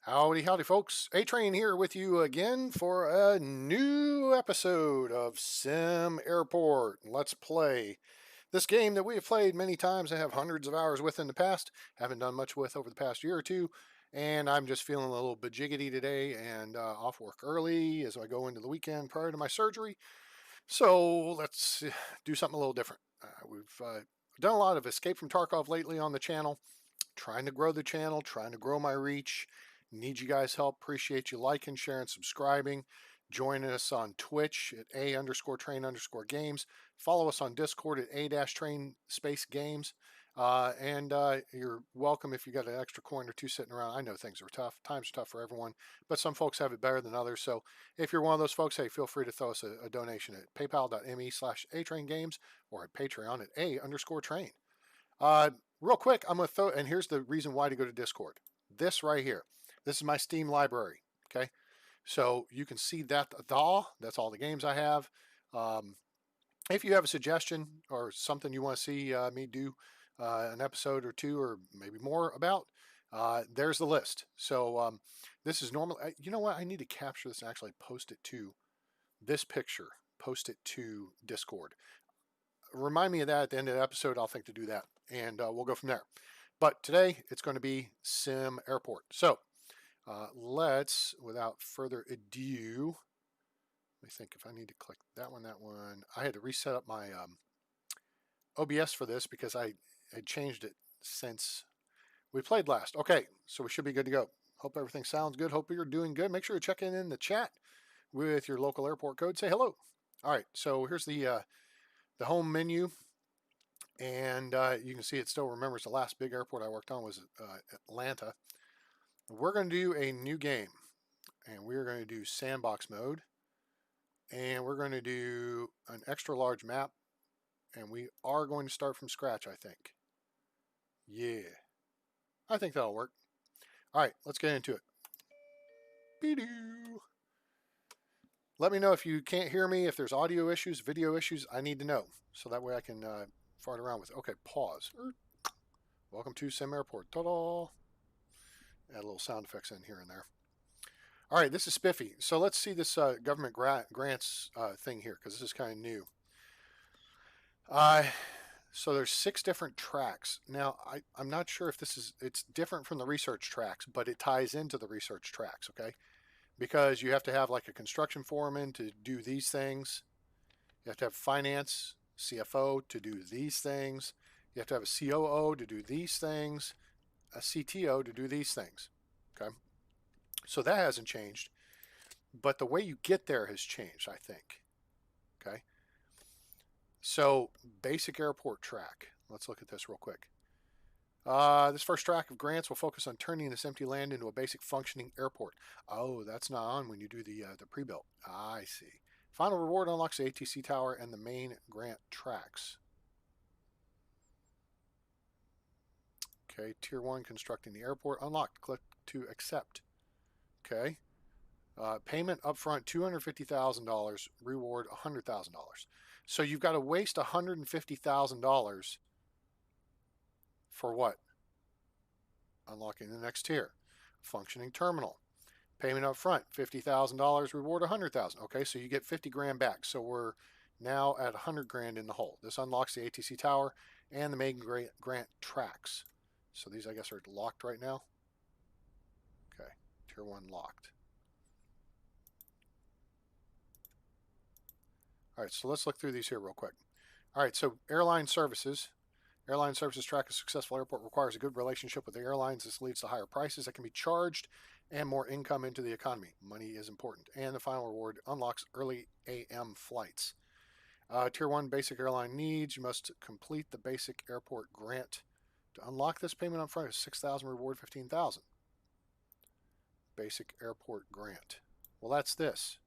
Howdy, howdy, folks. A-Train here with you again for a new episode of SimAirport. Let's play this game that we have played many times. I have hundreds of hours with in the past. Haven't done much with over the past year or two. And I'm just feeling a little bajiggity today and off work early as I go into the weekend prior to my surgery. So let's do something a little different. We've done a lot of Escape from Tarkov lately on the channel. Trying to grow the channel, trying to grow my reach. Need you guys' help. Appreciate you liking, sharing, subscribing. Joining us on Twitch at A_train_games. Follow us on Discord at A-train space games. And you're welcome if you got an extra coin or two sitting around. I know things are tough. Times are tough for everyone, but some folks have it better than others. So if you're one of those folks, hey, feel free to throw us a donation at paypal.me/A-train_games or at Patreon at A_train. Real quick, I'm going to throw, and here's the reason why to go to Discord. This right here. This is my Steam library, okay? So you can see that that's all the games I have. If you have a suggestion or something you want to see me do an episode or two or maybe more about, there's the list. So this is normal. You know what? I need to capture this and actually post it to this picture, post it to Discord. Remind me of that at the end of the episode. I'll think to do that, and we'll go from there. But today, it's going to be SimAirport. So let's, without further ado, let me think if I need to click that one. I had to reset up my OBS for this because I had changed it since we played last. Okay, so we should be good to go. Hope everything sounds good. Hope you're doing good. Make sure you're checking in the chat with your local airport code. Say hello. All right, so here's the home menu. And you can see it still remembers the last big airport I worked on was Atlanta. We're going to do a new game, and we're going to do sandbox mode, and we're going to do an extra large map, and we are going to start from scratch, I think. Yeah, I think that'll work. All right, let's get into it. Be-doo. Let me know if you can't hear me, if there's audio issues, video issues. I need to know, so that way I can fart around with it. Okay, pause. Welcome to SimAirport. Ta-da! Add a little sound effects in here and there. All right, this is spiffy. So let's see this government grants thing here, because this is kind of new. So there's 6 different tracks. Now, I'm not sure if it's different from the research tracks, but it ties into the research tracks, okay? Because you have to have like a construction foreman to do these things. You have to have finance, CFO to do these things. You have to have a COO to do these things, a CTO to do these things, okay? So that hasn't changed, but the way you get there has changed, I think, okay? So basic airport track. Let's look at this real quick. This first track of grants will focus on turning this empty land into a basic functioning airport. Oh, that's not on when you do the pre-built. I see. Final reward unlocks the ATC tower and the main grant tracks. Okay, Tier 1, constructing the airport. Unlocked. Click to accept. Okay. Payment upfront, $250,000. Reward, $100,000. So you've got to waste $150,000 for what? Unlocking the next tier. Functioning terminal. Payment up front, $50,000, reward $100,000. Okay, so you get 50 grand back. So we're now at 100 grand in the hole. This unlocks the ATC tower and the main grant tracks. So these, I guess, are locked right now. Okay, tier 1 locked. All right, so let's look through these here real quick. All right, so airline services. Airline services track a successful airport requires a good relationship with the airlines. This leads to higher prices that can be charged and more income into the economy. Money is important. And the final reward unlocks early AM flights. Tier 1 basic airline needs. You must complete the basic airport grant. To unlock this, payment up front is $6,000, reward $15,000. Basic airport grant. Well, that's this.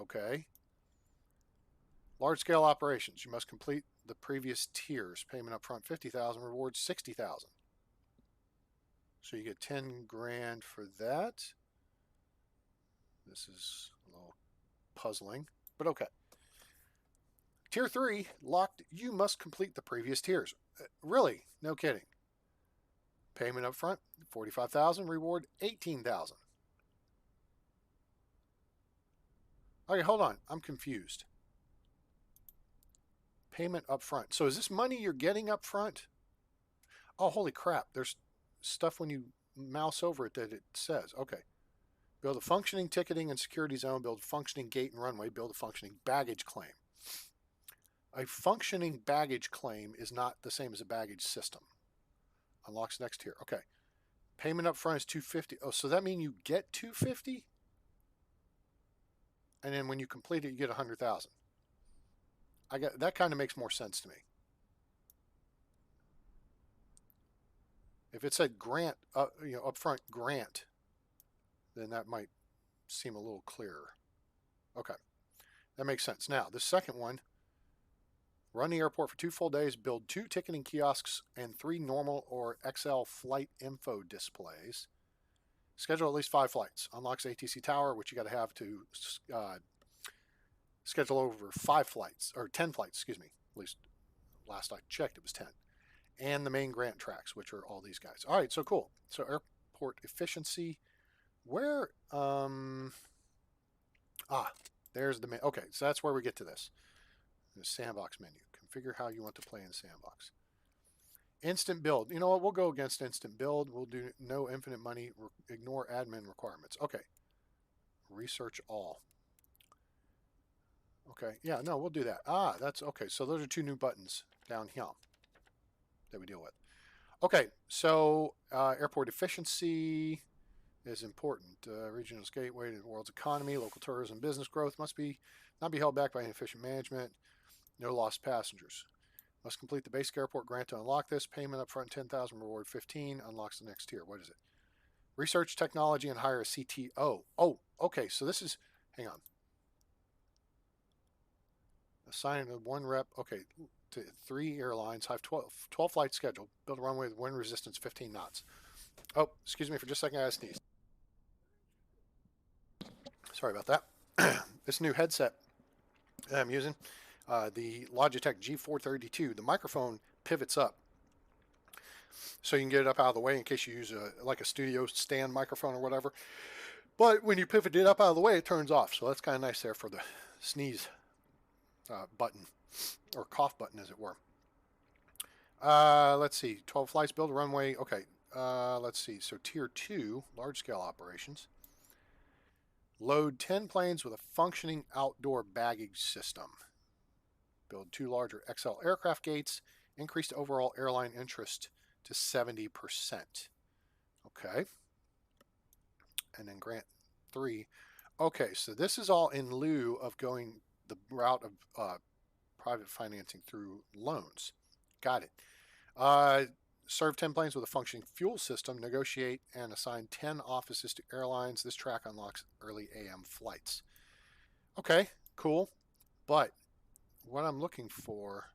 Okay. Large scale operations. You must complete the previous tiers. Payment up front $50,000, reward $60,000. So you get 10 grand for that. This is a little puzzling, but okay. Tier 3, locked. You must complete the previous tiers. Really? No kidding. Payment up front, $45,000, reward $18,000. Okay, hold on. I'm confused. Payment up front. So is this money you're getting up front? Oh, holy crap. There's stuff when you mouse over it that it says. Okay. Build a functioning ticketing and security zone. Build a functioning gate and runway. Build a functioning baggage claim. A functioning baggage claim is not the same as a baggage system. Unlocks next here. Okay. Payment up front is 250. Oh, so that means you get 250? And then when you complete it, you get 100,000. I got that kind of makes more sense to me. If it said grant, upfront grant, then that might seem a little clearer. Okay, that makes sense. Now, the second one, run the airport for 2 full days, build 2 ticketing kiosks and 3 normal or XL flight info displays. Schedule at least 5 flights. Unlocks ATC Tower, which you got to have to schedule over 5 flights, or 10 flights, excuse me. At least last I checked, it was 10. And the main grant tracks, which are all these guys. All right, so cool. So airport efficiency. Where, there's the main. Okay, so that's where we get to this. The sandbox menu. Configure how you want to play in sandbox. Instant build. You know what? We'll go against instant build. We'll do no infinite money. Ignore admin requirements. Okay. Research all. Okay. Yeah, no, we'll do that. That's okay. So those are 2 new buttons down here that we deal with. Okay. So airport efficiency is important. Regional gateway to the world's economy. Local tourism business growth must not be held back by inefficient management. No lost passengers. Must complete the basic airport grant to unlock this. Payment up front 10,000, reward 15. Unlocks the next tier. What is it? Research technology and hire a CTO. Oh, okay. So this is, hang on. Assign to 1 rep. Okay. To 3 airlines. Have 12 flights scheduled. Build a runway with wind resistance 15 knots. Oh, excuse me for just a second. I sneezed. Sorry about that. This new headset that I'm using, the Logitech G432, the microphone pivots up. So you can get it up out of the way in case you use like a studio stand microphone or whatever. But when you pivot it up out of the way, it turns off. So that's kind of nice there for the sneeze button, or cough button as it were. Let's see. 12 flights, build a runway. Okay. Let's see. So tier 2, large scale operations. Load 10 planes with a functioning outdoor baggage system. Build 2 larger XL aircraft gates. Increased overall airline interest to 70%. Okay. And then grant 3. Okay, so this is all in lieu of going the route of private financing through loans. Got it. Serve 10 planes with a functioning fuel system. Negotiate and assign 10 offices to airlines. This track unlocks early AM flights. Okay, cool. But what I'm looking for,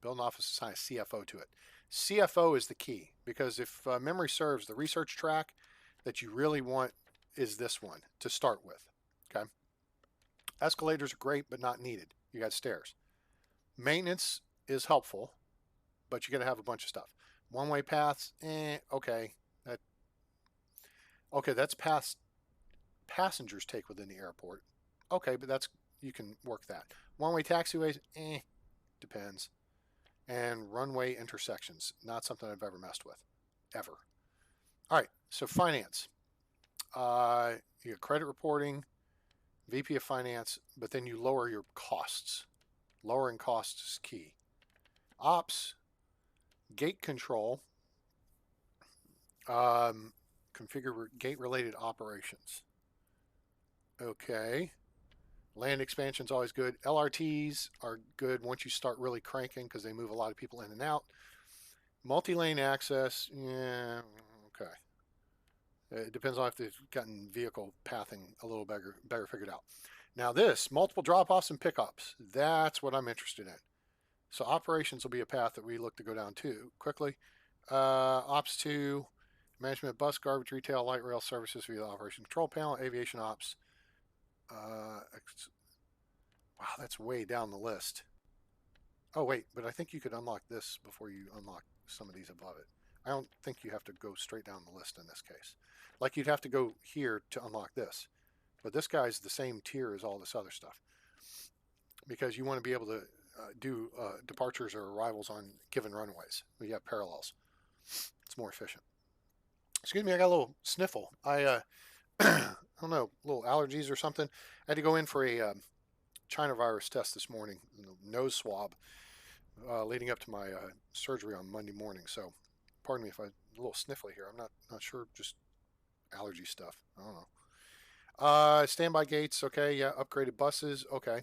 build an office, assign a CFO to it. CFO is the key, because if memory serves, the research track that you really want is this one to start with. Okay. Escalators are great, but not needed. You got stairs. Maintenance is helpful, but you got to have a bunch of stuff. One-way paths, okay. That's paths passengers take within the airport. Okay, but you can work that. One-way taxiways, depends. And runway intersections, not something I've ever messed with, ever. All right, so finance. You got credit reporting, VP of finance, but then you lower your costs. Lowering costs is key. Ops, gate control, configure gate-related operations. Okay. Land expansion is always good. LRTs are good once you start really cranking because they move a lot of people in and out. Multi-lane access, yeah, okay. It depends on if they've gotten vehicle pathing a little better figured out. Now this, multiple drop-offs and pickups, that's what I'm interested in. So operations will be a path that we look to go down to quickly. Ops 2, management, bus, garbage, retail, light rail services via the operation control panel, aviation ops. Wow, that's way down the list. Oh, wait, but I think you could unlock this before you unlock some of these above it. I don't think you have to go straight down the list in this case. Like you'd have to go here to unlock this. But this guy's the same tier as all this other stuff because you want to be able to do departures or arrivals on given runways. We have parallels. It's more efficient. Excuse me, I got a little sniffle. I don't know, little allergies or something. I had to go in for a China virus test this morning, nose swab, leading up to my surgery on Monday morning. So, pardon me if I'm a little sniffly here. I'm not sure, just allergy stuff. I don't know. Standby gates, okay. Yeah, upgraded buses, okay.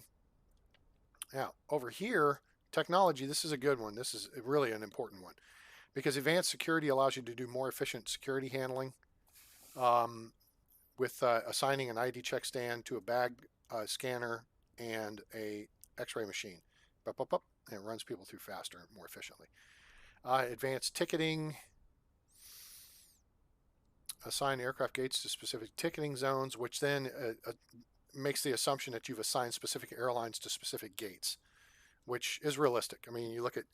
Now, over here, technology, this is a good one. This is really an important one because advanced security allows you to do more efficient security handling with assigning an ID check stand to a bag scanner and a x-ray machine. And it runs people through faster and more efficiently. Advanced ticketing, assign aircraft gates to specific ticketing zones, which then makes the assumption that you've assigned specific airlines to specific gates, which is realistic. I mean, you look at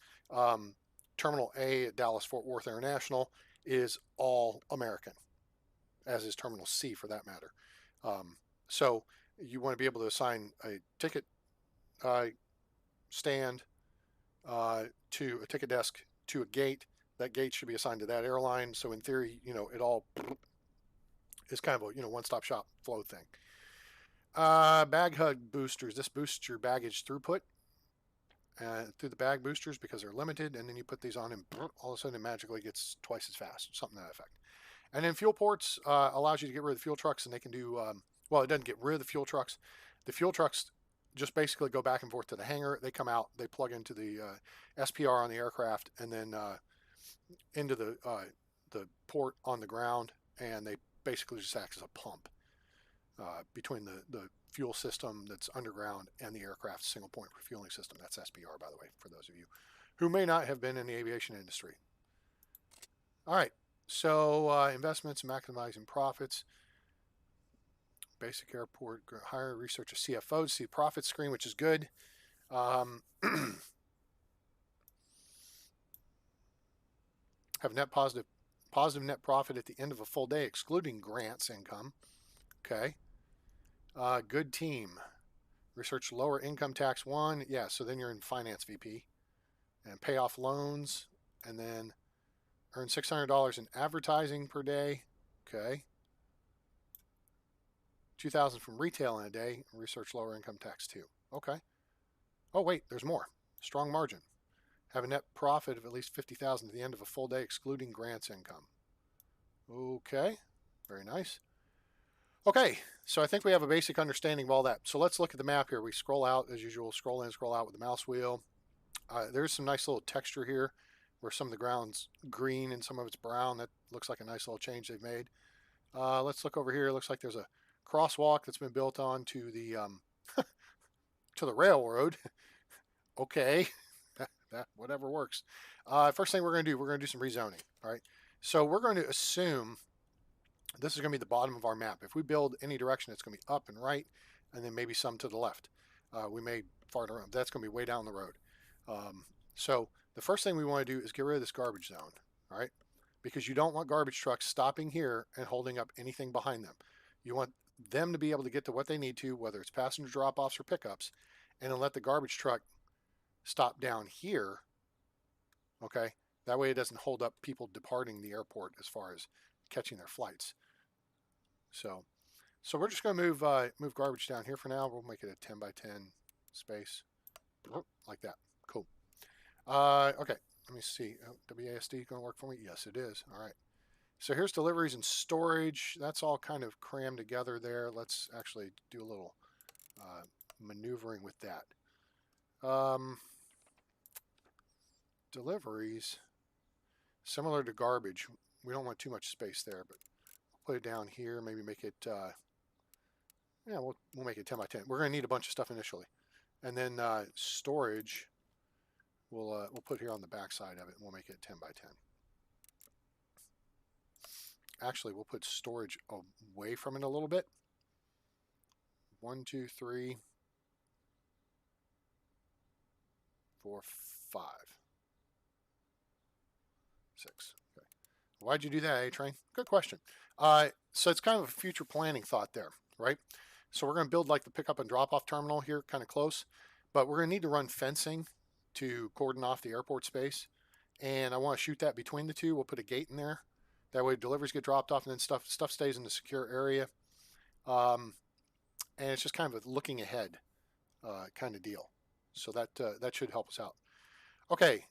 Terminal A at Dallas Fort Worth International is all American, as is Terminal C for that matter. So you want to be able to assign a ticket stand to a ticket desk to a gate. That gate should be assigned to that airline. So in theory, it all is kind of a one-stop shop flow thing. Bag hug boosters. This boosts your baggage throughput through the bag boosters because they're limited, and then you put these on, and all of a sudden it magically gets twice as fast. Something to that effect. And then fuel ports allows you to get rid of the fuel trucks, and they can do well. It doesn't get rid of the fuel trucks. The fuel trucks just basically go back and forth to the hangar. They come out, they plug into the SPR on the aircraft, and then into the port on the ground, and they basically just act as a pump between the fuel system that's underground and the aircraft's single point refueling system. That's SPR, by the way, for those of you who may not have been in the aviation industry. All right, so investments, maximizing profits. Basic airport, hire, research a CFO to see the profit screen, which is good. Have net positive net profit at the end of a full day, excluding grants income. Okay. Good team. Research lower income tax one. Yeah, so then you're in finance VP. And pay off loans. And then earn $600 in advertising per day. Okay. 2,000 from retail in a day. Research lower income tax too. Okay. Oh wait, there's more. Strong margin. Have a net profit of at least 50,000 at the end of a full day, excluding grants income. Okay. Very nice. Okay, so I think we have a basic understanding of all that. So let's look at the map here. We scroll out as usual, scroll in, scroll out with the mouse wheel. There's some nice little texture here where some of the ground's green and some of it's brown. That looks like a nice little change they've made. Let's look over here. It looks like there's a crosswalk that's been built on to the to the railroad. Okay, that whatever works. First thing we're going to do some rezoning. All right, so we're going to assume this is going to be the bottom of our map. If we build any direction, it's going to be up and right, and then maybe some to the left. We may fart around. That's going to be way down the road. So the first thing we want to do is get rid of this garbage zone, all right? Because you don't want garbage trucks stopping here and holding up anything behind them. You want them to be able to get to what they need to, whether it's passenger drop-offs or pickups, and then let the garbage truck stop down here, okay? That way it doesn't hold up people departing the airport as far as catching their flights. So we're just going to move garbage down here for now. We'll make it a 10 by 10 space, like that. Cool. Okay, let me see. Oh, WASD going to work for me? Yes, it is. All right. So here's deliveries and storage. That's all kind of crammed together there. Let's actually do a little maneuvering with that. Deliveries, similar to garbage. We don't want too much space there, but put it down here, maybe make it, yeah, we'll make it 10 by 10. We're going to need a bunch of stuff initially. And then storage, we'll put here on the back side of it, and we'll make it 10 by 10. Actually, we'll put storage away from it a little bit. 1, 2, 3, 4, 5, 6. Okay. Why'd you do that, A-Train? Good question. So it's kind of a future planning thought there, right? So we're going to build like the pickup and drop off terminal here, kind of close, but we're going to need to run fencing to cordon off the airport space. And I want to shoot that between the two. We'll put a gate in there. That way deliveries get dropped off and then stuff stays in the secure area. And it's just kind of a looking ahead kind of deal. So that should help us out. Okay,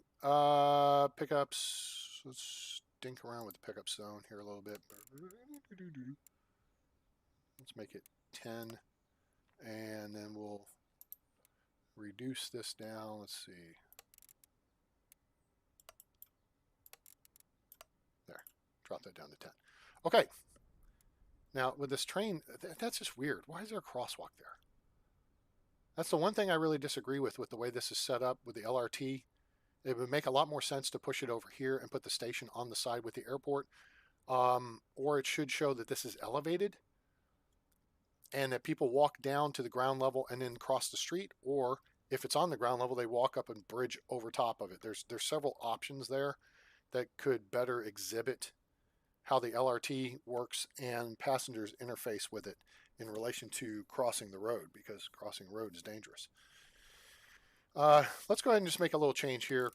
pickups. Let's dink around with the pickup zone here a little bit. Let's make it 10, and then we'll reduce this down. Let's see. There, drop that down to 10. Okay. Now with this train, that's just weird. Why is there a crosswalk there? That's the one thing I really disagree with the way this is set up with the LRT. It would make a lot more sense to push it over here and put the station on the side with the airport. Or it should show that this is elevated and that people walk down to the ground level and then cross the street. Or if it's on the ground level, they walk up and bridge over top of it. There's several options there that could better exhibit how the LRT works and passengers interface with it in relation to crossing the road, because crossing the road is dangerous. Let's go ahead and just make a little change here.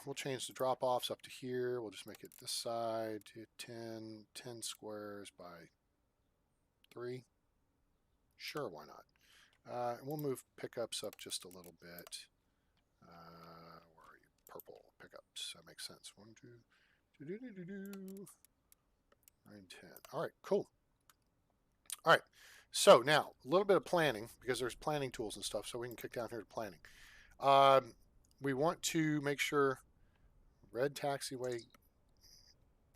We'll change the drop-offs up to here. We'll just make it this side to 10 squares by 3. Sure, why not? And we'll move pickups up just a little bit. Where are you? Purple pickups. That makes sense. 1, 2, 9, 10. All right, cool. All right, so now a little bit of planning, because there's planning tools and stuff, so we can kick down here to planning. We want to make sure red taxiway,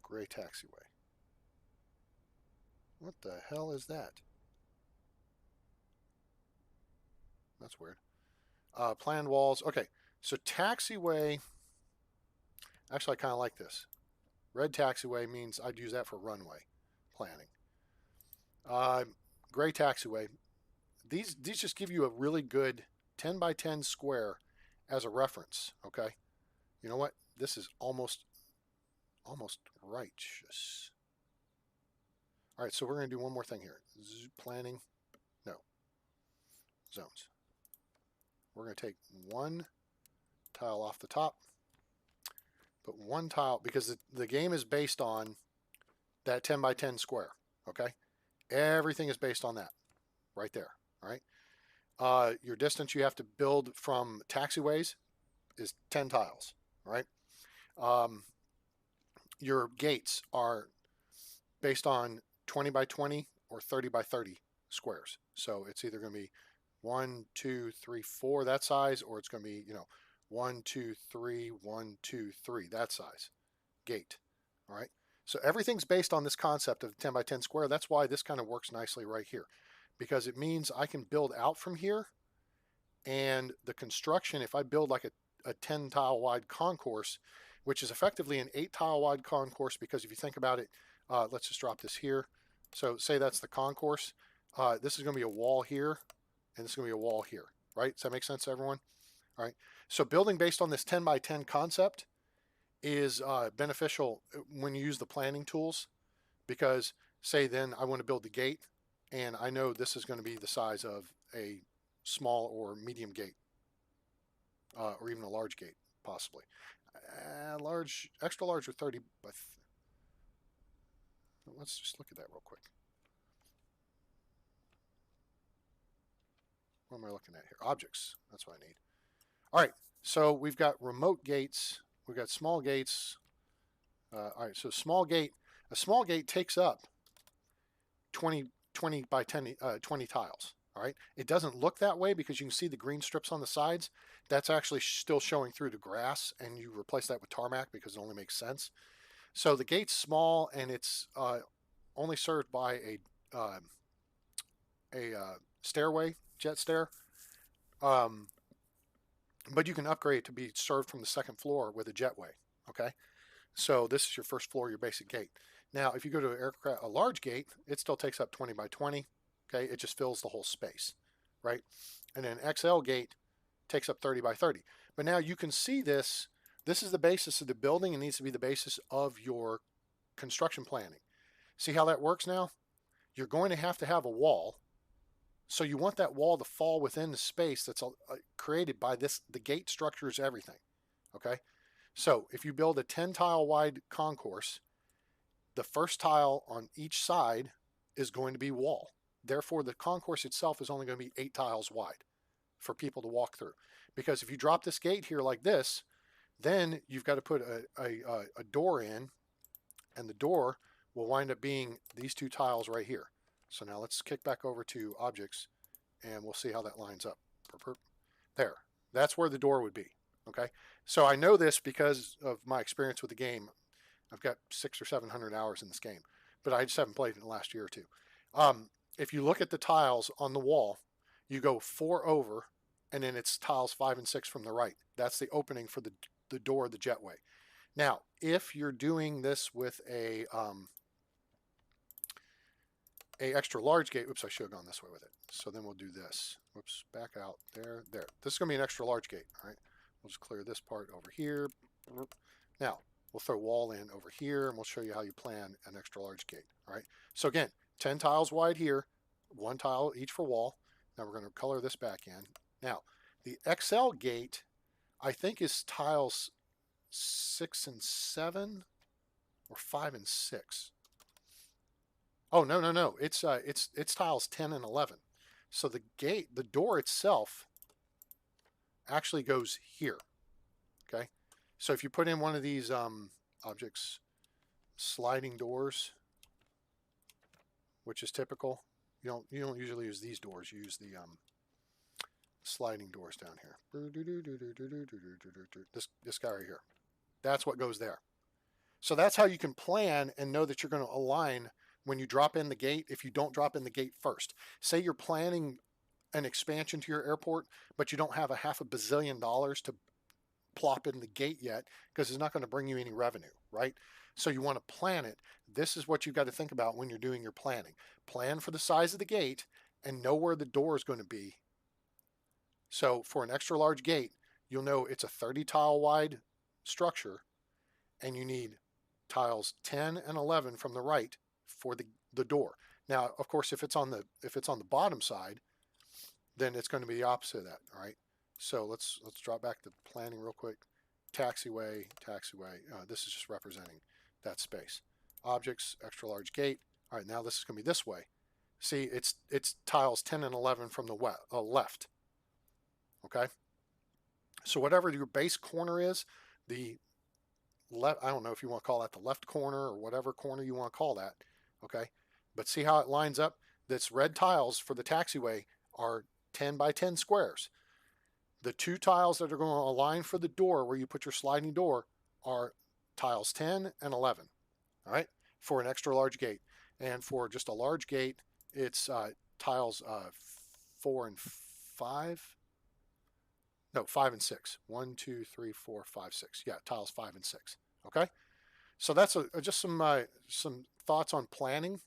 gray taxiway. What the hell is that? That's weird. Planned walls. Okay, so taxiway. Actually, I kind of like this. Red taxiway means I'd use that for runway planning. Gray taxiway. These just give you a really good 10 by 10 square as a reference. Okay. You know what? This is almost righteous. All right. So we're going to do one more thing here. Planning. No. Zones. We're going to take one tile off the top. Put one tile, because the game is based on that 10 by 10 square. Okay. Everything is based on that right there. All right. Your distance you have to build from taxiways is 10 tiles. All right. Your gates are based on 20 by 20 or 30 by 30 squares. So it's either going to be 1, 2, 3, 4 that size, or it's going to be, 1, 2, 3, 1, 2, 3 that size gate. All right. So everything's based on this concept of 10 by 10 square. That's why this kind of works nicely right here, because it means I can build out from here, and the construction, if I build like a 10 tile wide concourse, which is effectively an 8 tile wide concourse, because if you think about it, let's just drop this here. So say that's the concourse. This is going to be a wall here, and this is going to be a wall here, right? Does that make sense to everyone? All right. So building based on this 10 by 10 concept is beneficial when you use the planning tools, because say then I want to build the gate, and I know this is going to be the size of a small or medium gate, or even a large gate, possibly. Extra large or 30 by. Let's just look at that real quick. What am I looking at here? Objects. That's what I need. All right. So we've got remote gates. We've got small gates. All right. So a small gate takes up 20 by 10, 20 tiles. All right. It doesn't look that way because you can see the green strips on the sides. That's actually still showing through the grass, and you replace that with tarmac because it only makes sense. So the gate's small, and it's only served by a stairway, jet stair. But you can upgrade it to be served from the second floor with a jetway. Okay. So this is your first floor, your basic gate. Now, if you go to a large gate, it still takes up 20 by 20. Okay. It just fills the whole space. Right. And then XL gate takes up 30 by 30. But now you can see this. This is the basis of the building. It needs to be the basis of your construction planning. See how that works now? You're going to have a wall. So you want that wall to fall within the space that's created by this. The gate structures everything. Okay. So if you build a 10 tile wide concourse, the first tile on each side is going to be wall. Therefore, the concourse itself is only going to be 8 tiles wide for people to walk through. Because if you drop this gate here like this, then you've got to put a door in, and the door will wind up being these 2 tiles right here. So now let's kick back over to objects, and we'll see how that lines up. There, that's where the door would be. Okay, so I know this because of my experience with the game. I've got 600 or 700 hours in this game, but I just haven't played it in the last year or two. If you look at the tiles on the wall, you go 4 over, and then it's tiles 5 and 6 from the right. That's the opening for the door of the jetway. Now, if you're doing this with a extra large gate, oops, I should have gone this way with it. So then we'll do this. Whoops, back out there, there. This is going to be an extra large gate, all right? We'll just clear this part over here. Now, we'll throw wall in over here, and we'll show you how you plan an extra large gate, all right? So again, 10 tiles wide here, 1 tile each for wall. Now we're going to color this back in. Now, the XL gate, I think, is tiles 6 and 7 or 5 and 6. Oh, no. It's tiles 10 and 11. So the gate, the door itself actually goes here. Okay. So if you put in one of these objects, sliding doors, which is typical, you don't usually use these doors. You use the sliding doors down here. This guy right here. That's what goes there. So that's how you can plan and know that you're going to align when you drop in the gate. If you don't drop in the gate first, say you're planning an expansion to your airport, but you don't have $500 million to plop in the gate yet because it's not going to bring you any revenue, right? So you want to plan it. This is what you've got to think about when you're doing your planning. Plan for the size of the gate and know where the door is going to be. So for an extra large gate, you'll know it's a 30 tile wide structure, and you need tiles 10 and 11 from the right for the door. Now, of course, if it's on the bottom side, then it's going to be the opposite of that. All right. So let's drop back to planning real quick. Taxiway. This is just representing that space. Objects, extra large gate. All right. Now this is going to be this way. See, it's tiles 10 and 11 from the left. Okay. So whatever your base corner is, the left, I don't know if you want to call that the left corner or whatever corner you want to call that. Okay. But see how it lines up? This red tiles for the taxiway are 10 by 10 squares. The 2 tiles that are going to align for the door where you put your sliding door are tiles 10 and 11. All right. For an extra large gate. And for just a large gate, it's tiles 4 and 5. No, 5 and 6. 1, 2, 3, 4, 5, 6. Yeah, tiles 5 and 6. Okay. So that's just some thoughts on planning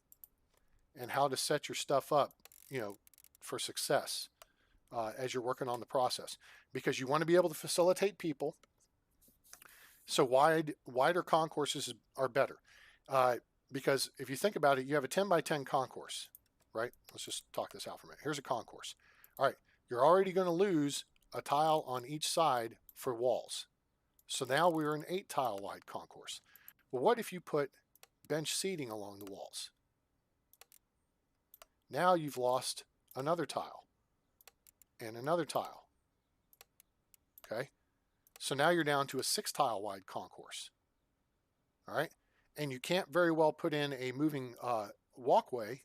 and how to set your stuff up, for success as you're working on the process, because you want to be able to facilitate people. So wider concourses are better, because if you think about it, you have a 10 by 10 concourse, right? Let's just talk this out for a minute. Here's a concourse. All right, you're already going to lose a tile on each side for walls. So now we're an 8 tile wide concourse. Well, what if you put bench seating along the walls? Now you've lost another tile and another tile. Okay. So now you're down to a 6 tile wide concourse. All right. And you can't very well put in a moving walkway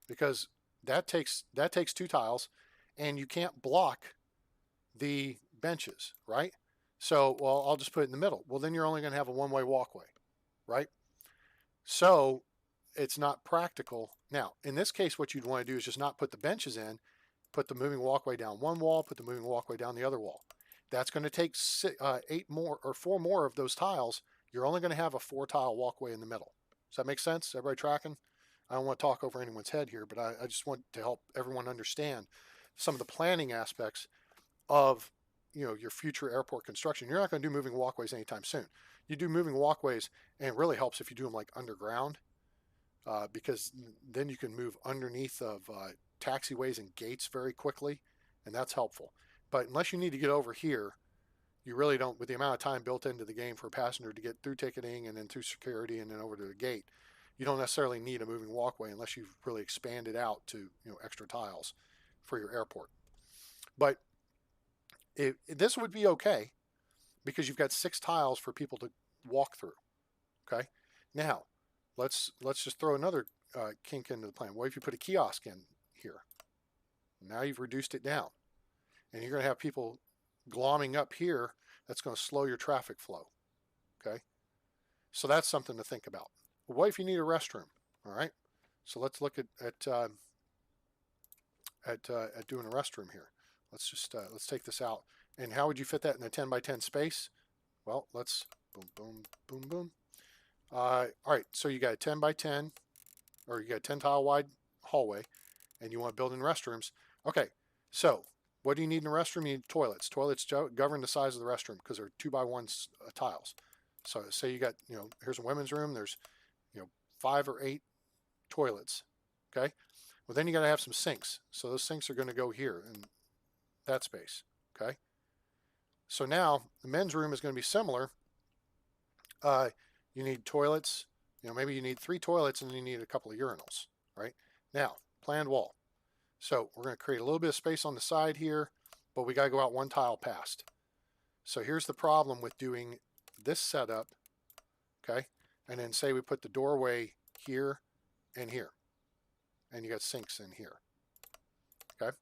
because that takes 2 tiles, and you can't block the benches, right? So, well, I'll just put it in the middle. Well, then you're only going to have a one-way walkway, right? So it's not practical. Now, in this case, what you'd want to do is just not put the benches in, put the moving walkway down one wall, put the moving walkway down the other wall. That's going to take 4 more of those tiles. You're only going to have a 4 tile walkway in the middle. Does that make sense? Everybody tracking? I don't want to talk over anyone's head here, but I just want to help everyone understand some of the planning aspects of your future airport construction, you're not going to do moving walkways anytime soon. You do moving walkways, and it really helps if you do them like underground, because then you can move underneath of taxiways and gates very quickly, and that's helpful. But unless you need to get over here, you really don't, with the amount of time built into the game for a passenger to get through ticketing and then through security and then over to the gate, you don't necessarily need a moving walkway unless you've really expanded out to extra tiles for your airport. But this would be okay because you've got 6 tiles for people to walk through. Okay, now let's just throw another kink into the plan. What if you put a kiosk in here? Now you've reduced it down, and you're going to have people glomming up here. That's going to slow your traffic flow. Okay, so that's something to think about. What if you need a restroom? All right, so let's look at doing a restroom here. Let's just let's take this out. And how would you fit that in a 10 by 10 space? Well, let's boom, boom, boom, boom. All right, so you got a 10 by 10, or you got a 10 tile wide hallway, and you want to build in restrooms. Okay, so what do you need in a restroom? You need toilets. Toilets govern the size of the restroom because they're 2 by 1 tiles. So say you got, here's a women's room. There's, 5 or 8 toilets. Okay. Well, then you got to have some sinks. So those sinks are going to go here in that space. Okay. So now the men's room is going to be similar. You need toilets. Maybe you need 3 toilets and then you need a couple of urinals. Right. Now, planned wall. So we're going to create a little bit of space on the side here, but we got to go out 1 tile past. So here's the problem with doing this setup. Okay. And then say we put the doorway here and here. And you got sinks in here. Okay.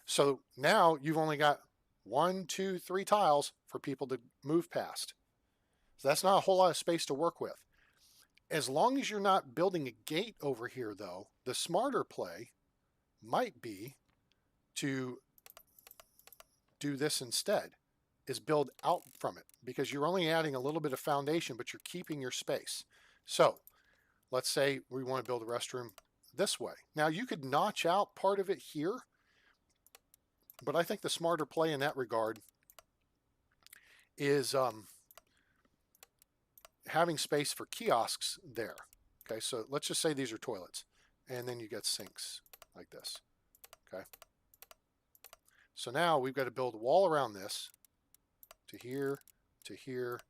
So now you've only got 1, 2, 3 tiles for people to move past. So that's not a whole lot of space to work with. As long as you're not building a gate over here, though, the smarter play might be to do this instead, is build out from it, because you're only adding a little bit of foundation, but you're keeping your space. So let's say we want to build a restroom this way. Now you could notch out part of it here, but I think the smarter play in that regard is having space for kiosks there. Okay, so let's just say these are toilets, and then you get sinks like this. Okay, so now we've got to build a wall around this to here, to here,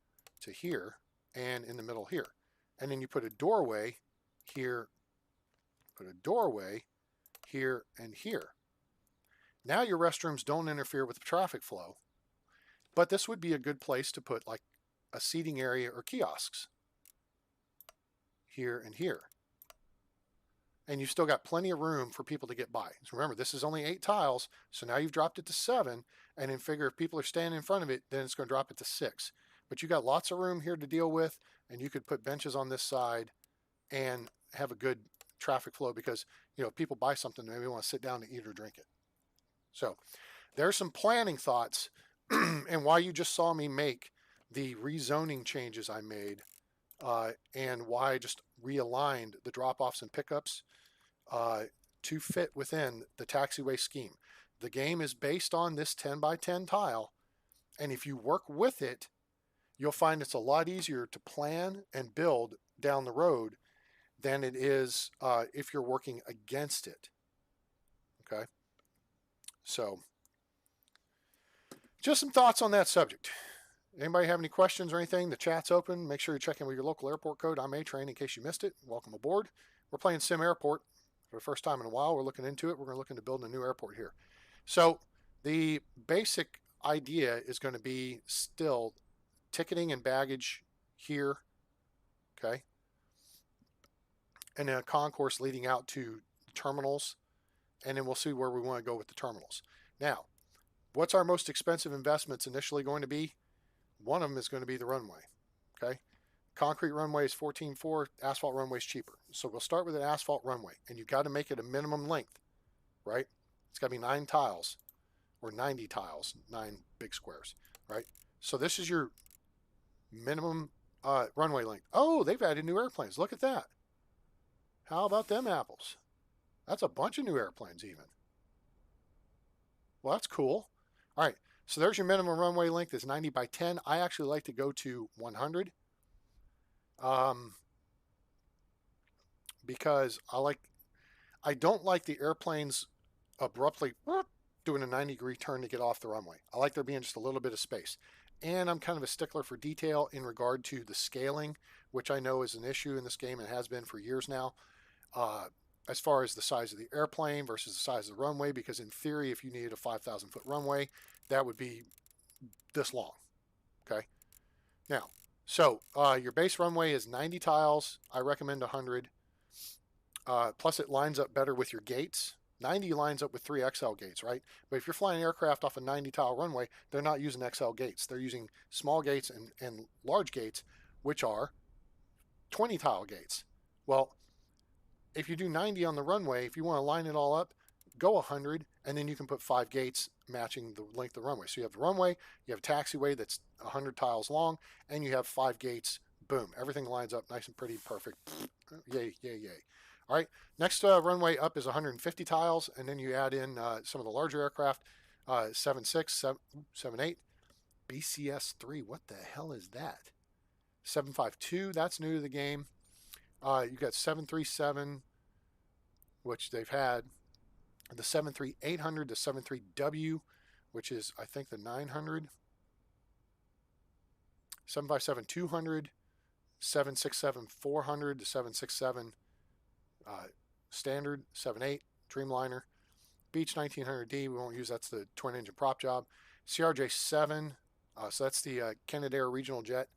to here, and in the middle here. And then you put a doorway here, put a doorway here and here. Now your restrooms don't interfere with the traffic flow, but this would be a good place to put like a seating area or kiosks here and here. And you've still got plenty of room for people to get by. So remember, this is only 8 tiles, so now you've dropped it to 7, and then figure if people are standing in front of it, then it's going to drop it to 6. But you got lots of room here to deal with, and you could put benches on this side and have a good traffic flow, because if people buy something, maybe they want to sit down to eat or drink it. So there's some planning thoughts and why you just saw me make the rezoning changes I made, and why I just realigned the drop-offs and pickups to fit within the taxiway scheme. The game is based on this 10 by 10 tile, and if you work with it, you'll find it's a lot easier to plan and build down the road than it is if you're working against it. Okay, so just some thoughts on that subject. Anybody have any questions or anything? The chat's open. Make sure you check in with your local airport code. I'm A-Train in case you missed it. Welcome aboard. We're playing SimAirport for the first time in a while. We're looking into it. We're going to look into building a new airport here. So the basic idea is going to be still ticketing and baggage here. Okay. And then a concourse leading out to terminals. And then we'll see where we want to go with the terminals. Now, what's our most expensive investments initially going to be? One of them is going to be the runway. Okay. Concrete runway is $14,400. Asphalt runway is cheaper. So we'll start with an asphalt runway, and you got to make it a minimum length, right? It's got to be 9 tiles or 90 tiles, 9 big squares, right? So this is your minimum runway length. Oh, they've added new airplanes. Look at that. How about them apples? That's a bunch of new airplanes even. Well, that's cool. All right. So there's your minimum runway length is 90 by 10. I actually like to go to 100 um, because I don't like the airplanes abruptly doing a 90-degree turn to get off the runway. I like there being just a little bit of space. And I'm kind of a stickler for detail in regard to the scaling, which I know is an issue in this game and has been for years now. Uh, as far as the size of the airplane versus the size of the runway, because in theory, if you needed a 5,000-foot runway, that would be this long. Okay. Now, so your base runway is 90 tiles. I recommend 100. Plus, it lines up better with your gates. 90 lines up with 3 XL gates, right? But if you're flying aircraft off a 90 tile runway, they're not using XL gates. They're using small gates and large gates, which are 20 tile gates. Well, if you do 90 on the runway, if you want to line it all up, go 100, and then you can put 5 gates matching the length of the runway. So you have the runway, you have a taxiway that's 100 tiles long, and you have 5 gates. Boom, everything lines up nice and pretty, perfect. Yay, yay, yay. All right, next runway up is 150 tiles, and then you add in some of the larger aircraft, 76, 78, BCS-3. What the hell is that? 752, that's new to the game. You got 737, which they've had. The 73800, the 73W, which is, I think, the 900. 757-200, 767-400, the 767 standard, 78 Dreamliner. Beech 1900D, we won't use, that's the twin engine prop job. CRJ-7, so that's the Canadair regional jet.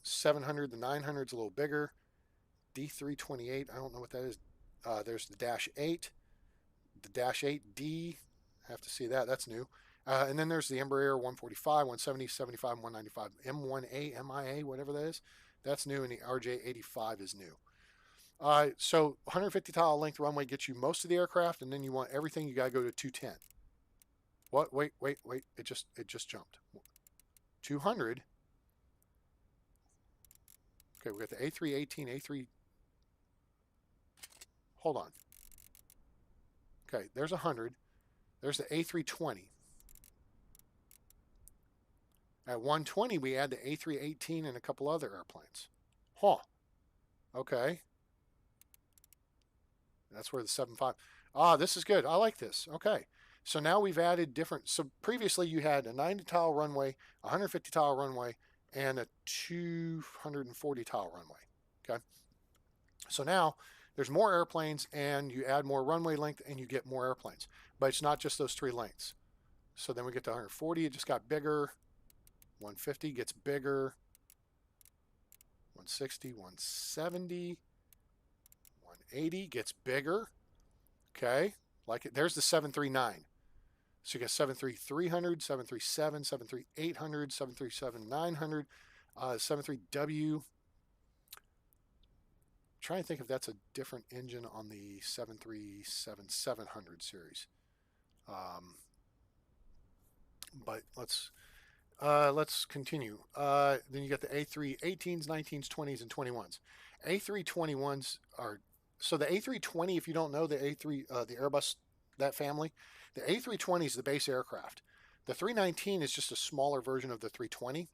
700, the 900 is a little bigger. D328, I don't know what that is. There's the Dash 8, the Dash 8D, I have to see that, that's new. And then there's the Embraer 145, 170, 75, 195, M1A, MIA, whatever that is. That's new, and the RJ85 is new. So 150 tile length runway gets you most of the aircraft, and then you want everything, you got to go to 210. What? Wait. It just jumped. 200. Okay, we got the A318, A3. Hold on. Okay, there's 100. There's the A320. At 120, we add the A318 and a couple other airplanes. Huh. Okay. That's where the 75. This is good. I like this. Okay. So now we've added different. So previously you had a 90 tile runway, 150 tile runway, and a 240 tile runway. Okay. So now there's more airplanes, and you add more runway length, and you get more airplanes. But it's not just those 3 lengths. So then we get to 140. It just got bigger. 150 gets bigger. 160, 170. 180 gets bigger. Okay, like it. There's the 739. So you got 73300, 737, 73800, 737-900, 73W. Trying to think if that's a different engine on the 737-700 series. But let's continue. Then you got the A318s, 19s, 20s, and 21s. A321s are, so the A320, if you don't know the the Airbus, that family, the A320 is the base aircraft. The 319 is just a smaller version of the 320.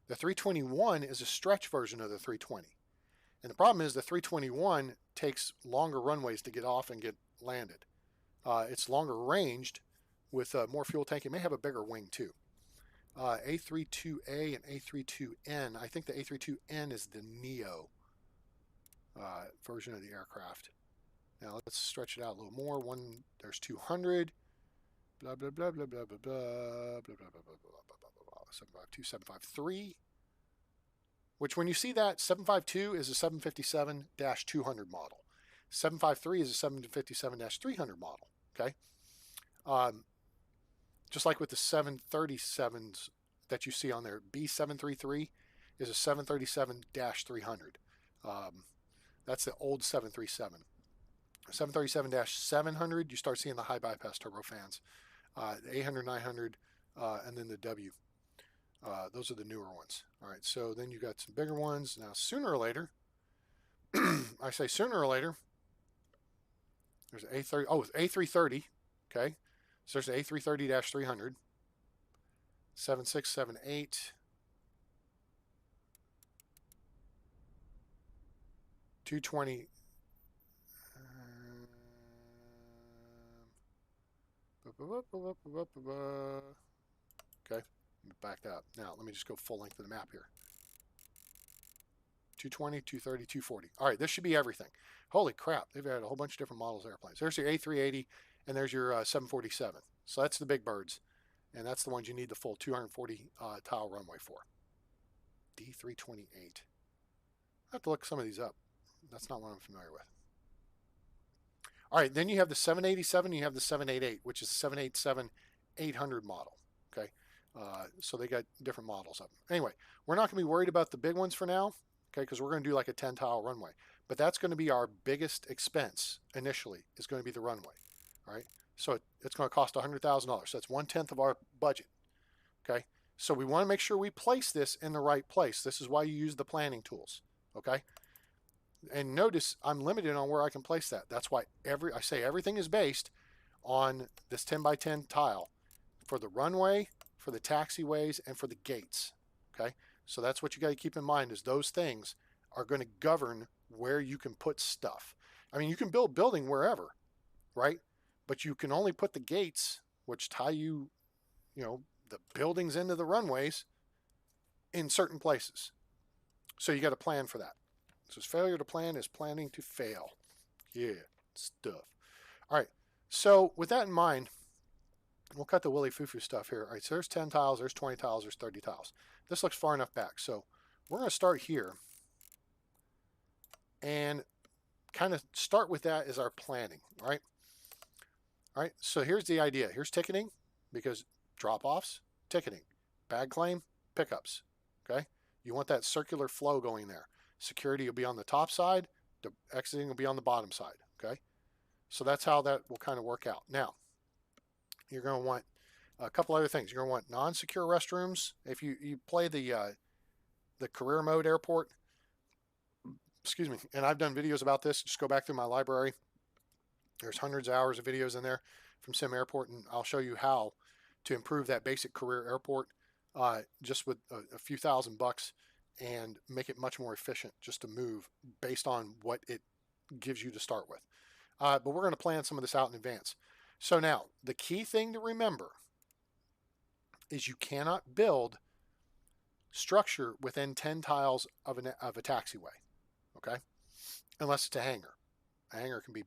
The 321 is a stretch version of the 320. And the problem is the 321 takes longer runways to get off and get landed. It's longer ranged with more fuel tank. It may have a bigger wing too. A32A and A32N. I think the A32N is the Neo version of the aircraft. Now let's stretch it out a little more. There's 200. Blah blah blah blah blah blah blah blah blah blah blah blah. 752, 753. Which, when you see that, 752 is a 757-200 model. 753 is a 757-300 model. Okay. Just like with the 737s that you see on there, B733 is a 737-300. That's the old 737. 737-700, you start seeing the high bypass turbofans. The 800, 900, and then the W. Those are the newer ones. All right, so then you got some bigger ones. Now, sooner or later, I say sooner or later, there's A30. Oh, it's A330. Okay, So there's A330-300, 7678, 220. Okay, back that up. Now, let me just go full length of the map here. 220, 230, 240. All right, this should be everything. Holy crap, they've had a whole bunch of different models of airplanes. There's your A380, and there's your 747. So that's the big birds, and that's the ones you need the full 240 tile runway for. D328. I have to look some of these up. That's not one I'm familiar with. All right, then you have the 787, you have the 788, which is the 787-800 model. Okay, so they got different models of them. Anyway, we're not going to be worried about the big ones for now, okay, because we're going to do like a 10 tile runway. But that's going to be our biggest expense initially, is going to be the runway. All right, so it's going to cost $100,000. So that's 1/10 of our budget. Okay, so we want to make sure we place this in the right place. This is why you use the planning tools. Okay. And notice I'm limited on where I can place that. That's why I say everything is based on this 10 by 10 tile for the runway, for the taxiways, and for the gates. Okay, so that's what you got to keep in mind, is those things are going to govern where you can put stuff. I mean, you can build building wherever, right? But you can only put the gates, which tie you know, the buildings into the runways, in certain places. So you got to plan for that. So failure to plan is planning to fail. Yeah, stuff. All right, so with that in mind, we'll cut the willy foo-foo stuff here. All right, so there's 10 tiles, there's 20 tiles, there's 30 tiles. This looks far enough back. So we're going to start here and kind of start with that as our planning, right? All right, so here's the idea. Here's ticketing, because drop-offs, ticketing, bag claim, pickups, okay? You want that circular flow going there. Security will be on the top side, the exiting will be on the bottom side, okay? So that's how that will kind of work out. Now, you're going to want a couple other things. You're going to want non-secure restrooms. If you play the career mode airport, excuse me, and I've done videos about this, just go back through my library. There's hundreds of hours of videos in there from SimAirport, and I'll show you how to improve that basic career airport just with a few $1,000 and make it much more efficient just to move based on what it gives you to start with. But we're going to plan some of this out in advance. So now, the key thing to remember is you cannot build structure within 10 tiles of a taxiway, okay? Unless it's a hangar. A hangar can be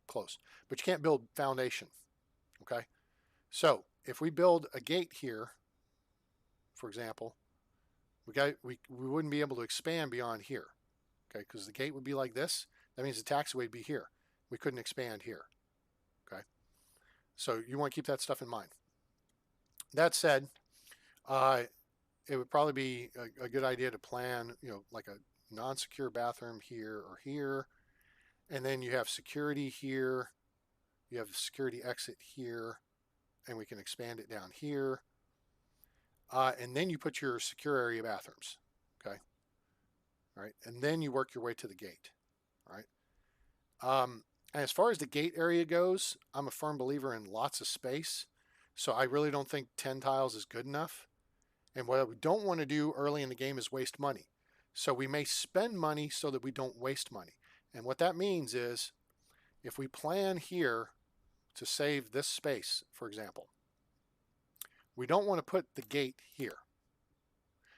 close, but you can't build foundation, okay? So if we build a gate here, for example, we wouldn't be able to expand beyond here, okay? Because the gate would be like this. That means the taxiway would be here. We couldn't expand here, okay? So you want to keep that stuff in mind. That said, it would probably be a good idea to plan, you know, like a non-secure bathroom here or here, and then you have security here. You have security exit here, and we can expand it down here. And then you put your secure area bathrooms, okay? All right, and then you work your way to the gate, all right? And as far as the gate area goes, I'm a firm believer in lots of space, so I really don't think 10 tiles is good enough. And what we don't want to do early in the game is waste money. So we may spend money so that we don't waste money. And what that means is, if we plan here to save this space, for example, we don't want to put the gate here,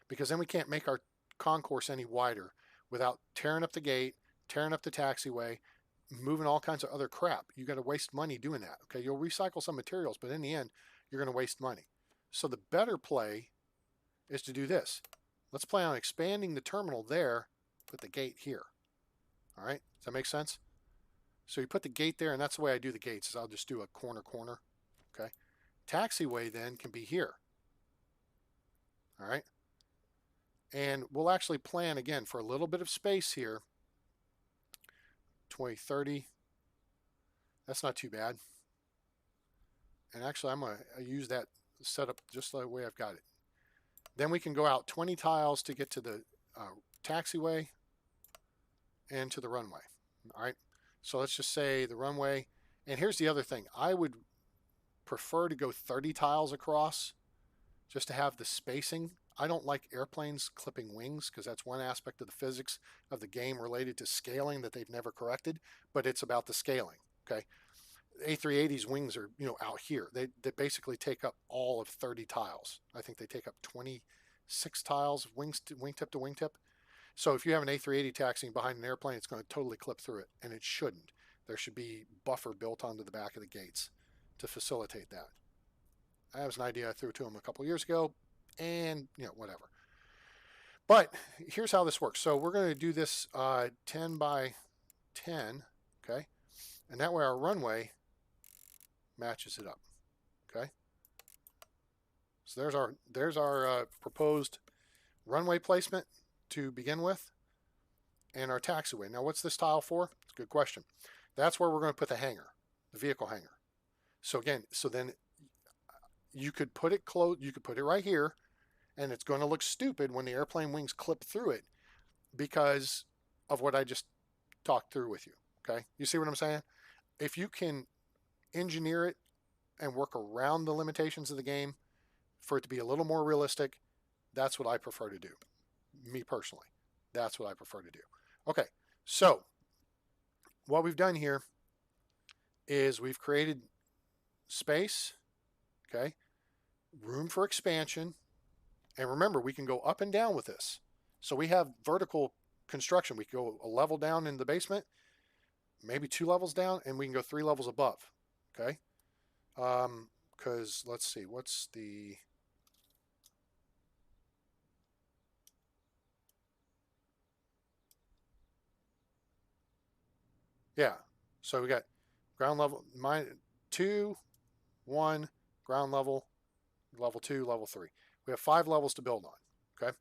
because then we can't make our concourse any wider without tearing up the gate, tearing up the taxiway, moving all kinds of other crap. You got to waste money doing that. Okay, you'll recycle some materials, but in the end, you're going to waste money. So the better play is to do this. Let's plan on expanding the terminal there, put the gate here. All right, does that make sense? So you put the gate there, and that's the way I do the gates, is I'll just do a corner, okay? Taxiway then can be here. All right. And we'll actually plan again for a little bit of space here. 20, 30. That's not too bad. And actually, I'm going to use that setup just the way I've got it. Then we can go out 20 tiles to get to the taxiway and to the runway. All right. So let's just say the runway. And here's the other thing. I would prefer to go 30 tiles across just to have the spacing. I don't like airplanes clipping wings because that's one aspect of the physics of the game related to scaling that they've never corrected, but it's about the scaling. Okay. A380's wings are, out here. They basically take up all of 30 tiles. I think they take up 26 tiles of wingtip to wingtip. So if you have an A380 taxiing behind an airplane, it's going to totally clip through it, and it shouldn't. There should be buffer built onto the back of the gates to facilitate that. That was an idea I threw to them a couple years ago, and whatever. But here's how this works. So we're going to do this 10 by 10, okay? And that way our runway matches it up, okay? So there's our proposed runway placement to begin with, and our taxiway. Now, what's this tile for? It's a good question. That's where we're going to put the hangar, the vehicle hangar. So again, then you could put it close. You could put it right here, and it's going to look stupid when the airplane wings clip through it because of what I just talked through with you. Okay, you see what I'm saying? If you can engineer it and work around the limitations of the game for it to be a little more realistic, that's what I prefer to do. Me personally, that's what I prefer to do. Okay, so what we've done here is we've created space, okay, room for expansion, and remember, we can go up and down with this. So we have vertical construction. We can go a level down in the basement, maybe 2 levels down, and we can go 3 levels above, okay? Because let's see, what's the... Yeah, so we got ground level, 2, 1, ground level, level 2, level 3. We have 5 levels to build on, okay?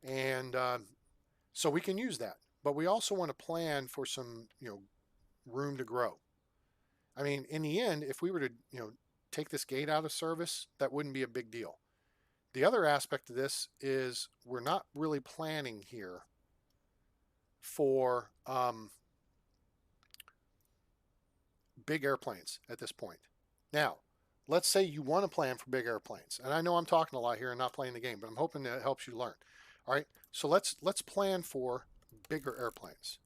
And so we can use that, but we also want to plan for some, room to grow. I mean, in the end, if we were to, take this gate out of service, that wouldn't be a big deal. The other aspect of this is we're not really planning here for big airplanes at this point. Now, let's say you want to plan for big airplanes. And I know I'm talking a lot here and not playing the game, but I'm hoping that it helps you learn. All right, so let's plan for bigger airplanes,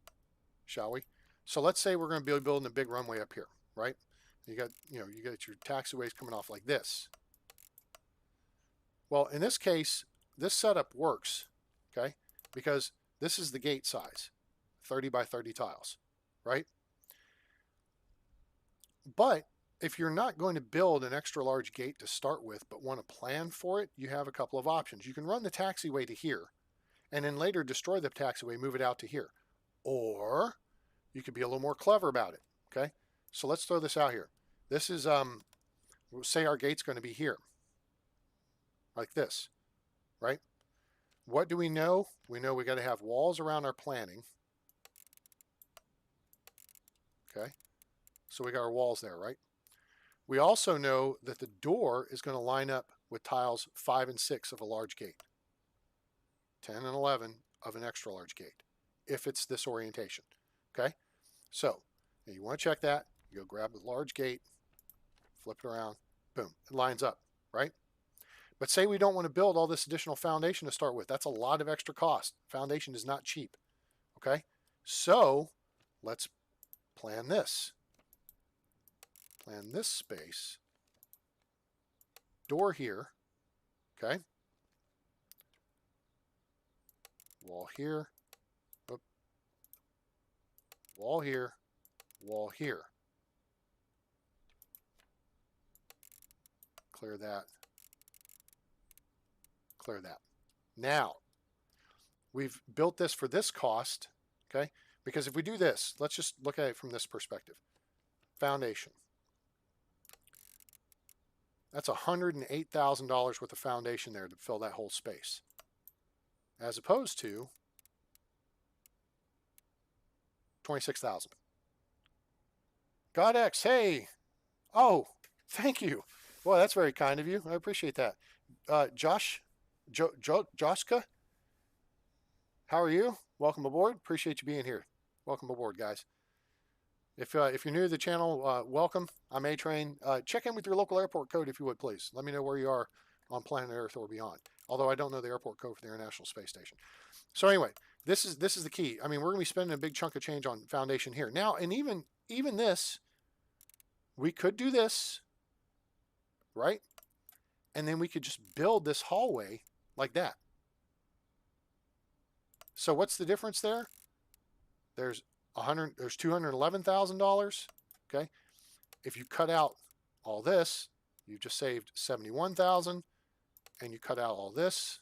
shall we? So let's say we're going to be building a big runway up here, right? You got your taxiways coming off like this. Well, in this case, this setup works, okay? Because this is the gate size, 30 by 30 tiles, right? But if you're not going to build an extra large gate to start with, but want to plan for it, you have a couple of options. You can run the taxiway to here, and then later destroy the taxiway, move it out to here. Or you could be a little more clever about it, okay? So let's throw this out here. This is, say our gate's going to be here, like this, right? What do we know? We know we got to have walls around our planning, okay? So we got our walls there, right? We also know that the door is going to line up with tiles 5 and 6 of a large gate, 10 and 11 of an extra large gate, if it's this orientation, okay? So you want to check that. You go grab the large gate, flip it around, boom, it lines up, right? But say we don't want to build all this additional foundation to start with. That's a lot of extra cost. Foundation is not cheap, okay? So let's plan this. Plan this space. Door here, okay? Wall here. Oop. Wall here. Wall here. Clear that. Clear that. Now, we've built this for this cost, okay? Because if we do this, let's just look at it from this perspective. Foundation. That's $108,000 worth of foundation there to fill that whole space. As opposed to $26,000. GodX, hey. Oh, thank you. Well, that's very kind of you. I appreciate that. Joshka, how are you? Welcome aboard. Appreciate you being here. Welcome aboard, guys. If you're new to the channel, welcome. I'm A-Train. Check in with your local airport code if you would, please. Let me know where you are on planet Earth or beyond. Although I don't know the airport code for the International Space Station. So anyway, this is the key. I mean, we're gonna be spending a big chunk of change on foundation here now, and even this, we could do this, right? And then we could just build this hallway like that. So what's the difference there? There's $211,000. Okay, if you cut out all this, you just saved 71,000, and you cut out all this,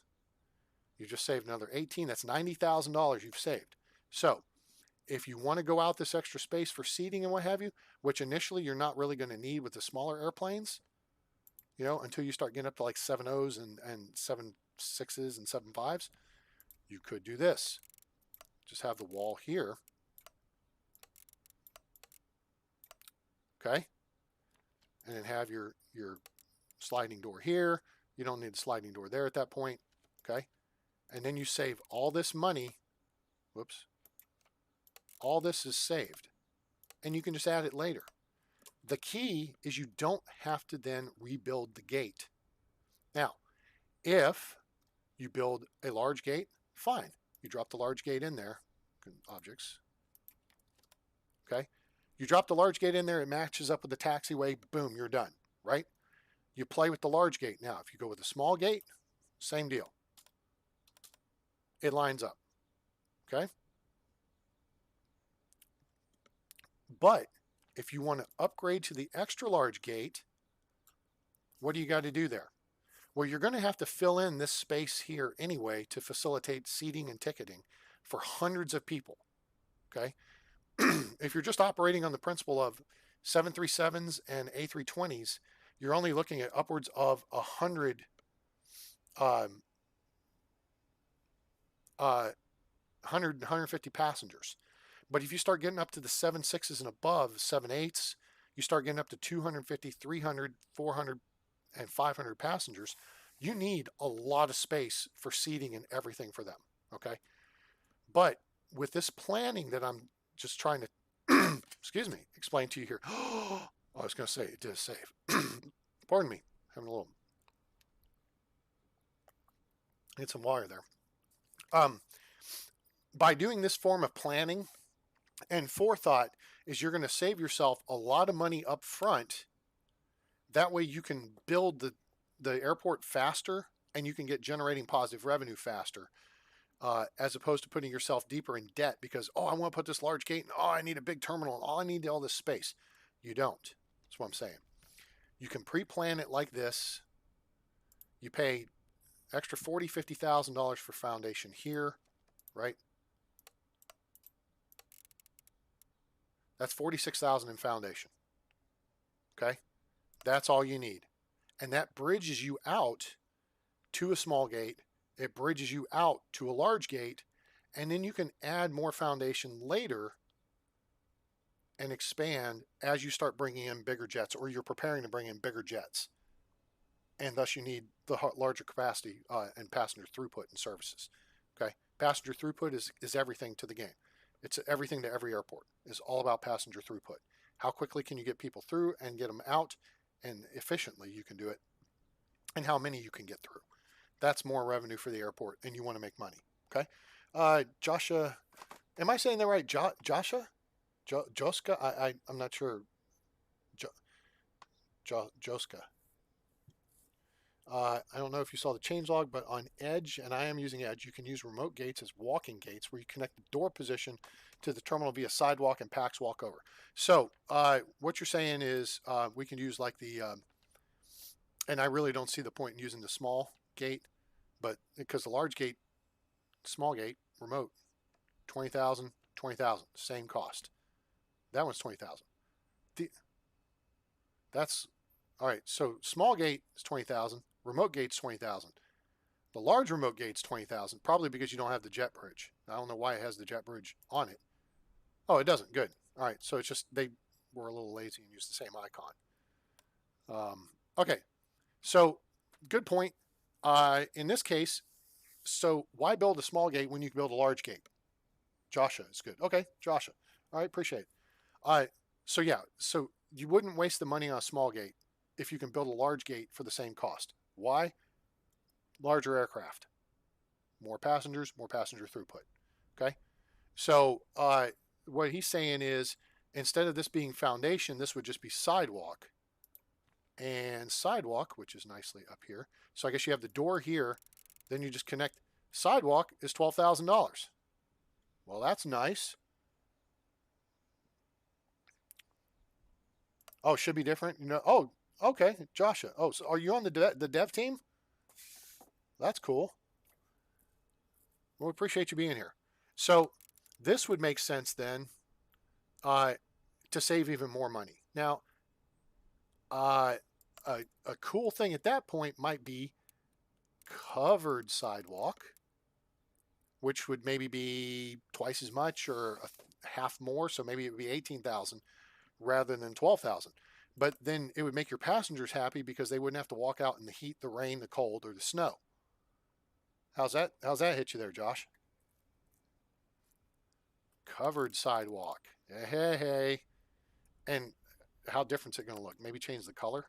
you just saved another 18. That's $90,000 you've saved. So if you want to go out this extra space for seating and what have you, which initially you're not really going to need with the smaller airplanes, until you start getting up to like 7.0s and 7.6s and 7.5s, you could do this. Just have the wall here. Okay. And then have your sliding door here. You don't need the sliding door there at that point. Okay. And then you save all this money. Whoops. All this is saved. And you can just add it later. The key is you don't have to then rebuild the gate. Now, if you build a large gate, fine. You drop the large gate in there. Objects. Okay. You drop the large gate in there, it matches up with the taxiway, boom, you're done, right? You play with the large gate. Now, if you go with a small gate, same deal. It lines up, okay? But if you want to upgrade to the extra large gate, what do you got to do there? Well, you're going to have to fill in this space here anyway to facilitate seating and ticketing for hundreds of people, okay? If you're just operating on the principle of 737s and A320s, you're only looking at upwards of 100 150 passengers. But if you start getting up to the 7.6s and above, 7.8s, you start getting up to 250, 300, 400, and 500 passengers, you need a lot of space for seating and everything for them, okay? But with this planning that I'm just trying to, explain to you here. I was going to say, it does save. Pardon me, having a little, need some water there. By doing this form of planning and forethought is you're going to save yourself a lot of money up front. That way you can build the airport faster and you can get generating positive revenue faster. As opposed to putting yourself deeper in debt because, I want to put this large gate and, I need a big terminal and I need all this space. You don't. That's what I'm saying. You can pre-plan it like this. You pay extra $40,000, $50,000 for foundation here, right? That's $46,000 in foundation. Okay? That's all you need. And that bridges you out to a small gate. It bridges you out to a large gate, and then you can add more foundation later and expand as you start bringing in bigger jets, or you're preparing to bring in bigger jets. And thus you need the larger capacity and passenger throughput and services. Okay, passenger throughput is everything to the game. It's everything to every airport. It's all about passenger throughput. How quickly can you get people through and get them out, and efficiently you can do it, and how many you can get through. That's more revenue for the airport, and you want to make money. Okay, Joshua, am I saying that right? Joshua, Joska? I'm not sure. Joska. I don't know if you saw the changelog, but on Edge, and I am using Edge, you can use remote gates as walking gates where you connect the door position to the terminal via sidewalk and PAX walk over. So what you're saying is we can use like the, and I really don't see the point in using the small gate, but because the large gate, small gate, remote, 20,000, 20,000, same cost. That one's 20,000. That's all right. So small gate is 20,000. Remote gate's 20,000. The large remote gate's 20,000, probably because you don't have the jet bridge. I don't know why it has the jet bridge on it. Oh, it doesn't. Good. All right. So it's just they were a little lazy and used the same icon. Okay. So good point. In this case, so why build a small gate when you can build a large gate? Joshua is good. Okay, Joshua. All right, appreciate it. So yeah, so you wouldn't waste the money on a small gate if you can build a large gate for the same cost. Why? Larger aircraft, more passenger throughput. Okay. So what he's saying is instead of this being foundation, this would just be sidewalk and sidewalk, which is nicely up here. So I guess you have the door here, then you just connect. Sidewalk is $12,000. Well, that's nice. Oh, should be different. Oh, okay, Joshua. Oh, so are you on the dev team? That's cool. Well, we appreciate you being here. So this would make sense then uh, to save even more money. Now, uh, a cool thing at that point might be covered sidewalk, which would maybe be twice as much or half more. So maybe it would be 18,000 rather than 12,000. But then it would make your passengers happy because they wouldn't have to walk out in the heat, the rain, the cold, or the snow. How's that? How's that hit you there, Josh? Covered sidewalk. Hey, hey, hey. And how different is it going to look? Maybe change the color,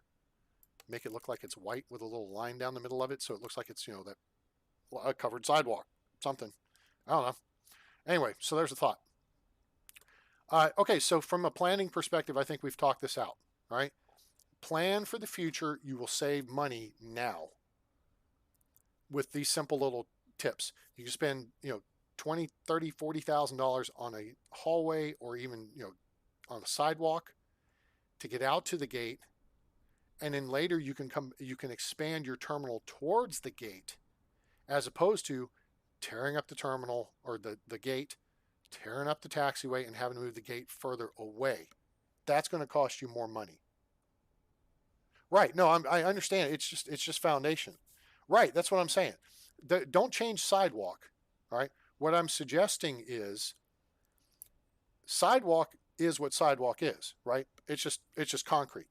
make it look like it's white with a little line down the middle of it, so it looks like it's that a covered sidewalk, something. I don't know. Anyway, so there's a thought. Okay, so from a planning perspective, I think we've talked this out. All right, plan for the future. You will save money now with these simple little tips. You can spend 20, 30, $40,000 on a hallway or even on a sidewalk to get out to the gate, and then later you can expand your terminal towards the gate as opposed to tearing up the terminal or the gate, tearing up the taxiway and having to move the gate further away. That's going to cost you more money. Right. No, I understand. It's just foundation. Right. That's what I'm saying. Don't change sidewalk. All right. What I'm suggesting is sidewalk is what sidewalk is, right? It's just concrete.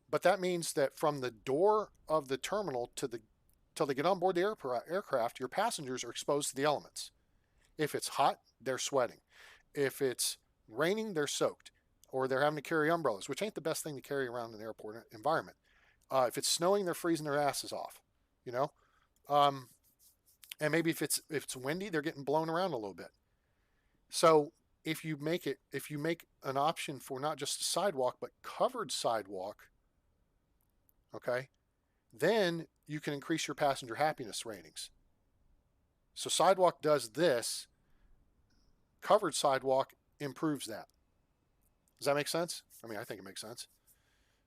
But that means that from the door of the terminal to the till they get on board the aircraft, your passengers are exposed to the elements. If it's hot, they're sweating. If it's raining, they're soaked, or they're having to carry umbrellas, which ain't the best thing to carry around in an airport environment. If it's snowing, they're freezing their asses off. You know, um, and maybe if it's windy, they're getting blown around a little bit. So if you make an option for not just a sidewalk but covered sidewalk, okay, then you can increase your passenger happiness ratings. So sidewalk does this, covered sidewalk improves that. Does that make sense? I mean, I think it makes sense.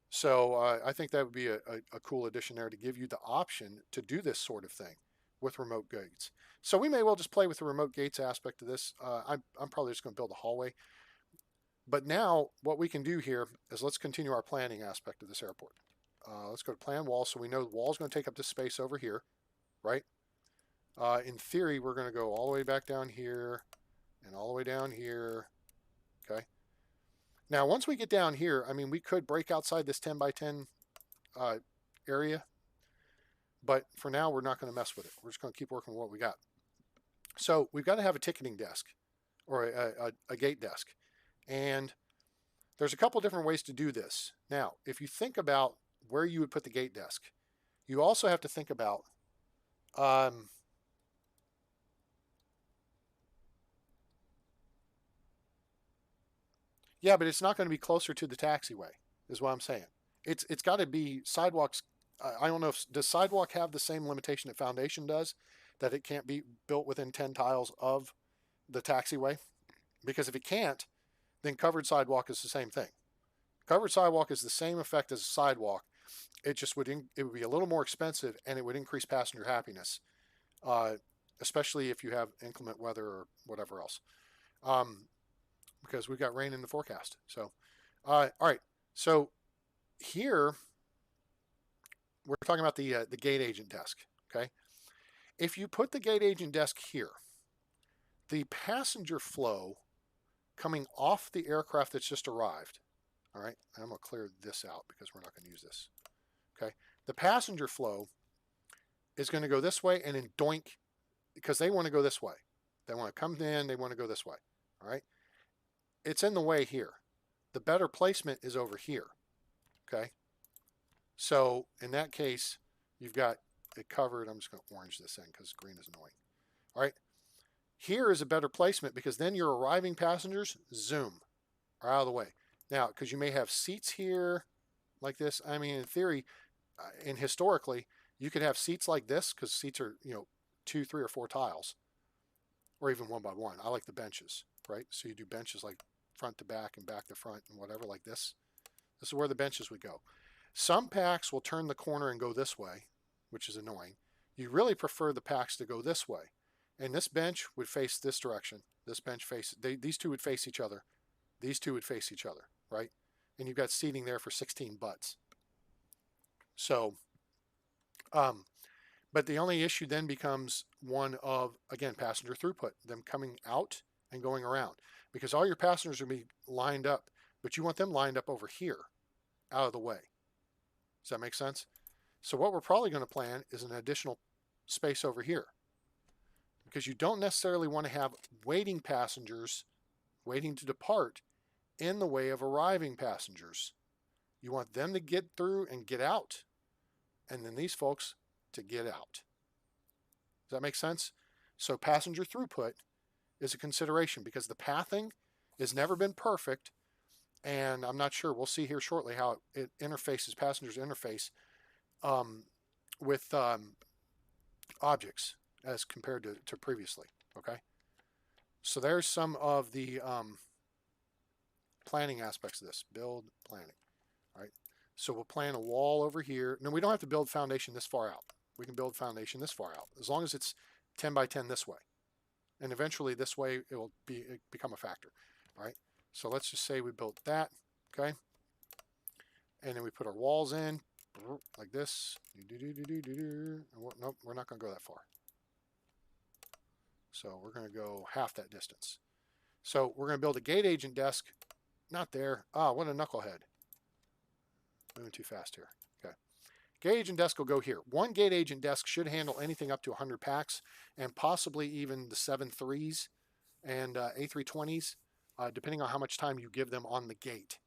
So I think that would be a cool addition there to give you the option to do this sort of thing with remote gates. So we may well just play with the remote gates aspect of this. I'm probably just going to build a hallway. But now what we can do here is let's continue our planning aspect of this airport. Let's go to plan wall. So we know the wall is going to take up this space over here, right? In theory, we're going to go all the way back down here and all the way down here. Okay. Now, once we get down here, I mean, we could break outside this 10 by 10 area, but for now, we're not going to mess with it. We're just going to keep working with what we got. So we've got to have a ticketing desk or a gate desk. And there's a couple different ways to do this. Now, if you think about where you would put the gate desk, you also have to think about yeah, but it's not going to be closer to the taxiway, is what I'm saying. It's got to be sidewalks. I don't know if does sidewalk have the same limitation that foundation does, that it can't be built within 10 tiles of the taxiway, because if it can't, then covered sidewalk is the same thing. Covered sidewalk is the same effect as a sidewalk. It just it would be a little more expensive and it would increase passenger happiness, uh, especially if you have inclement weather or whatever else. Because we've got rain in the forecast. So, all right. So here we're talking about the gate agent desk. Okay. If you put the gate agent desk here, the passenger flow coming off the aircraft that's just arrived. All right. I'm going to clear this out because we're not going to use this. Okay. The passenger flow is going to go this way and then doink because they want to go this way. They want to come in. They want to go this way. All right. It's in the way here. the better placement is over here. Okay. So in that case, you've got it covered. I'm just going to orange this in because green is annoying. All right. Here is a better placement because then your arriving passengers, zoom, are out of the way. Now, because you may have seats here like this. I mean, in theory, and historically, you could have seats like this because seats are, 2, 3, or 4 tiles, or even one by one. I like the benches, right? So you do benches like front to back and back to front and whatever like this. This is where the benches would go. Some packs will turn the corner and go this way, which is annoying. You really prefer the packs to go this way. And this bench would face this direction. This bench these two would face each other. These two would face each other, right? And you've got seating there for 16 butts. So, but the only issue then becomes one of, again, passenger throughput, them coming out and going around. Because all your passengers are going to be lined up, but you want them lined up over here, out of the way. Does that make sense? So what we're probably going to plan is an additional space over here. Because you don't necessarily want to have waiting passengers waiting to depart in the way of arriving passengers. You want them to get through and get out, and then these folks to get out. Does that make sense? So passenger throughput is a consideration because the pathing has never been perfect, and I'm not sure. We'll see here shortly how it interfaces, passengers interface with objects as compared to previously. Okay, so there's some of the planning aspects of this. Build planning. All right, so we'll plan a wall over here. No, we don't have to build foundation this far out. We can build foundation this far out as long as it's 10 by 10 this way, and eventually this way it will become a factor. All right, so let's just say we built that. Okay, and then we put our walls in like this. Nope, we're not going to go that far. So we're going to go half that distance. So we're going to build a gate agent desk. Not there. Ah, what a knucklehead. Moving too fast here. Okay. Gate agent desk will go here. One gate agent desk should handle anything up to 100 packs and possibly even the 7.3s and A320s, depending on how much time you give them on the gate.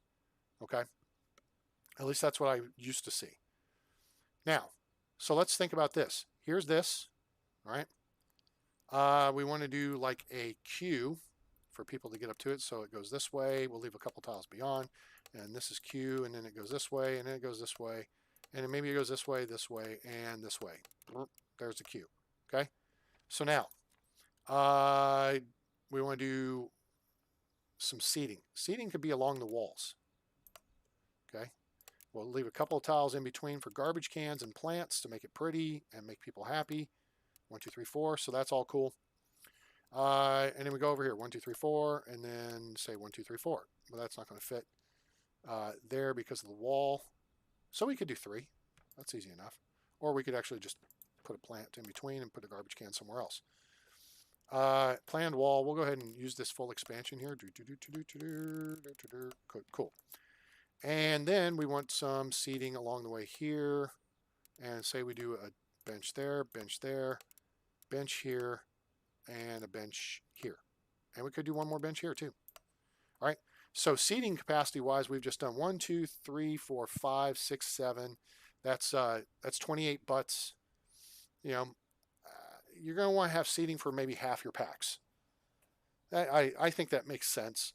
Okay. At least that's what I used to see. Now, so let's think about this. Here's this. All right. We want to do like a queue for people to get up to it. So it goes this way. We'll leave a couple tiles beyond. And this is queue. And then it goes this way. And then it goes this way. And then maybe it goes this way, and this way. There's the queue. Okay. So now, we want to do some seating. Seating could be along the walls. Okay. We'll leave a couple of tiles in between for garbage cans and plants to make it pretty and make people happy. 1, 2, 3, 4. So that's all cool. And then we go over here. 1, 2, 3, 4. And then say 1, 2, 3, 4. Well, that's not going to fit there because of the wall. So we could do 3. That's easy enough. Or we could actually just put a plant in between and put a garbage can somewhere else. Planned wall. We'll go ahead and use this full expansion here. Cool. And then we want some seating along the way here. And say we do a bench there, bench here, and a bench here. And we could do one more bench here too. All right. So seating capacity wise, we've just done 1, 2, 3, 4, 5, 6, 7. That's 28 butts. You're going to want to have seating for maybe half your packs. I think that makes sense.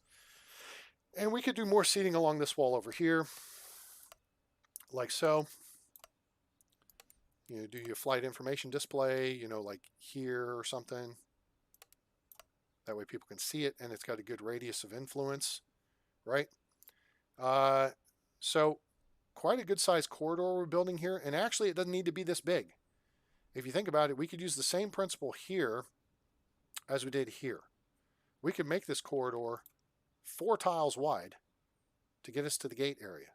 And we could do more seating along this wall over here, like so. Do your flight information display, like here or something. That way people can see it, and it's got a good radius of influence, right? So quite a good sized corridor we're building here, and actually it doesn't need to be this big. If you think about it, we could use the same principle here as we did here. We could make this corridor 4 tiles wide to get us to the gate area.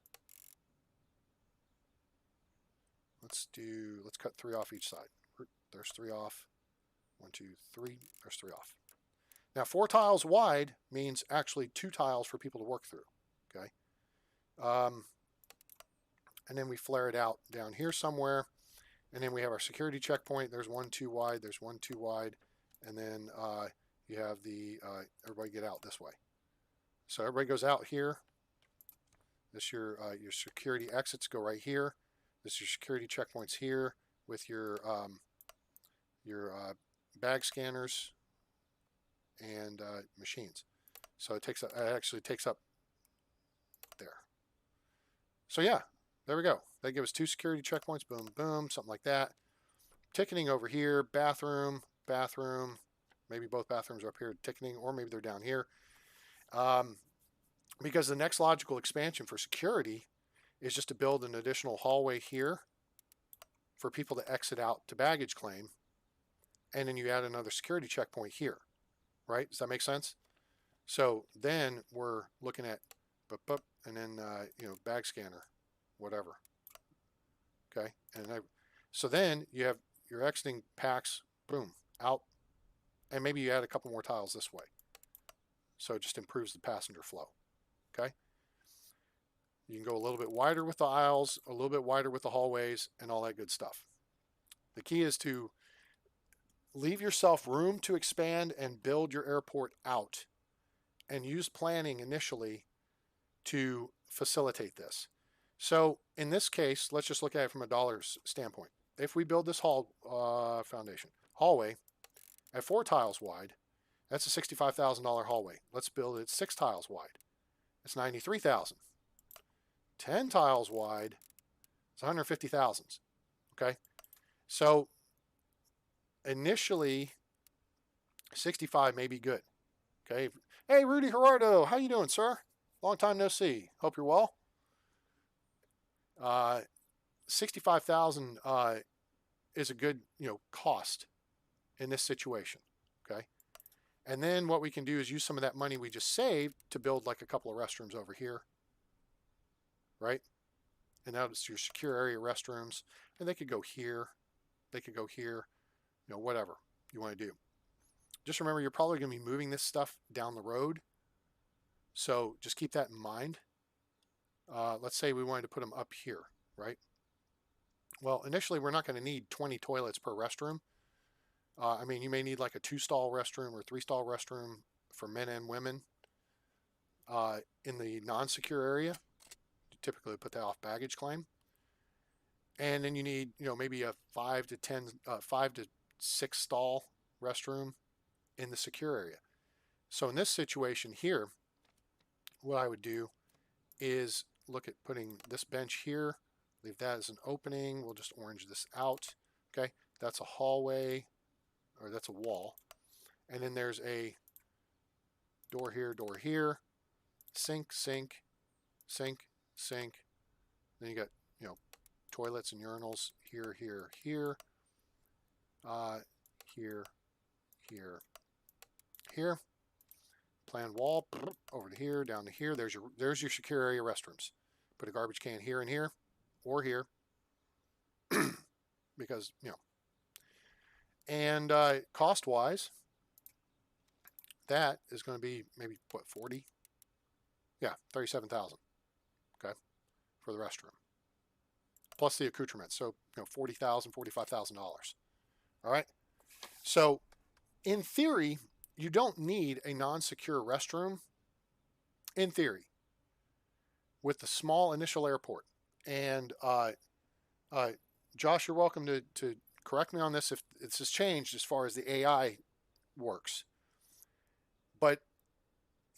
Let's cut 3 off each side. There's 3 off. 1, 2, 3. There's 3 off. Now 4 tiles wide means actually 2 tiles for people to work through. Okay. And then we flare it out down here somewhere. And then we have our security checkpoint. There's 1, 2 wide. There's 1, 2 wide. And then you have the everybody get out this way. So everybody goes out here. This your security exits go right here. This is your security checkpoints here with your bag scanners and machines. So it actually takes up there. So yeah, there we go. They give us 2 security checkpoints. Boom, boom, something like that. Ticketing over here. Bathroom, bathroom. Maybe both bathrooms are up here ticketing, or maybe they're down here. Because the next logical expansion for security is just to build an additional hallway here for people to exit out to baggage claim. And then you add another security checkpoint here, right? Does that make sense? So then we're looking at, and then, bag scanner, whatever. Okay. So then you have your exiting packs, boom, out. And maybe you add a couple more tiles this way. So it just improves the passenger flow. Okay. You can go a little bit wider with the aisles, a little bit wider with the hallways, and all that good stuff. The key is to leave yourself room to expand and build your airport out, and use planning initially to facilitate this. So in this case, let's just look at it from a dollars standpoint. If we build this hallway at 4 tiles wide, that's a $65,000 hallway. Let's build it 6 tiles wide. It's $93,000. 10 tiles wide, it's $150,000. Okay, so initially 65 may be good. Okay, hey Rudy Gerardo, how you doing, sir? Long time no see. Hope you're well. 65,000 is a good cost in this situation. Okay, and then what we can do is use some of that money we just saved to build like a couple of restrooms over here, right? And now it's your secure area restrooms, and they could go here, they could go here, whatever you want to do. Just remember, you're probably going to be moving this stuff down the road, so just keep that in mind. Let's say we wanted to put them up here, right? Well, initially we're not going to need 20 toilets per restroom. I mean, you may need like a 2-stall restroom or 3-stall restroom for men and women. In the non-secure area, you typically put that off baggage claim. And then you need, maybe a 5 to 6 stall restroom in the secure area. So in this situation here, what I would do is look at putting this bench here, leave that as an opening. We'll just orange this out. Okay, that's a hallway, or that's a wall. And then there's a door here, sink, sink, sink, sink. Then you got, toilets and urinals here, here, here, here, here, here. Planned wall over to here, down to here. There's your secure area restrooms. Put a garbage can here and here, or here, because And cost-wise, that is going to be maybe what, 40? Yeah, 37,000. Okay, for the restroom, plus the accoutrements. So $40,000, $45,000. All right. So in theory, you don't need a non-secure restroom. In theory, with the small initial airport. And Josh, you're welcome to correct me on this if this has changed as far as the AI works. But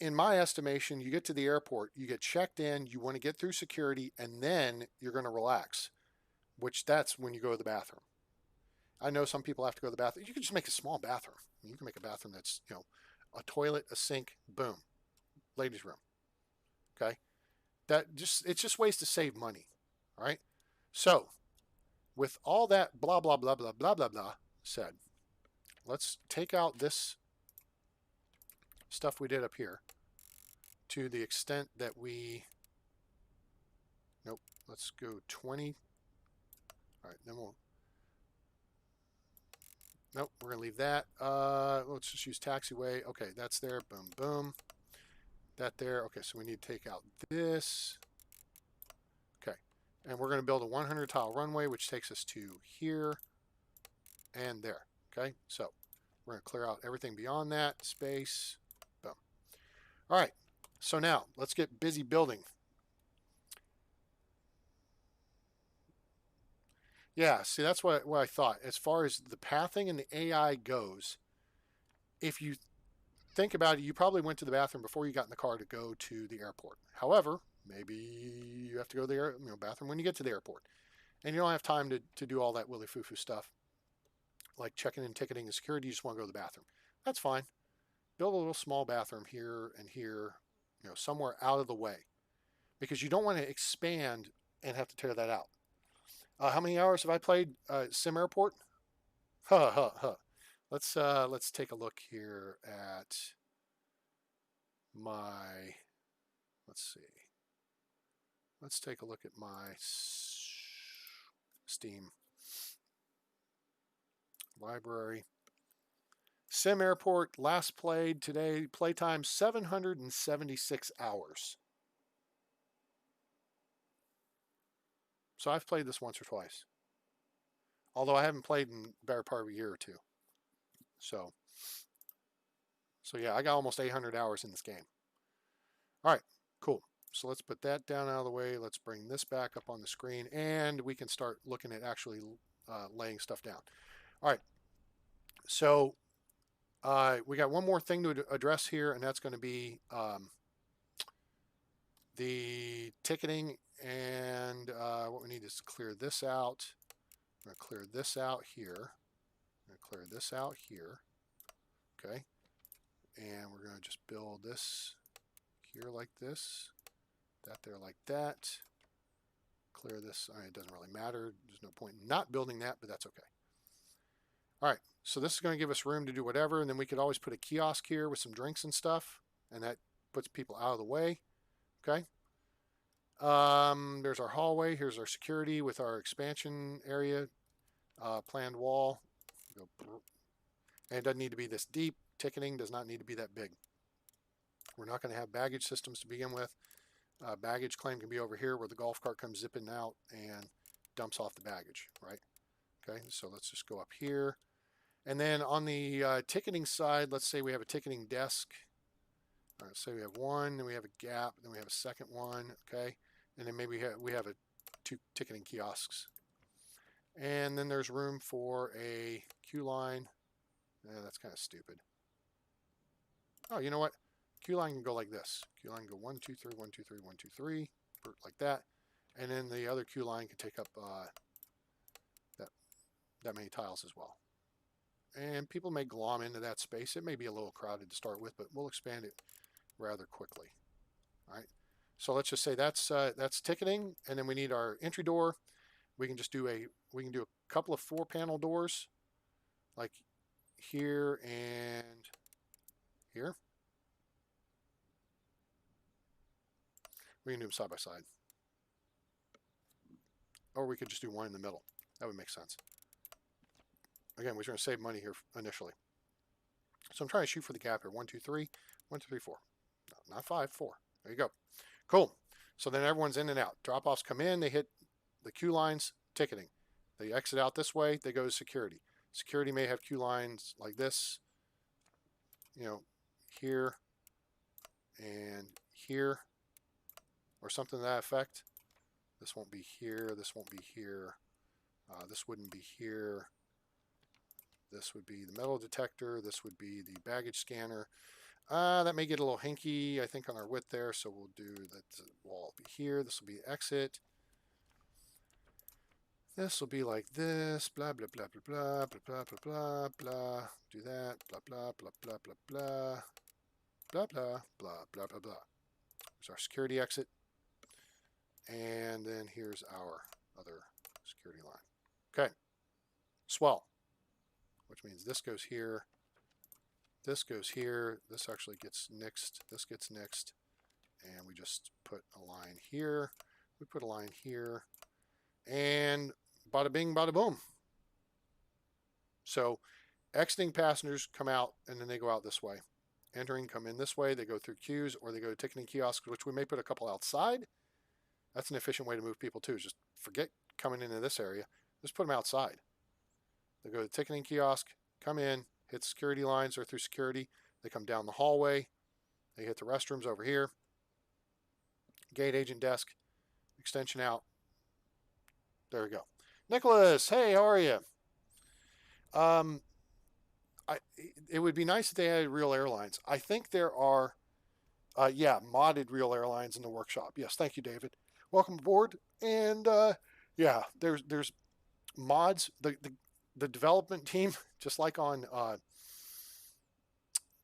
in my estimation, you get to the airport, you get checked in, you want to get through security, and then you're going to relax, which that's when you go to the bathroom. I know some people have to go to the bathroom. You can just make a small bathroom. You can make a bathroom that's, a toilet, a sink, boom, ladies' room. Okay. It's just ways to save money. All right. So with all that blah, blah, blah, blah, blah, blah, blah said, let's take out this stuff we did up here to the extent that let's go 20. All right. Then we're going to leave that. Let's just use taxiway. Okay. That's there. Boom, boom. That there. Okay. So we need to take out this. Okay. And we're going to build a 100 tile runway, which takes us to here and there. Okay. So we're going to clear out everything beyond that space. Boom. All right. So now let's get busy building. Yeah, see, that's what I thought. As far as the pathing and the AI goes, if you think about it, you probably went to the bathroom before you got in the car to go to the airport. However, maybe you have to go to the bathroom when you get to the airport, and you don't have time to do all that willy foo foo stuff like checking in, ticketing, and security. You just want to go to the bathroom. That's fine. Build a little small bathroom here and here, somewhere out of the way, because you don't want to expand and have to tear that out. How many hours have I played SimAirport? Huh, huh, huh. Let's take a look here at my. Let's see. Let's take a look at my Steam library. SimAirport last played today. Playtime 776 hours. So I've played this once or twice. Although I haven't played in the better part of a year or two. So yeah, I got almost 800 hours in this game. All right, cool. So let's put that down out of the way. Let's bring this back up on the screen, and we can start looking at actually laying stuff down. All right. So we got one more thing to address here, and that's going to be the ticketing. And what we need is to clear this out. I'm going to clear this out here. I'm going to clear this out here. Okay. And we're going to just build this here like this, that there like that. Clear this. It doesn't really matter. There's no point in not building that, but that's okay. All right, so this is going to give us room to do whatever, and then we could always put a kiosk here with some drinks and stuff, and that puts people out of the way. Okay. There's our hallway. Here's our security with our expansion area, planned wall. And it doesn't need to be this deep. Ticketing does not need to be that big. We're not going to have baggage systems to begin with. Baggage claim can be over here where the golf cart comes zipping out and dumps off the baggage, right? Okay, so let's just go up here. And then on the ticketing side, let's say we have a ticketing desk. All right, so we have one, then we have a gap, then we have a second one, okay? And then maybe we have two ticketing kiosks. And then there's room for a queue line. That's kind of stupid. Oh, you know what? Queue line can go like this. Queue line can go 1, 2, 3, 1, 2, 3, 1, 2, 3, like that. And then the other queue line can take up that many tiles as well. And people may glom into that space. It may be a little crowded to start with, but we'll expand it rather quickly. All right. So let's just say that's ticketing, and then we need our entry door. We can do a couple of 4-panel doors, like here and here. We can do them side by side, or we could just do one in the middle. That would make sense. Again, we're going to save money here initially. So I'm trying to shoot for the gap here. 1, 2, 3, 1, 2, 3, 4. No, not 5, 4. There you go. Cool. So then everyone's in and out. Drop-offs come in, they hit the queue lines, ticketing. They exit out this way, they go to security. Security may have queue lines like this, here and here, or something to that effect. This won't be here, this won't be here, this wouldn't be here. This would be the metal detector. This would be the baggage scanner. That may get a little hinky, I think, on our width there. So we'll do that. The wall will be here. This will be exit. This will be like this. Blah, blah, blah, blah, blah, blah, blah, blah, blah. Do that. Blah, blah, blah, blah, blah, blah. Blah, blah, blah, blah, blah, blah. There's our security exit. And then here's our other security line. Okay. Swell. Which means this goes here, this goes here, this actually gets nixed, this gets nixed, and we just put a line here, we put a line here, and bada bing, bada boom. So exiting passengers come out, and then they go out this way. Entering come in this way, they go through queues, or they go to ticketing kiosks, which we may put a couple outside. That's an efficient way to move people too. Just forget coming into this area, just put them outside. They go to the ticketing kiosk, come in, hit security lines or through security. They come down the hallway. They hit the restrooms over here. Gate agent desk, extension out. There we go. Nicholas, hey, how are you? Um, it would be nice if they had real airlines. I think there are, yeah, modded real airlines in the workshop. Yes, thank you, David. Welcome aboard. And yeah, there's mods. The development team, just like on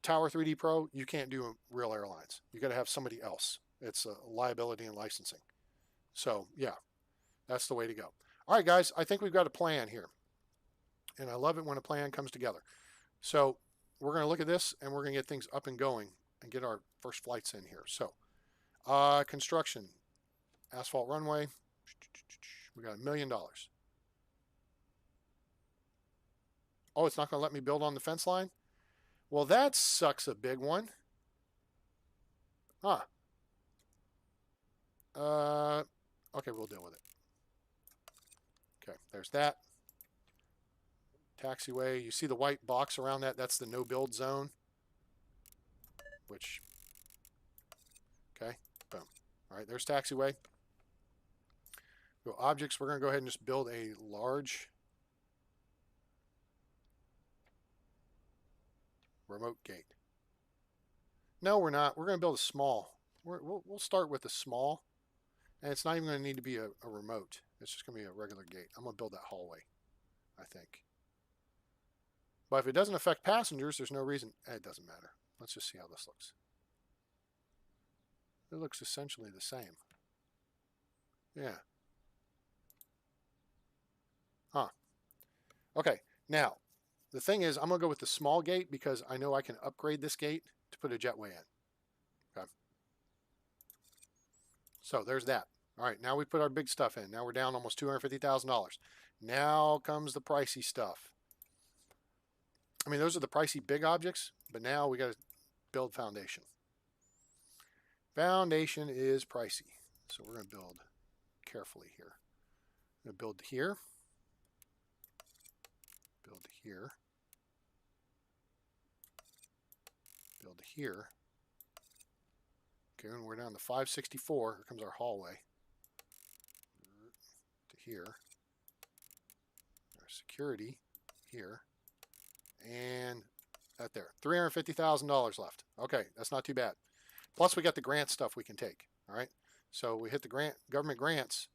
Tower 3D Pro, you can't do real airlines. You got to have somebody else. It's liability and licensing. So yeah, that's the way to go. All right, guys, I think we've got a plan here, and I love it when a plan comes together. So we're going to look at this, and we're going to get things up and going and get our first flights in here. So construction, asphalt runway. We got $1 million. Oh, it's not going to let me build on the fence line? Well, that sucks a big one. Huh. Okay, we'll deal with it. Okay, there's that. Taxiway. You see the white box around that? That's the no build zone. Which, okay, boom. All right, there's taxiway. Go objects. We're going to go ahead and just build a large remote gate. No, we're not. We're going to build a small. We'll start with a small. And it's not even going to need to be a remote. It's just going to be a regular gate. I'm going to build that hallway, I think. But if it doesn't affect passengers, there's no reason. It doesn't matter. Let's just see how this looks. It looks essentially the same. Yeah. Huh. Okay. Now, the thing is, I'm going to go with the small gate because I know I can upgrade this gate to put a jetway in. Okay. So there's that. All right. Now we put our big stuff in. Now we're down almost $250,000. Now comes the pricey stuff. I mean, those are the pricey big objects, but now we got to build foundation. Foundation is pricey. So we're going to build carefully here. I'm going to build here. Build here. Build here. Okay, when we're down to 564, here comes our hallway. To here. Our security here. And that there. $350,000 left. Okay, that's not too bad. Plus we got the grant stuff we can take. All right. So we hit the government grants.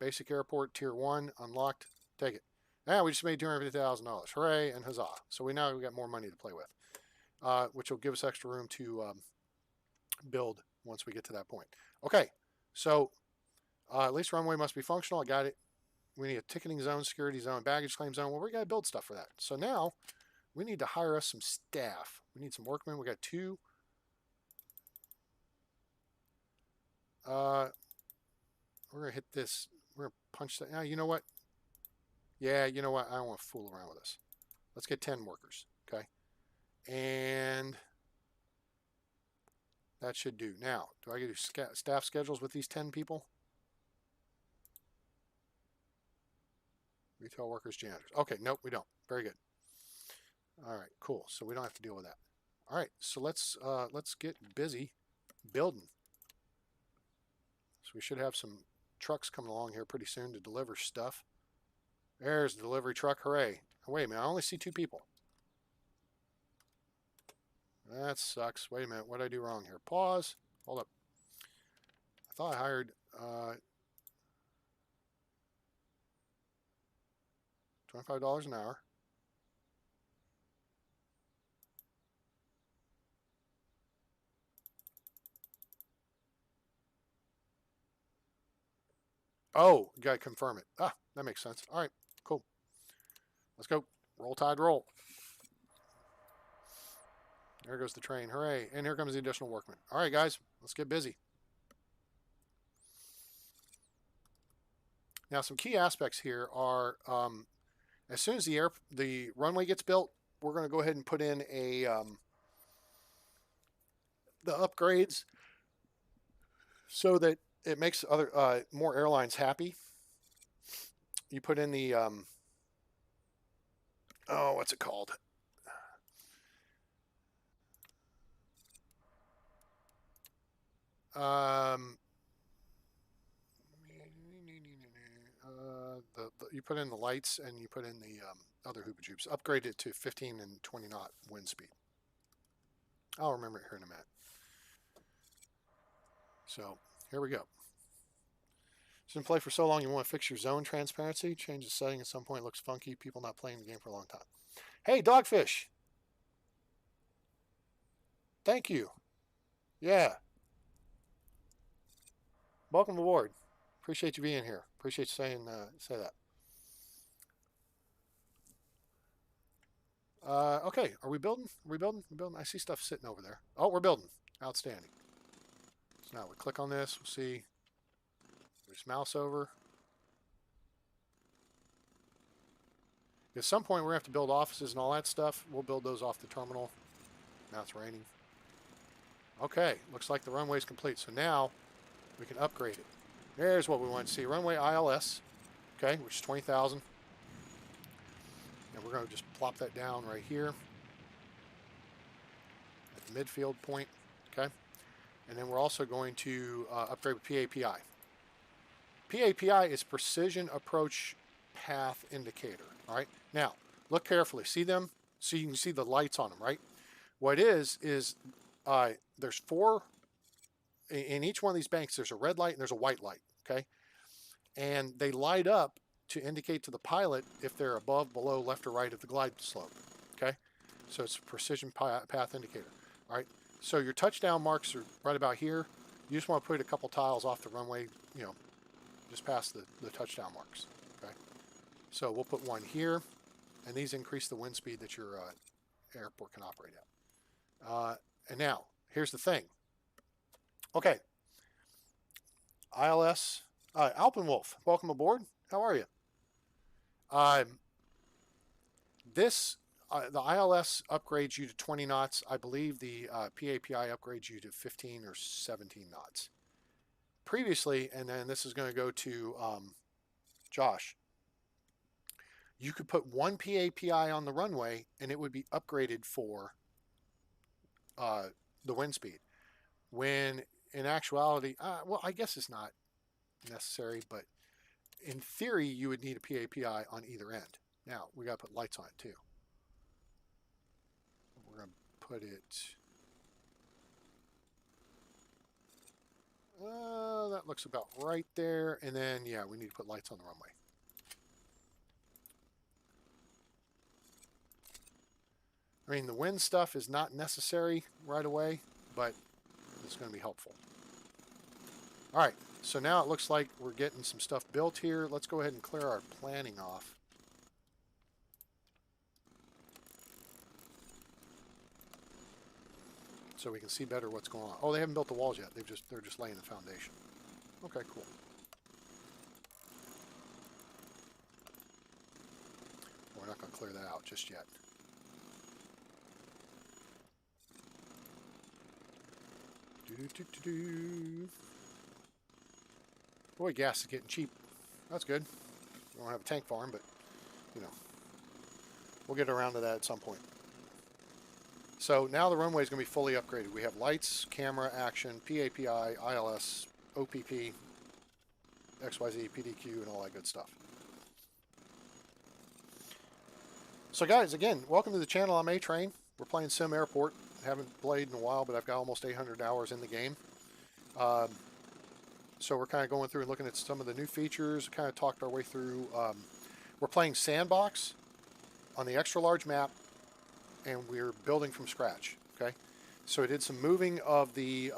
Basic airport tier 1 unlocked. Take it. Now we just made $250,000. Hooray and huzzah. So we got more money to play with, which will give us extra room to build once we get to that point. Okay. So at least runway must be functional. I got it. We need a ticketing zone, security zone, baggage claim zone. Well, we got to build stuff for that. So now we need to hire us some staff. We need some workmen. We got 2. We're going to hit this. We're going to punch that. Now, you know what? Yeah, you know what? I don't want to fool around with this. Let's get 10 workers. Okay. And that should do. Now, do I get to staff schedules with these 10 people? Retail workers, janitors. Okay, nope, we don't. Very good. All right, cool. So we don't have to deal with that. All right, so let's get busy building. So we should have some trucks coming along here pretty soon to deliver stuff. There's the delivery truck. Hooray. Oh, wait a minute, I only see 2 people. That sucks. Wait a minute, what did I do wrong here? Pause. Hold up. I thought I hired $25 an hour. Oh, you gotta confirm it. Ah, that makes sense. All right, cool. Let's go. Roll Tide roll. There goes the train. Hooray. And here comes the additional workmen. All right, guys, let's get busy. Now, some key aspects here are as soon as the runway gets built, we're going to go ahead and put in the upgrades so that it makes other more airlines happy. You put in the oh, what's it called? You put in the lights and you put in the other hoopa joops. Upgrade it to 15 and 20 knot wind speed. I'll remember it here in a minute. So here we go. It's been play for so long, you want to fix your zone transparency. Change the setting at some point. It looks funky. People not playing the game for a long time. Hey, Dogfish. Thank you. Yeah. Welcome aboard. Appreciate you being here. Appreciate you saying say that. Okay, are we building? Are we building? We're building. I see stuff sitting over there. Oh, we're building. Outstanding. So now we click on this. We'll see. There's mouse over. At some point, we're going to have to build offices and all that stuff. We'll build those off the terminal. Now it's raining. Okay, looks like the runway's complete. So now we can upgrade it. There's what we want to see. Runway ILS, okay, which is 20,000. And we're going to just plop that down right here at the midfield point, okay? And then we're also going to upgrade with PAPI. PAPI is Precision Approach Path Indicator, all right? Now, look carefully. See them? So you can see the lights on them, right? What it is there's 4, in each one of these banks, there's a red light and there's a white light, okay? And they light up to indicate to the pilot if they're above, below, left, or right of the glide slope, okay? So it's a precision path indicator, all right? So your touchdown marks are right about here. You just want to put a couple tiles off the runway, you know, just past the touchdown marks, okay? So we'll put one here, and these increase the wind speed that your airport can operate at. And now, here's the thing. Okay. ILS, Alpenwolf, welcome aboard. How are you? The ILS upgrades you to 20 knots. I believe the PAPI upgrades you to 15 or 17 knots. Previously, and then this is going to go to Josh, you could put one PAPI on the runway and it would be upgraded for the wind speed. When in actuality, well, I guess it's not necessary, but in theory, you would need a PAPI on either end. Now, we got to put lights on it too. We're going to put it... that looks about right there. And then, yeah, we need to put lights on the runway. I mean, the wind stuff is not necessary right away, but it's going to be helpful. All right, so now it looks like we're getting some stuff built here. Let's go ahead and clear our planning off. So we can see better what's going on. Oh, they haven't built the walls yet. They're just laying the foundation. Okay, cool. We're not going to clear that out just yet. Boy, gas is getting cheap. That's good. We don't have a tank farm, but, you know, we'll get around to that at some point. So now the runway is going to be fully upgraded. We have lights, camera, action, PAPI, ILS, OPP, XYZ, PDQ, and all that good stuff. So guys, again, welcome to the channel. I'm A-Train. We're playing SimAirport. Haven't played in a while, but I've got almost 800 hours in the game. So we're kind of going through and looking at some of the new features, kind of talked our way through. We're playing Sandbox on the extra large map, and we're building from scratch, okay? So I did some moving of the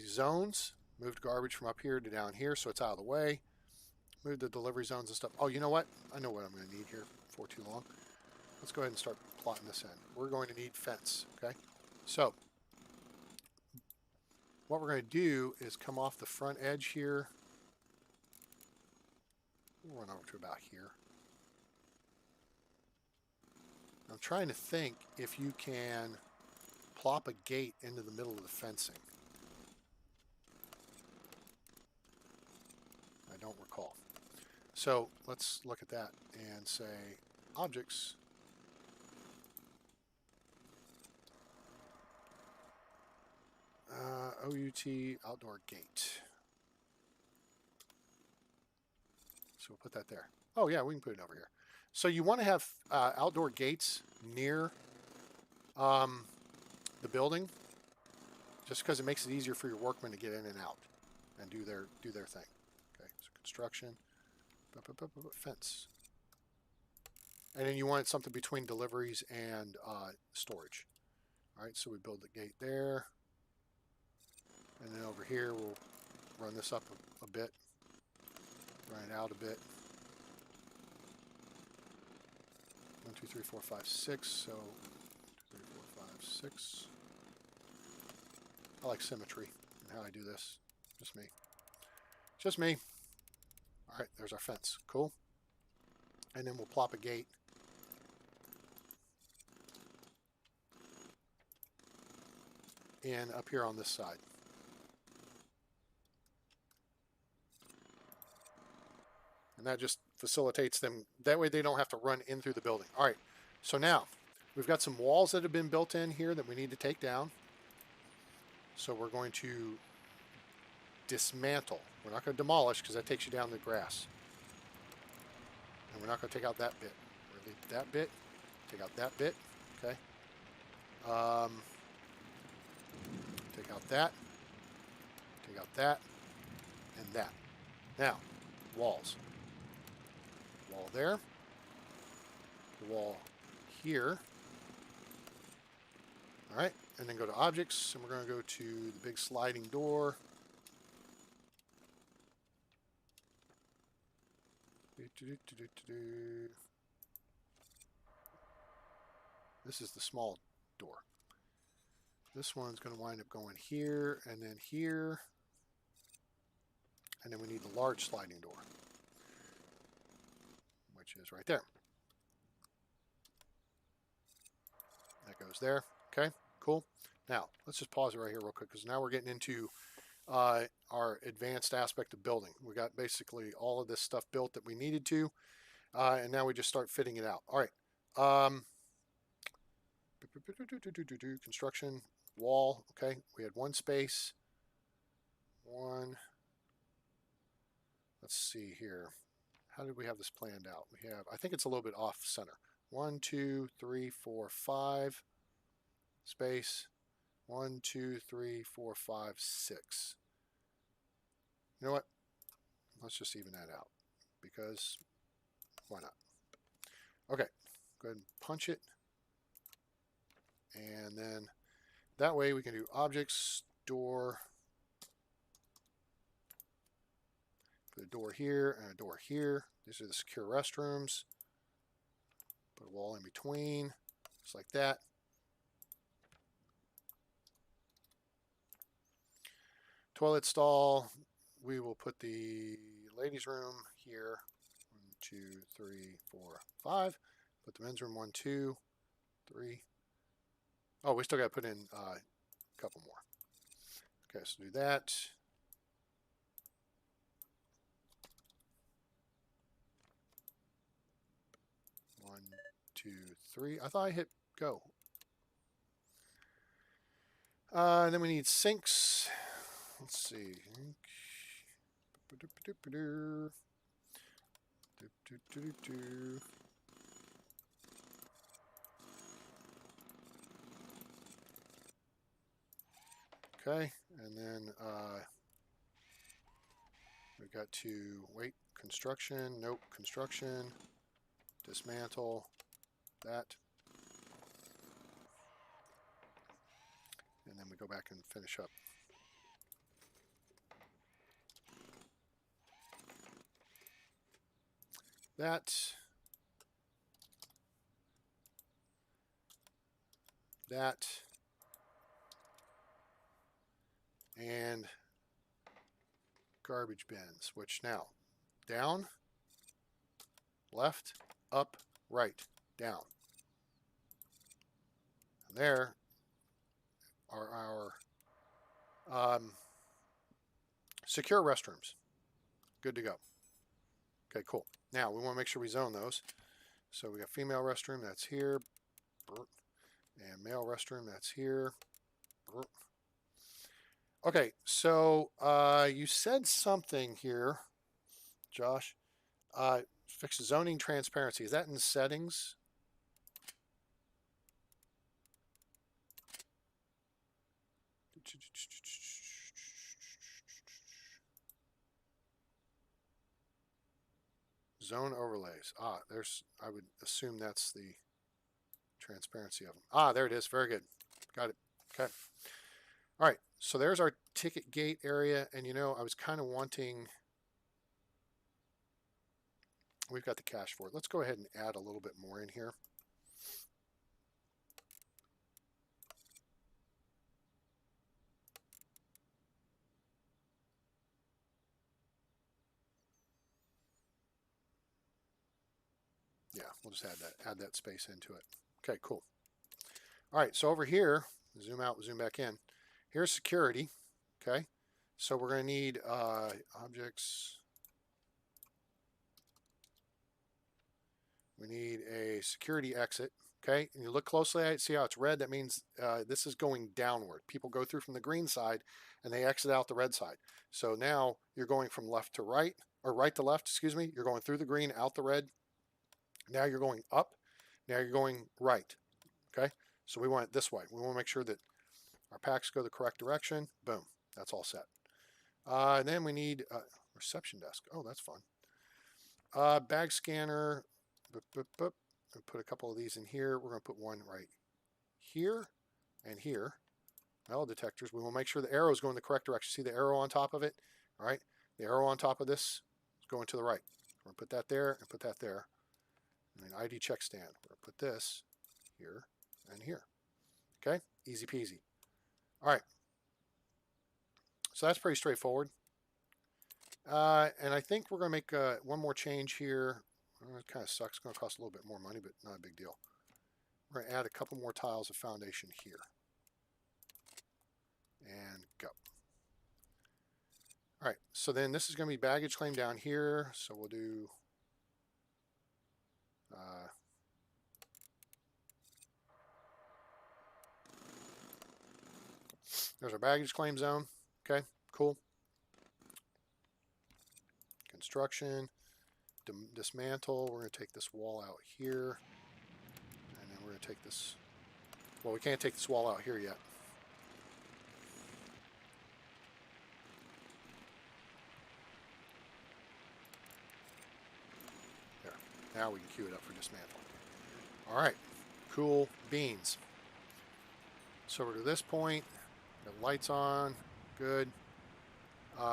zones, moved garbage from up here to down here so it's out of the way, moved the delivery zones and stuff. Oh, you know what? I know what I'm going to need here before too long. Let's go ahead and start plotting this in. We're going to need fence, okay? So what we're going to do is come off the front edge here. We'll run over to about here. I'm trying to think if you can plop a gate into the middle of the fencing. I don't recall. So let's look at that and say objects. OUT outdoor gate. So we'll put that there. Oh yeah, we can put it over here. So you want to have outdoor gates near the building, just because it makes it easier for your workmen to get in and out and do their thing. Okay, so construction, fence, and then you want something between deliveries and storage. All right, so we build the gate there, and then over here we'll run this up a bit, run it out a bit. 1, 2, 3, 4, 5, 6. So 1, 2, 3, 4, 5, 6. I like symmetry and how I do this. Just me. Just me. All right, there's our fence. Cool. And then we'll plop a gate in up here on this side. And that just facilitates them. That way they don't have to run in through the building. All right, so now we've got some walls that have been built in here that we need to take down. So we're going to dismantle. We're not going to demolish because that takes you down the grass. And we're not going to take out that bit. We're going to leave that bit, take out that bit, okay? Take out that, and that. Now, walls. Wall there, wall here. All right, and then go to objects, and we're going to go to the big sliding door. This is the small door. This one's going to wind up going here, and then here. And then we need the large sliding door, which is right there. That goes there. Okay, cool. Now, let's just pause it right here real quick, because now we're getting into our advanced aspect of building. We got basically all of this stuff built that we needed to, and now we just start fitting it out. All right. Construction, wall. Okay, we had one space. One. Let's see here. How did we have this planned out? We have, I think it's a little bit off center. 1, 2, 3, 4, 5. Space. 1, 2, 3, 4, 5, 6. You know what? Let's just even that out, because why not? Okay, go ahead and punch it. And then that way we can do objects, door, put a door here and a door here. These are the secure restrooms. Put a wall in between, just like that. Toilet stall, we will put the ladies' room here. 1, 2, 3, 4, 5. Put the men's room 1, 2, 3. Oh, we still got to put in a couple more. Okay, so do that. One, 2, 3. I thought I hit go. And then we need sinks. Let's see. Okay, and then we've got to wait, construction, nope, construction, dismantle, that. And then we go back and finish up. That. That. And garbage bins, which now down, left, up, right, down. And there are our secure restrooms. Good to go. Okay, cool. Now we want to make sure we zone those. So we got female restroom, that's here, and male restroom, that's here. Okay, so you said something here, Josh, Fix zoning transparency. Is that in settings? Zone overlays. I would assume that's the transparency of them. There it is. Very good. Got it. Okay. All right. So there's our ticket gate area. And I was kind of wanting, we've got the cache for it. Let's go ahead and add a little bit more in here. Yeah, we'll just add that space into it. Okay, cool. All right, so over here, zoom out, zoom back in. Here's security. Okay, so we're going to need objects. We need a security exit. Okay, and you look closely at it, see how it's red? That means this is going downward. People go through from the green side and they exit out the red side. So now you're going from left to right, or right to left, excuse me. You're going through the green, out the red. Now you're going up. Now you're going right. Okay, so we want it this way. We want to make sure that our packs go the correct direction. Boom, that's all set. And then we need a reception desk. Oh, that's fun. Bag scanner. Put a couple of these in here. We're going to put one right here and here. Metal detectors. We will make sure the arrow is going the correct direction. See the arrow on top of it? All right. The arrow on top of this is going to the right. We're going to put that there and put that there. And then ID check stand. We're going to put this here and here. Okay? Easy peasy. All right. So that's pretty straightforward. And I think we're going to make one more change here. It kind of sucks. It's going to cost a little bit more money, but not a big deal. We're going to add a couple more tiles of foundation here. And go. All right, so then this is going to be baggage claim down here. So we'll do there's our baggage claim zone. Okay, cool. Construction, dismantle. We're going to take this wall out here. And then we're going to take this, well, we can't take this wall out here yet. There, now we can queue it up for dismantle. All right, cool beans. So we're to this point, got lights on, good.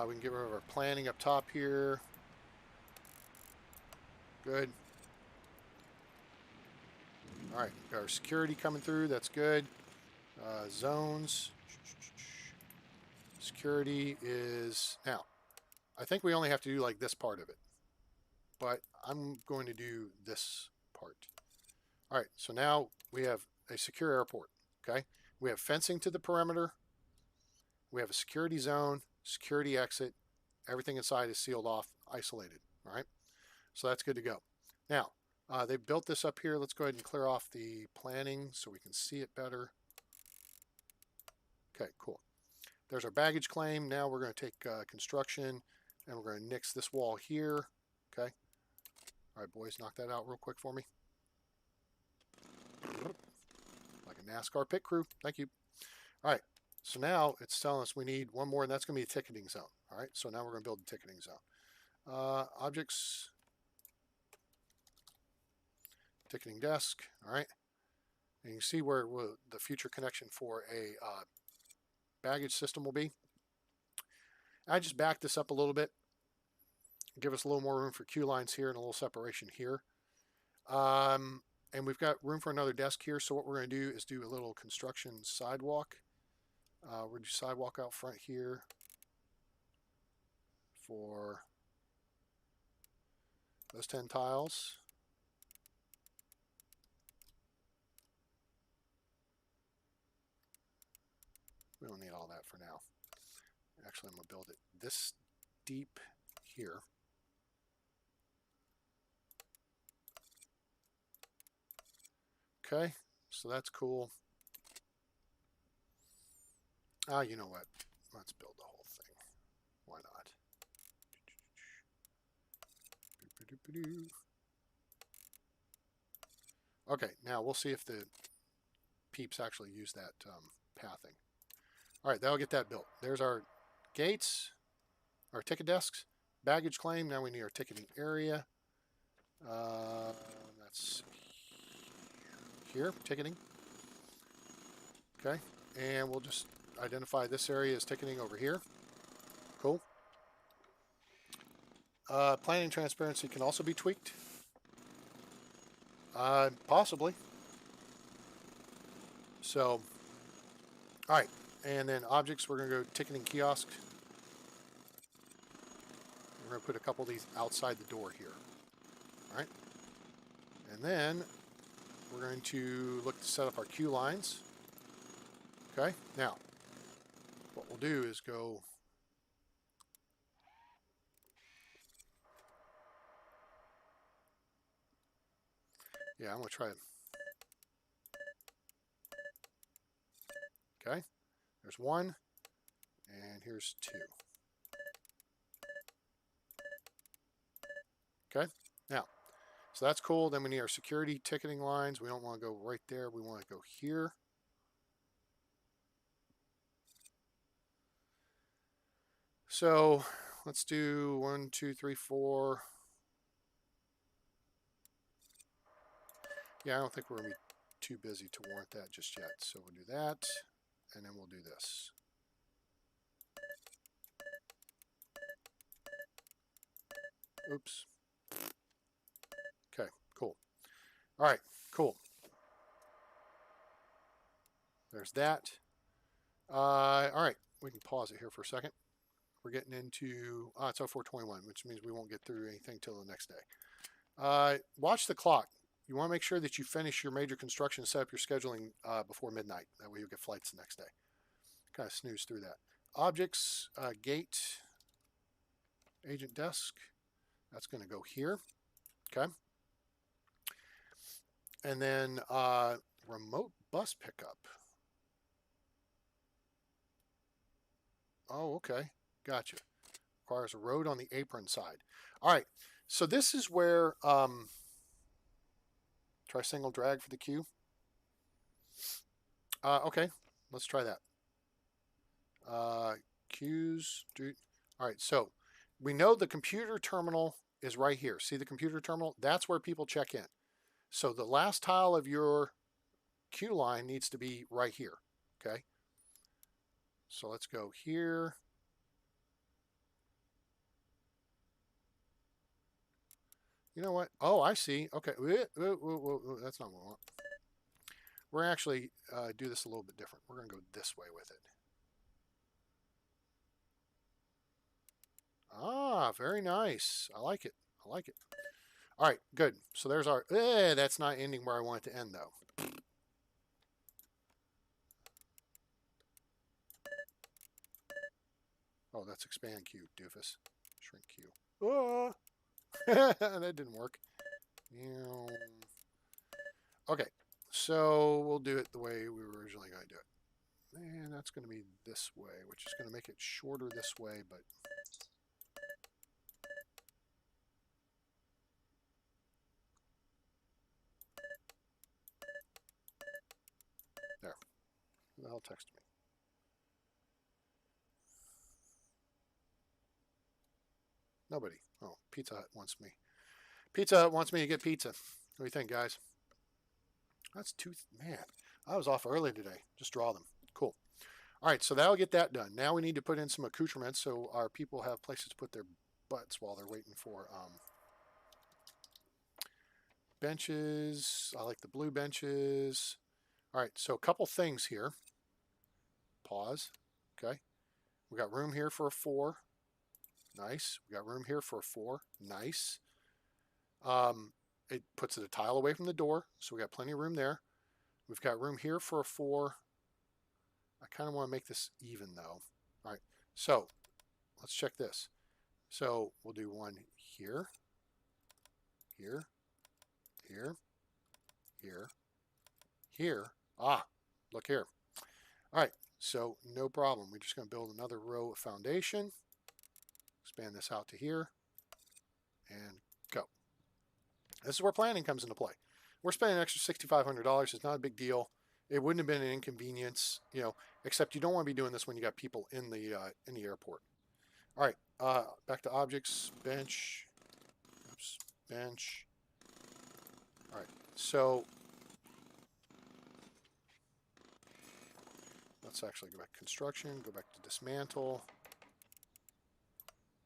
We can get rid of our planning up top here. Good. All right, got our security coming through, that's good. Zones. Security is, now, I think we only have to do like this part of it, but I'm going to do this part. All right, so now we have a secure airport, okay? We have fencing to the perimeter. We have a security zone, security exit. Everything inside is sealed off, isolated, all right? So that's good to go. Now, they built this up here. Let's go ahead and clear off the planning so we can see it better. Okay, cool. There's our baggage claim. Now we're going to take construction and we're going to nix this wall here. Okay. All right, boys, knock that out real quick for me. Like a NASCAR pit crew. Thank you. All right. So now it's telling us we need one more, and that's going to be a ticketing zone. All right. So now we're going to build a ticketing zone. Objects. Ticketing desk. All right. And you can see where the future connection for a baggage system will be. I just backed this up a little bit. Give us a little more room for queue lines here and a little separation here. And we've got room for another desk here. So what we're going to do is do a little construction sidewalk. We're going to do sidewalk out front here for those 10 tiles. We don't need all that for now. Actually, I'm going to build it this deep here. Okay, so that's cool. You know what? Let's build the whole thing. Why not? Okay, now we'll see if the peeps actually use that pathing. All right, that'll get that built. There's our gates, our ticket desks, baggage claim. Now we need our ticketing area. That's here, ticketing. Okay, and we'll just identify this area as ticketing over here. Cool. Planning transparency can also be tweaked. Possibly. So, all right, and then objects, we're going to go ticketing kiosk. We're going to put a couple of these outside the door here. All right, and then we're going to look to set up our queue lines. Okay, now what we'll do is go I'm going to try it. Okay, there's one, and here's two. Okay, now, so that's cool. Then we need our security ticketing lines. We don't want to go right there. We want to go here. So let's do 1, 2, 3, 4. Yeah, I don't think we're going to be too busy to warrant that just yet. So we'll do that, and then we'll do this. Oops. Okay, cool. All right, cool. There's that. All right, we can pause it here for a second. We're getting into, it's 0421, which means we won't get through anything till the next day. Watch the clock. You want to make sure that you finish your major construction and set up your scheduling before midnight. That way you'll get flights the next day. Kind of snooze through that. Objects, gate, agent desk. That's going to go here. Okay. And then remote bus pickup. Oh, okay. Gotcha. Requires a road on the apron side. All right. So this is where try single drag for the queue. Okay. Let's try that. Queues. All right. So we know the computer terminal is right here. See the computer terminal? That's where people check in. So the last tile of your queue line needs to be right here. Okay. So let's go here. You know what? Oh, I see. Okay. That's not what we want. We're actually do this a little bit different. We're going to go this way with it. Ah, very nice. I like it. I like it. All right, good. So there's our, that's not ending where I want it to end though. Oh, that's expand queue, doofus. Shrink queue. Oh, that didn't work. Okay, so we'll do it the way we were originally going to do it. And that's going to be this way, which is going to make it shorter this way, but there. Who the hell texted me? Nobody. Oh, Pizza Hut wants me. Pizza Hut wants me to get pizza. What do you think, guys? That's man. I was off early today. Just draw them. Cool. All right, so that'll get that done. Now we need to put in some accoutrements so our people have places to put their butts while they're waiting for benches. I like the blue benches. All right, so a couple things here. Pause. Okay. We got room here for a 4. Nice. We got room here for a 4. Nice. It puts it a tile away from the door, so we got plenty of room there. We've got room here for a 4. I kind of want to make this even though. All right, so let's check this. So we'll do one here, here, here, here, here. Ah, look here. All right, so no problem. We're just going to build another row of foundation. Expand this out to here and go. This is where planning comes into play. We're spending an extra $6,500. It's not a big deal. It wouldn't have been an inconvenience, except you don't want to be doing this when you got people in the airport. All right, back to objects, bench, oops, bench. All right, so let's actually go back to construction, go back to dismantle.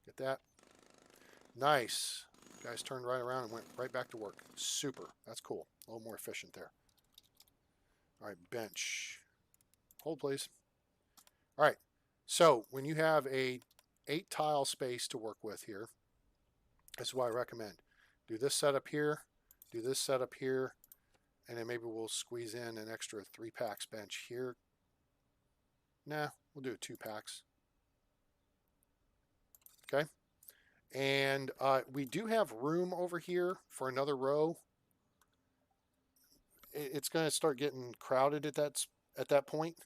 Get that. Nice. Guys turned right around and went right back to work. Super. That's cool. A little more efficient there. All right, bench. Hold, please. All right. So when you have a 8 tile space to work with here, this is what I recommend. Do this setup here, do this setup here, and then maybe we'll squeeze in an extra 3 packs bench here. Nah, we'll do 2 packs. Okay. And we do have room over here for another row. It's going to start getting crowded at that point.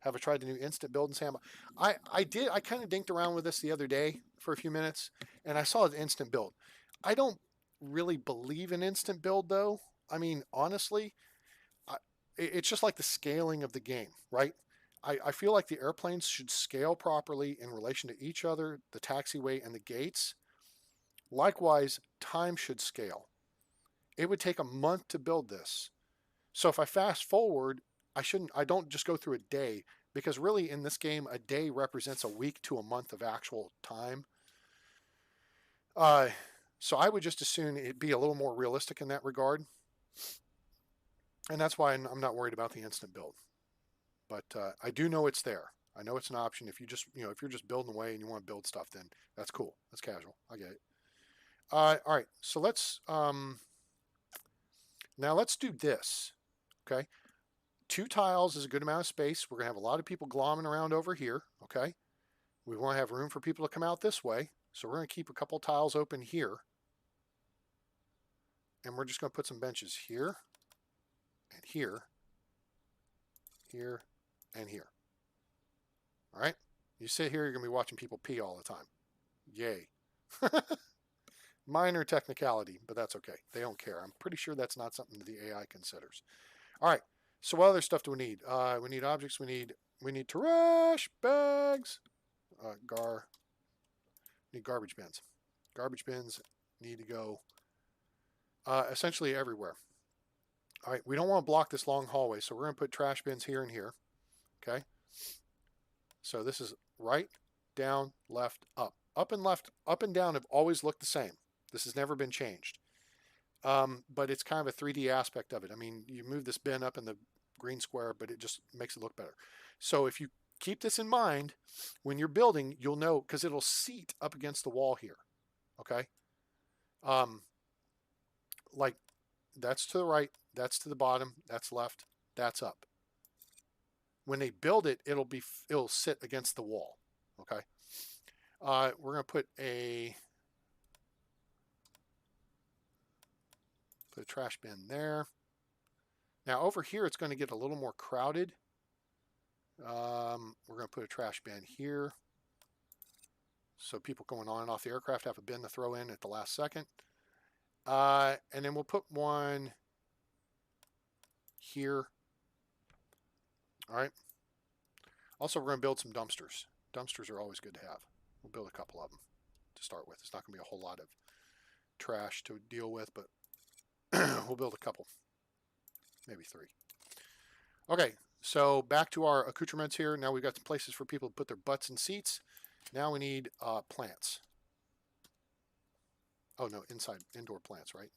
Have I tried the new instant build and Sam? I kind of dinked around with this the other day for a few minutes, and I saw an instant build. I don't really believe in instant build, though. I mean, honestly, it's just like the scaling of the game, right? I feel like the airplanes should scale properly in relation to each other, the taxiway and the gates. Likewise, time should scale. It would take a month to build this. So if I fast forward, I don't just go through a day, because really in this game, a day represents a week to a month of actual time. So I would just assume it'd be a little more realistic in that regard. And that's why I'm not worried about the instant build. But I do know it's there. I know it's an option. If if you're just building away and you want to build stuff, then that's cool. That's casual. I get it. All right. So now let's do this. Okay. 2 tiles is a good amount of space. We're going to have a lot of people glomming around over here. Okay. We want to have room for people to come out this way. So we're going to keep a couple tiles open here. And we're just going to put some benches here and here, here, and here. All right. You sit here, you're going to be watching people pee all the time. Yay. Minor technicality, but that's okay. They don't care. I'm pretty sure that's not something that the AI considers. All right. So what other stuff do we need? We need objects. We need trash bags. Need garbage bins. Garbage bins need to go essentially everywhere. All right. We don't want to block this long hallway, so we're going to put trash bins here and here. Okay. So this is right, down, left, up. Up and left, up and down have always looked the same. This has never been changed. But it's kind of a 3D aspect of it. I mean, you move this bin up in the green square, but it just makes it look better. So if you keep this in mind, when you're building, you'll know, because it'll seat up against the wall here. Okay? Like, that's to the right, that's to the bottom, that's left, that's up. When they build it, it'll sit against the wall. Okay? We're going to put a trash bin there. Now over here, it's going to get a little more crowded. We're going to put a trash bin here. So people going on and off the aircraft have a bin to throw in at the last second. And then we'll put one here. All right. Also, we're going to build some dumpsters. Dumpsters are always good to have. We'll build a couple of them to start with. It's not going to be a whole lot of trash to deal with, but we'll build a couple, maybe 3. Okay, so back to our accoutrements here. Now we've got some places for people to put their butts in seats. Now we need plants. Oh no, indoor plants, right?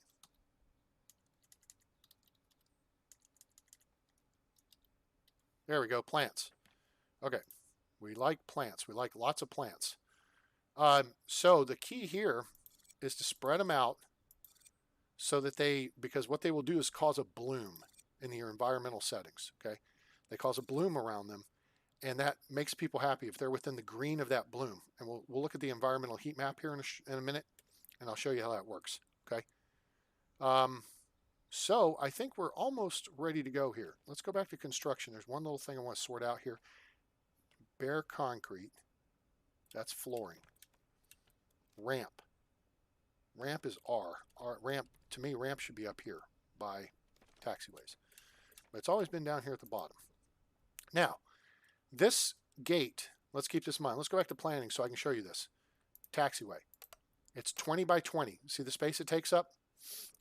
There we go, plants. Okay, we like plants. We like lots of plants. So the key here is to spread them out so that because what they will do is cause a bloom in your environmental settings, okay? They cause a bloom around them, and that makes people happy if they're within the green of that bloom. And we'll look at the environmental heat map here in a minute, and I'll show you how that works, okay? So I think we're almost ready to go here. Let's go back to construction. There's one little thing I want to sort out here. Bare concrete, that's flooring. Ramp. Ramp is R. Ramp, to me, ramp should be up here by taxiways. But it's always been down here at the bottom. Now, this gate, let's keep this in mind. Let's go back to planning so I can show you this. Taxiway. It's 20 by 20. See the space it takes up?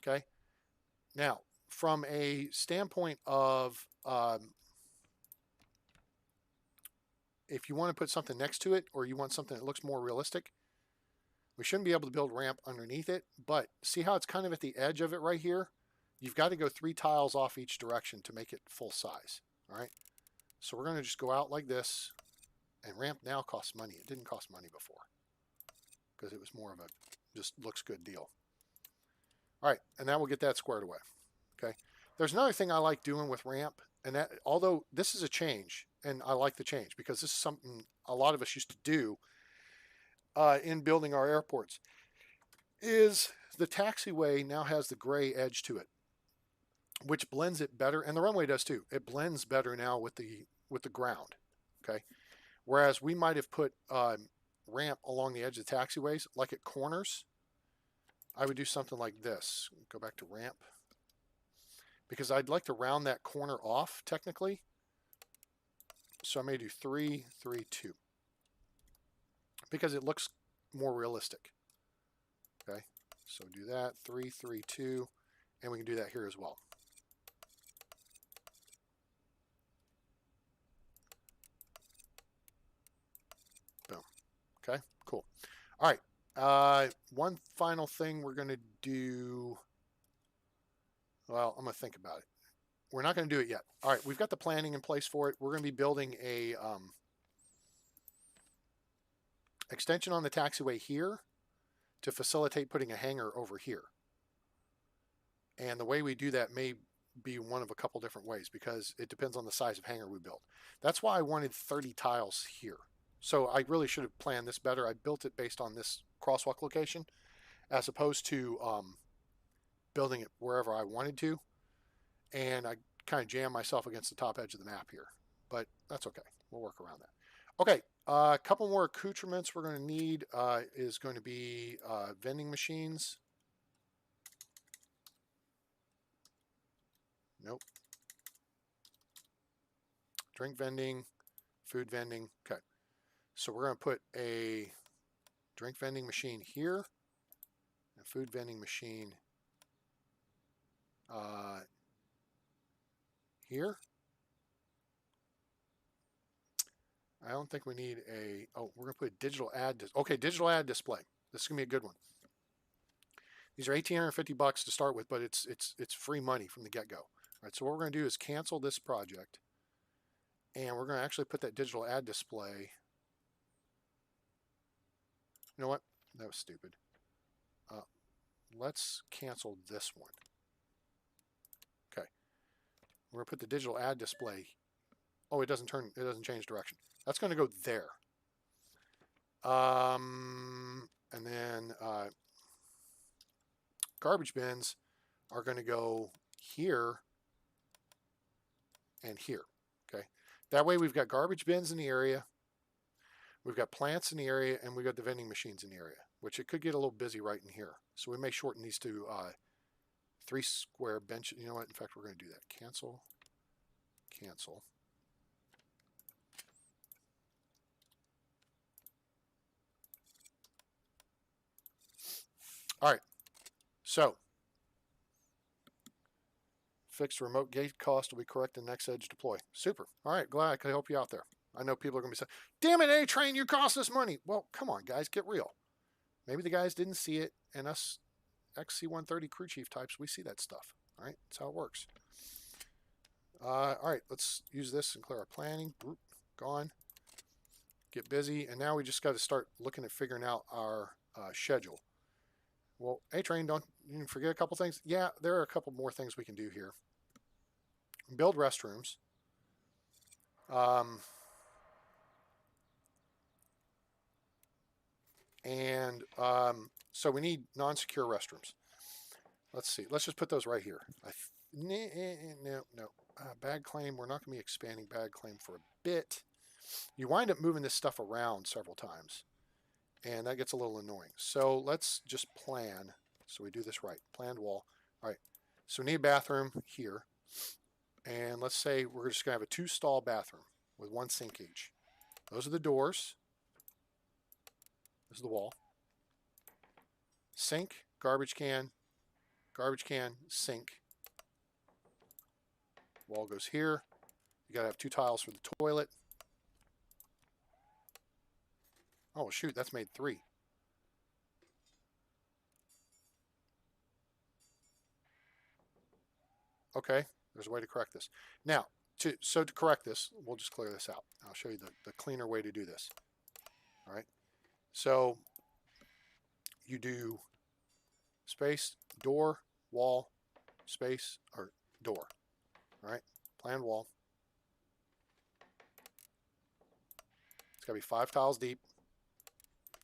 Okay. Now, from a standpoint of if you want to put something next to it or you want something that looks more realistic, we shouldn't be able to build ramp underneath it. But see how it's kind of at the edge of it right here? You've got to go 3 tiles off each direction to make it full size. All right. So we're going to just go out like this. And ramp now costs money. It didn't cost money before because it was more of a just looks good deal. All right, and now we'll get that squared away. Okay. There's another thing I like doing with ramp, and that although this is a change, and I like the change because this is something a lot of us used to do in building our airports, is the taxiway now has the gray edge to it, which blends it better, and the runway does too. It blends better now with the ground. Okay. Whereas we might have put ramp along the edge of the taxiways, like at corners, I would do something like this. Go back to ramp. Because I'd like to round that corner off, technically. So I may do 3, 3, 2. Because it looks more realistic. Okay, so do that, 3, 3, 2. And we can do that here as well. Okay, cool. All right. One final thing we're going to do. Well, I'm going to think about it. We're not going to do it yet. All right, we've got the planning in place for it. We're going to be building a extension on the taxiway here to facilitate putting a hangar over here. And the way we do that may be one of a couple different ways because it depends on the size of hangar we build. That's why I wanted 30 tiles here. So I really should have planned this better. I built it based on this crosswalk location as opposed to building it wherever I wanted to. And I kind of jammed myself against the top edge of the map here. But that's okay. We'll work around that. Okay, a couple more accoutrements we're going to need is going to be vending machines. Nope. Drink vending, food vending. Okay. So we're going to put a drink vending machine here, a food vending machine here. I don't think we need a, oh, we're going to put a digital ad. Okay, digital ad display. This is going to be a good one. These are $1,850 to start with, but it's free money from the get-go. All right, so what we're going to do is cancel this project, and we're going to actually put that digital ad display. You know what? That was stupid. Let's cancel this one. Okay. We're going to put the digital ad display. Oh, it doesn't change direction. That's going to go there. And then garbage bins are going to go here and here. Okay. That way we've got garbage bins in the area. We've got plants in the area, and we've got the vending machines in the area, which it could get a little busy right in here. So we may shorten these to 3 square benches. You know what? In fact, we're going to do that. Cancel. Cancel. All right. So fixed remote gate cost will be correct in next edge deploy. Super. All right. Glad I could help you out there. I know people are going to be saying, damn it, A-Train, you cost us money. Well, come on, guys, get real. Maybe the guys didn't see it, and us XC-130 crew chief types, we see that stuff. All right, that's how it works. All right, let's use this and clear our planning. Boop, gone. Get busy, and now we just got to start looking at figuring out our schedule. Well, A-Train, don't you forget a couple things? Yeah, there are a couple more things we can do here. Build restrooms. So we need non-secure restrooms. Let's see. Let's just put those right here. No. Bag claim. We're not going to be expanding bag claim for a bit. You wind up moving this stuff around several times, and that gets a little annoying. So let's just plan So we do this right. Planned wall. All right. So we need a bathroom here. And let's say we're just going to have a 2-stall bathroom with 1 sink each. Those are the doors. This is the wall. Sink, garbage can, sink. Wall goes here. You got to have 2 tiles for the toilet. Oh, shoot, that's made 3. Okay, there's a way to correct this. Now, to correct this, we'll just clear this out. I'll show you the cleaner way to do this. All right, so you do space, door, wall, space, or door. All right, planned wall. It's got to be 5 tiles deep.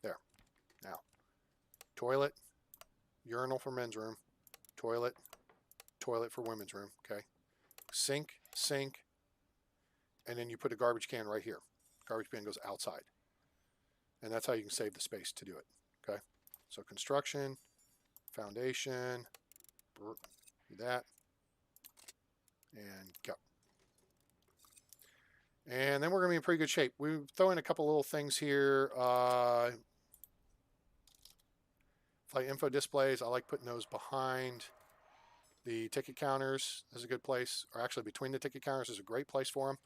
There. Now, toilet, urinal for men's room, toilet, toilet for women's room. Okay. Sink, and then you put a garbage can right here. Garbage can goes outside. And that's how you can save the space to do it. Okay. So construction, foundation, do that, and go. And then we're going to be in pretty good shape. We throw in a couple little things here. Flight info displays, I like putting those behind the ticket counters. This is a good place. Or actually between the ticket counters is a great place for them.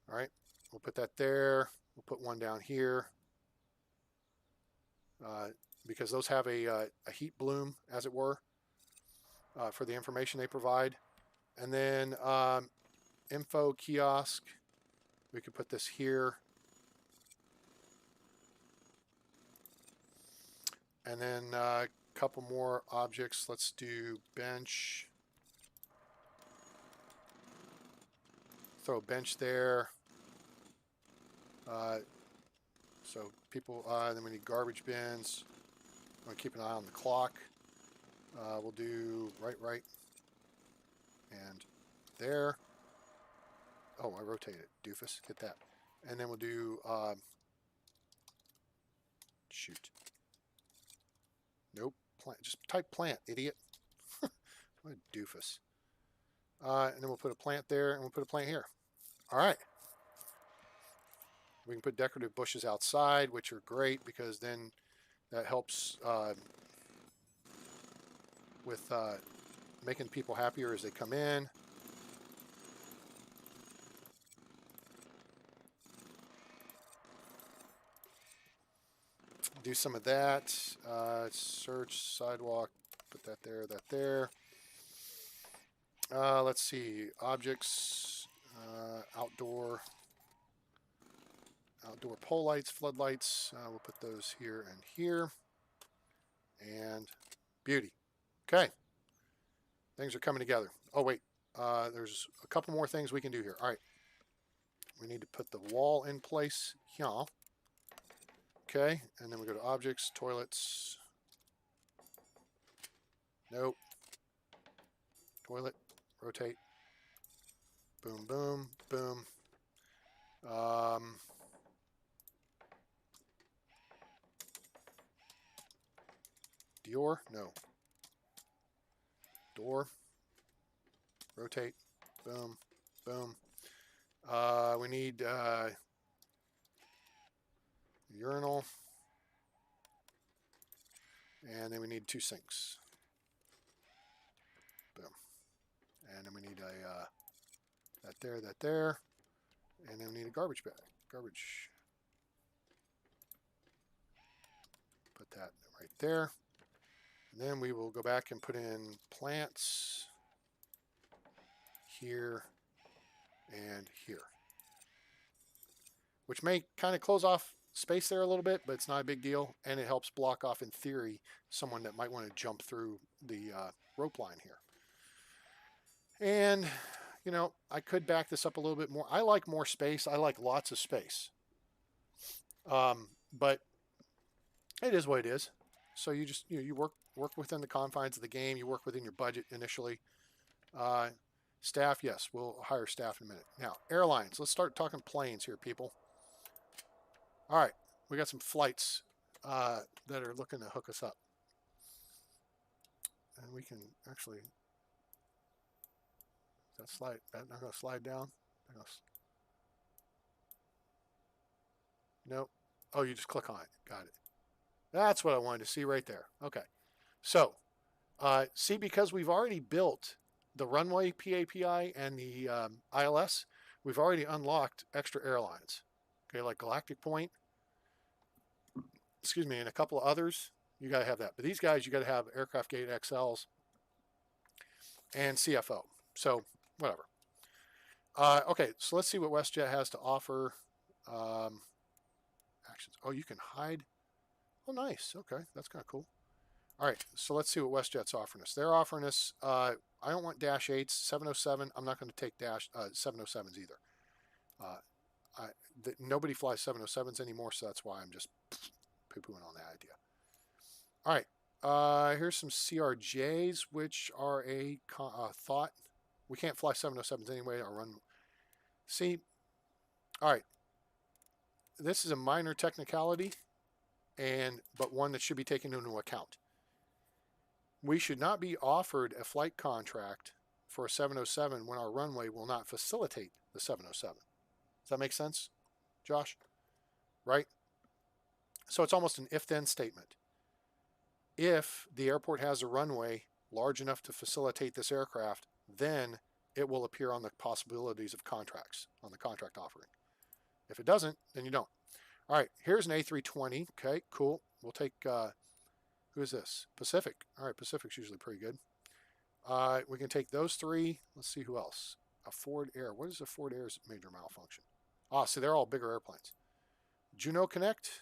All right, we'll put that there. We'll put one down here. Because those have a heat bloom, as it were, for the information they provide. And then info kiosk, we could put this here. And then a couple more objects. Let's do bench. Throw a bench there. So people, then we need garbage bins. I'm going to keep an eye on the clock. We'll do right, and there. Oh, I rotated. Doofus, get that. And then we'll do, shoot. Nope, plant. Just type plant, idiot. What a doofus. And then we'll put a plant there, and we'll put a plant here. All right. We can put decorative bushes outside, which are great because then that helps with making people happier as they come in. Do some of that. Search sidewalk. Put that there. That there. Let's see. Objects. Outdoor pole lights, floodlights. We'll put those here and here. And beauty. Okay. Things are coming together. Oh, wait. There's a couple more things we can do here. All right. We need to put the wall in place here. Okay. And then we go to objects, toilets. Nope. Toilet. Rotate. Boom, boom, boom. Dior? No. Door. Rotate. Boom. Boom. We need urinal. And then we need 2 sinks. Boom. And then we need that there. And then we need a garbage bag. Garbage. Put that right there. And then we will go back and put in plants here and here. Which may kind of close off space there a little bit, but it's not a big deal. And it helps block off, in theory, someone that might want to jump through the rope line here. And, you know, I could back this up a little bit more. I like more space. I like lots of space. But it is what it is. So you just, you work within the confines of the game. You work within your budget initially. Staff, yes, we'll hire staff in a minute. Now, airlines. Let's start talking planes here, people. All right, we got some flights that are looking to hook us up. And we can actually, that slide, that not going to slide down? Nope. Oh, you just click on it. Got it. That's what I wanted to see right there. Okay. So, see, because we've already built the runway PAPI and the ILS, we've already unlocked extra airlines. Okay, like Galactic Point, excuse me, and a couple of others. You got to have that. But these guys, you got to have Aircraft Gate XLs and CFO. So, whatever. Okay, so let's see what WestJet has to offer. Actions. Oh, you can hide. Oh, nice. Okay, that's kind of cool. All right, so let's see what WestJet's offering us. They're offering us, I don't want Dash 8s, 707. I'm not going to take Dash 707s either. Nobody flies 707s anymore, so that's why I'm just poo-pooing on that idea. All right, here's some CRJs, which are a thought. We can't fly 707s anyway. I'll run. See, all right, this is a minor technicality, but one that should be taken into account. We should not be offered a flight contract for a 707 when our runway will not facilitate the 707. Does that make sense, Josh? Right? So it's almost an if-then statement. If the airport has a runway large enough to facilitate this aircraft, then it will appear on the possibilities of contracts, on the contract offering. If it doesn't, then you don't. All right, here's an A320. Okay, cool. We'll take, who is this? Pacific. All right, Pacific's usually pretty good. We can take those three. Let's see who else. A Ford Air. What is a Ford Air's major malfunction? See, they're all bigger airplanes. Juno Connect.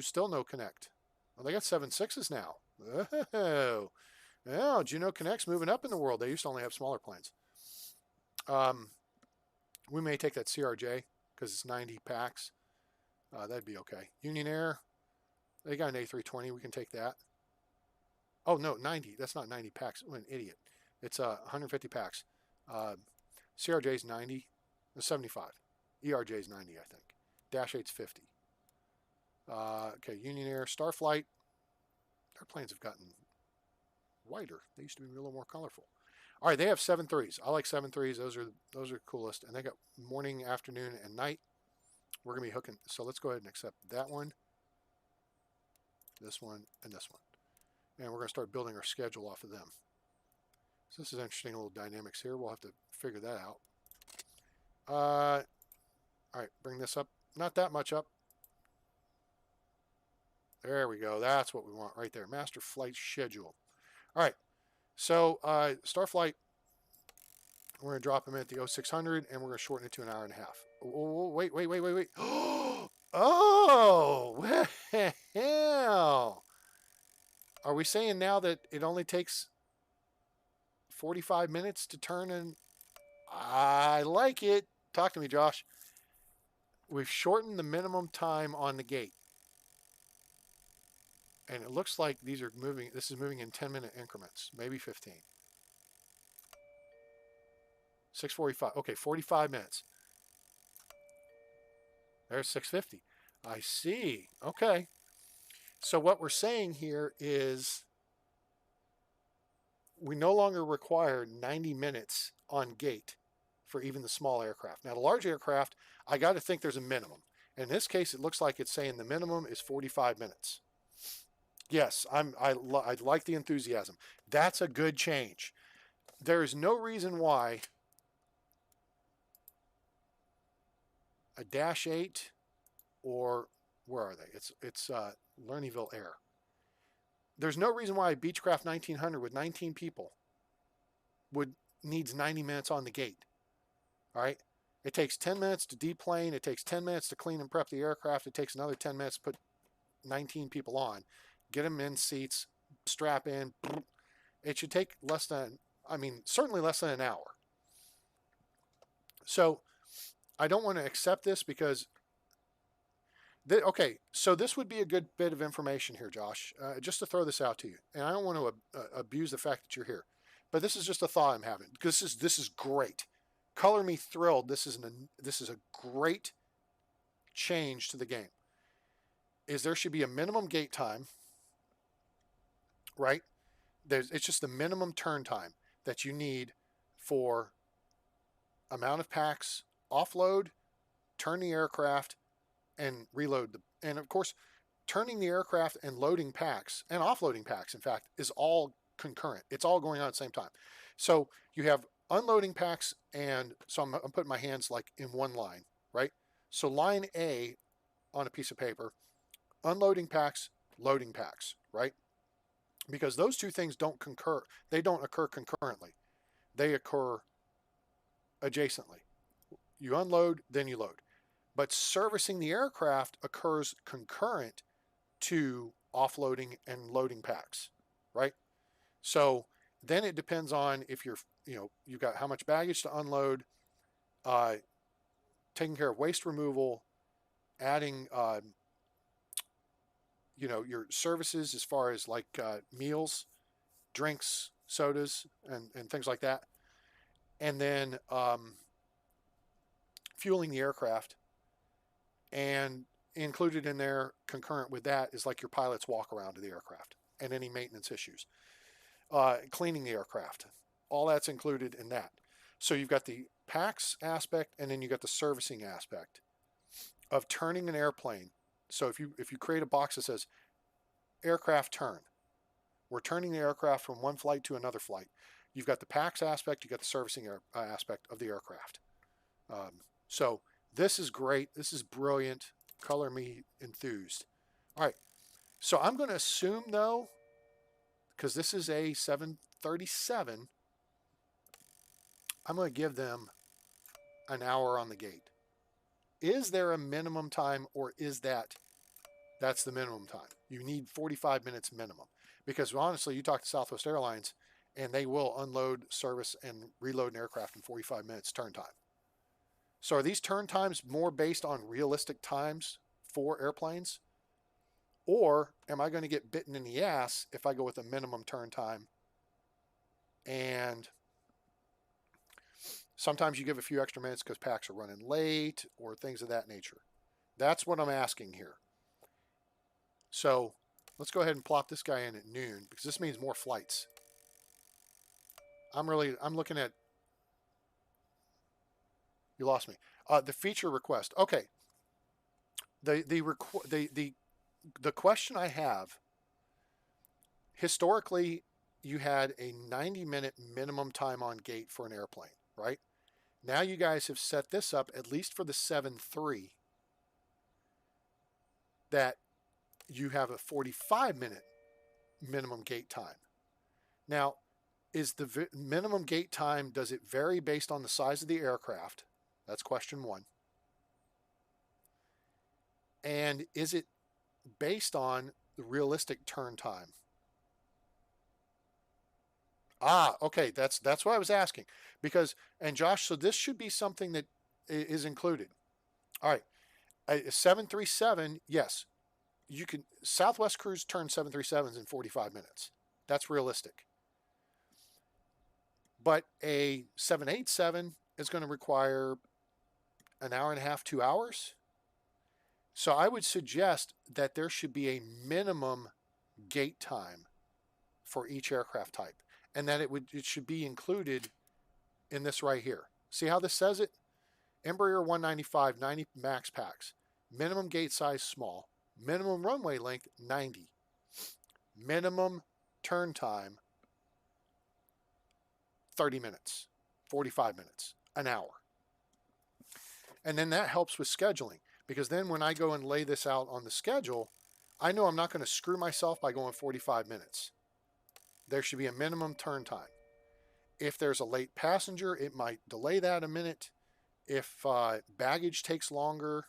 Still no Connect. Well, they got 7.6s now. Oh, Juno Connect's moving up in the world. They used to only have smaller planes. We may take that CRJ because it's 90 packs. That'd be okay. Union Air, they got an A320. We can take that. Oh, no, 90. That's not 90 packs. I'm an idiot. It's 150 packs. CRJ's 90. 75. ERJ's 90, I think. Dash 8's 50. Okay, Union Air, Starflight. Their planes have gotten whiter. They used to be a little more colorful. All right, they have 7.3s. I like 7.3s. Those are coolest. And they got morning, afternoon, and night. We're going to be hooking. So let's go ahead and accept that one, this one, and this one. And we're going to start building our schedule off of them. So this is interesting, little dynamics here. We'll have to figure that out. All right, bring this up. Not that much up. There we go. That's what we want right there. Master flight schedule. All right. So Starflight, we're going to drop them at the 0600, and we're going to shorten it to an hour and a half. Oh, wait. Oh, well. Are we saying now that it only takes 45 minutes to turn? And I like it. Talk to me, Josh. We've shortened the minimum time on the gate. And it looks like these are moving. This is moving in 10-minute increments, maybe 15. 6:45. Okay, 45 minutes. There's 6:50. I see. Okay. So what we're saying here is we no longer require 90 minutes on gate for even the small aircraft. Now, the large aircraft, I got to think there's a minimum. And in this case, it looks like it's saying the minimum is 45 minutes. Yes, I like the enthusiasm. That's a good change. There is no reason why a Dash 8 or where are they? It's Lernyville Air. There's no reason why a Beechcraft 1900 with 19 people needs 90 minutes on the gate. All right? It takes 10 minutes to deplane. It takes 10 minutes to clean and prep the aircraft. It takes another 10 minutes to put 19 people on, get them in seats, strap in. It should take certainly less than an hour. So I don't want to accept this because, okay, so this would be a good bit of information here, Josh, just to throw this out to you. And I don't want to abuse the fact that you're here, but this is just a thought I'm having because this is great. Color me thrilled. This is a great change to the game. There should be a minimum gate time, right? It's just the minimum turn time that you need for amount of packs, offload, turn the aircraft, and reload and of course, turning the aircraft and loading packs and offloading packs, in fact, is all concurrent. It's all going on at the same time. So you have unloading packs, and so I'm putting my hands like in one line, right? So line A on a piece of paper, unloading packs, loading packs, right? Because those two things don't concur. They don't occur concurrently. They occur adjacently. You unload, then you load. But servicing the aircraft occurs concurrent to offloading and loading packs, right? So then it depends on if you've got how much baggage to unload, uh, taking care of waste removal, adding, your services as far as like meals, drinks, sodas, and things like that. And then fueling the aircraft. And included in there, concurrent with that, is like your pilot's walk around to the aircraft and any maintenance issues. Cleaning the aircraft. All that's included in that. So you've got the packs aspect, and then you got the servicing aspect of turning an airplane. So if you create a box that says aircraft turn, we're turning the aircraft from one flight to another flight. You've got the packs aspect, you've got the servicing aspect of the aircraft. So this is great. This is brilliant. Color me enthused. All right. So I'm going to assume, though, because this is a 737, I'm going to give them an hour on the gate. Is there a minimum time, or is that's the minimum time? You need 45 minutes minimum. Because honestly, you talk to Southwest Airlines, and they will unload, service, and reload an aircraft in 45 minutes turn time. So are these turn times more based on realistic times for airplanes? Or am I going to get bitten in the ass if I go with a minimum turn time? And sometimes you give a few extra minutes because packs are running late or things of that nature. That's what I'm asking here. So let's go ahead and plop this guy in at noon, because this means more flights. I'm looking at, you lost me. The feature request. Okay. The question I have, historically, you had a 90-minute minimum time on gate for an airplane, right? Now you guys have set this up, at least for the 7.3, that you have a 45-minute minimum gate time. Now, is the minimum gate time, does it vary based on the size of the aircraft? That's question one. And is it based on the realistic turn time? Okay, that's what I was asking. Because, and Josh, so this should be something that is included. All right, a 737, yes, you can. Southwest crews turn 737s in 45 minutes. That's realistic. But a 787 is going to require an hour and a half, 2 hours. So I would suggest that there should be a minimum gate time for each aircraft type, and that it should be included in this right here. See how this says it? Embraer 195, 90 max packs. Minimum gate size small. Minimum runway length 90. Minimum turn time 30 minutes, 45 minutes, an hour. And then that helps with scheduling, because then when I go and lay this out on the schedule, I know I'm not going to screw myself by going 45 minutes. There should be a minimum turn time. If there's a late passenger, it might delay that a minute. If baggage takes longer,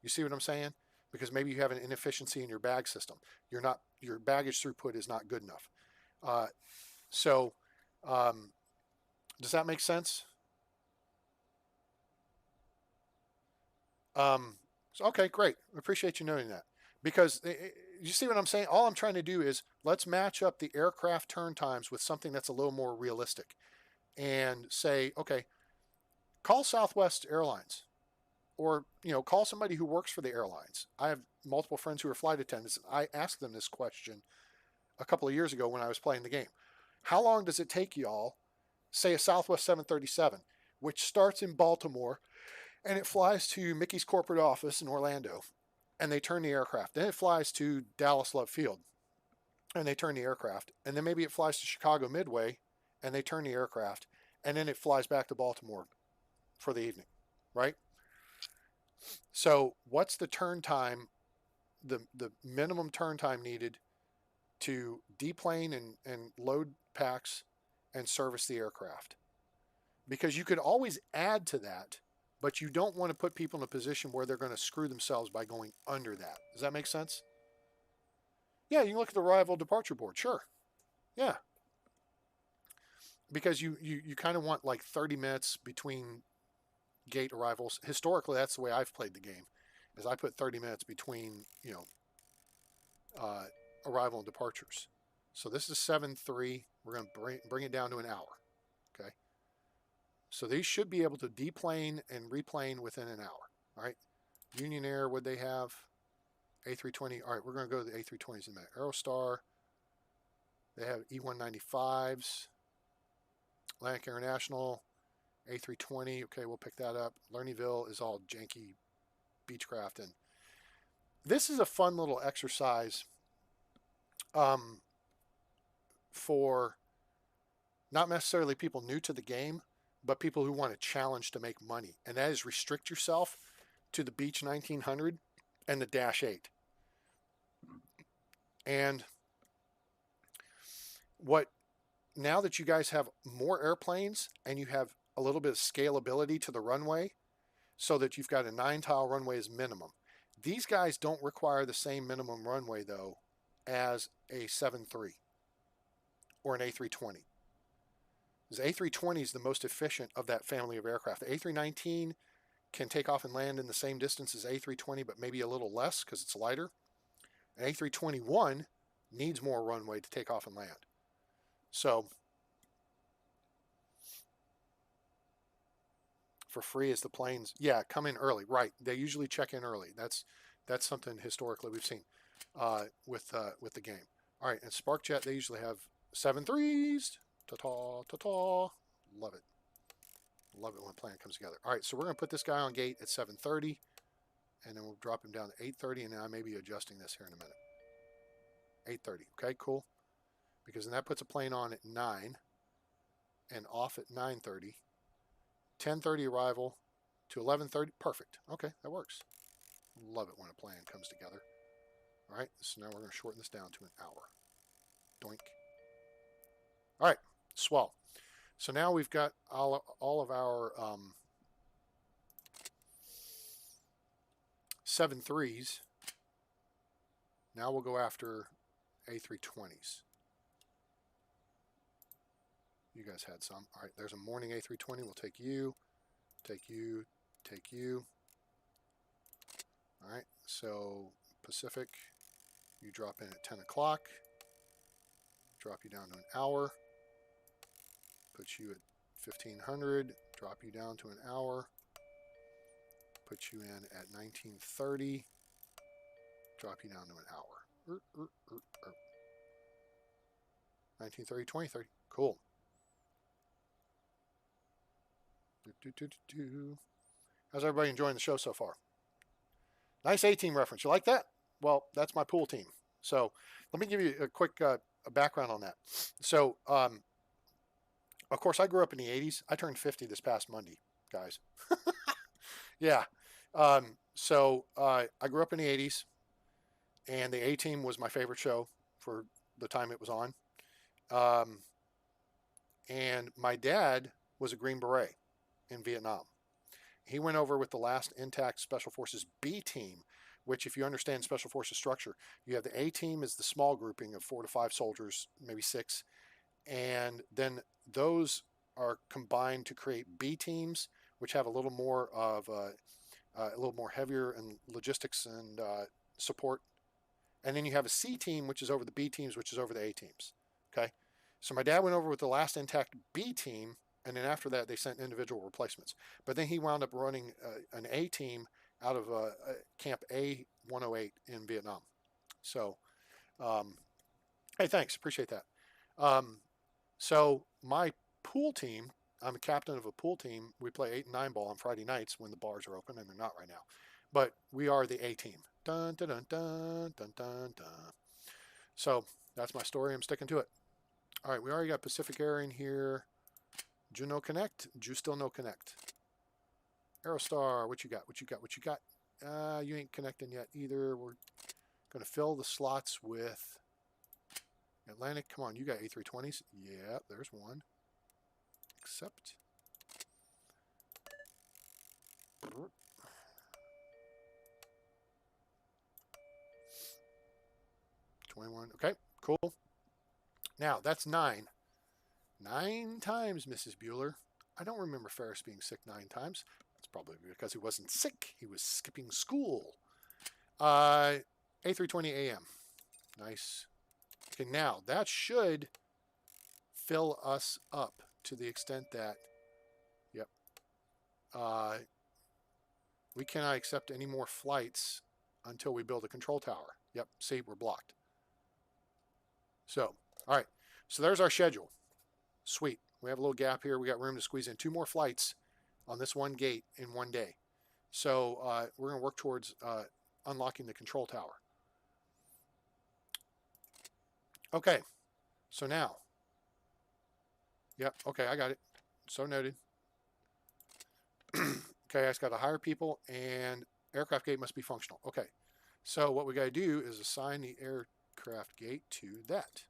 you see what I'm saying? Because maybe you have an inefficiency in your bag system. Your baggage throughput is not good enough. Does that make sense? Okay, great. I appreciate you knowing that. Because you see what I'm saying? All I'm trying to do is let's match up the aircraft turn times with something that's a little more realistic, and say, okay, call Southwest Airlines, or call somebody who works for the airlines. I have multiple friends who are flight attendants. I ask them this question a couple of years ago when I was playing the game. How long does it take y'all, say a Southwest 737, which starts in Baltimore and it flies to Mickey's corporate office in Orlando, and they turn the aircraft. Then it flies to Dallas Love Field, and they turn the aircraft. And then maybe it flies to Chicago Midway, and they turn the aircraft. And then it flies back to Baltimore for the evening, right? So what's the turn time, the minimum turn time needed to deplane and load packs and service the aircraft? Because you could always add to that, but you don't want to put people in a position where they're going to screw themselves by going under that. Does that make sense? Yeah, you can look at the arrival departure board. Sure. Yeah. Because you kind of want like 30 minutes between gate arrivals. Historically, that's the way I've played the game, is I put 30 minutes between, arrival and departures. So this is 7:03. We're going to bring it down to an hour. Okay. So these should be able to deplane and replane within an hour. All right. Union Air, would they have? A320. All right, we're going to go to the A320s in a minute. Aerostar. They have E195s. Atlantic International. A320. Okay, we'll pick that up. Lernyville is all janky Beechcraft. And this is a fun little exercise for not necessarily people new to the game, but people who want a challenge to make money. And that is restrict yourself to the Beech 1900 and the Dash 8. And now that you guys have more airplanes and you have a little bit of scalability to the runway, so that you've got a 9-tile runway as minimum. These guys don't require the same minimum runway, though, as a 7.3 or an A320. The A320 is the most efficient of that family of aircraft. The A319 can take off and land in the same distance as A320, but maybe a little less because it's lighter. An A321 needs more runway to take off and land. So, for free as the planes, yeah, come in early. Right, they usually check in early. That's something historically we've seen with the game. All right, and SparkJet, they usually have 7.3s. Ta-ta, ta-ta. Love it. Love it when a plan comes together. All right, so we're going to put this guy on gate at 7:30, and then we'll drop him down to 8:30, and then I may be adjusting this here in a minute. 8:30, okay, cool. Because then that puts a plane on at 9 and off at 9:30. 10:30 arrival to 11:30. Perfect. Okay, that works. Love it when a plan comes together. All right, so now we're going to shorten this down to an hour. Doink. All right, swell. So now we've got all of our 7.3s. Now we'll go after A320s. You guys had some. All right, there's a morning A320. We'll take you, take you, take you. All right, so Pacific, you drop in at 10 o'clock. Drop you down to an hour. Put you at 1500. Drop you down to an hour. Put you in at 1930. Drop you down to an hour. 1930, 2030. Cool. How's everybody enjoying the show so far? Nice A-team reference. You like that? Well, that's my pool team. So let me give you a quick background on that. So, of course, I grew up in the 80s. I turned 50 this past Monday, guys. Yeah. So I grew up in the 80s, and the A-Team was my favorite show for the time it was on. And my dad was a Green Beret in Vietnam. He went over with the last intact Special Forces B team, which, if you understand Special Forces structure, you have the A team is the small grouping of 4 to 5 soldiers, maybe 6, and then those are combined to create B teams, which have a little more of a little more heavier in logistics and support, and then you have a C team, which is over the B teams, which is over the A teams. Okay, so my dad went over with the last intact B team. And then after that, they sent individual replacements. But then he wound up running an A team out of Camp A-108 in Vietnam. So Hey, thanks. Appreciate that. Um, so my pool team, I'm a captain of a pool team. We play 8 and 9 ball on Friday nights when the bars are open, and they're not right now. But we are the A team. Dun dun dun dun dun dun dun. So that's my story. I'm sticking to it. All right, we already got Pacific Air in here. Do no connect? Do still no connect? Aerostar, what you got? What you got? What you got? You ain't connecting yet either. We're going to fill the slots with Atlantic. Come on, you got A320s? Yeah, there's one. Accept. 21. Okay, cool. Now, that's 9. 9 times, Mrs. Bueller. I don't remember Ferris being sick 9 times. That's probably because he wasn't sick. He was skipping school. A320 AM. Nice. Okay, now that should fill us up to the extent that, yep, uh, we cannot accept any more flights until we build a control tower. Yep, see, we're blocked. So, all right, so there's our schedule. Sweet. We have a little gap here. We got room to squeeze in 2 more flights on this one gate in one day. So we're going to work towards unlocking the control tower. Okay, so now, yep, okay, I got it. So noted. Okay, I just got to hire people, and aircraft gate must be functional. Okay, so what we got to do is assign the aircraft gate to that.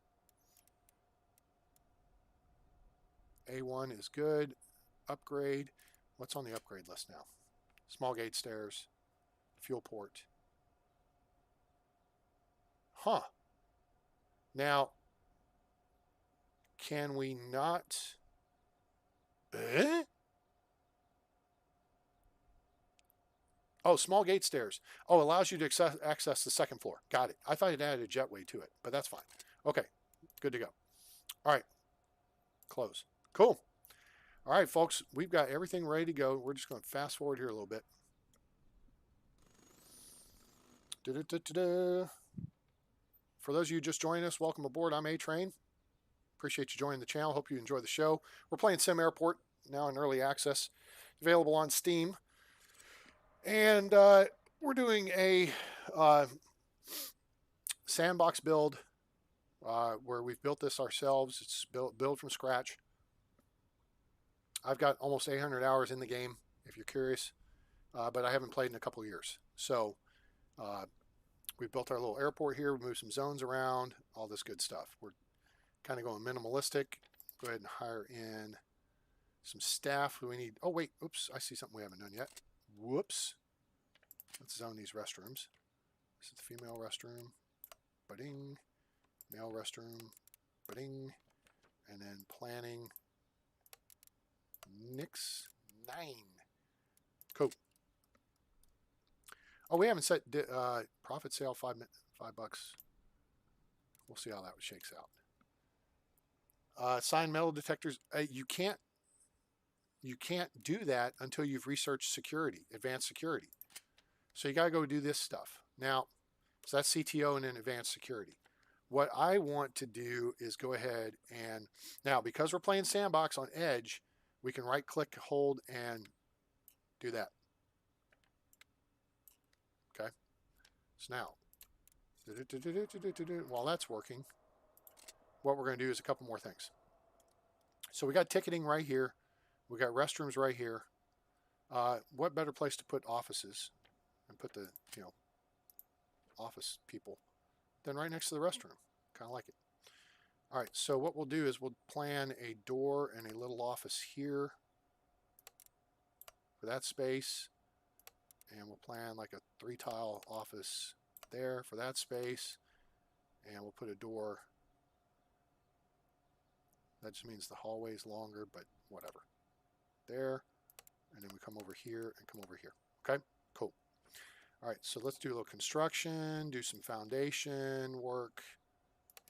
A1 is good. Upgrade. What's on the upgrade list now? Small gate stairs. Fuel port. Huh. Now, can we not... Oh, small gate stairs. Oh, allows you to access the second floor. Got it. I thought it added a jetway to it, but that's fine. Okay, good to go. All right, close. Cool. All right, folks, we've got everything ready to go. We're just going to fast forward here a little bit. Da-da-da-da-da. For those of you just joining us, welcome aboard. I'm A-Train. Appreciate you joining the channel. Hope you enjoy the show. We're playing SimAirport now in early access, available on Steam. And we're doing a sandbox build where we've built this ourselves. It's built from scratch. I've got almost 800 hours in the game, if you're curious, but I haven't played in a couple of years. So we've built our little airport here. We moved some zones around, all this good stuff. We're kind of going minimalistic. Go ahead and hire in some staff who we need. Oh, wait. Oops. I see something we haven't done yet. Whoops. Let's zone these restrooms. This is the female restroom. Ba-ding. Male restroom. Ba-ding. And then planning. Nix 9. Cool. Oh, we haven't set profit sale $5. We'll see how that shakes out. Sign metal detectors. You can't do that until you've researched security, advanced security. So you got to go do this stuff. Now, so that's CTO and then advanced security. What I want to do is go ahead and, now because we're playing sandbox on Edge, we can right click, hold, and do that. Okay. So now, while that's working, what we're going to do is a couple more things. So we got ticketing right here. We got restrooms right here. What better place to put offices and put the, office people than right next to the restroom? Kind of like it. All right, so what we'll do is we'll plan a door and a little office here for that space. And we'll plan like a 3-tile office there for that space. And we'll put a door. That just means the hallway is longer, but whatever. There. And then we come over here and come over here. Okay, cool. All right, so let's do a little construction, do some foundation work,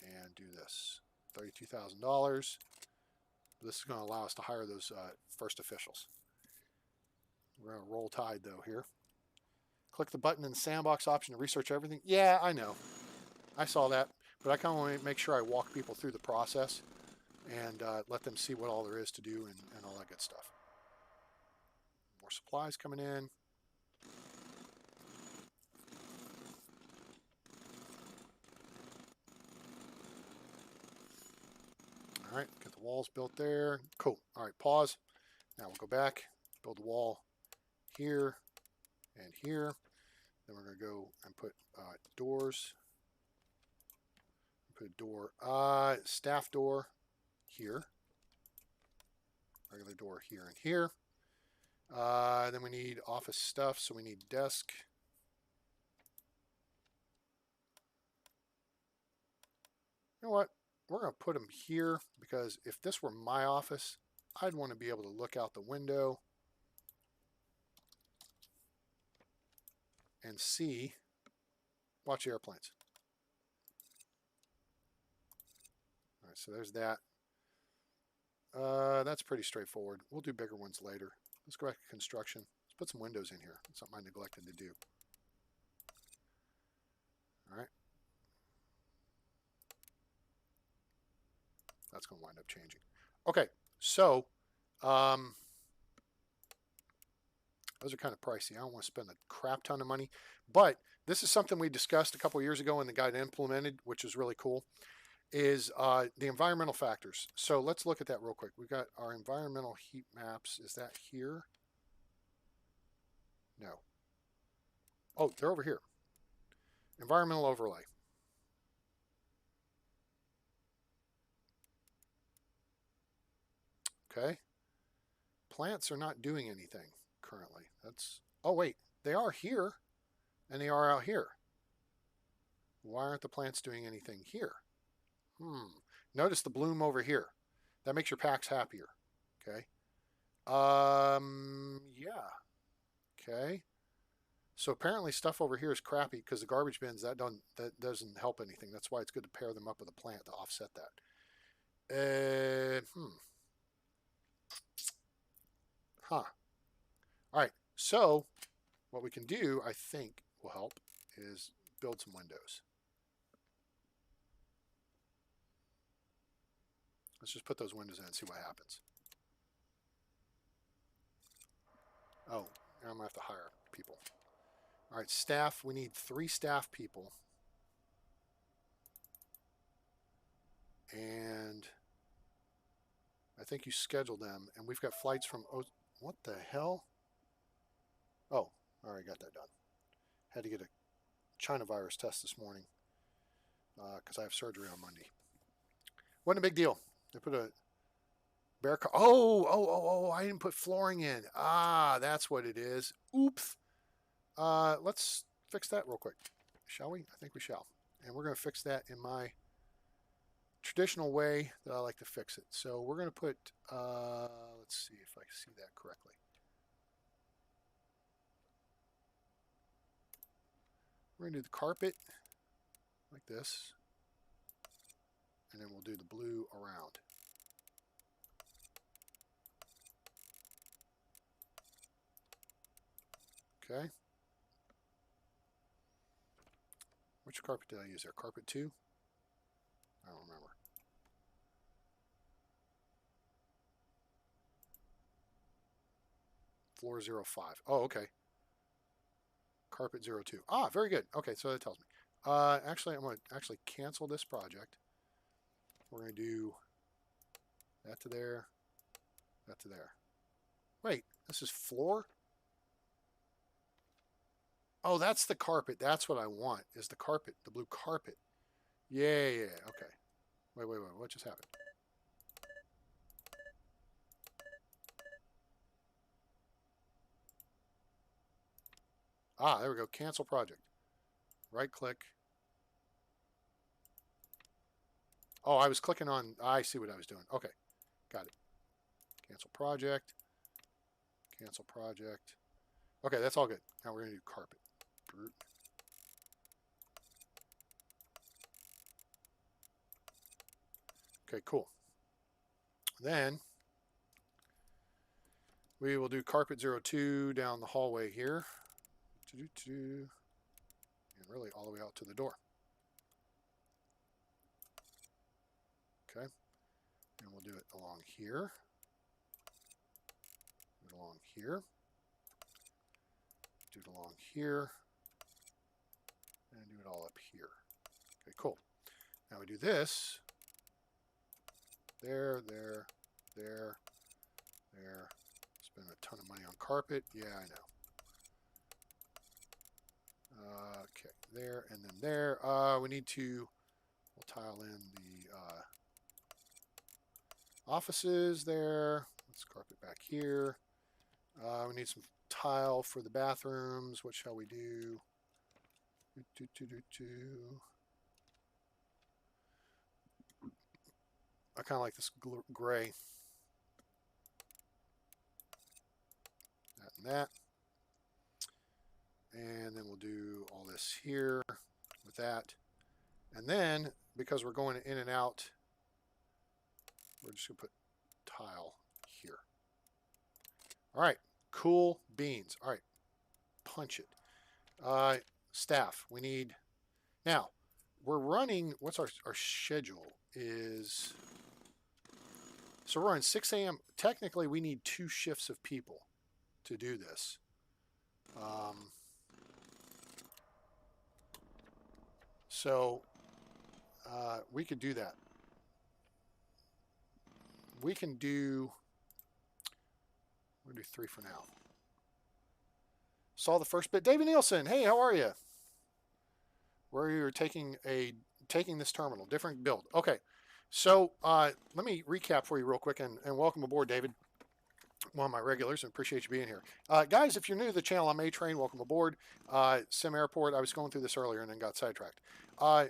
and do this. $32,000. This is going to allow us to hire those first officials. We're going to roll tide, though, here. Click the button in the sandbox option to research everything. Yeah, I know. I saw that. But I kind of want to make sure I walk people through the process and let them see what all there is to do and all that good stuff. More supplies coming in. All right, get the walls built there. Cool. All right, pause. Now we'll go back, build the wall here and here. Then we're going to go and put doors. Put a door, staff door here. Regular door here and here. Then we need office stuff, so we need desk. You know what? We're going to put them here because if this were my office, I'd want to be able to look out the window and see, watch the airplanes. All right, so there's that. That's pretty straightforward. We'll do bigger ones later. Let's go back to construction. Let's put some windows in here. That's something I neglected to do. All right. That's going to wind up changing. Okay, so those are kind of pricey. I don't want to spend a crap ton of money, but this is something we discussed a couple years ago and the guy implemented, which is really cool, is the environmental factors. So let's look at that real quick. We've got our environmental heat maps. Is that here? No. Oh, they're over here. Environmental overlay. Okay. Plants are not doing anything currently. That's, oh wait, they are here and they are out here. Why aren't the plants doing anything here? Notice the bloom over here. That makes your packs happier. Okay. Yeah. Okay. So apparently stuff over here is crappy because the garbage bins, that doesn't help anything. That's why it's good to pair them up with a plant to offset that. Huh. All right. So what we can do, I think will help, is build some windows. Let's just put those windows in and see what happens. Oh, I'm going to have to hire people. All right, staff. We need 3 staff people. And I think you scheduled them. And we've got flights from... what the hell? Oh, all right, got that done. Had to get a China virus test this morning because I have surgery on Monday. Wasn't a big deal. They put a bear car. Oh, I didn't put flooring in. Ah, that's what it is. Oops. Let's fix that real quick. Shall we? I think we shall. And we're going to fix that in my traditional way that I like to fix it. So we're going to put, let's see if I see that correctly. We're going to do the carpet like this. And then we'll do the blue around. Okay. Which carpet did I use there? Carpet 2? I don't remember. Floor 05. Oh, okay. Carpet 02. Ah, very good. Okay, so that tells me. Actually, I'm going to actually cancel this project. We're going to do that to there, that to there. Wait, this is floor? Oh, that's the carpet. That's what I want, is the carpet, the blue carpet. Yeah, okay. Wait, what just happened? Ah, there we go, cancel project. Right click. Oh, I was clicking on, I see what I was doing. Okay, got it. Cancel project. Cancel project. Okay, that's all good. Now we're going to do carpet. Okay, cool. Then we will do carpet 02 down the hallway here. And really all the way out to the door. And we'll do it along here. Do it along here. Do it along here. And do it all up here. Okay, cool. Now we do this. There, there, there, there. Spend a ton of money on carpet. Yeah, I know. Okay, there and then there. We need to, we'll tile in the offices there. Let's carpet back here. We need some tile for the bathrooms. What shall we do? I kind of like this gray. That and that. And then we'll do all this here with that. And then, because we're going in and out, we're just going to put tile here. All right, cool beans. All right, punch it. Staff, we need, now, we're running, what's our schedule is, so we're running 6 a.m. Technically, we need 2 shifts of people to do this. So we could do that. We can do, we'll do 3 for now. Saw the first bit. David Nielsen, hey, how are you? Where you're taking this terminal, different build. Okay, so let me recap for you real quick, and welcome aboard, David. One of my regulars, and appreciate you being here. Guys, if you're new to the channel, I'm A-Train. Welcome aboard. SimAirport, I was going through this earlier and then got sidetracked. I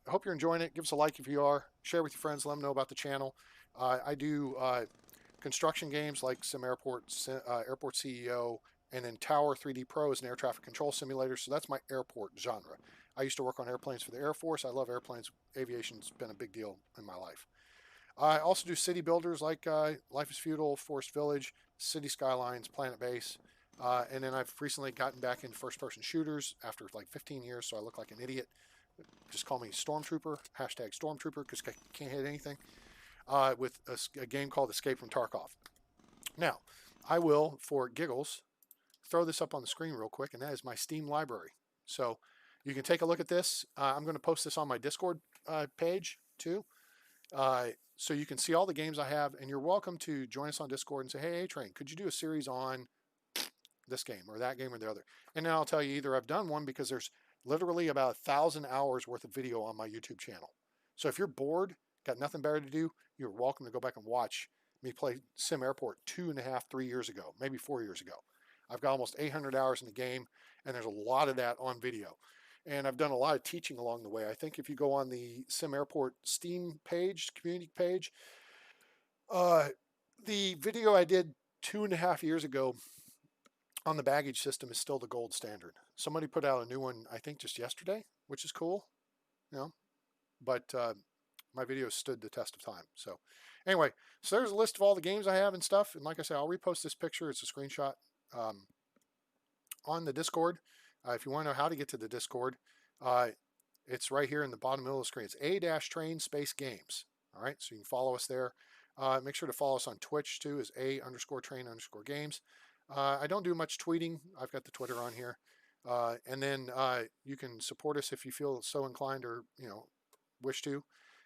hope you're enjoying it. Give us a like if you are. Share with your friends. Let them know about the channel. I do construction games like SimAirport, Airport CEO, and then Tower 3D Pro is an air traffic control simulator. So that's my airport genre. I used to work on airplanes for the Air Force. I love airplanes. Aviation's been a big deal in my life. I also do city builders like Life is Feudal, Forest Village, City Skylines, Planet Base. And then I've recently gotten back into first-person shooters after like 15 years, so I look like an idiot. Just call me Stormtrooper, hashtag Stormtrooper, because I can't hit anything, with a game called Escape from Tarkov. Now, I will, for giggles, throw this up on the screen real quick, and that is my Steam library. So you can take a look at this. I'm going to post this on my Discord page, too. So you can see all the games I have, and you're welcome to join us on Discord and say, hey, A-Train, could you do a series on this game or that game or the other? And then I'll tell you either I've done one, because there's literally about 1,000 hours worth of video on my YouTube channel. So if you're bored, got nothing better to do, you're welcome to go back and watch me play SimAirport 2.5, 3 years ago, maybe 4 years ago. I've got almost 800 hours in the game, and there's a lot of that on video. And I've done a lot of teaching along the way. I think if you go on the SimAirport Steam page, community page, the video I did 2.5 years ago on the baggage system is still the gold standard. Somebody put out a new one, I think just yesterday, which is cool, you know, but my video stood the test of time. So anyway, so there's a list of all the games I have and stuff. And like I said, I'll repost this picture. It's a screenshot on the Discord. If you want to know how to get to the Discord, it's right here in the bottom middle of the screen. It's A-Train Space Games. All right, so you can follow us there. Make sure to follow us on Twitch too, is A_Train_Games. I don't do much tweeting. I've got the Twitter on here. And then you can support us if you feel so inclined or, you know, wish to,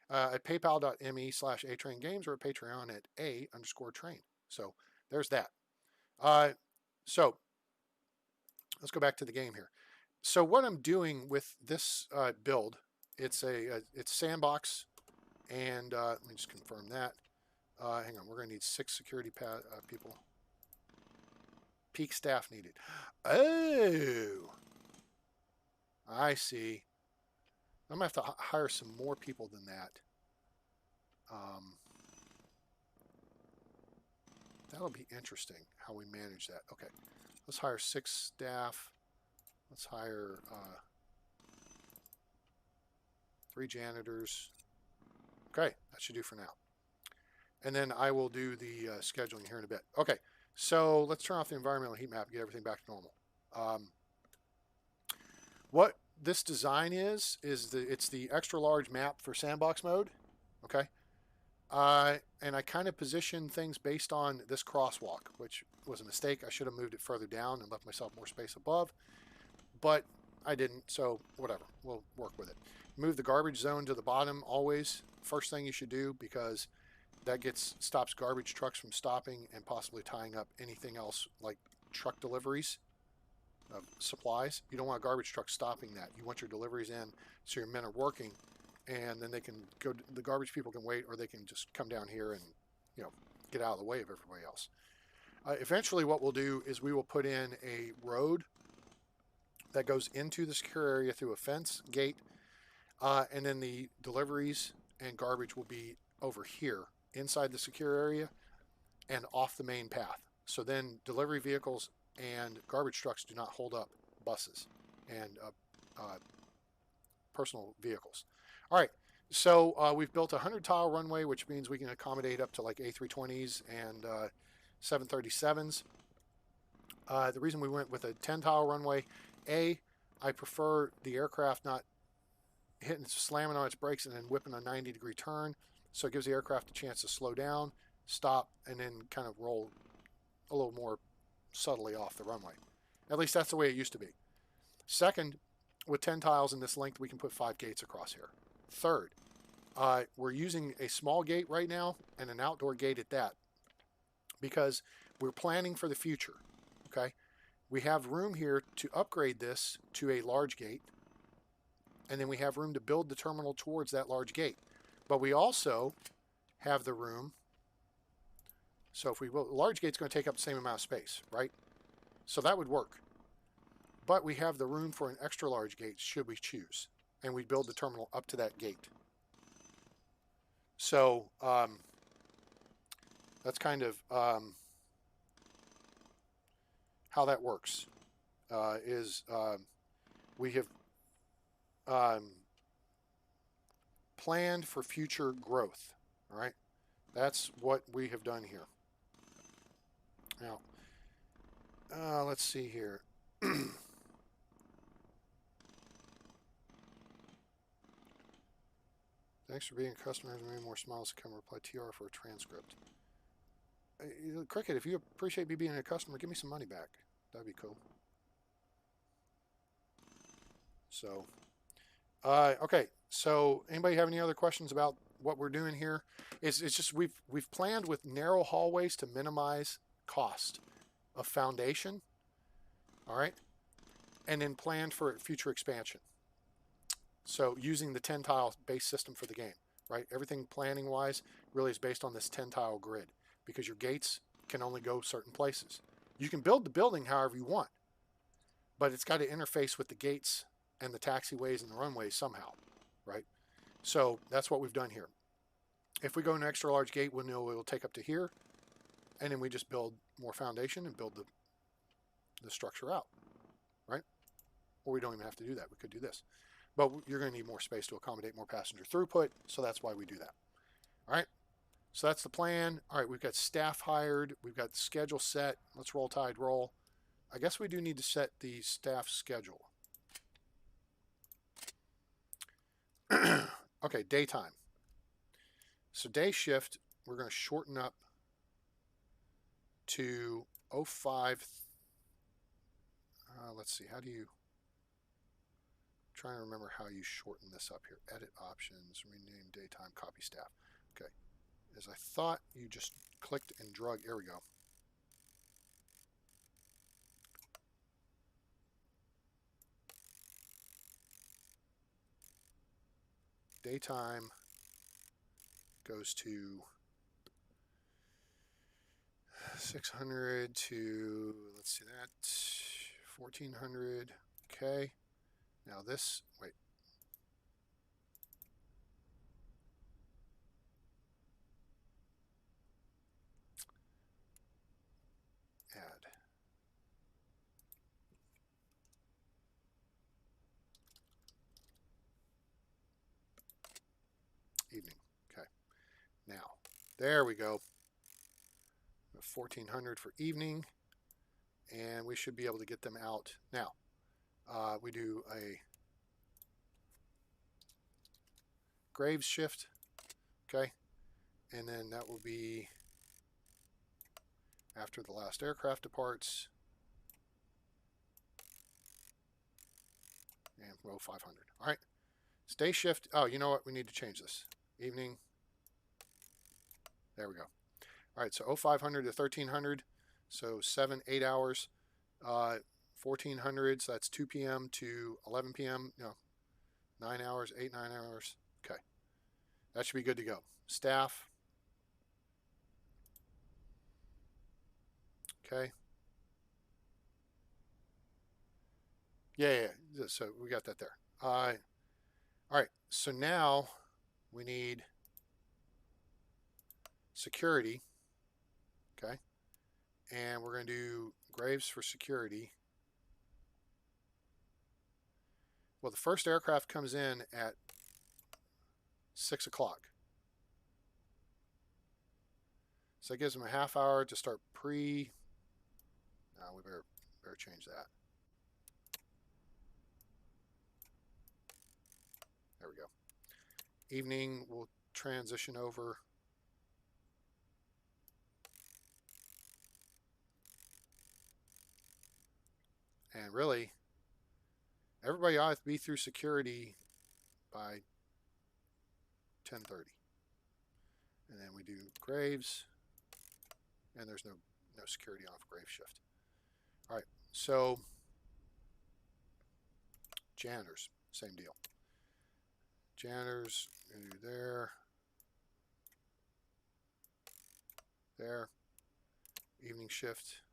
at paypal.me/atraingames or at Patreon at A_train. So there's that. So let's go back to the game here. So what I'm doing with this build, it's sandbox, and let me just confirm that. Hang on, we're going to need 6 security people. Peak staff needed. Oh, I see. I'm going to have to hire some more people than that. That'll be interesting how we manage that. Okay, let's hire 6 staff. Let's hire 3 janitors. Okay, that should do for now. And then I will do the scheduling here in a bit. Okay, so let's turn off the environmental heat map and get everything back to normal. What this design is it's the extra large map for sandbox mode. Okay, And I kind of positioned things based on this crosswalk, which was a mistake. I should have moved it further down and left myself more space above, but I didn't, so whatever. We'll work with it. Move the garbage zone to the bottom always. First thing you should do, because that stops garbage trucks from stopping and possibly tying up anything else like truck deliveries of supplies. You don't want a garbage truck stopping that. You want your deliveries in so your men are working, and then they can go. The garbage people can wait, or they can just come down here and, you know, get out of the way of everybody else. Eventually, what we'll do is we will put in a road that goes into the secure area through a fence gate, and then the deliveries and garbage will be over here inside the secure area and off the main path. So then delivery vehicles and garbage trucks do not hold up buses and personal vehicles. All right, so we've built a 100 tile runway, which means we can accommodate up to like A320s and 737s. The reason we went with a 10 tile runway, I prefer the aircraft not hitting, slamming on its brakes and then whipping a 90-degree turn. So it gives the aircraft a chance to slow down, stop, and then kind of roll a little more subtly off the runway. At least that's the way it used to be. Second, with 10 tiles in this length, we can put 5 gates across here. Third, we're using a small gate right now and an outdoor gate at that, because we're planning for the future. Okay, we have room here to upgrade this to a large gate, and then we have room to build the terminal towards that large gate. But we also have the room, so if we will, large gate's going to take up the same amount of space, right? So that would work. But we have the room for an extra large gate should we choose, and we build the terminal up to that gate. So that's kind of how that works. We have planned for future growth. All right, that's what we have done here. Now, let's see here. Thanks for being a customer. Many more smiles to come. Reply TR for a transcript. Cricket, if you appreciate me being a customer, give me some money back. That'd be cool. So, okay. So, anybody have any other questions about what we're doing here? It's just we've planned with narrow hallways to minimize cost of foundation. All right, and then planned for future expansion. So using the 10 tile base system for the game, right? Everything planning wise really is based on this 10 tile grid, because your gates can only go certain places. You can build the building however you want, but it's got to interface with the gates and the taxiways and the runways somehow, right? So that's what we've done here. If we go an extra large gate, we'll know it will take up to here, and then we just build more foundation and build the structure out, right? Or we don't even have to do that. We could do this. But you're going to need more space to accommodate more passenger throughput, so that's why we do that. All right, so that's the plan. All right, we've got staff hired. We've got the schedule set. Let's roll tide roll. I guess we do need to set the staff schedule. Okay, daytime. So day shift, we're going to shorten up to 05. Let's see, how do you... Trying to remember how you shorten this up here. Edit options, rename daytime, copy staff. Okay, as I thought, you just clicked and drug. Here we go. Daytime goes to 600 to, let's see that, 1400. Okay. Now this, wait. Add. Evening. Okay. Now, there we go. 1400 for evening, and we should be able to get them out. Now, we do a Graves shift, okay? And then that will be after the last aircraft departs. And row 500. All right. Stay shift. Oh, you know what? We need to change this. Evening. There we go. All right. So 0500 to 1300. So 8 hours. 1400. So that's 2 p.m. to 11 p.m. No, 9 hours, 9 hours. Okay. That should be good to go. Staff. Okay. Yeah. So we got that there. All right. So now we need security. Okay. And we're going to do graves for security. Well, the first aircraft comes in at 6 o'clock. So it gives them a half hour to start pre. No, we better change that. There we go. Evening, we'll transition over. And really, everybody ought to be through security by 10:30. And then we do graves. And there's no security on for grave shift. All right, so janitors, same deal. Janitors, do there. Evening shift,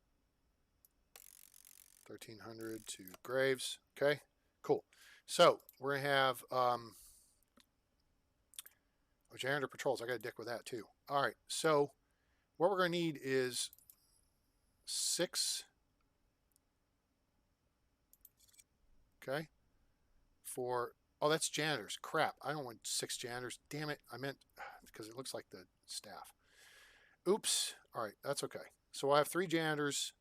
1300 to graves. Okay, cool. So we're gonna have janitor patrols. I got to dick with that too. All right, so what we're gonna need is 6. Okay, for that's janitors. Crap, I don't want 6 janitors. Damn it, I meant because it looks like the staff. Oops. All right, that's okay. So I have 3 janitors.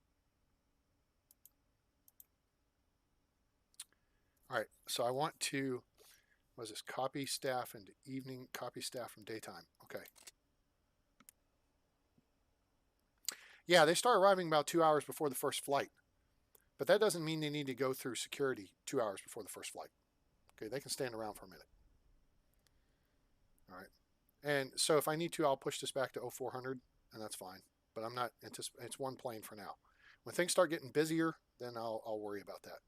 All right, so I want to, what is this? Copy staff into evening, copy staff from daytime. Okay. Yeah, they start arriving about 2 hours before the first flight. But that doesn't mean they need to go through security 2 hours before the first flight. Okay, they can stand around for a minute. All right. And so if I need to, I'll push this back to 0400, and that's fine. But I'm not anticipating, it's one plane for now. When things start getting busier, then I'll worry about that.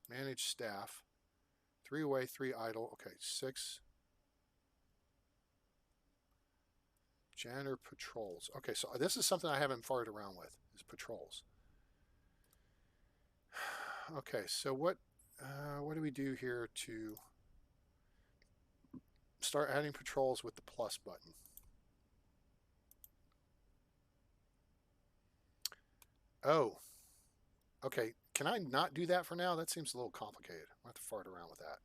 Manage staff. 3 away, 3 idle. Okay, 6. Janitor patrols. Okay, so this is something I haven't farted around with, is patrols. Okay, so what do we do here to start adding patrols with the plus button? Oh, okay. Can I not do that for now? That seems a little complicated. I'll have to fart around with that.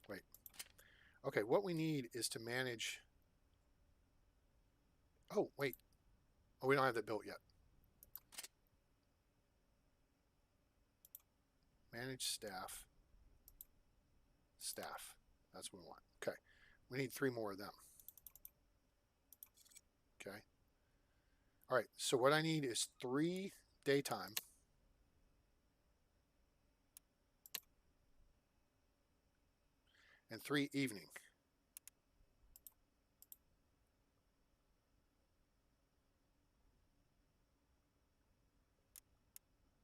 Wait. Okay, what we need is to manage. Oh, wait. Oh, we don't have that built yet. Manage staff. Staff. That's what we want. Okay. We need 3 more of them. Okay. All right. So what I need is 3 daytime. And 3 evening.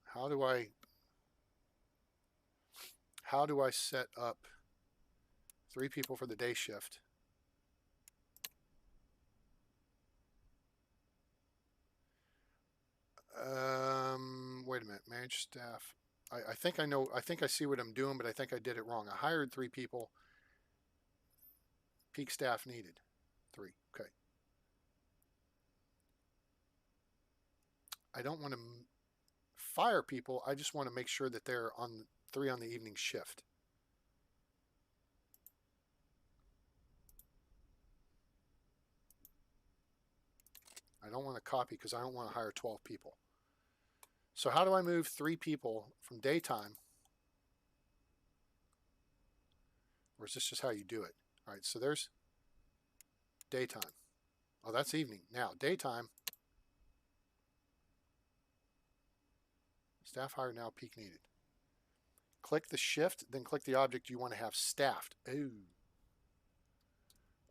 How do I set up 3 people for the day shift? Wait a minute. Manage staff. I think I know. I think I see what I'm doing, but I think I did it wrong. I hired 3 people. Peak staff needed 3. Okay. I don't want to fire people. I just want to make sure that they're on 3 on the evening shift. I don't want to copy because I don't want to hire 12 people. So how do I move 3 people from daytime Or is this just how you do it? All right, so there's daytime. Oh, that's evening. Now, daytime. Staff hired now, peak needed. Click the shift, then click the object you want to have staffed. Ooh.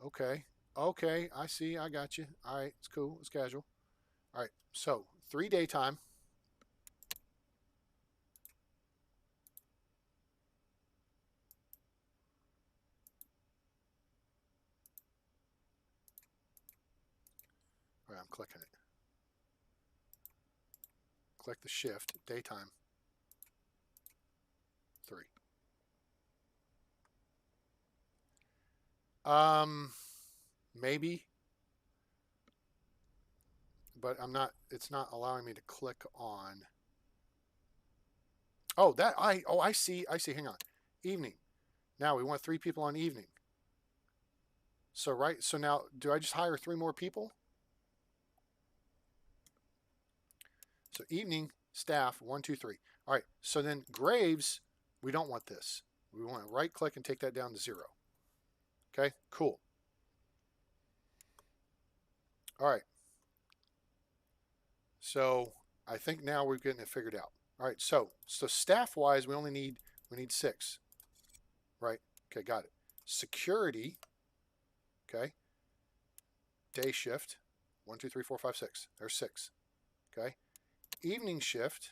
Okay. Okay, I see. I got you. All right, it's cool. It's casual. All right, so 3 daytime. All right, I'm clicking it. Click the shift, daytime, 3. Maybe, but I'm not, it's not allowing me to click on. Oh, I see. Hang on. Evening. Now we want 3 people on evening. So, right. So now, do I just hire 3 more people? So evening, staff, 1, 2, 3. All right. So then graves, we don't want this. We want to right click and take that down to 0. Okay, cool. All right. So I think now we're getting it figured out. All right. So staff wise, we need 6. Right. Okay, got it. Security. Okay. Day shift, 1, 2, 3, 4, 5, 6. There's 6. Okay. Evening shift,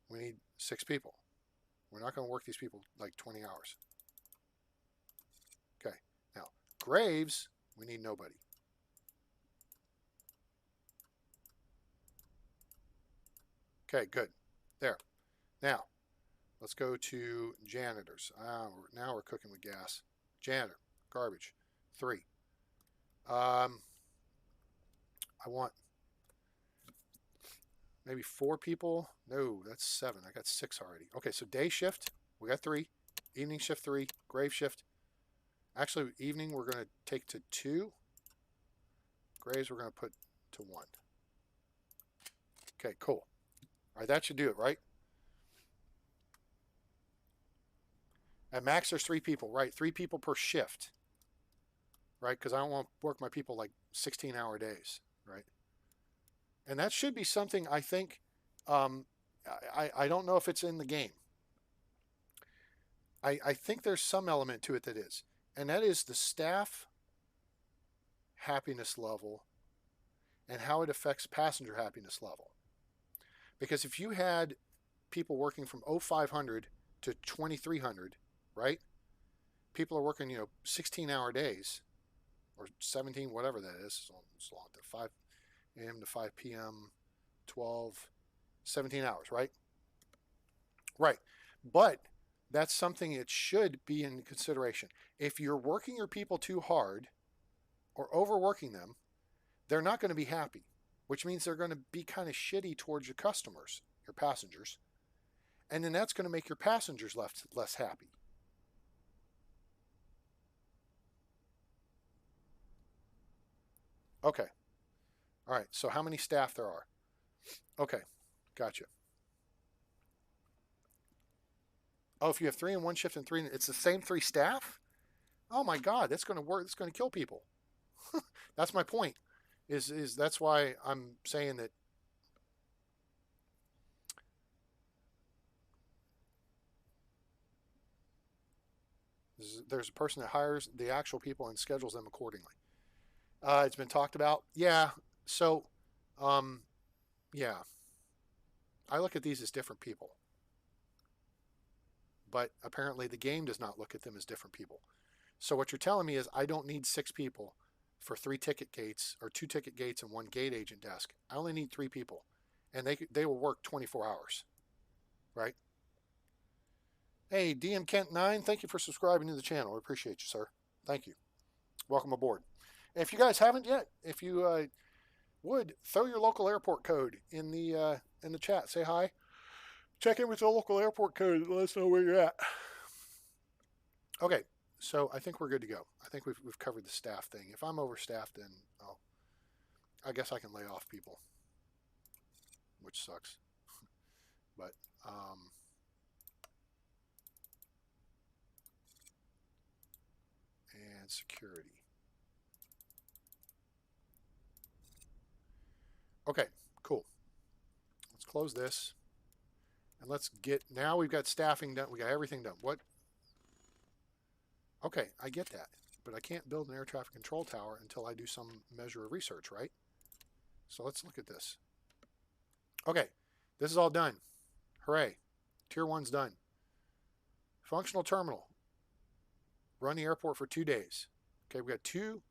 we need 6 people. We're not going to work these people like 20 hours. Okay. Now, graves, we need nobody. Okay, good. There. Now, let's go to janitors. Now we're cooking with gas. Janitor, garbage, 3. I want maybe 4 people. No, that's 7. I got 6 already. Okay, so day shift, we got 3. Evening shift, 3. Grave shift. Actually, evening we're going to take to 2. Graves we're going to put to 1. Okay, cool. All right, that should do it, right? At max, there's 3 people, right? 3 people per shift, right? Because I don't want to work my people like 16-hour days, right? And that should be something I think, I don't know if it's in the game. I think there's some element to it that is. And that is the staff happiness level and how it affects passenger happiness level. Because if you had people working from 0500 to 2300, right? People are working, 16-hour days or 17, whatever that is. It's long to 5 a.m. to 5 p.m., 12, 17 hours, right? Right. But that's something that should be in consideration. If you're working your people too hard or overworking them, they're not going to be happy, which means they're going to be kind of shitty towards your customers, your passengers. And then that's going to make your passengers less happy. Okay. All right. So how many staff there are? Okay. Gotcha. Oh, if you have 3 in one shift and 3, it's the same 3 staff? Oh my God, that's going to work. That's going to kill people. That's my point. Is that's why I'm saying that there's a person that hires the actual people and schedules them accordingly. It's been talked about. Yeah. So, um, yeah, I look at these as different people, but apparently the game does not look at them as different people. So what you're telling me is I don't need 6 people for 3 ticket gates or 2 ticket gates and 1 gate agent desk. I only need 3 people, and they will work 24 hours, right? Hey, DM Kent 9, thank you for subscribing to the channel. I appreciate you, sir. Thank you. Welcome aboard. And if you guys haven't yet, if you would throw your local airport code in the chat, say hi. Check in with the local airport code and let us know where you're at. Okay, so I think we're good to go. I think we've covered the staff thing. If I'm overstaffed, then I guess I can lay off people, which sucks. But and security. Okay, cool. Let's close this. And let's get, now we've got staffing done. We got everything done. What? Okay, I get that. But I can't build an air traffic control tower until I do some measure of research, right? So let's look at this. Okay, this is all done. Hooray. Tier 1's done. Functional terminal. Run the airport for 2 days. Okay, we got 2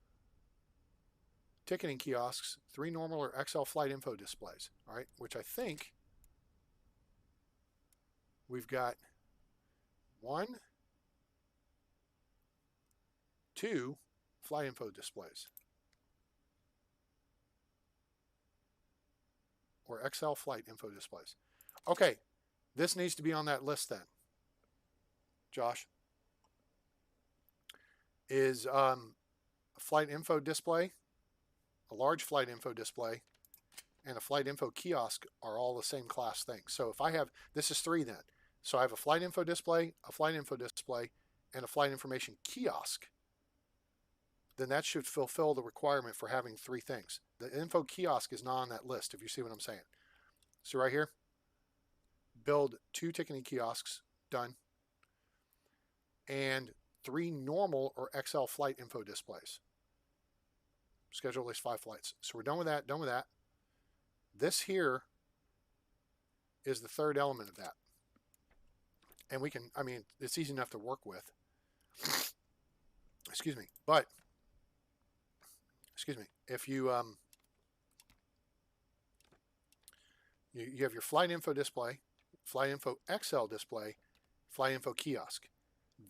ticketing kiosks, 3 normal or XL flight info displays. All right, which I think we've got 1, 2 flight info displays. Or XL flight info displays. Okay, this needs to be on that list then. Josh. Is a flight info display, a large flight info display, and a flight info kiosk are all the same class thing. So if I have, this is 3 then. So I have a flight info display, and a flight information kiosk. Then that should fulfill the requirement for having 3 things. The info kiosk is not on that list, if you see what I'm saying. So right here, build 2 ticketing kiosks, done. And 3 normal or XL flight info displays. Schedule at least 5 flights. So we're done with that, done with that. This here is the 3rd element of that. And we can, I mean, it's easy enough to work with. Excuse me. But, excuse me, if you, you have your flight info display, flight info XL display, flight info kiosk.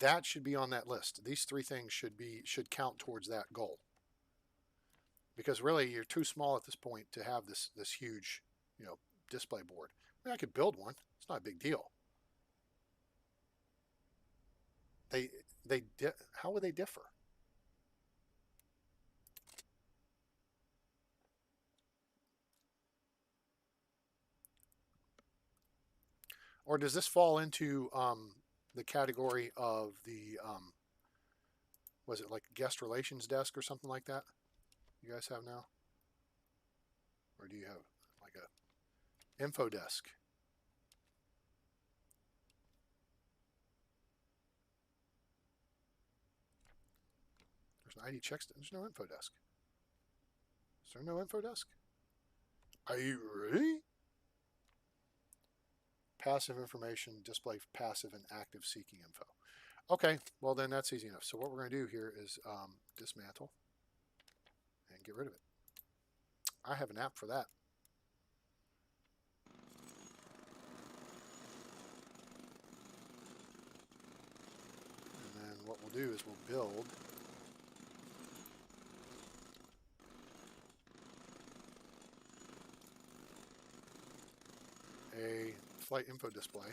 That should be on that list. These 3 things should count towards that goal. Because really, you're too small at this point to have this huge, display board. I mean, I could build one. It's not a big deal. How would they differ? Or does this fall into the category of the, was it like guest relations desk or something like that you guys have now? Or do you have like a info desk? There's an ID checks. There's no info desk. Is there no info desk? Are you ready? Passive information, display passive and active seeking info. Okay, well then that's easy enough. So what we're going to do here is dismantle and get rid of it. I have an app for that. And then what we'll do is we'll build a flight info display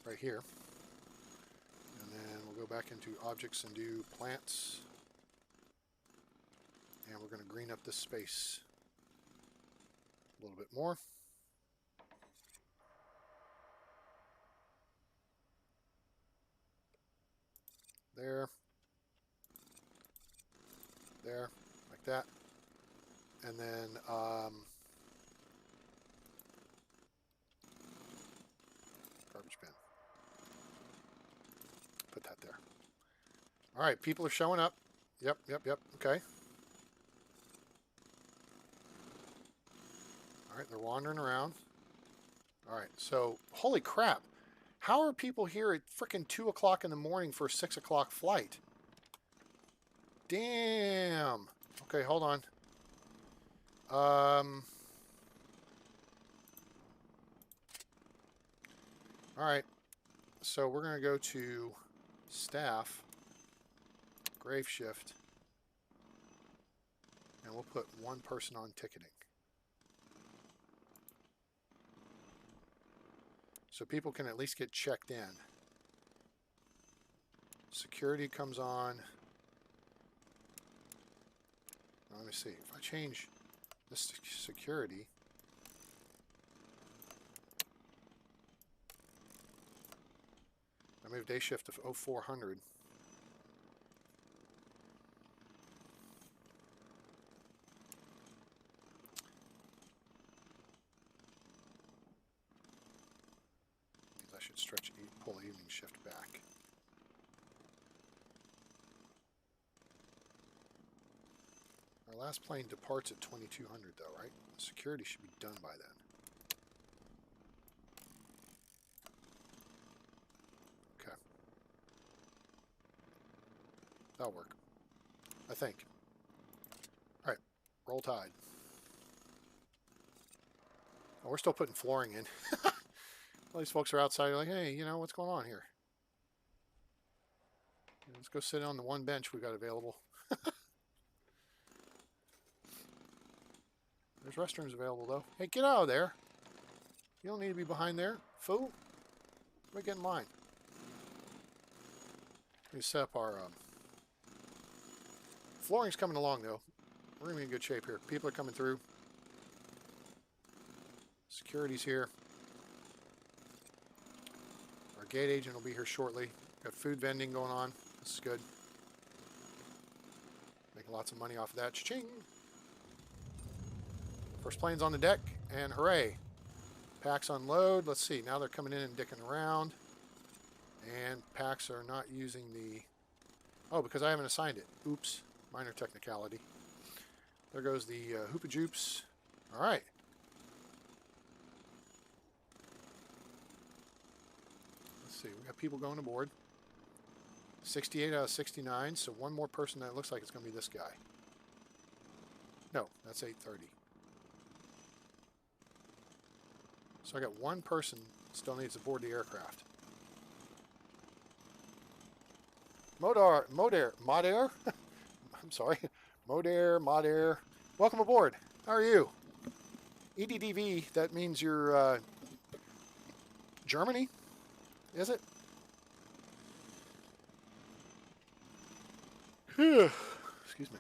right here. And then we'll go back into objects and do plants. And we're going to green up this space a little bit more. There. There. Like that. And then garbage bin. Put that there. All right, people are showing up. Yep. Okay. All right, they're wandering around. All right, so holy crap. How are people here at frickin' 2 o'clock in the morning for a 6 o'clock flight? Damn. Okay, hold on. All right, so we're going to go to staff, grave shift, and we'll put 1 person on ticketing. So people can at least get checked in. Security comes on. Now, let me see. If I change this security, I Move day shift to 0400. I should pull the evening shift back. Our last plane departs at 2200 though, right? Security should be done by then. Okay. That'll work. I think. Alright. Roll tide. Oh, we're still putting flooring in. All these folks are outside like, hey, you know, what's going on here? Let's go sit on the one bench we got available. There's restrooms available, though. Hey, get out of there. You don't need to be behind there. Fool. Let me get in line. Let me set up our... flooring's coming along, though. We're going to be in good shape here. People are coming through. Security's here. Our gate agent will be here shortly. Got food vending going on. This is good. Making lots of money off of that. Cha-ching! First plane's on the deck, and hooray. Packs unload. Let's see. Now they're coming in and dicking around. And packs are not using the... Oh, because I haven't assigned it. Oops. Minor technicality. There goes the Hoopa Joops. All right. Let's see. We got people going aboard. 68 out of 69. So one more person that looks like it's going to be this guy. No, that's 830. So I got one person still needs to board the aircraft. Modar. I'm sorry. Modair. Welcome aboard. How are you? EDDV, that means you're Germany? Is it? Excuse me.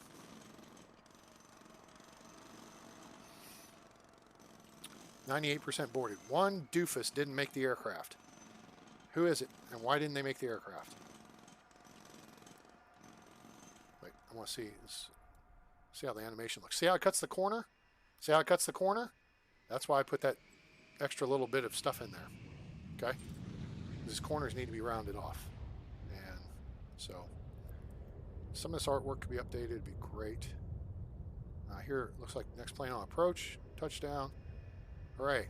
%, boarded. One doofus didn't make the aircraft. Who is it? And why didn't they make the aircraft? Wait, I want to see how the animation looks. See how it cuts the corner? See how it cuts the corner? That's why I put that extra little bit of stuff in there. Okay? These corners need to be rounded off. And so some of this artwork could be updated. It'd be great. Here it looks like next plane on approach. Touchdown. Hooray.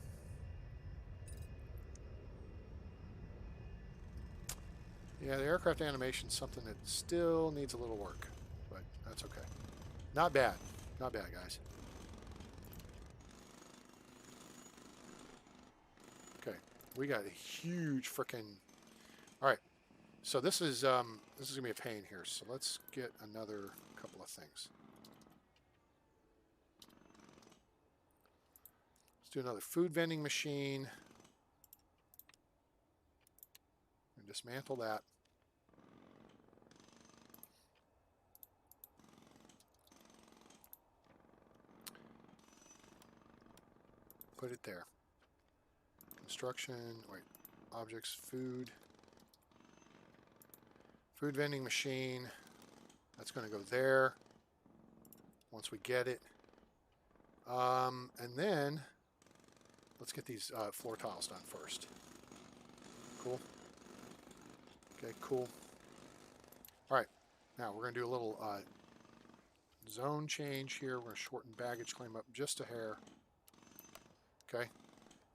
Yeah, the aircraft animation is something that still needs a little work, but that's okay. Not bad. Not bad, guys. Okay, we got a huge frickin'... All right, so this is gonna be a pain here. So let's get another couple of things. Let's do another food vending machine. And dismantle that. Put it there. Construction, wait, objects, food. Food vending machine. That's going to go there once we get it. And then let's get these floor tiles done first. Cool. Okay, cool. All right, now we're going to do a little zone change here. We're going to shorten baggage claim up just a hair. Okay,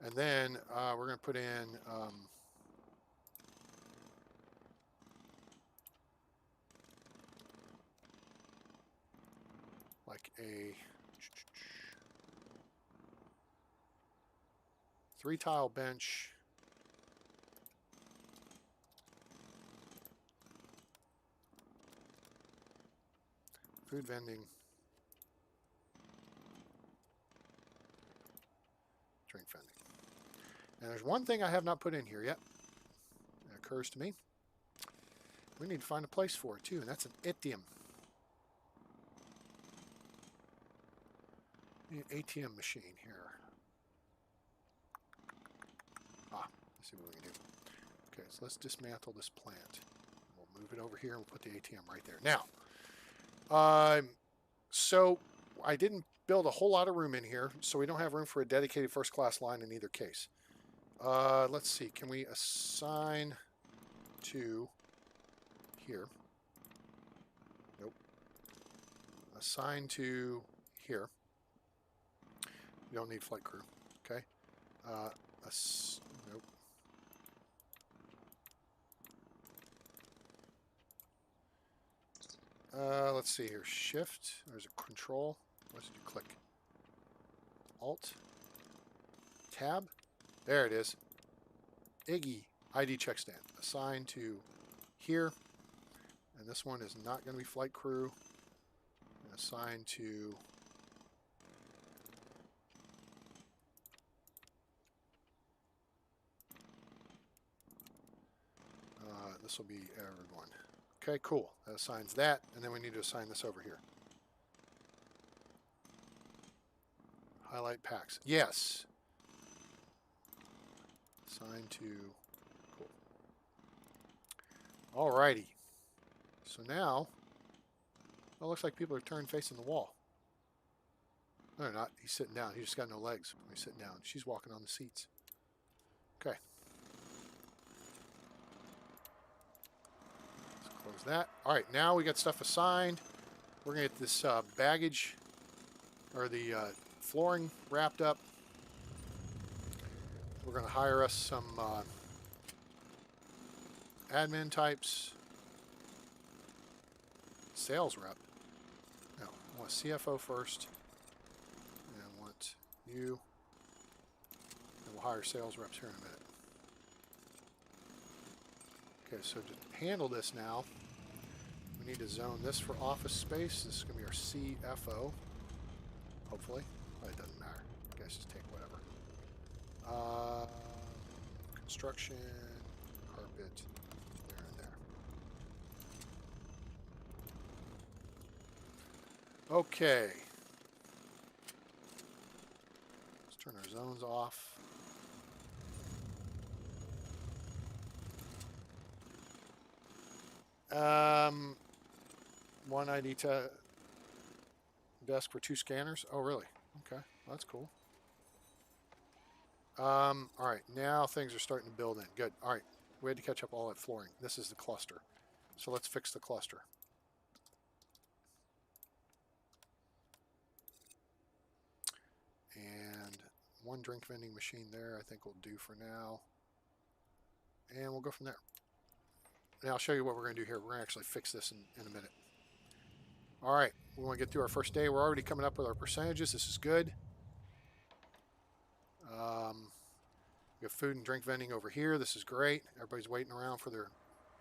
and then we're going to put in like a 3-tile bench. Food vending. Drink vending. And there's one thing I have not put in here yet. It occurs to me. We need to find a place for it too, and that's an ATM. An ATM machine here. Let's see what we can do. Okay, so let's dismantle this plant. We'll move it over here and we'll put the ATM right there. Now, so I didn't build a whole lot of room in here, so we don't have room for a dedicated first class line in either case. Let's see, can we assign to here? Nope. Assign to here. You don't need flight crew. Okay. Nope. Let's see here. Shift. There's a control. What does it click? Alt. Tab. There it is. Iggy. ID check stand. Assign to here. And this one is not going to be flight crew. Assign to this will be everyone. Okay, cool. That assigns that, and then we need to assign this over here. Highlight packs. Yes. Assign to. Cool. Alrighty. So now, it looks like people are turned facing the wall. No, they're not. He's sitting down. He just got no legs. He's sitting down. She's walking on the seats. Okay. Let's close that. All right, now we got stuff assigned. We're going to get this baggage or the flooring wrapped up. We're going to hire us some admin types. Sales rep. No, I want CFO first. And I want you. And we'll hire sales reps here in a minute. Okay, so to handle this now, we need to zone this for office space. This is going to be our CFO. Hopefully. But it doesn't matter. You guys just take whatever. Construction, carpet, there and there. Okay. Let's turn our zones off. One ID desk for 2 scanners. Oh, really? Okay, well, that's cool. All right, now things are starting to build in. Good. All right, we had to catch up all that flooring. This is the cluster. So let's fix the cluster. And one drink vending machine there, I think will do for now. And we'll go from there. Now I'll show you what we're going to do here. We're going to actually fix this in a minute. All right, we want to get through our first day. We're already coming up with our percentages. This is good. We have food and drink vending over here. This is great. Everybody's waiting around for their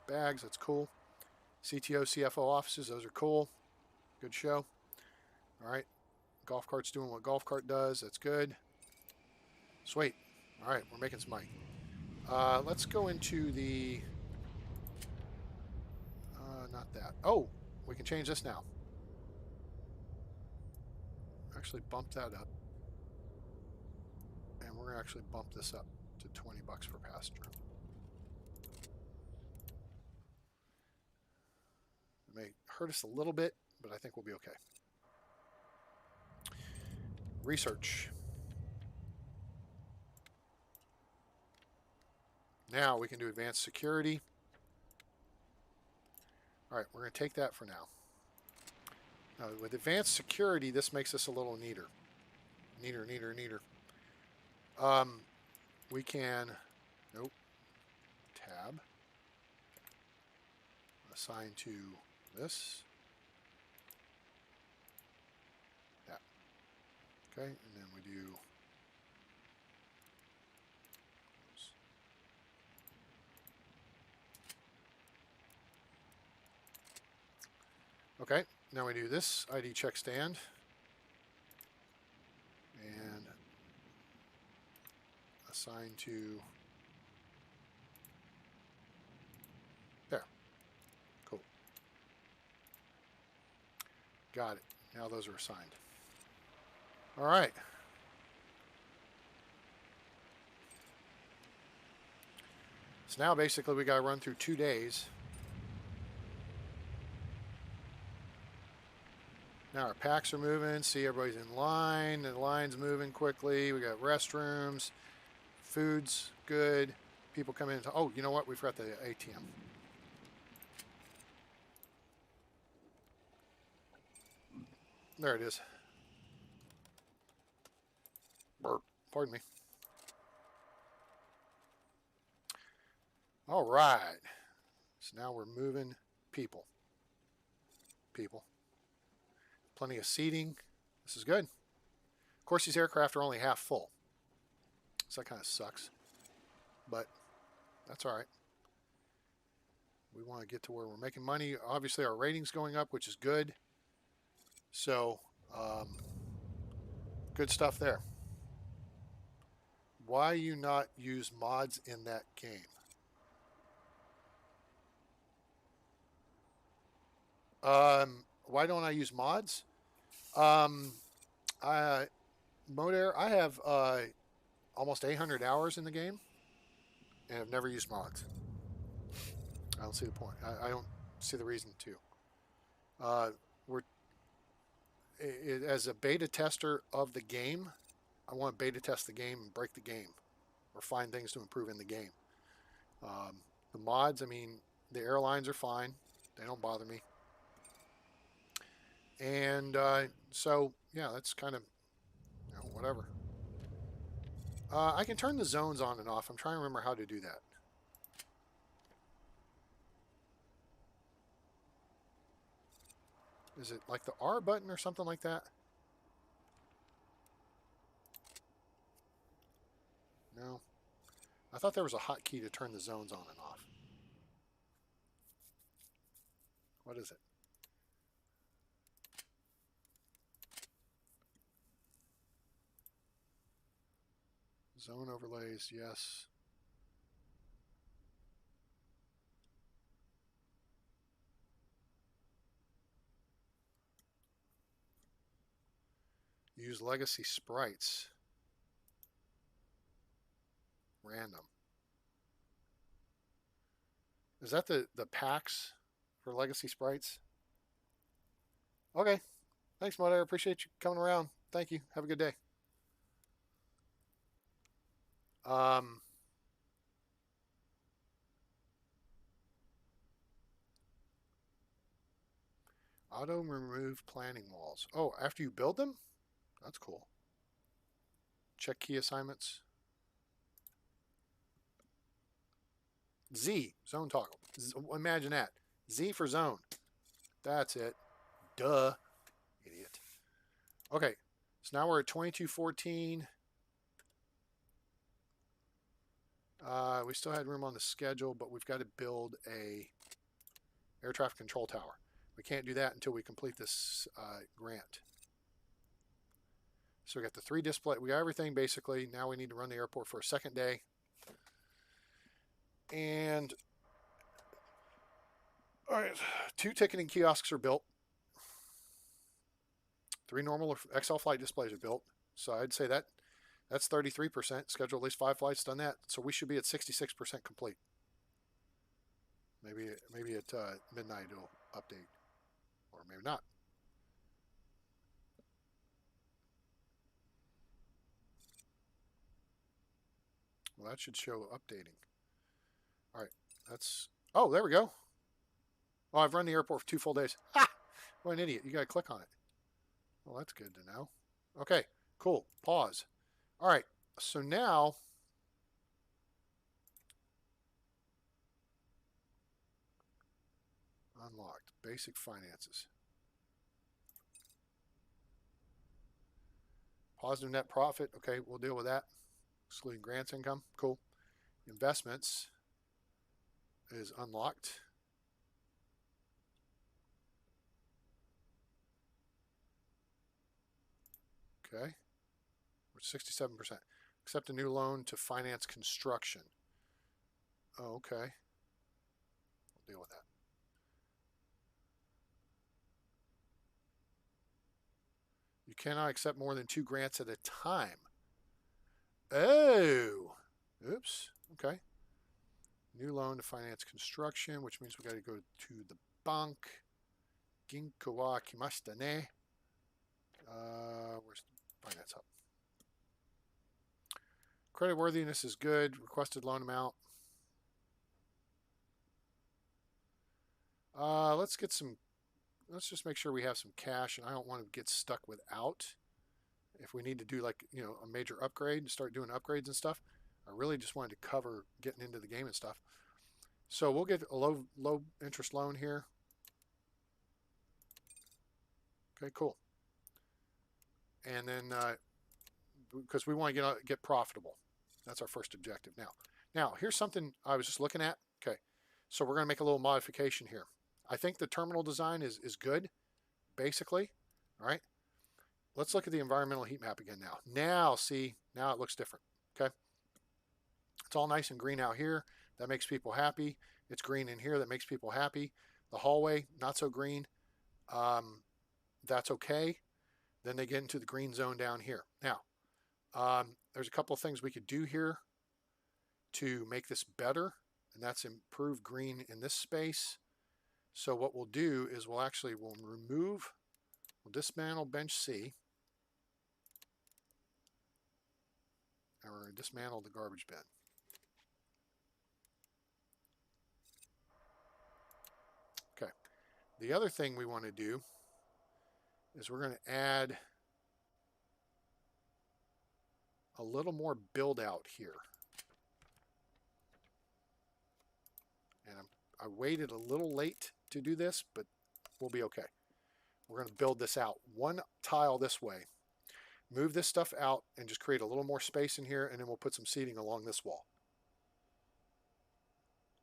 bags. That's cool. CTO, CFO offices. Those are cool. Good show. All right. Golf cart's doing what golf cart does. That's good. Sweet. All right. We're making some money. Let's go into the... not that. Oh, we can change this now. Actually bump that up. And we're going to actually bump this up to 20 bucks per passenger. It may hurt us a little bit, but I think we'll be okay. Research. Now we can do advanced security. All right, we're going to take that for now. Now, with advanced security, this makes us a little neater. Neater. We can, nope, tab, assign to this, that. Okay, and then we do okay, now we do this ID check stand and assign to there. Cool. Got it. Now those are assigned. All right. So now basically we got to run through 2 days. Now our packs are moving. See, everybody's in line. The line's moving quickly. We got restrooms. Food's good. People come in. Oh, you know what? We forgot the ATM. There it is. Burp. Pardon me. All right. So now we're moving people. Plenty of seating. This is good. Of course, these aircraft are only half full. So that kind of sucks. But that's all right. We want to get to where we're making money. Obviously, our rating's going up, which is good. So, good stuff there. Why you not use mods in that game? Why don't I use mods? Modair, I have almost 800 hours in the game, and I've never used mods. I don't see the point. I don't see the reason to. As a beta tester of the game, I want to beta test the game and break the game, or find things to improve in the game. The mods, I mean, the airlines are fine; they don't bother me. And so, yeah, that's kind of, whatever. I can turn the zones on and off. I'm trying to remember how to do that. Is it like the R button or something like that? No. I thought there was a hotkey to turn the zones on and off. What is it? Zone overlays, yes. Use legacy sprites. Random. Is that the packs for legacy sprites? Okay. Thanks, Mud. I appreciate you coming around. Thank you. Have a good day. Auto remove planning walls. Oh, after you build them? That's cool. Check key assignments. Z, zone toggle. Imagine that. Z for zone. That's it. Duh. Idiot. Okay, so now we're at 2214. We still had room on the schedule, but we've got to build a air traffic control tower. We can't do that until we complete this grant. So we got the 3 display. We got everything basically. Now we need to run the airport for a second day. And all right, 2 ticketing kiosks are built. 3 normal XL flight displays are built. So I'd say that's 33%. Schedule at least 5 flights, done that. So we should be at 66% complete. Maybe at midnight it'll update, or maybe not. Well, that should show updating. All right, that's. Oh, there we go. Oh, I've run the airport for 2 full days. Ha! What an idiot! You got to click on it. Well, that's good to know. Okay, cool. Pause. All right, so now unlocked basic finances. Positive net profit. Okay, we'll deal with that. Excluding grants income. Cool. Investments is unlocked. Okay. We're 67%. Accept a new loan to finance construction. Oh, okay. We'll deal with that. You cannot accept more than 2 grants at a time. Oh. Oops. Okay. New loan to finance construction, which means we got to go to the bank. Ginko wa kimashita ne. Where's the finance hub? Credit worthiness is good. Requested loan amount. Let's get some. Let's just make sure we have some cash, and I don't want to get stuck without. If we need to do like a major upgrade and start doing upgrades and stuff, I really just wanted to cover getting into the game and stuff. So we'll get a low interest loan here. Okay, cool. And then because we want to get profitable, that's our first objective. Now here's something I was just looking at. Okay, so we're going to make a little modification here. I think the terminal design is good, basically. All right. Let's look at the environmental heat map again now. Now, see, now it looks different. Okay. It's all nice and green out here. That makes people happy. It's green in here. That makes people happy. The hallway, not so green. That's okay. Then they get into the green zone down here. Now, there's a couple of things we could do here to make this better, and that's improve green in this space. So what we'll do is we'll dismantle bench C, and we're going to dismantle the garbage bin. Okay. The other thing we want to do is we're going to add a little more build out here. And I waited a little late to do this, but we'll be okay. We're going to build this out one tile this way, move this stuff out, and just create a little more space in here, and then we'll put some seating along this wall.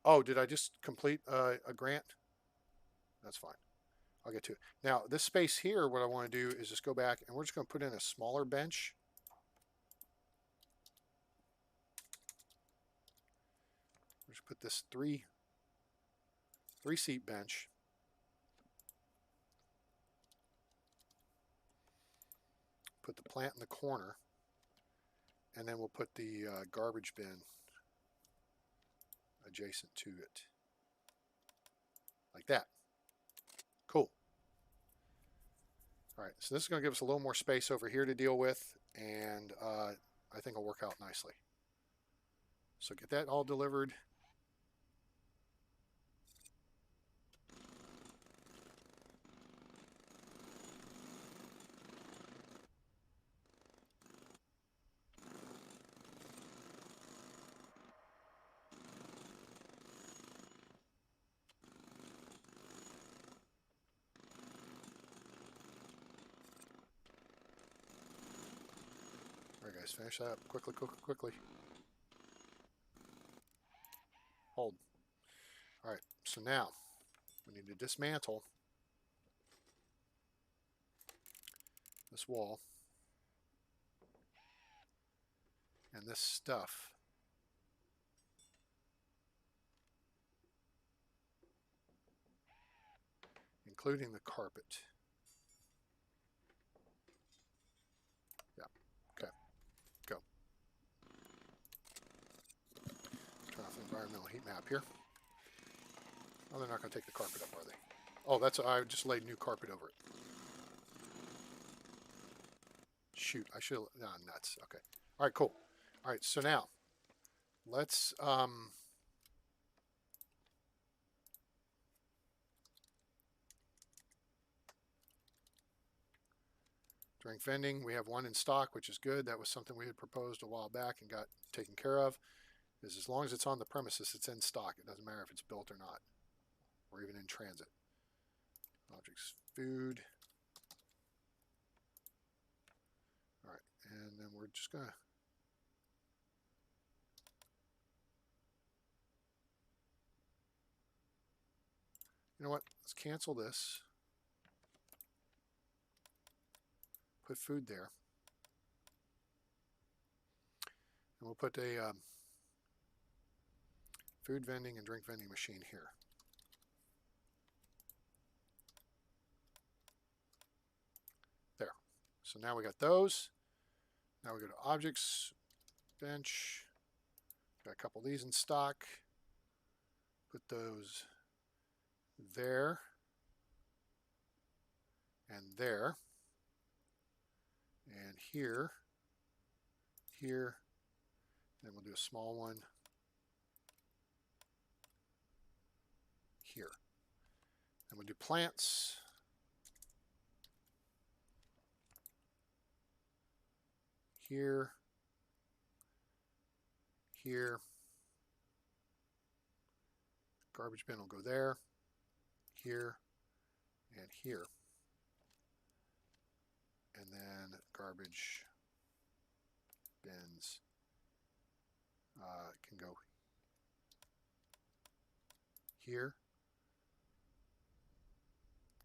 Oh, did I just complete a grant? That's fine. I'll get to it. Now, this space here, what I want to do is just go back, and we're just going to put in a smaller bench. We'll just put this three-seat bench. Put the plant in the corner, and then we'll put the garbage bin adjacent to it. Like that. Cool. All right, so this is going to give us a little more space over here to deal with, and I think it'll work out nicely. So get that all delivered. Guys, finish that up quickly, quickly. Hold. All right, so now we need to dismantle this wall and this stuff. Including the carpet. Yeah, okay, go. Turn off the environmental heat map here. Oh, they're not going to take the carpet up, are they? Oh, I just laid new carpet over it. Shoot, I should have, nuts, okay. All right, cool. All right, so now, let's, drink vending, we have one in stock, which is good. That was something we had proposed a while back and got taken care of. Is as long as it's on the premises, it's in stock. It doesn't matter if it's built or not, or even in transit. Objects, food. All right, and then we're just gonna you know what? Let's cancel this. Put food there. And we'll put a food vending and drink vending machine here. There. So now we got those. Now we go to objects, bench. Got a couple of these in stock. put those there and there, and here, here, then we'll do a small one here. And we'll do plants here, here. Garbage bin will go there, here, and here. And then garbage bins can go here.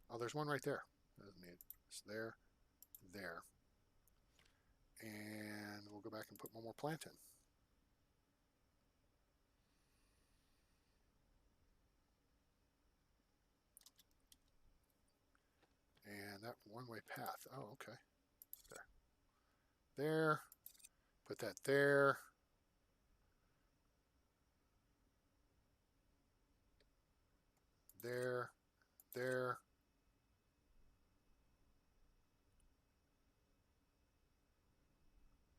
Oh, there's one right there. Doesn't need it. It's there, there. And we'll go back and put one more plant in. And that one-way path. Oh, okay. There. There. Put that there. There. There.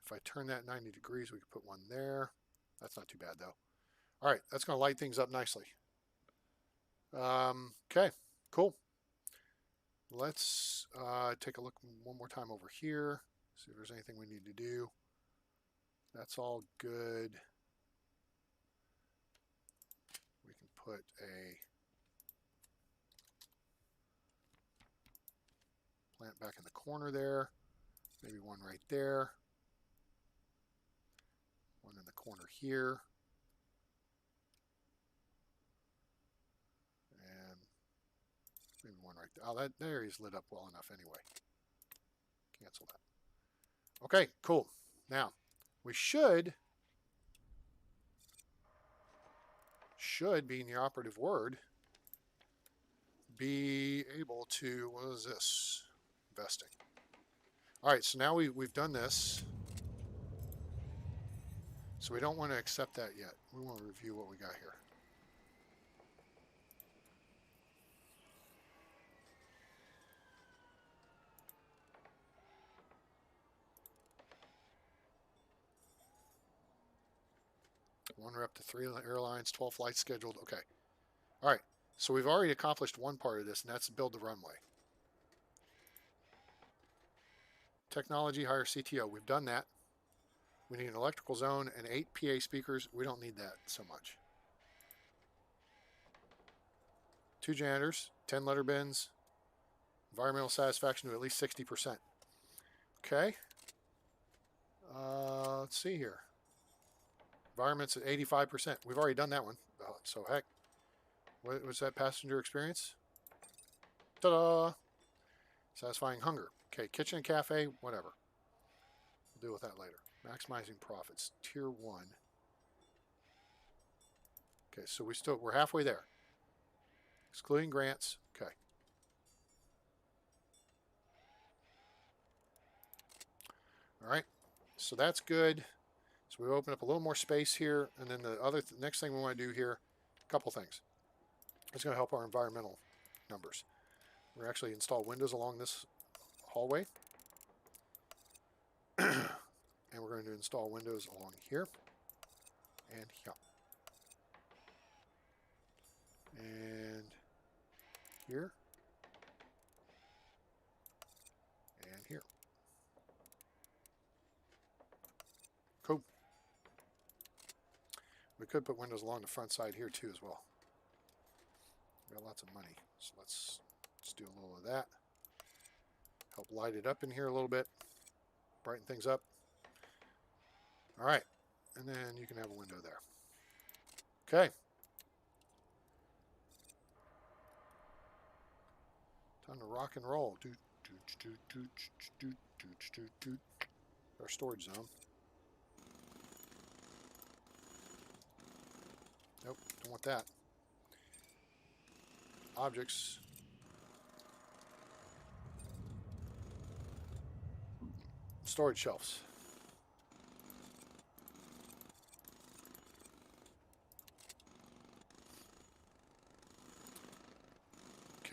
If I turn that 90 degrees, we could put one there. That's not too bad, though. All right, that's going to light things up nicely. Okay, cool. Let's take a look one more time over here, see if there's anything we need to do. That's all good. We can put a plant back in the corner there. Maybe one right there. One in the corner here. And maybe one right there. Oh, that area's lit up well enough anyway. Cancel that. Okay, cool. Now, we should being the operative word, be able to, what is this? Investing. All right, so now we've done this. So we don't want to accept that yet. We want to review what we got here. One rep to 3 airlines, 12 flights scheduled. Okay. All right. So we've already accomplished one part of this, and that's build the runway. Technology, hire CTO. We've done that. We need an electrical zone and 8 PA speakers. We don't need that so much. 2 janitors, 10 letter bins, environmental satisfaction to at least 60%. Okay. Let's see here. Environment's at 85%. We've already done that one. So heck. What was that passenger experience? Ta-da! Satisfying hunger. Okay, kitchen and cafe, whatever. We'll deal with that later. Maximizing profits. Tier 1. Okay, so we're halfway there. Excluding grants. Okay. All right. So that's good. So we open up a little more space here, and then the other next thing we want to do here, a couple things. It's going to help our environmental numbers. We're actually install windows along this hallway, and we're going to install windows along here and here, and here, and here. Cool. We could put windows along the front side here too as well. We got lots of money, so let's do a little of that. Help light it up in here a little bit, brighten things up. All right, and then you can have a window there. Okay. Time to rock and roll. Our storage zone. Nope, don't want that. Objects. Storage shelves.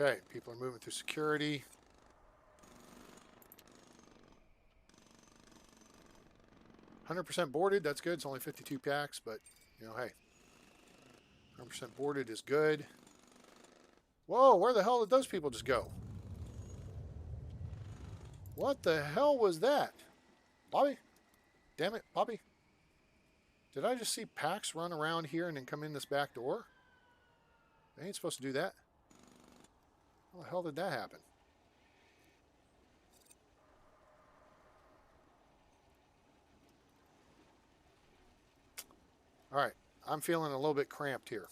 Okay, people are moving through security. "100% boarded." That's good. It's only 52 packs, but, you know, hey. 100% boarded is good. Whoa, where the hell did those people just go? What the hell was that? Bobby? Damn it, Bobby. Did I just see packs run around here and then come in this back door? They ain't supposed to do that. How the hell did that happen? Alright, I'm feeling a little bit cramped here.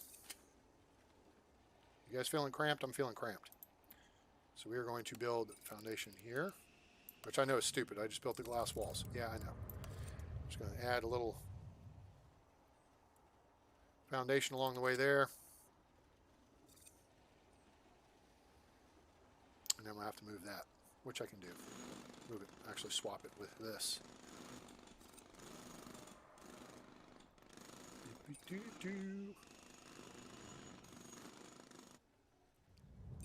You guys feeling cramped? I'm feeling cramped. So we are going to build a foundation here, which I know is stupid. I just built the glass walls. Yeah, I know. Just going to add a little foundation along the way there. And then I'm going to have to move that, which I can do. Move it, actually swap it with this.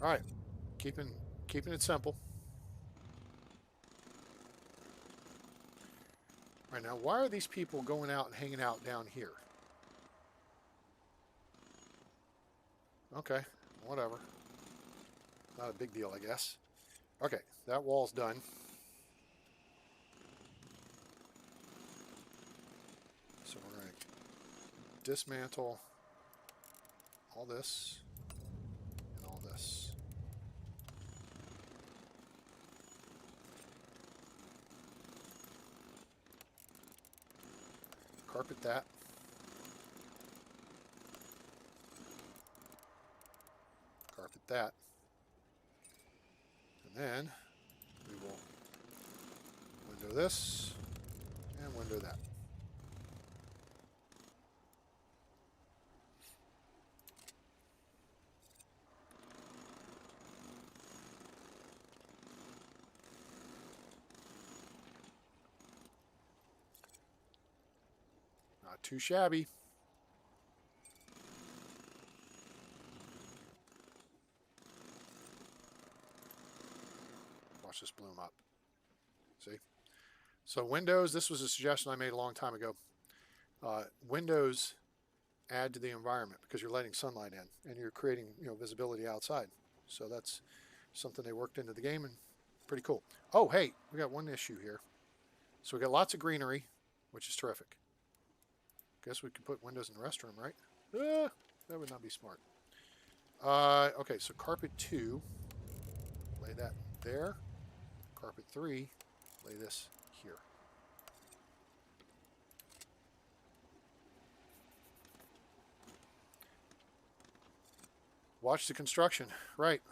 All right, keeping it simple. All right, now why are these people going out and hanging out down here? Okay, whatever. Not a big deal, I guess. Okay, that wall's done. So we're going to dismantle all this and all this. Carpet that. Carpet that. And then we will window this and window that. Not too shabby. Watch this bloom up. See? So windows, this was a suggestion I made a long time ago. Windows add to the environment because you're letting sunlight in and you're creating, visibility outside. So that's something they worked into the game and pretty cool. Oh, hey, we got one issue here. So we got lots of greenery, which is terrific. Guess we could put windows in the restroom, right? That would not be smart. Okay, so carpet 2, lay that there. Carpet 3, lay this here. Watch the construction. Right.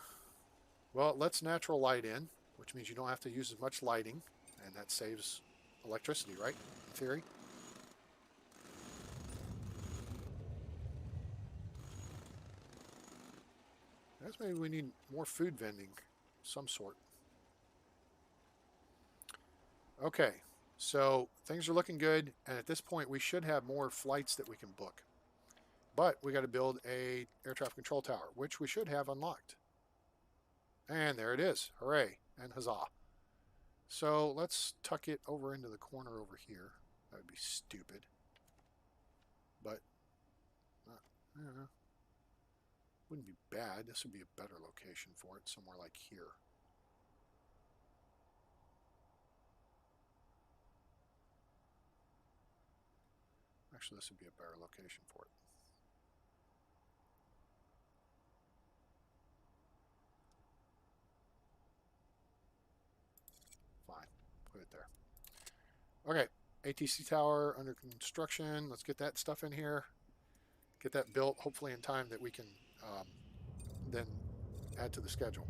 Well, it lets natural light in, which means you don't have to use as much lighting, and that saves electricity, right? In theory. I guess maybe we need more food vending of some sort. Okay, so things are looking good, and at this point we should have more flights that we can book. But we got to build a air traffic control tower, which we should have unlocked. And there it is. Hooray and huzzah. So let's tuck it over into the corner over here. That would be stupid. But, I don't know. Wouldn't be bad. This would be a better location for it, somewhere like here. Actually, this would be a better location for it. Fine. Put it there. Okay. ATC tower under construction. Let's get that stuff in here. Get that built, hopefully in time that we can then add to the schedule.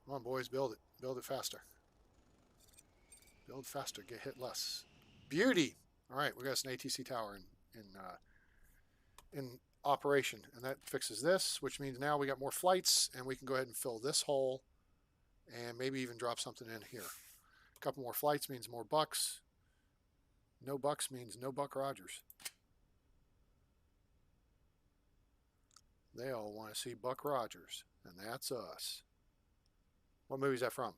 Come on, boys, build it. Build it faster. Build faster, get hit less. Beauty! All right, we got an ATC tower in operation, and that fixes this, which means now we got more flights, and we can go ahead and fill this hole And maybe even drop something in here. A couple more flights means more bucks. No bucks means no Buck Rogers. They all want to see Buck Rogers, and that's us. What movie is that from?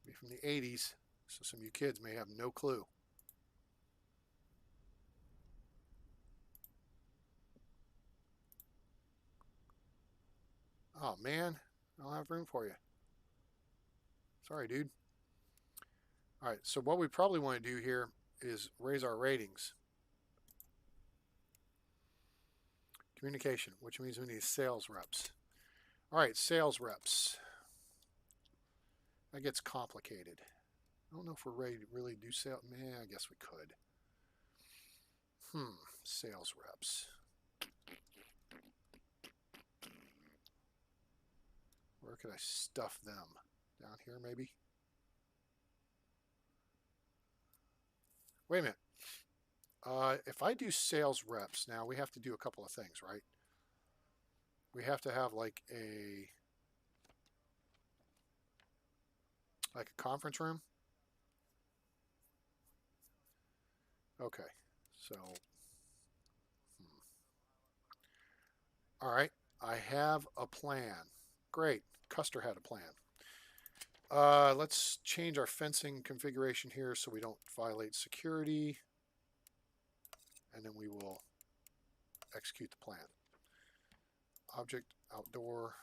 Be from the 80s, so some of you kids may have no clue. Oh, man. I don't have room for you. Sorry, dude. All right, so what we probably want to do here is raise our ratings. Communication, which means we need sales reps. All right, sales reps. That gets complicated. I don't know if we're ready to really do sales. Man, I guess we could. Sales reps. Where could I stuff them? Down here, maybe? Wait a minute. If I do sales reps, now we have to do a couple of things, right? We have to have like a conference room. Okay, so all right, I have a plan. Great, Custer had a plan. Let's change our fencing configuration here so we don't violate security, and then we will execute the plan. Object outdoor.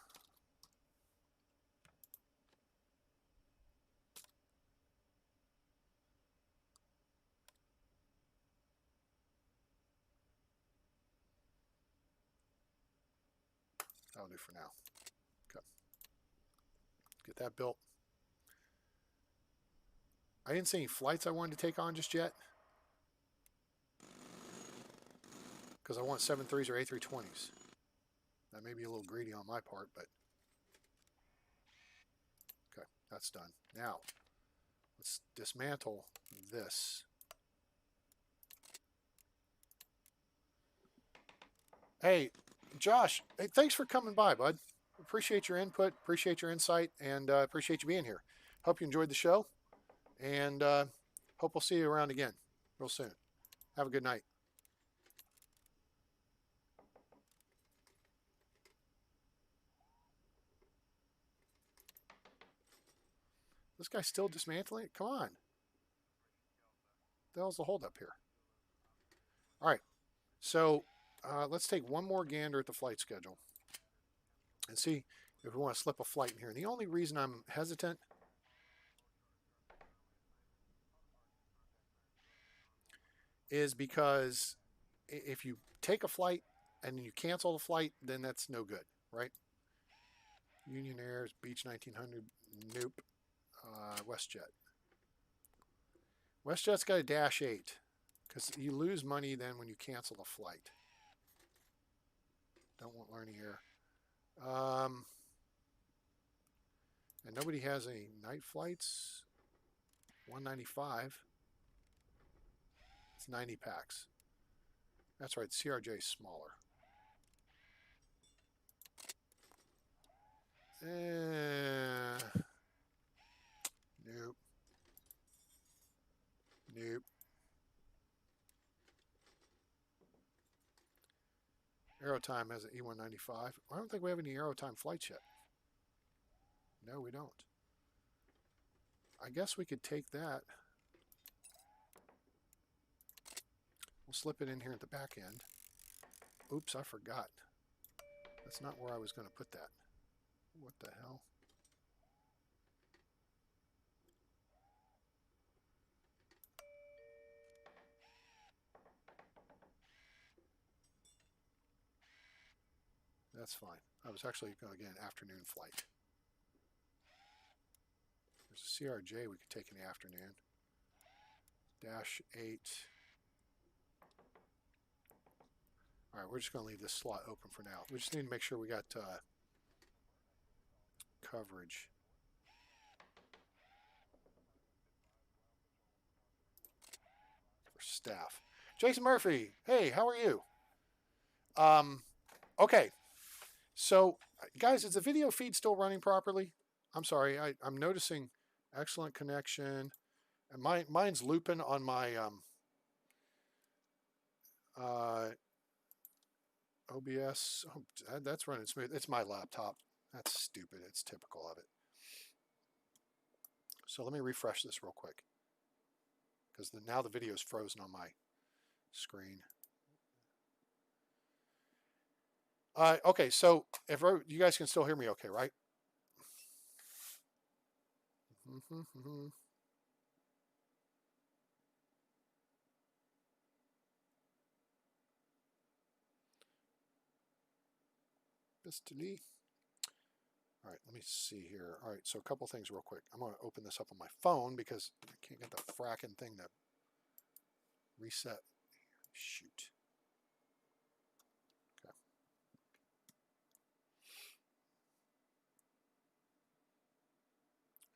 That'll do for now. Okay. Get that built. I didn't see any flights I wanted to take on just yet, because I want 7.3s or A320s. That may be a little greedy on my part, but okay, that's done. Now, let's dismantle this. Hey, Josh, hey, thanks for coming by, bud. Appreciate your input, appreciate your insight, and appreciate you being here. Hope you enjoyed the show, and hope we'll see you around again real soon. Have a good night. This guy's still dismantling it? Come on. The hell's the holdup here? All right. So let's take one more gander at the flight schedule and see if we want to slip a flight in here. And the only reason I'm hesitant is because if you take a flight and you cancel the flight, then that's no good, right? Union Air's Beach 1900, nope. WestJet. WestJet's got a Dash 8 because you lose money then when you cancel the flight. Don't want learning here. And nobody has any night flights. 195. It's 90 packs. That's right, CRJ is smaller. Nope. Nope. Aerotime has an E195. I don't think we have any Aerotime flights yet. No, we don't. I guess we could take that. We'll slip it in here at the back end. Oops, I forgot. That's not where I was going to put that. What the hell? That's fine. I was actually going to get an afternoon flight. There's a CRJ we could take in the afternoon. Dash 8. All right, we're just going to leave this slot open for now. We just need to make sure we got coverage. For staff. Jason Murphy, hey, how are you? Okay, so Guys, is the video feed still running properly? I'm sorry. I'm noticing excellent connection. And mine's looping on my uh, OBS. Oh, that's running smooth. It's my laptop. That's stupid. It's typical of it. So let me refresh this real quick because now the video is frozen on my screen. Okay, so if you guys can still hear me okay, right? Pistoli. All right, let me see here. All right, so a couple things real quick. I'm going to open this up on my phone because I can't get the fracking thing to reset. Shoot. Okay.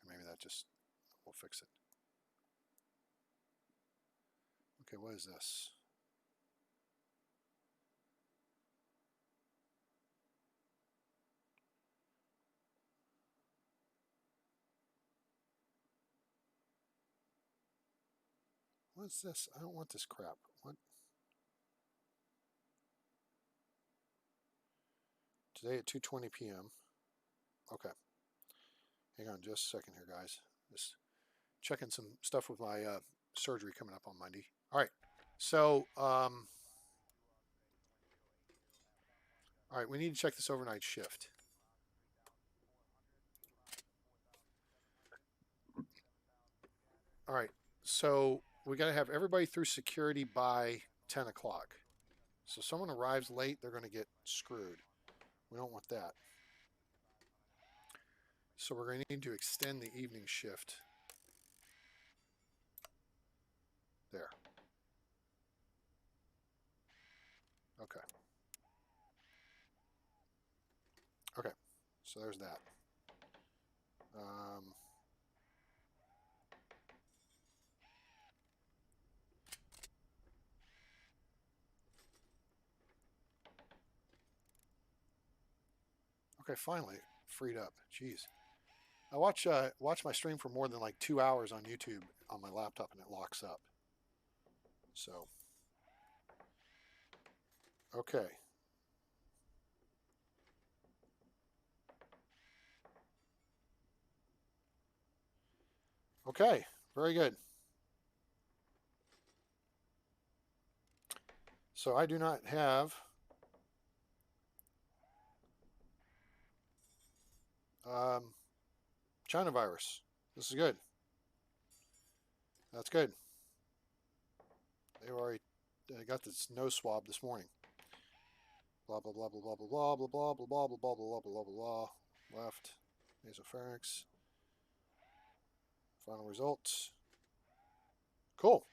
Maybe that just will fix it. Okay, what is this? What's this? I don't want this crap. What? Today at 2:20 p.m. Okay. Hang on just a second here, guys. Just checking some stuff with my surgery coming up on Monday. All right. So, all right, we need to check this overnight shift. All right. So we got to have everybody through security by 10 o'clock. So if someone arrives late, they're going to get screwed. We don't want that. So we're going to need to extend the evening shift. There. Okay. Okay. So there's that. Okay, finally freed up. Jeez. I watch my stream for more than like 2 hours on YouTube on my laptop and it locks up. So, okay. Okay, very good. So I do not have China virus. This is good. That's good. They already got this nose swab this morning. Blah blah blah blah blah blah blah blah blah blah blah blah blah blah blah blah. Left. Nasopharynx. Final results. Cool.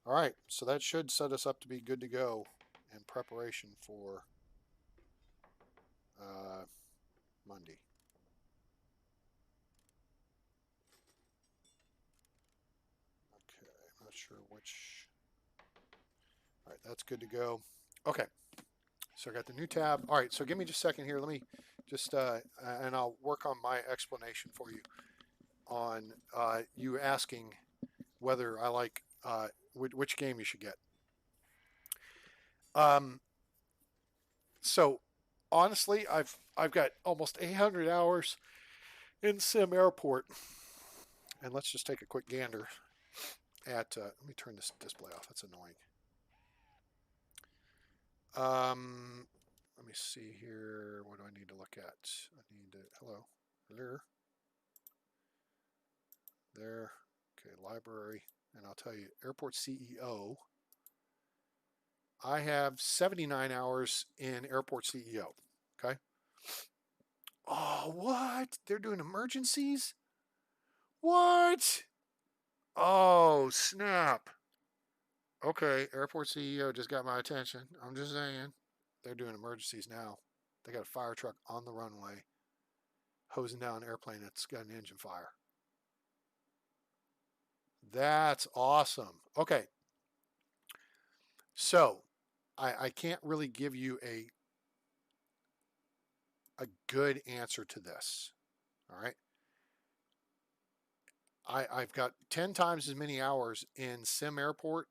All right, so that should set us up to be good to go in preparation for Monday. Okay, I'm not sure which. All right, that's good to go. Okay, so I got the new tab. All right, so give me just a second here. Let me just, and I'll work on my explanation for you on you asking whether I like which game you should get. So honestly, I've got almost 800 hours in SimAirport, and let's just take a quick gander at. Let me turn this display off. That's annoying. Let me see here. What do I need to look at? I need to. Hello. There. Okay, library. And I'll tell you, Airport CEO. I have 79 hours in Airport CEO. Okay. Oh, what? They're doing emergencies? What? Oh, snap. Okay, Airport CEO just got my attention. I'm just saying. They're doing emergencies now. They got a fire truck on the runway hosing down an airplane that's got an engine fire. That's awesome. Okay. So, I can't really give you a a good answer to this. All right. I've got 10 times as many hours in SimAirport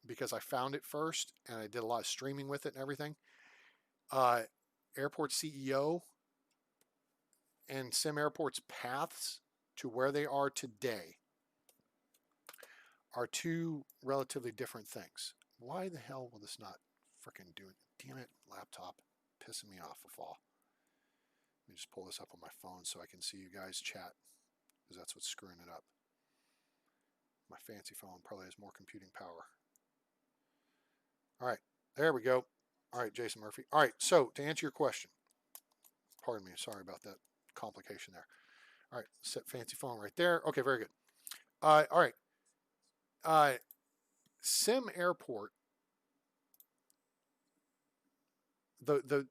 because I found it first and I did a lot of streaming with it and everything. Airport CEO and SimAirport's paths to where they are today are two relatively different things. Why the hell will this not freaking do it? Damn it, laptop. Pissing me off a fall. Let me just pull this up on my phone so I can see you guys chat, because that's what's screwing it up. My fancy phone probably has more computing power. All right, there we go. All right, Jason Murphy. All right, so to answer your question, pardon me, sorry about that complication there. All right, set fancy phone right there. Okay, very good. All right. SimAirport, the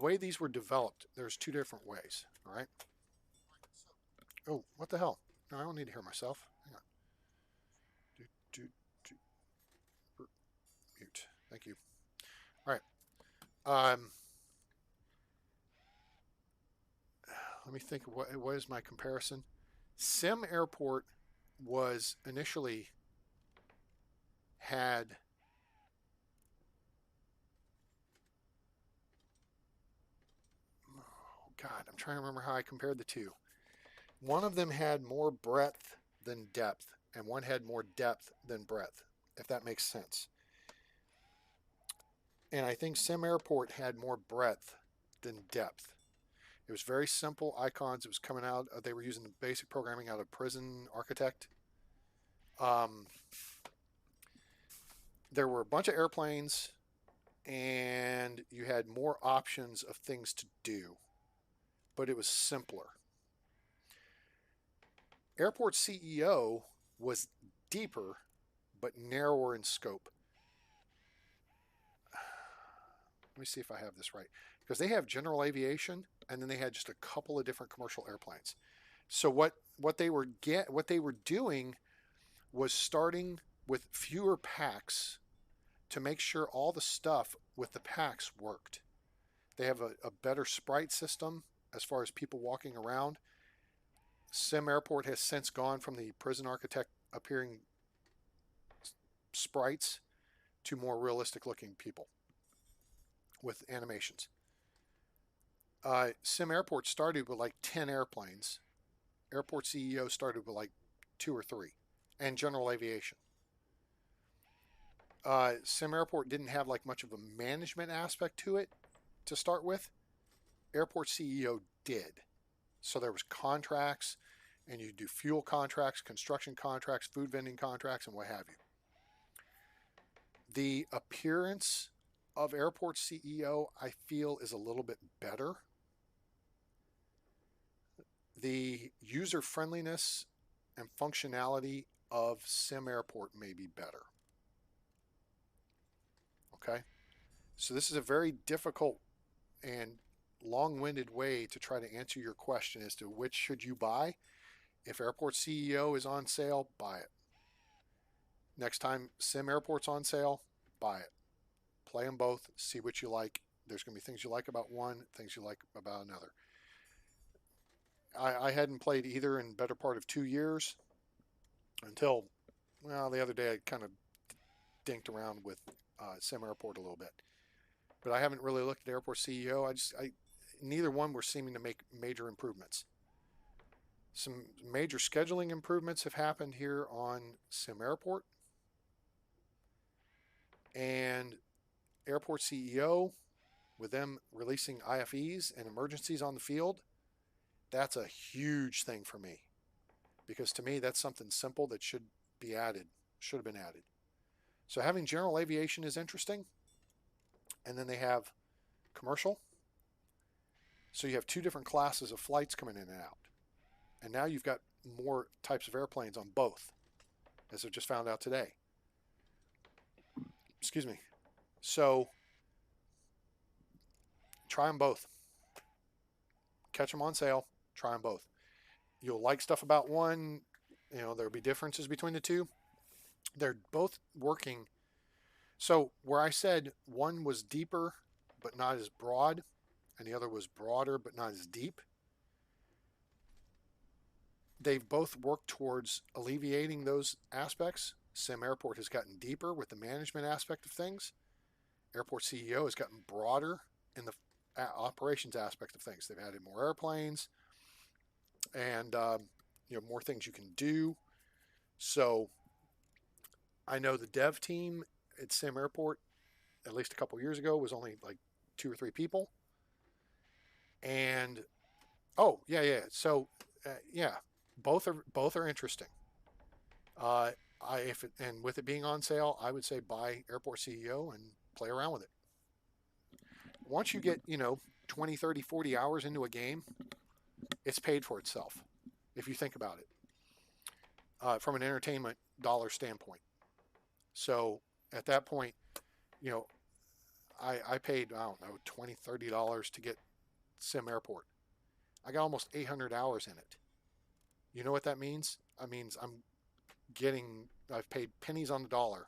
way these were developed, there's two different ways. All right. Oh, what the hell? No, I don't need to hear myself. Hang on. Mute. Thank you. All right. Let me think. What is my comparison? SimAirport was initially had God, I'm trying to remember how I compared the two. One of them had more breadth than depth, and one had more depth than breadth, if that makes sense. And I think SimAirport had more breadth than depth. It was very simple icons. It was coming out. They were using the basic programming out of Prison Architect. There were a bunch of airplanes, and you had more options of things to do, but it was simpler. Airport CEO was deeper, but narrower in scope. Let me see if I have this right, because they have general aviation, and then they had just a couple of different commercial airplanes. So what they were doing was starting with fewer packs to make sure all the stuff with the packs worked. They have a better sprite system as far as people walking around. SimAirport has since gone from the Prison Architect appearing sprites to more realistic looking people with animations. SimAirport started with like 10 airplanes. Airport CEO started with like 2 or 3, and general aviation. SimAirport didn't have like much of a management aspect to it to start with. Airport CEO did. So there was contracts, and you do fuel contracts, construction contracts, food vending contracts, and what have you. The appearance of Airport CEO, I feel, is a little bit better. The user friendliness and functionality of SimAirport may be better. Okay, so this is a very difficult and long-winded way to try to answer your question as to which should you buy. If Airport CEO is on sale, buy it. Next time SimAirport's on sale, buy it. Play them both, see what you like. There's going to be things you like about one, things you like about another. I hadn't played either in the better part of 2 years until, well, the other day I kind of dinked around with SimAirport a little bit. But I haven't really looked at Airport CEO. Neither one were seeming to make major improvements. Some major scheduling improvements have happened here on SimAirport. And Airport CEO, with them releasing IFEs and emergencies on the field, that's a huge thing for me. Because to me, that's something simple that should have been added. So having general aviation is interesting. And then they have commercial. So you have 2 different classes of flights coming in and out. And now you've got more types of airplanes on both, as I just found out today. Excuse me. So try them both. Catch them on sale. Try them both. You'll like stuff about one. There'll be differences between the two. They're both working. So where I said one was deeper but not as broad and the other was broader but not as deep. They've both worked towards alleviating those aspects. SimAirport has gotten deeper with the management aspect of things. Airport CEO has gotten broader in the operations aspect of things. They've added more airplanes and more things you can do. So I know the dev team at SimAirport, at least a couple of years ago, was only like 2 or 3 people. And oh yeah. So yeah, both are interesting. Uh, and with it being on sale, I would say buy Airport CEO and play around with it. Once you get 20, 30, 40 hours into a game, it's paid for itself. If you think about it, from an entertainment dollar standpoint. So at that point, you know, I paid, I don't know, $20, $30 to get SimAirport. I got almost 800 hours in it. You know what that means? That means I've paid pennies on the dollar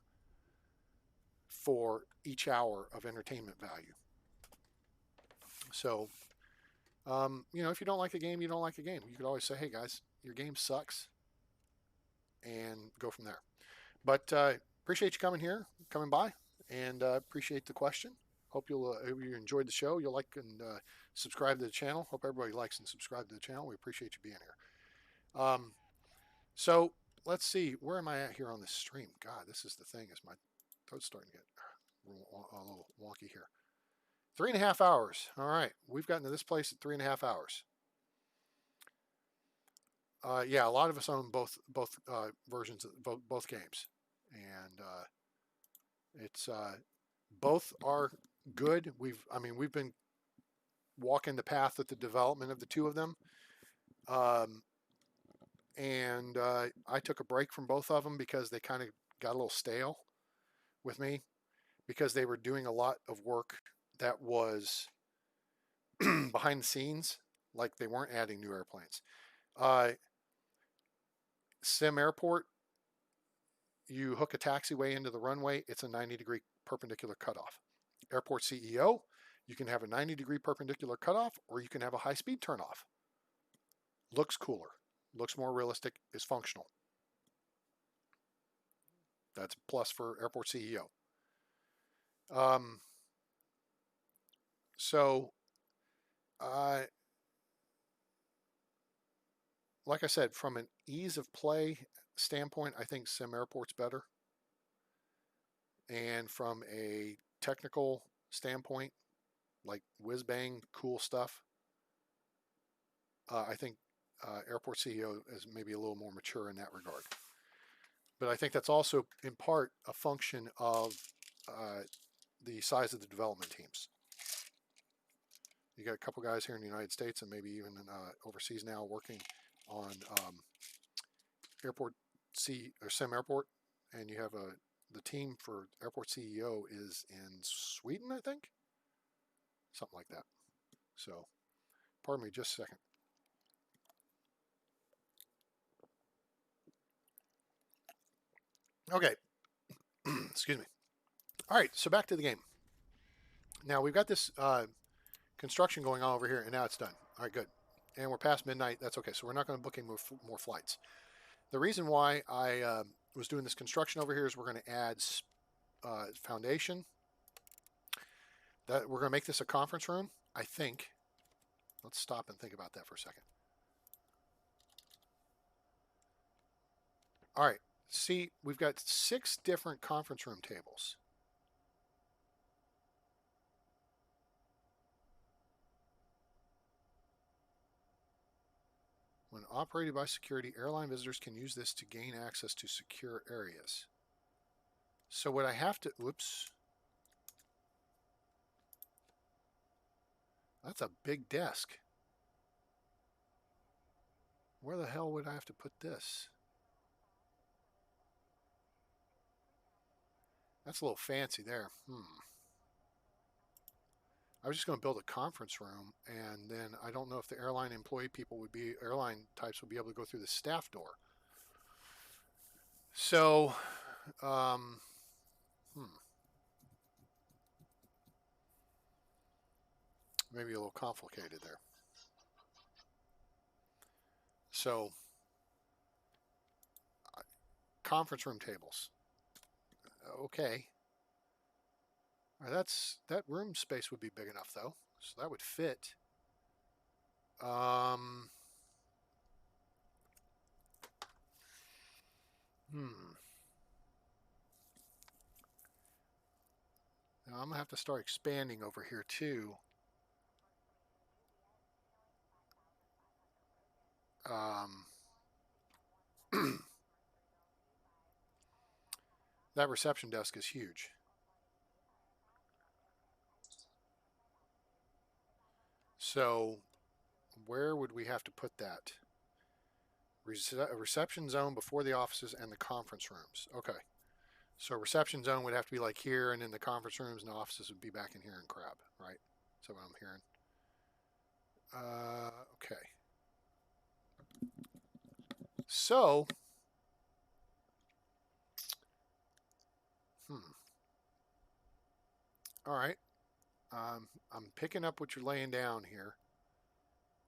for each hour of entertainment value. So, if you don't like a game, you don't like a game. You could always say, hey guys, your game sucks, and go from there. But appreciate you coming by, and appreciate the question. Hope you enjoyed the show. You'll like and subscribe to the channel. Hope everybody likes and subscribe to the channel. We appreciate you being here. So let's see, where am I at here on this stream? God, this is the thing. Is my throat's starting to get a little wonky here. 3.5 hours. All right, we've gotten to this place at 3.5 hours. Yeah, a lot of us own both versions of both games, and it's both are good. We've been walking the path with the development of the two of them, and I took a break from both of them because they kind of got a little stale with me, because they were doing a lot of work that was behind the scenes, like they weren't adding new airplanes. SimAirport, you hook a taxiway into the runway, it's a 90-degree perpendicular cutoff. Airport CEO, you can have a 90-degree perpendicular cutoff, or you can have a high-speed turnoff. Looks cooler, looks more realistic, is functional. That's a plus for Airport CEO. Like I said, from an ease of play standpoint, I think SimAirport's better. And from a technical standpoint, like whiz bang cool stuff, I think Airport CEO is maybe a little more mature in that regard. But I think that's also in part a function of the size of the development teams. You got a couple guys here in the United States and maybe even overseas now working on Airport or SimAirport, and you have the team for Airport CEO is in Sweden, I think, something like that. So, pardon me, just a second. Okay, excuse me. All right, so back to the game. Now we've got this construction going on over here, and now it's done. All right, good. And we're past midnight. That's okay. So we're not going to book any more flights. The reason why I was doing this construction over here is we're going to add foundation. That we're going to make this a conference room, I think. Let's stop and think about that for a second. All right. See, we've got 6 different conference room tables. When operated by security, airline visitors can use this to gain access to secure areas. So what I have to, whoops. That's a big desk. Where the hell would I have to put this? That's a little fancy there. I was just going to build a conference room, and then I don't know if the airline employee airline types would be able to go through the staff door. So, Maybe a little complicated there. So, conference room tables. Okay. That room space would be big enough though, so that would fit. Um, hmm. Now I'm gonna have to start expanding over here too. Um, that reception desk is huge. So where would we have to put that? A reception zone before the offices and the conference rooms. Okay. So reception zone would have to be like here, and then the conference rooms and the offices would be back in here in Crab, right? Is that what I'm hearing? Okay. So, all right. I'm picking up what you're laying down here.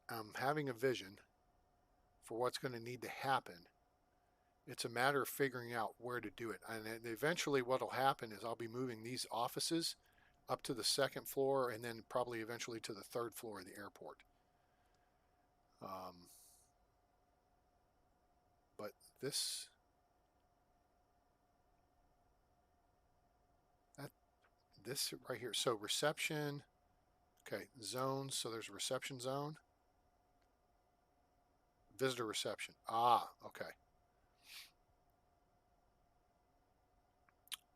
I'm having a vision for what's going to need to happen. It's a matter of figuring out where to do it. And eventually what will happen is I'll be moving these offices up to the second floor and then probably eventually to the third floor of the airport. But this right here. So reception, okay, zones. So there's a reception zone, visitor reception. Ah, okay.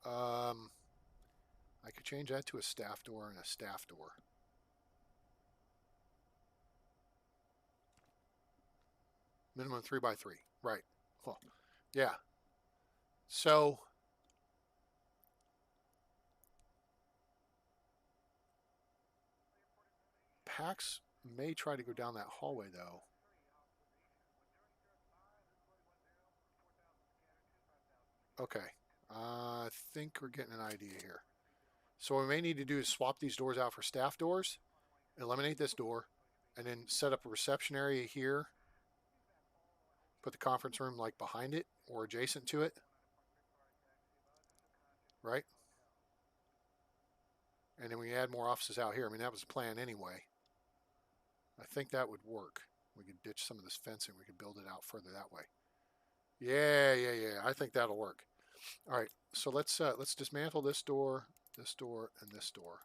I could change that to a staff door and a staff door. Minimum 3x3. Right. Well, yeah. So Pax may try to go down that hallway though. Okay. I think we're getting an idea here. So what we may need to do is swap these doors out for staff doors, eliminate this door, and then set up a reception area here. Put the conference room like behind it or adjacent to it. Right? And then we add more offices out here. I mean, that was the plan anyway. I think that would work. We could ditch some of this fencing. We could build it out further that way. Yeah. I think that'll work. All right. So let's dismantle this door, and this door.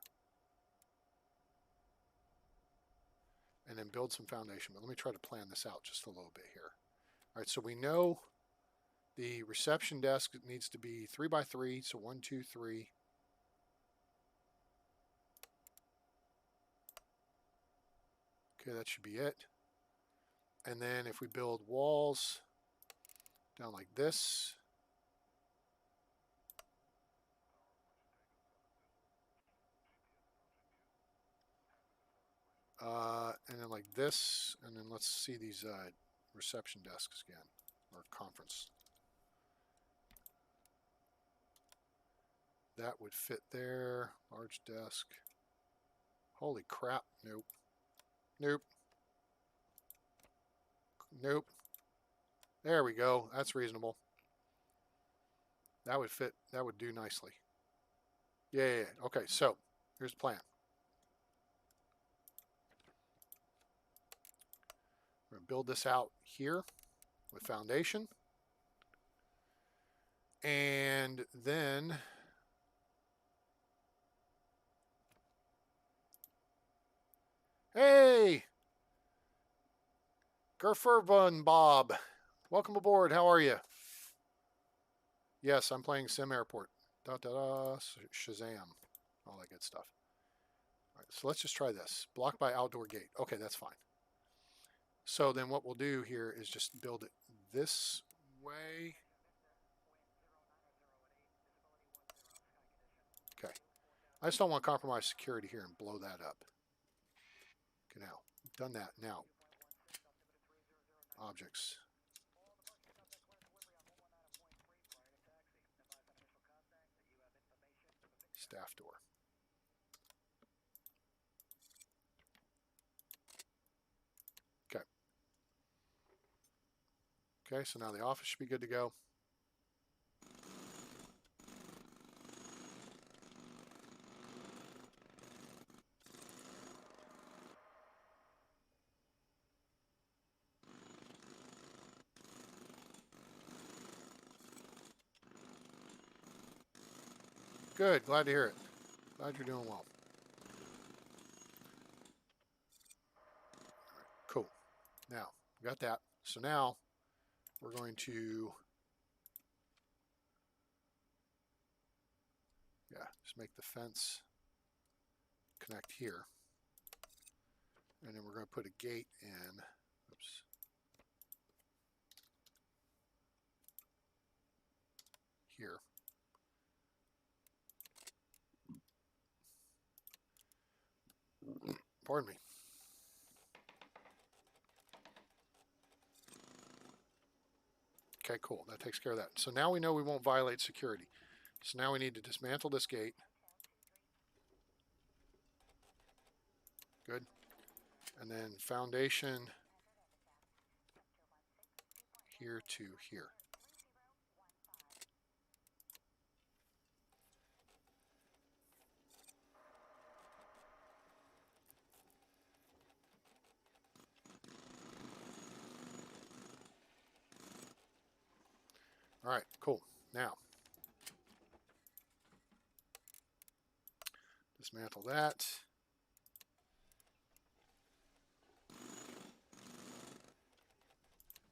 And then build some foundation. But let me try to plan this out just a little bit here. All right, so we know the reception desk needs to be 3x3, so 1, 2, 3. Okay, that should be it. And then if we build walls down like this, and then like this, and then let's see these reception desks again, or conference. That would fit there. Large desk. Holy crap. Nope. Nope. Nope. There we go. That's reasonable. That would fit. That would do nicely. Yeah. Okay, so here's the plan. We're going to build this out here with foundation. And then hey, Gerferbun Bob, welcome aboard. How are you? Yes, I'm playing SimAirport. Shazam, all that good stuff. All right, so let's just try this. Blocked by outdoor gate. Okay, that's fine. So then what we'll do here is just build it this way. Okay. I just don't want to compromise security here and blow that up. Okay, now, done that. Now, objects. Staff door. Okay, so now the office should be good to go. Good, glad to hear it. Glad you're doing well. All right, cool. Now, we got that. So now we're going to, just make the fence connect here. And then we're going to put a gate in. Oops. Here. Pardon me. Okay, cool. That takes care of that. So now we know we won't violate security. So now we need to dismantle this gate. Good. And then foundation here to here. All right, cool. Now, dismantle that.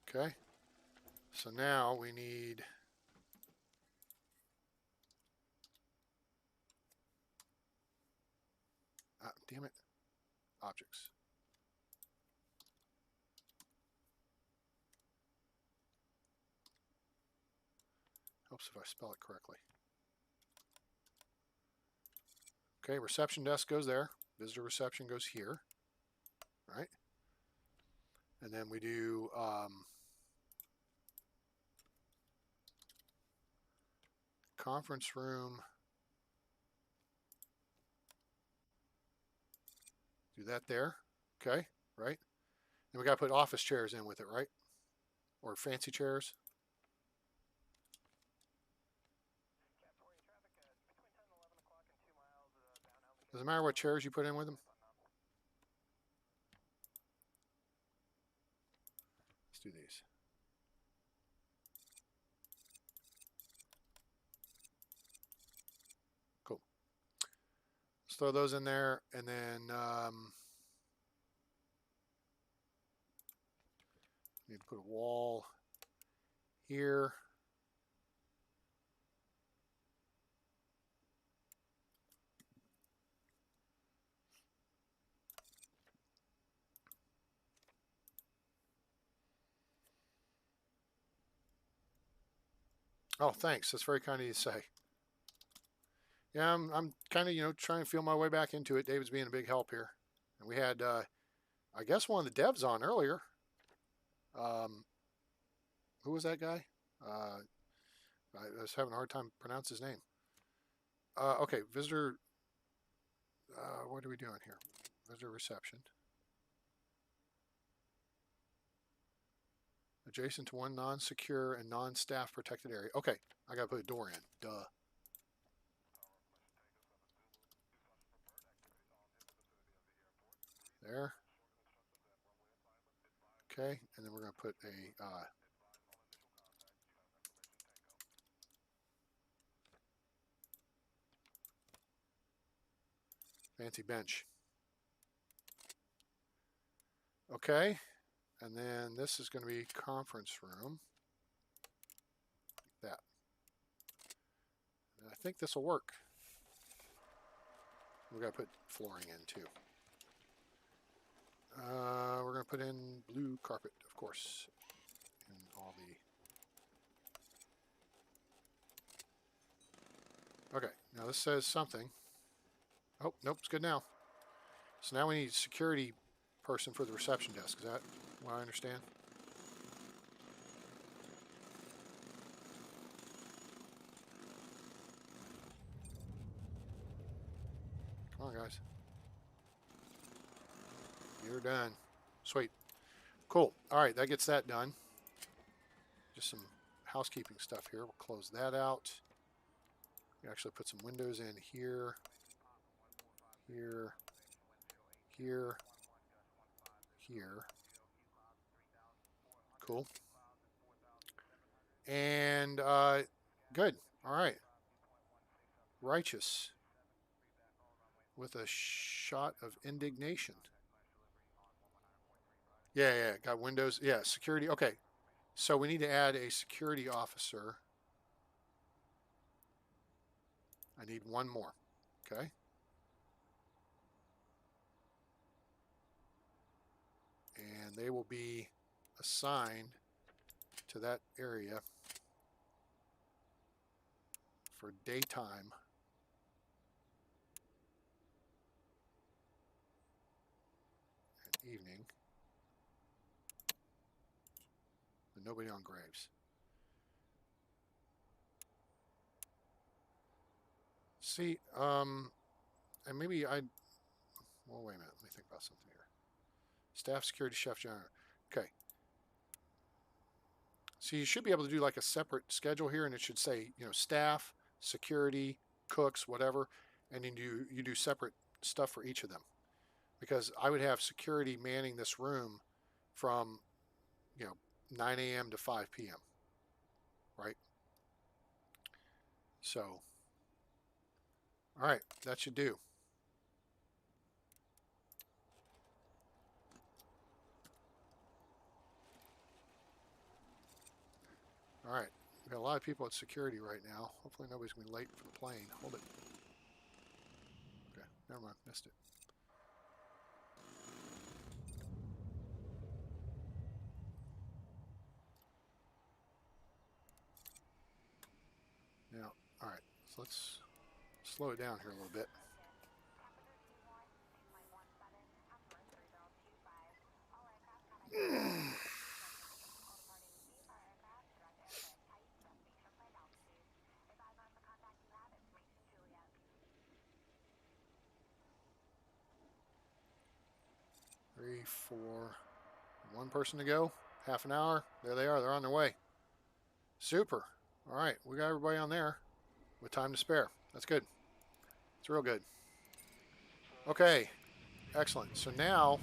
Okay. So now we need damn it, objects. Helps if I spell it correctly. Okay, reception desk goes there. Visitor reception goes here. All right. And then we do conference room. Do that there. Okay, right? And we got to put office chairs in with it, right? Or fancy chairs. Doesn't matter what chairs you put in with them. Let's do these. Cool. Let's throw those in there, and then need to put a wall here. Oh, thanks. That's very kind of you to say. Yeah, I'm kind of, trying to feel my way back into it. David's being a big help here. And we had, I guess, one of the devs on earlier. Who was that guy? I was having a hard time pronouncing his name. Okay, visitor. What are we doing here? Visitor reception. Adjacent to one non-secure and non-staff protected area. Okay, I gotta put a door in. Duh. There. Okay, and then we're gonna put a fancy bench. Okay, and then this is going to be conference room. Like that. And I think this will work. We're going to put flooring in too. We're going to put in blue carpet, of course, in all the... Okay, now this says something. Oh, nope, it's good now. So now we need a security person for the reception desk. Is that what I understand? Come on, guys. You're done. Sweet. Cool. All right, that gets that done. just some housekeeping stuff here. We'll close that out. We actually put some windows in here, here, here, here. Cool. And good. All right. Righteous with a shot of indignation. Yeah, yeah. Got windows. Yeah, security. Okay. So we need to add a security officer. I need one more. Okay. And they will be assigned to that area for daytime. And evening. But nobody on Graves. See, and maybe well, wait a minute. Let me think about something here. Staff security chef general. Okay. So you should be able to do like a separate schedule here, and it should say, staff, security, cooks, whatever, and then you do separate stuff for each of them. Because I would have security manning this room from, 9 a.m. to 5 p.m. Right? So, all right, that should do. All right, we got a lot of people at security right now. Hopefully nobody's going to be late for the plane. Hold it. Okay, never mind, missed it. Now, all right, so let's slow it down here a little bit. Three, four, one person to go. Half an hour. There they are. They're on their way. Super. All right, we got everybody on there with time to spare. That's good. It's real good. Okay, excellent. So now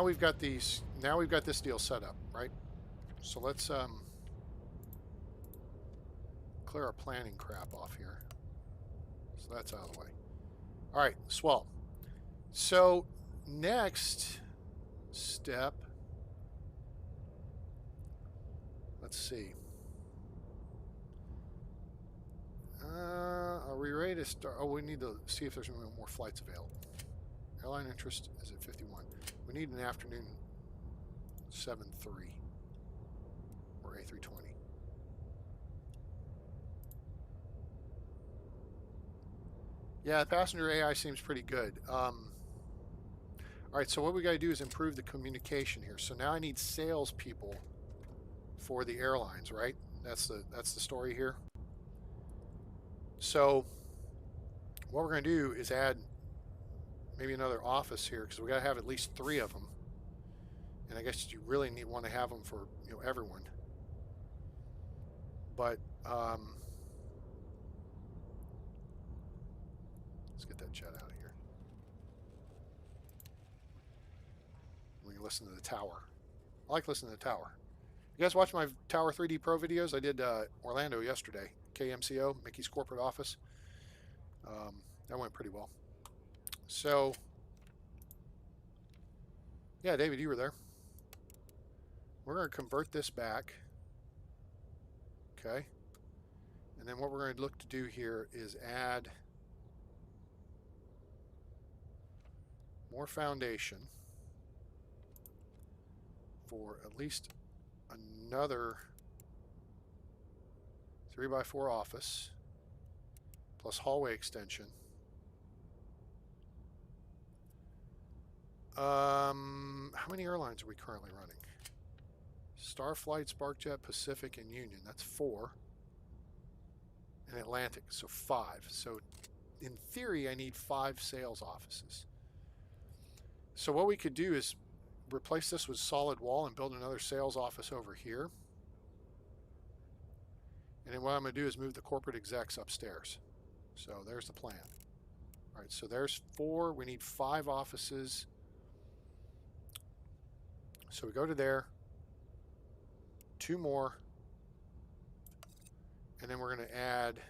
we've got these. Now we've got this deal set up, right? So let's clear our planning crap off here. So that's out of the way. All right, swell. So next step, let's see. Are we ready to start? Oh, we need to see if there's more flights available. Airline interest is at 51. We need an afternoon 7-3 or A320. Yeah, the passenger AI seems pretty good. All right, so what we got to do is improve the communication here. So now I need salespeople for the airlines, right? That's the story here. So what we're going to do is add maybe another office here because we got to have at least 3 of them. And I guess you really want to have them for everyone. But let's get that jet out of here. We can listen to the tower. I like listening to the tower. You guys watch my Tower 3D Pro videos? I did Orlando yesterday. KMCO, Mickey's corporate office. That went pretty well. So, yeah, David, you were there. We're going to convert this back. Okay. And then what we're going to look to do here is add more foundation for at least another 3x4 office plus hallway extension. How many airlines are we currently running? Starflight, SparkJet, Pacific, and Union. That's 4. And Atlantic, so 5. So in theory, I need 5 sales offices. So what we could do is replace this with solid wall and build another sales office over here. And then what I'm going to do is move the corporate execs upstairs. So there's the plan. All right, so there's 4. We need 5 offices. So we go to there. 2 more. And then we're going to add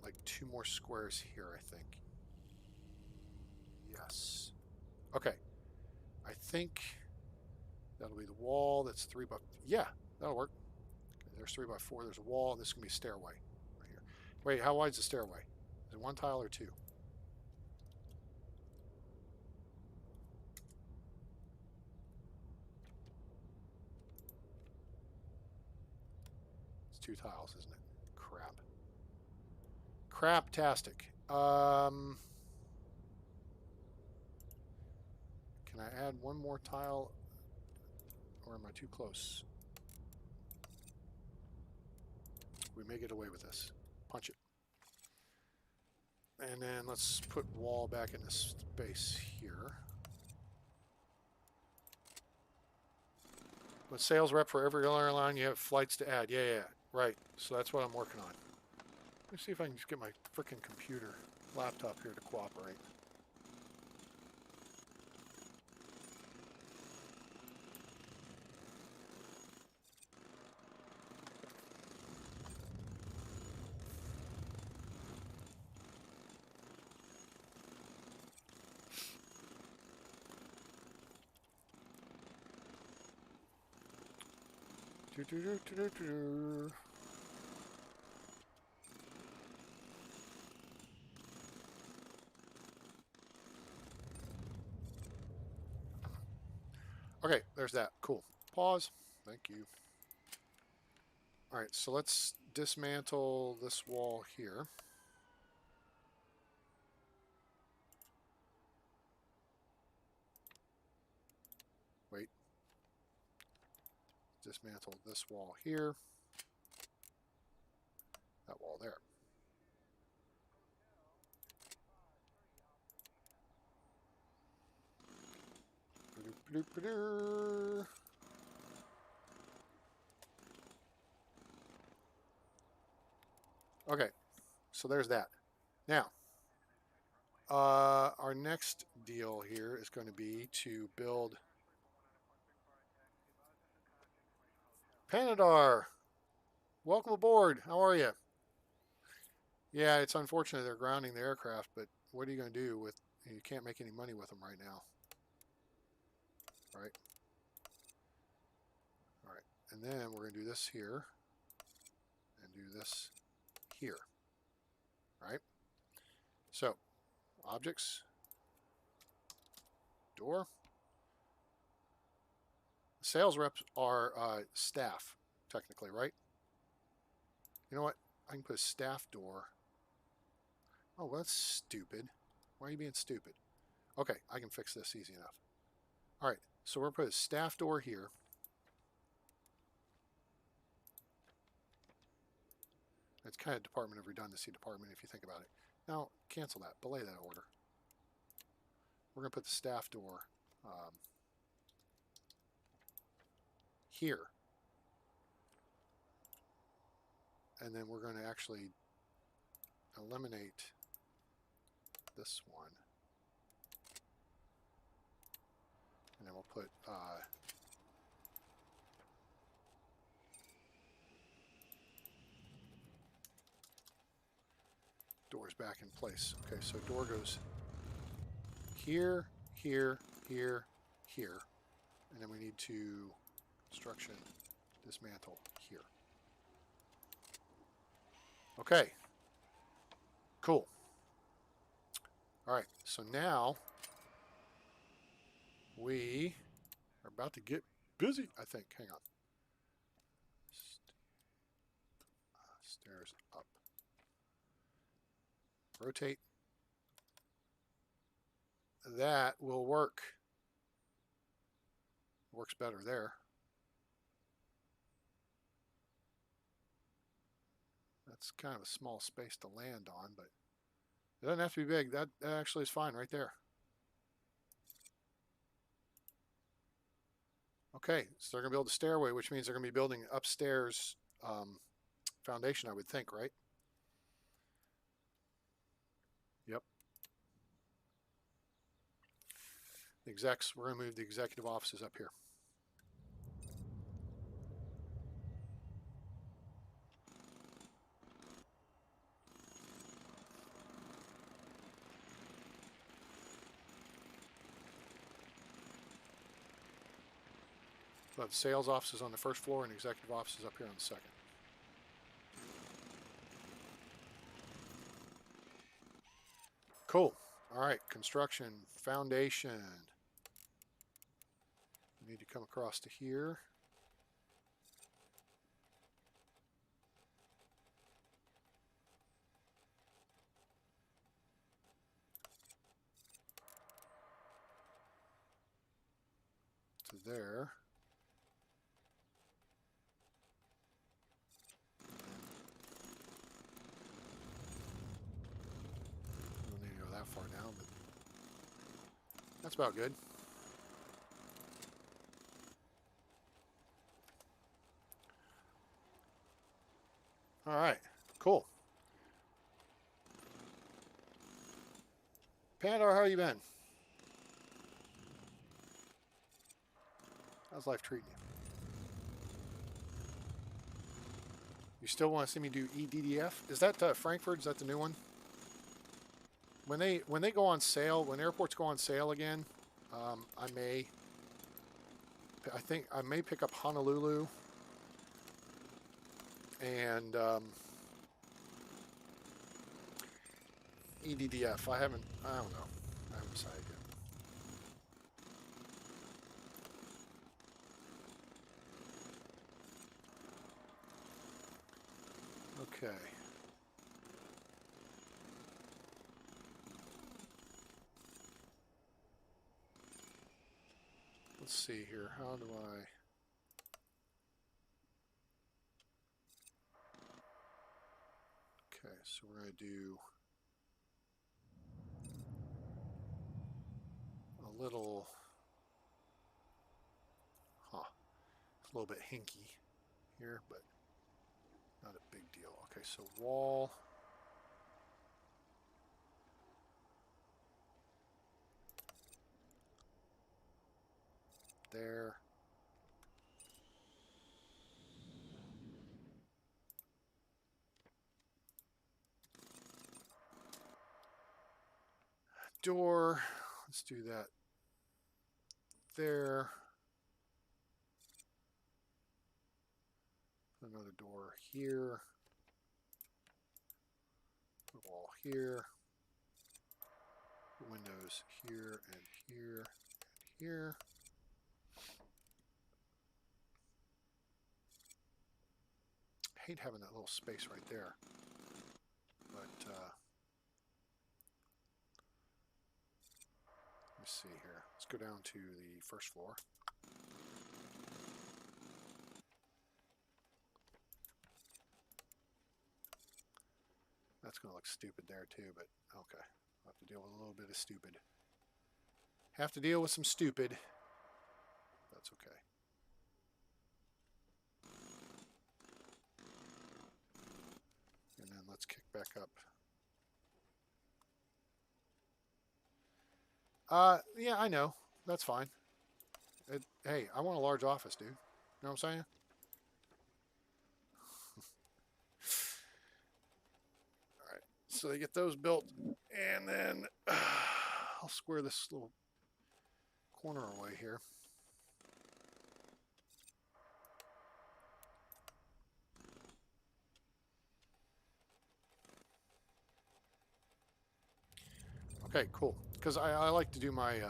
like 2 more squares here, I think. Yes. Okay. I think that'll be the wall. That's 3 by... Yeah, that'll work. Okay, there's 3 by 4. There's a wall. And this is going to be a stairway right here. Wait, how wide is the stairway? Is it 1 tile or 2? It's 2 tiles, isn't it? Crap. Craptastic. Can I add 1 more tile? Or am I too close? We may get away with this. Punch it. And then let's put wall back in this space here. With sales rep for every airline, you have flights to add. Yeah, right. So that's what I'm working on. Let me see if I can just get my frickin' computer laptop here to cooperate. Okay, there's that. Cool. Pause. Thank you. All right, so let's dismantle this wall here. Wait. Dismantle this wall here. That wall there. Okay, so there's that. Now, our next deal here is going to be to build Panadar. Welcome aboard. How are you? Yeah, it's unfortunate they're grounding the aircraft, but what are you going to do with? You can't make any money with them right now. Right. All right. And then we're going to do this here and do this here. Right. So, objects, door. Sales reps are staff, technically, right? You know what? I can put a staff door. Oh, well, that's stupid. Why are you being stupid? Okay, I can fix this easy enough. All right, so we're going to put a staff door here. It's kind of Department of Redundancy department if you think about it. Now, cancel that. Belay that order. We're going to put the staff door here. And then we're going to actually eliminate this one. And then we'll put doors back in place. Okay, so door goes here, here, here, here. And then we need to construction dismantle here. Okay. Cool. All right, so now we are about to get busy, I think. Hang on. Stairs up. Rotate. That will work. Works better there. That's kind of a small space to land on, but it doesn't have to be big. That actually is fine right there. Okay, so they're going to build a stairway, which means they're going to be building upstairs foundation, I would think, right? Yep. The execs, we're going to move the executive offices up here. We'll have sales offices on the first floor and executive offices up here on the second. Cool. All right, construction, foundation. We need to come across to here. To there. We don't need to go that far down, but that's about good. All right, cool. Pandar, how you been? How's life treating you? You still want to see me do EDDF? Is that Frankfurt? Is that the new one? When they go on sale, when airports go on sale again, I think I may pick up Honolulu and EDDF. I don't know. I haven't decided yet. Okay. Let's see here. How do I... Okay, so we're going to do a little... It's a little bit hinky here, but not a big deal. Okay, so wall... There. Door. Let's do that there. Another door here. Wall here. Windows here and here and here. I hate having that little space right there. But let me see here. Let's go down to the first floor. That's going to look stupid there too, but okay. I'll have to deal with a little bit of stupid. Have to deal with some stupid. That's okay. And then let's kick back up. Yeah, I know. That's fine. Hey, I want a large office, dude. You know what I'm saying? Alright, so they get those built, and then I'll square this little corner away here. Okay, cool. Because I like to do my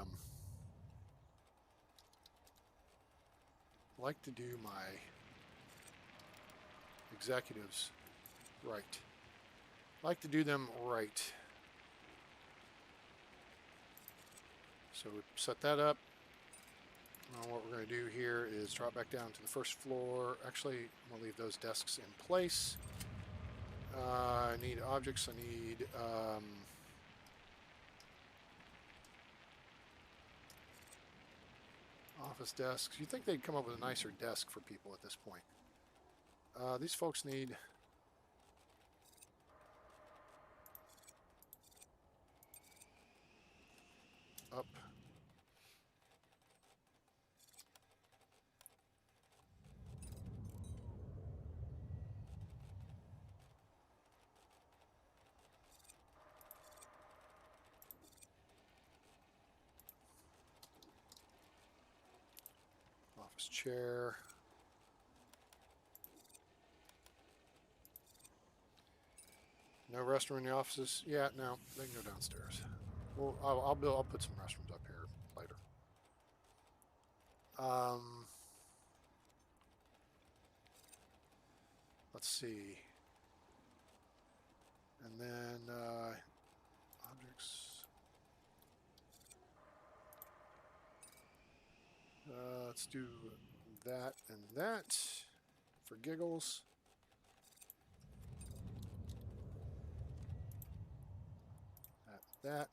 executives right. Like to do them right. So we set that up. Now what we're going to do here is drop back down to the first floor. Actually, I'm going to leave those desks in place. I need objects. I need Office desks. You'd think they'd come up with a nicer desk for people at this point. These folks need... up. Office chair. No restroom in the offices? Yeah, no. They can go downstairs. Well, I'll put some restrooms up here later. Let's see. And then objects. Let's do that and that for giggles. That.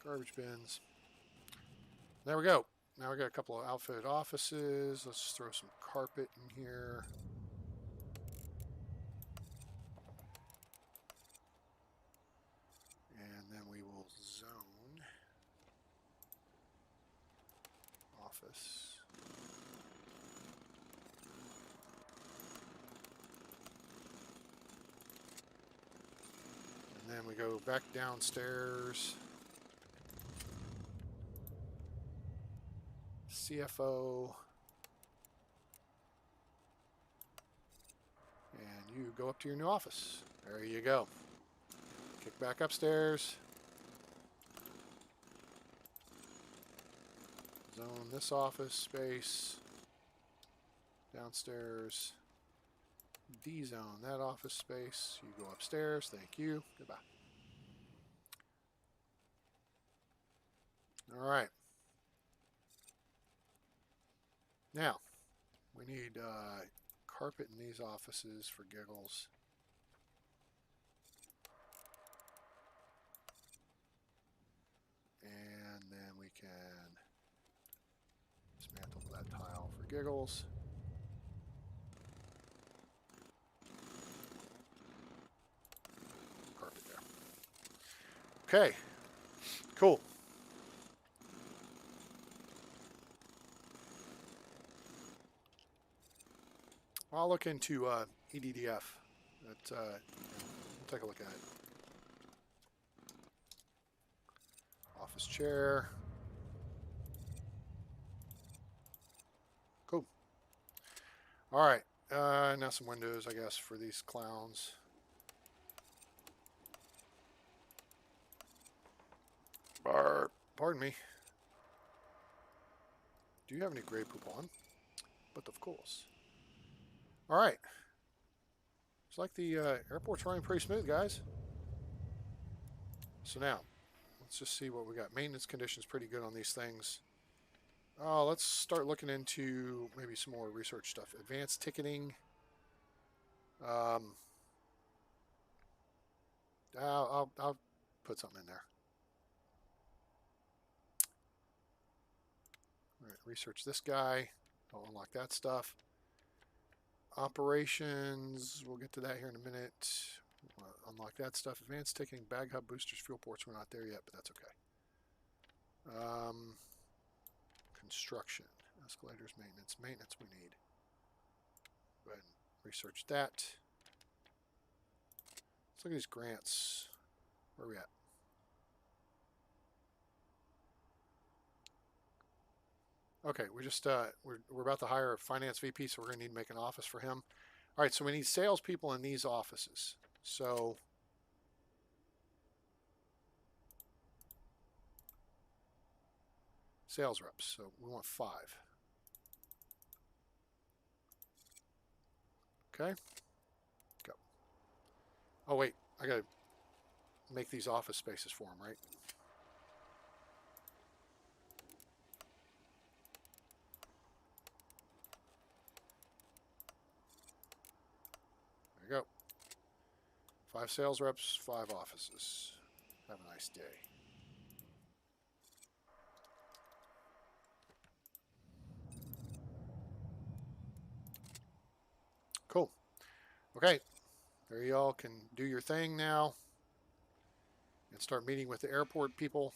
Garbage bins. There we go. Now we got a couple of outfitted offices. Let's throw some carpet in here. And then we will zone office. And then we go back downstairs. CFO. And you go up to your new office. There you go. Kick back upstairs. Zone this office space. Downstairs. D-zone that office space. You go upstairs. Thank you. Goodbye. All right. Now, we need carpet in these offices for giggles. And then we can dismantle that tile for giggles. Carpet there. Okay, cool. I'll look into EDDF. We'll take a look at it. Office chair. Cool. All right. Now some windows, I guess, for these clowns. Pardon me. Do you have any gray poop on? But of course. All right. Looks like the airport's running pretty smooth, guys. So now, let's just see what we got. Maintenance conditions pretty good on these things. Let's start looking into maybe some more research stuff. Advanced ticketing. I'll put something in there. All right, research this guy. I'll unlock that stuff. Operations, we'll get to that here in a minute. Unlock that stuff. Advanced ticketing, bag hub, boosters, fuel ports. We're not there yet, but that's okay. Construction, escalators, maintenance. Maintenance we need. Go ahead and research that. Let's look at these grants. Where are we at? Okay, we just we're about to hire a finance VP, so we're gonna need to make an office for him. All right, so we need salespeople in these offices. So sales reps. So we want 5. Okay. Go. Oh wait, I gotta make these office spaces for him, right? 5 sales reps, 5 offices. Have a nice day. Cool. Okay. There you all can do your thing now and start meeting with the airport people.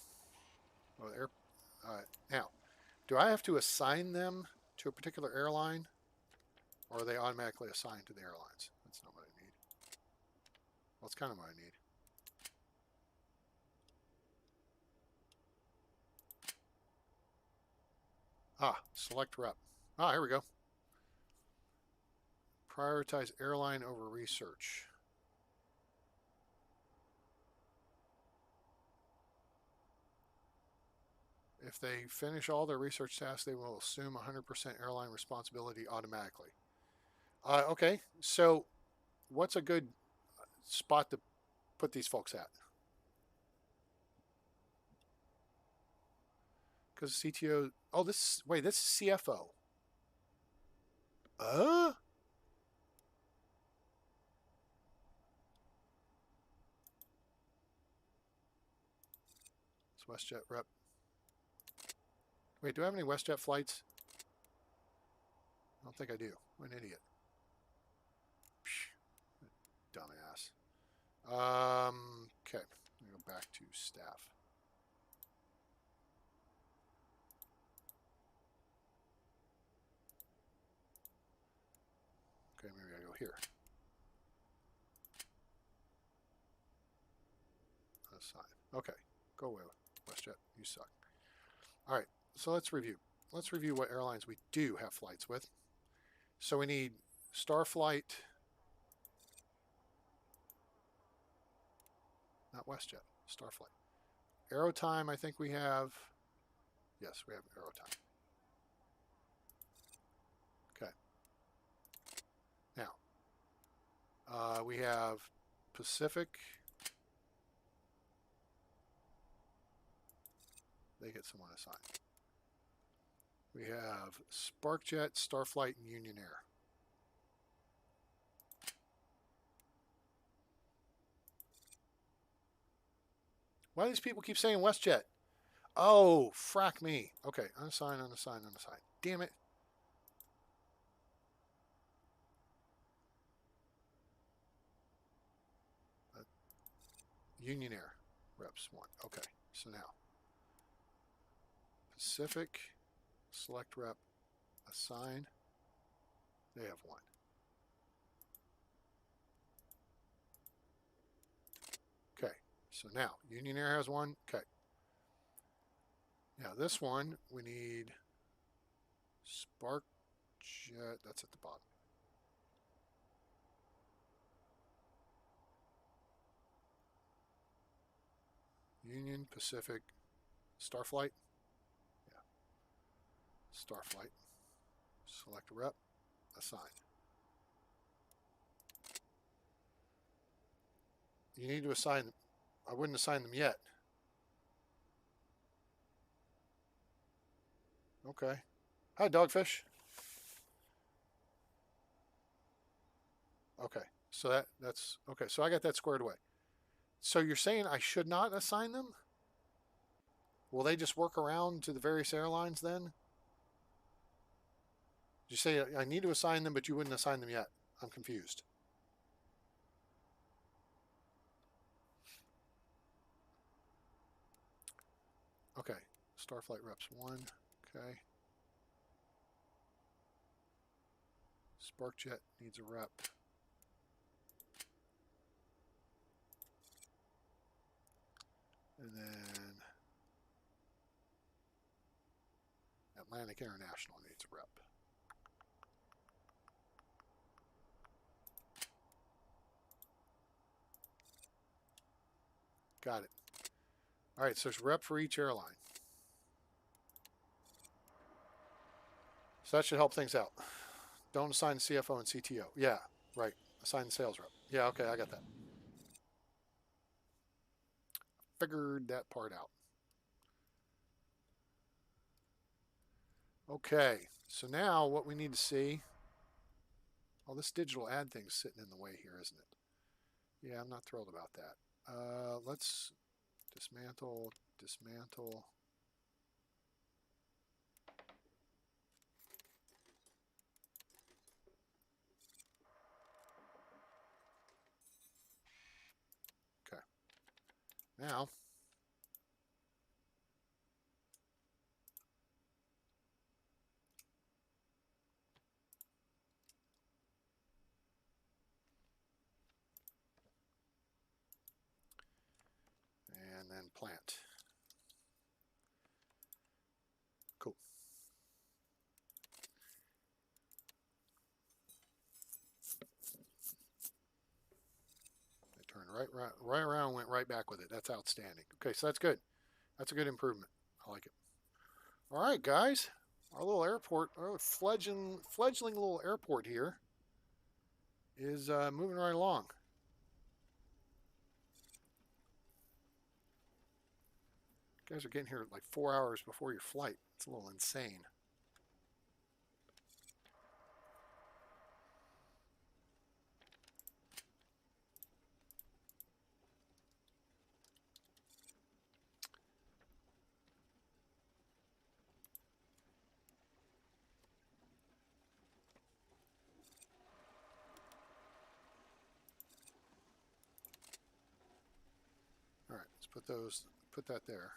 Oh, now, do I have to assign them to a particular airline, or are they automatically assigned to the airlines? That's not what I need. Well, that's kind of what I need. Select rep. Here we go. Prioritize airline over research. If they finish all their research tasks, they will assume 100% airline responsibility automatically. Okay, so what's a good spot to put these folks at? Because CTO. Oh, this is CFO. It's WestJet rep. Wait, do I have any WestJet flights? I don't think I do. I'm an idiot. Dumbass. Okay. Let me go back to staff. Okay, maybe I go here. Assign. Okay. Go away, WestJet. You suck. All right. So let's review. Let's review what airlines we do have flights with. So we need Starflight. Not WestJet. Starflight. Aerotime, I think we have. Yes, we have Aerotime. Okay. Now, we have Pacific. They get someone assigned. We have SparkJet, Starflight, and Union Air. Why do these people keep saying WestJet? Oh, frack me. Okay, unassign, unassign, unassign. Damn it. Union Air, reps 1. Okay, so now Pacific, select rep, assign. They have 1. Okay, so now Union Air has 1. Okay. Now this one, we need SparkJet. That's at the bottom. Union, Pacific, Starflight. Yeah. Starflight. Select a rep, assign. You need to assign them. I wouldn't assign them yet. Okay. Hi, Dogfish. Okay. So that's okay. So I got that squared away. So you're saying I should not assign them? Will they just work around to the various airlines then? You say I need to assign them, but you wouldn't assign them yet. I'm confused. Okay. Starflight reps 1. Okay. SparkJet needs a rep. And then Atlantic International needs a rep. Got it. All right, so there's a rep for each airline. So that should help things out. Don't assign CFO and CTO. Yeah, right. Assign the sales rep. Yeah, okay, I got that. Figured that part out. Okay, so now what we need to see. Oh, this digital ad thing's sitting in the way here, isn't it? Yeah, I'm not thrilled about that. Let's dismantle, dismantle. Okay. Now, and then plant. Cool. It turned right around, went right back with it. That's outstanding. Okay, so that's good. That's a good improvement. I like it. All right, guys. Our little airport, our fledgling little airport here is moving right along. You guys are getting here like 4 hours before your flight. It's a little insane. All right, let's put that there.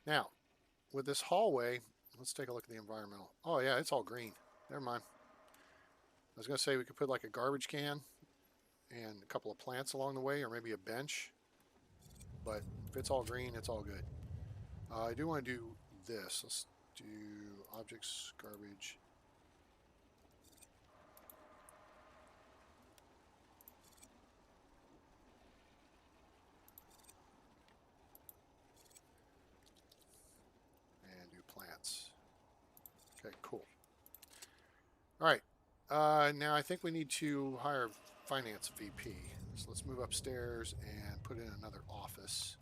Now, with this hallway, let's take a look at the environmental. Oh yeah, it's all green. Never mind. I was gonna say we could put like a garbage can and a couple of plants along the way, or maybe a bench. But if it's all green, it's all good. I do want to do this. Let's do objects, garbage. And do plants. Okay, cool. All right. Now I think we need to hire finance VP. So let's move upstairs and put in another office.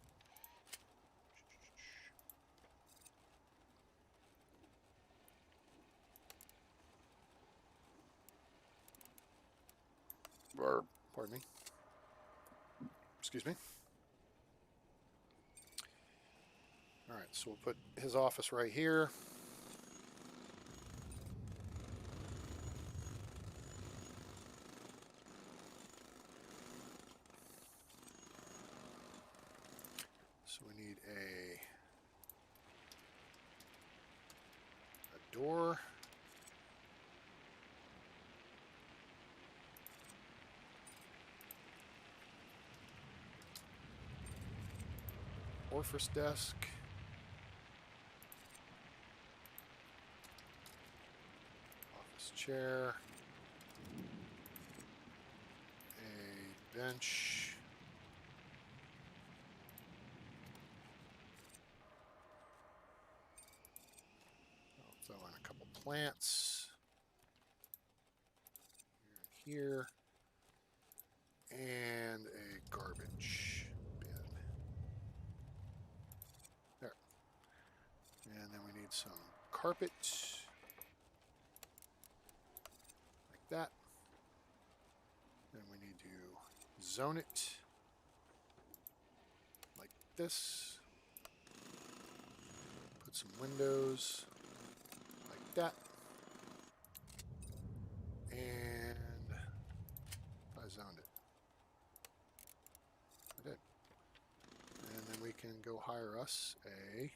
Pardon me. Excuse me. All right, so we'll put his office right here. So we need a door. Orifice desk. Office chair. A bench. I'll throw in a couple plants. Here. And a garbage bin. There. And then we need some carpet. Like that. Then we need to zone it. Like this. Put some windows. Like that. And I zoned it. I did. And then we can go hire us a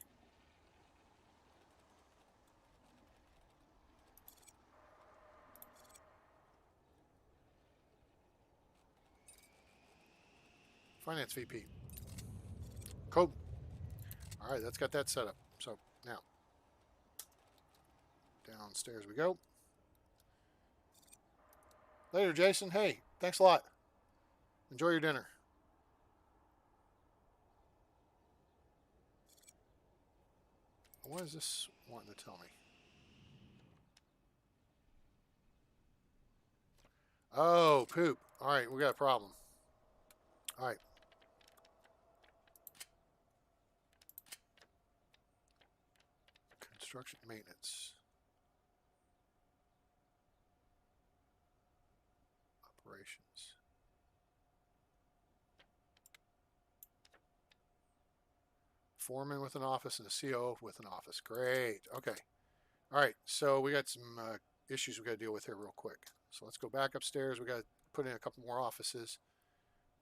finance VP. Cool. All right, that's got that set up. So now, downstairs we go. Later, Jason. Hey, thanks a lot. Enjoy your dinner. What is this wanting to tell me? Oh, poop. All right, we got a problem. All right. Construction maintenance. foreman with an office and a CO with an office. Great. Okay. All right. So we got some issues we got to deal with here real quick. So let's go back upstairs. We got to put in a couple more offices,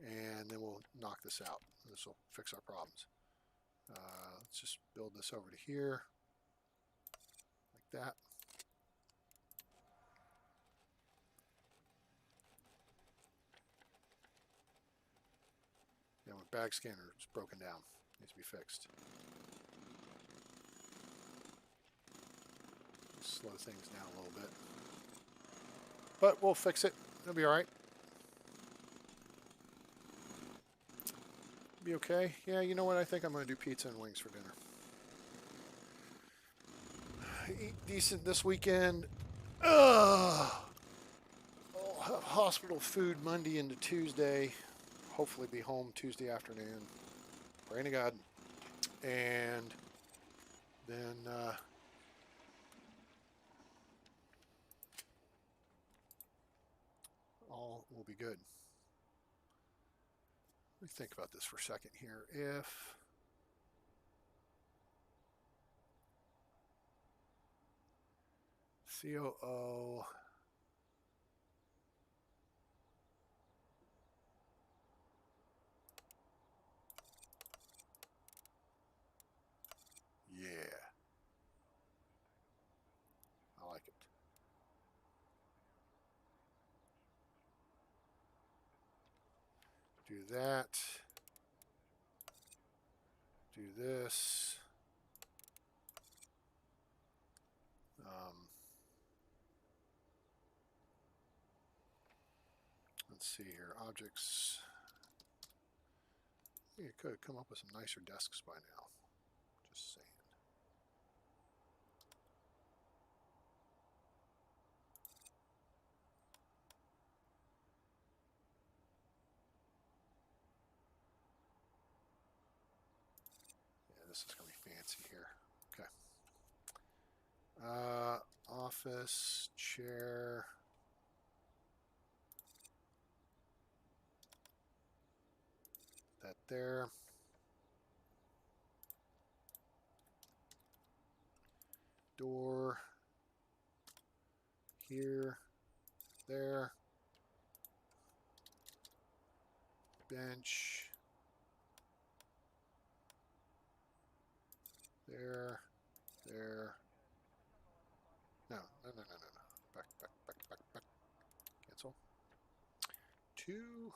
and then we'll knock this out. This will fix our problems. Let's just build this over to here, like that. Yeah, my bag scanner is broken down. Needs to be fixed. Slow things down a little bit. But we'll fix it. It'll be all right. Be okay. Yeah, you know what? I think I'm going to do pizza and wings for dinner. Eat decent this weekend. Ugh. I'll have hospital food Monday into Tuesday. Hopefully be home Tuesday afternoon. Praying to God. And then all will be good. Let me think about this for a second here. If COO yeah, I like it. Do that. Do this. Let's see here. Objects. I think it could have come up with some nicer desks by now. Just saying. Yeah, this is going to be fancy here. Okay. Office, chair. That there. Door. Here. There. Bench. There. There. No. Back. Cancel. 2.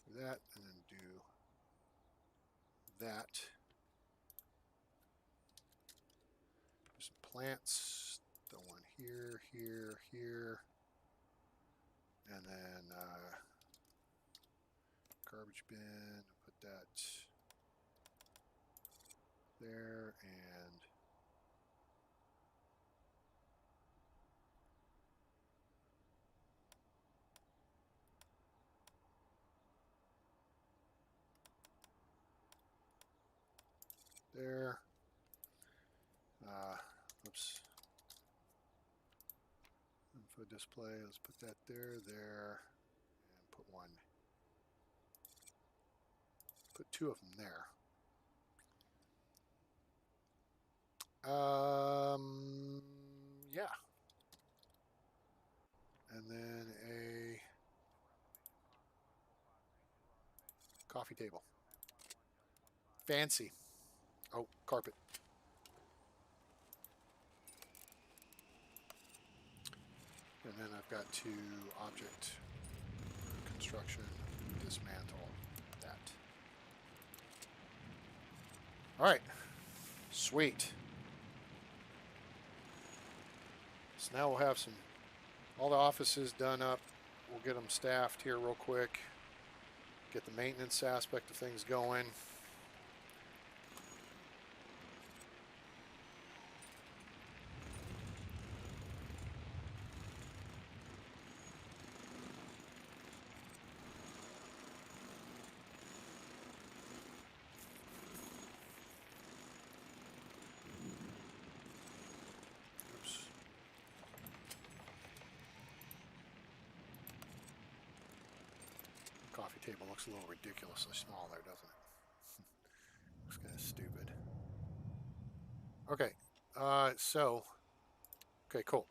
Do that, and then do that. Do some plants. Throw one here, here. And then garbage bin. Put that there, and there. Oops. Info display. Let's put that there, and put one. Put 2 of them there. Yeah. And then a coffee table. Fancy. Oh, carpet. And then I've got to object construction, dismantle that. All right. Sweet. So now we'll have all the offices done up. We'll get them staffed here real quick. Get the maintenance aspect of things going. Coffee table looks a little ridiculously small there, doesn't it? looks kind of stupid. Okay, okay, cool.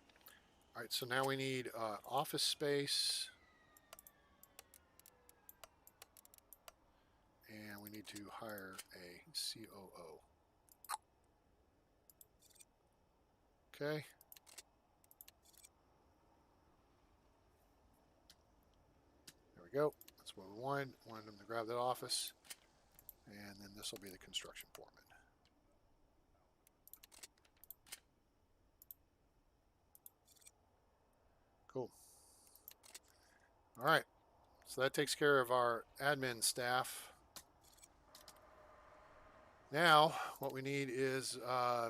All right, so now we need office space. And we need to hire a COO. Okay. There we go. That's what we wanted. Wanted them to grab that office. And then this will be the construction foreman. Cool. All right. So that takes care of our admin staff. Now, what we need is a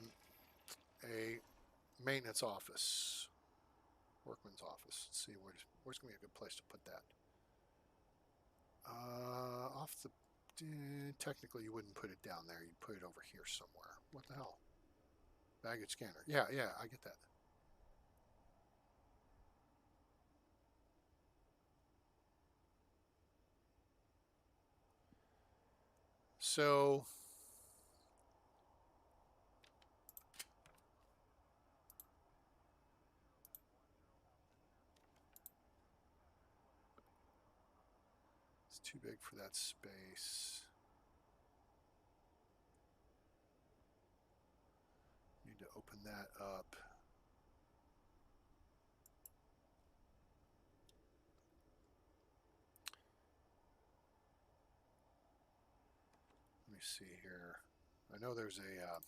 maintenance office, workman's office. Let's see, where's going to be a good place to put that? Off the... technically, you wouldn't put it down there. You'd put it over here somewhere. What the hell? Baggage scanner. Yeah, I get that. So... it's too big for that space. Need to open that up. Let me see here. I know there's a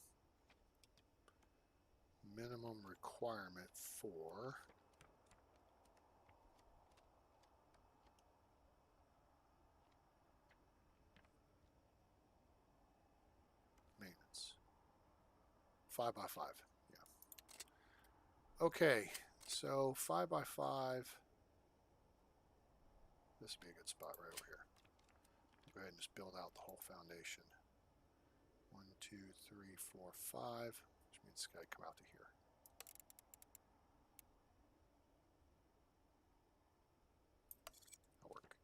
minimum requirement for maintenance. 5 by 5. Yeah. Okay. So 5 by 5. This would be a good spot right over here. Go ahead and just build out the whole foundation. 1, 2, 3, 4, 5. Which means it's got to come out to here. That'll work.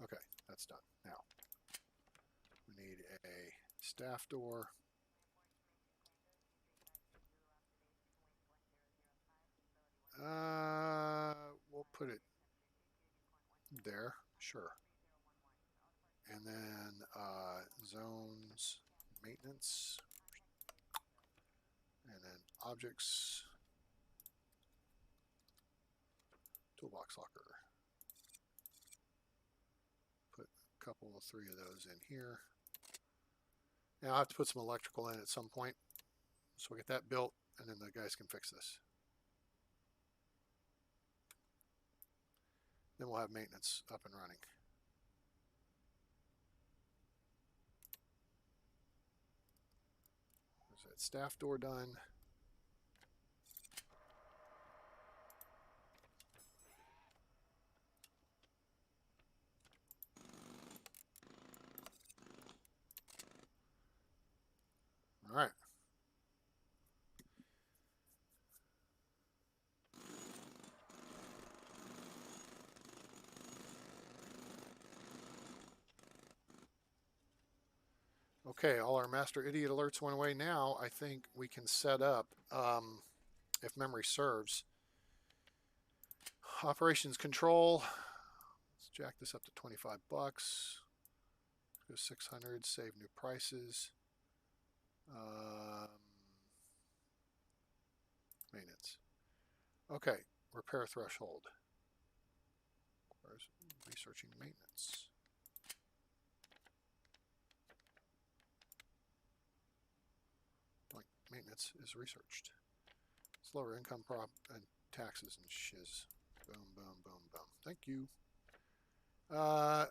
Okay, that's done. Now, we need a staff door. We'll put it there, sure. And then zones, maintenance, and then objects, toolbox locker. Put a couple of 3 of those in here. Now I'll have to put some electrical in at some point, so we get that built, and then the guys can fix this. Then we'll have maintenance up and running. There's that staff door done. All right. Okay, all our master idiot alerts went away. Now I think we can set up, if memory serves, operations control. Let's jack this up to 25 bucks. Go 600, save new prices. Maintenance. Okay, repair threshold. Researching maintenance. Maintenance is researched. It's lower income prop and taxes and shiz. Boom, boom, boom, boom. Thank you.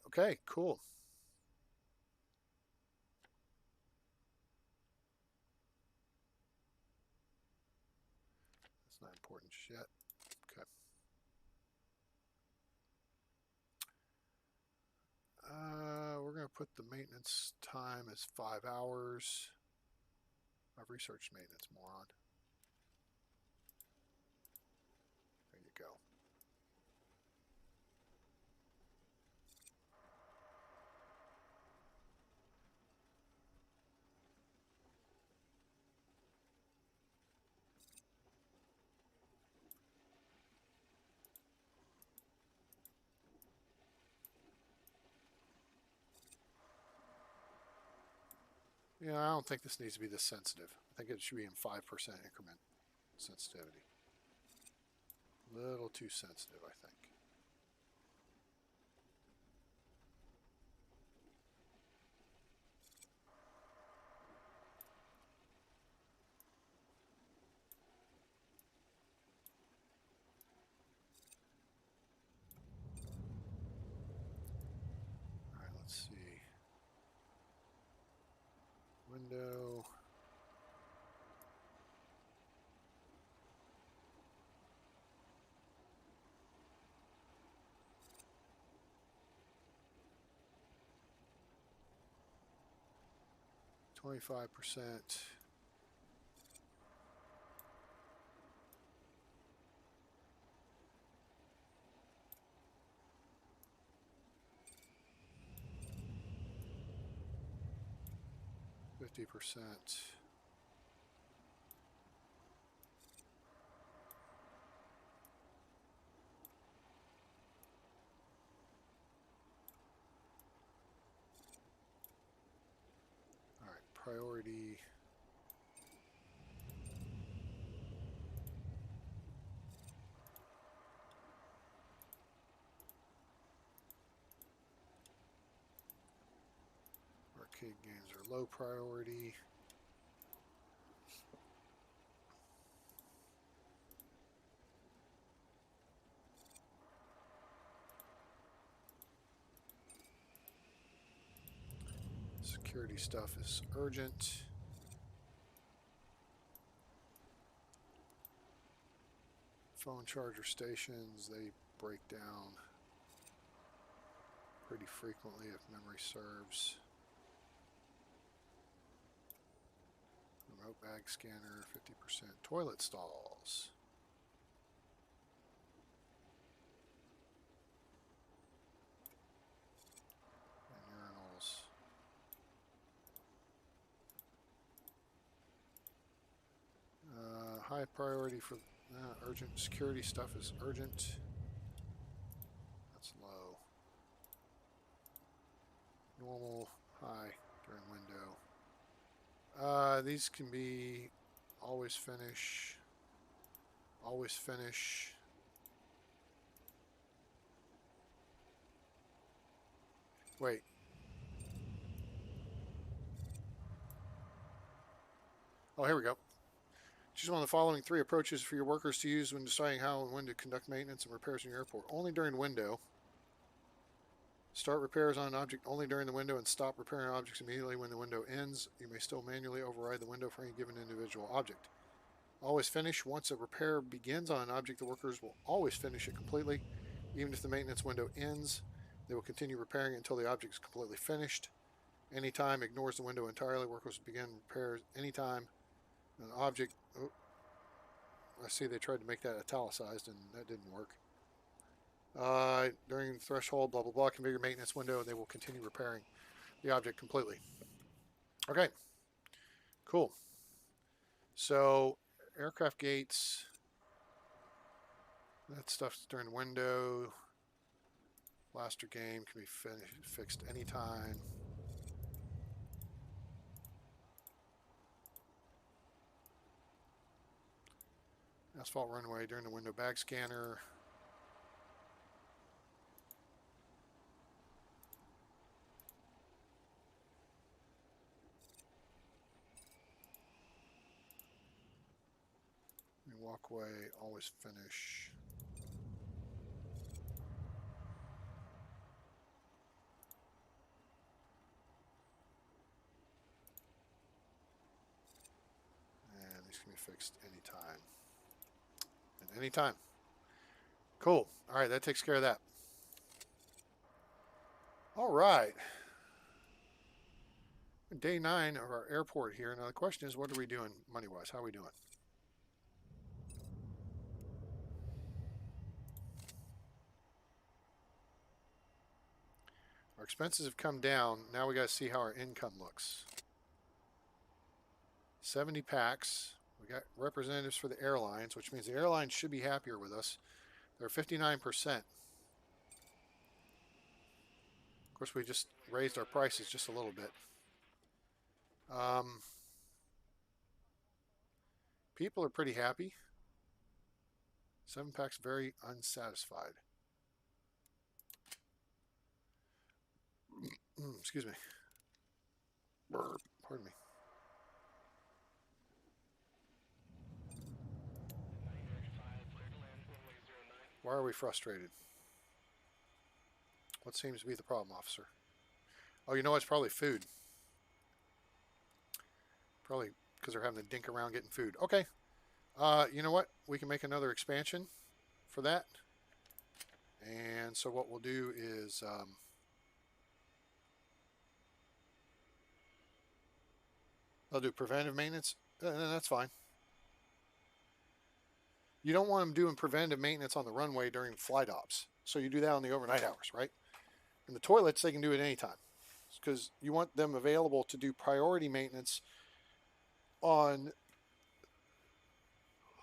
Okay, cool. not important just yet. Okay. We're going to put the maintenance time as 5 hours. I've researched maintenance, moron. There you go. Yeah, I don't think this needs to be this sensitive. I think it should be in 5% increment sensitivity. A little too sensitive, I think. All right, let's see. Window. %. 50%. All right, priority. Arcade games are low priority. Security stuff is urgent. Phone charger stations, they break down pretty frequently if memory serves. Remote bag scanner, 50%. Toilet stalls. And urinals. High priority for urgent security stuff is urgent. That's low. Normal, high during window. These can be always finish. Always finish. Wait. Oh, here we go. Choose one of the following 3 approaches for your workers to use when deciding how and when to conduct maintenance and repairs in your airport. Only during window. Start repairs on an object only during the window and stop repairing objects immediately when the window ends. You may still manually override the window for any given individual object. Always finish. Once a repair begins on an object, the workers will always finish it completely. Even if the maintenance window ends, they will continue repairing it until the object is completely finished. Anytime ignores the window entirely. Workers begin repairs anytime an object. Oh, I see they tried to make that italicized and that didn't work. During the threshold, blah, blah, blah, configure maintenance window, and they will continue repairing the object completely. Okay, cool. So, aircraft gates, that stuff's during window. Blaster game can be fixed anytime. Asphalt runway during the window bag scanner. Walkway, always finish. And these can be fixed anytime. At any time. Cool. All right, that takes care of that. All right. Day 9 of our airport here. Now the question is, what are we doing money-wise? How are we doing? Our expenses have come down. Now we got to see how our income looks. 70 packs. We got representatives for the airlines, which means the airlines should be happier with us. They're 59%. Of course, we just raised our prices just a little bit. People are pretty happy. 7 packs very unsatisfied. Excuse me. Pardon me. Why are we frustrated? What seems to be the problem, officer? Oh, you know, it's probably food. Probably because they're having to dink around getting food. Okay. You know what? We can make another expansion for that. And so what we'll do is they'll do preventive maintenance. That's fine. You don't want them doing preventive maintenance on the runway during flight ops. So you do that on the overnight hours, right? And the toilets, they can do it anytime. Because you want them available to do priority maintenance on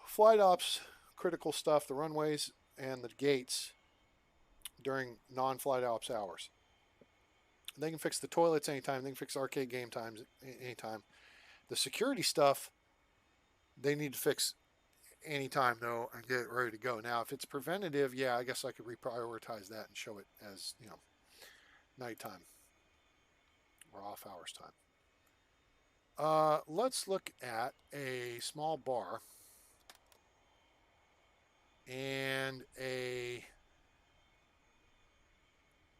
flight ops, critical stuff, the runways, and the gates during non-flight ops hours. They can fix the toilets anytime. They can fix arcade game times anytime. The security stuff, they need to fix anytime, though, and get it ready to go. Now, if it's preventative, yeah, I guess I could reprioritize that and show it as, you know, nighttime or off hours time. Let's look at a small bar and a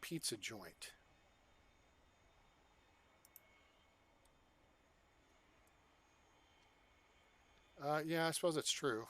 pizza joint. Yeah, I suppose that's true.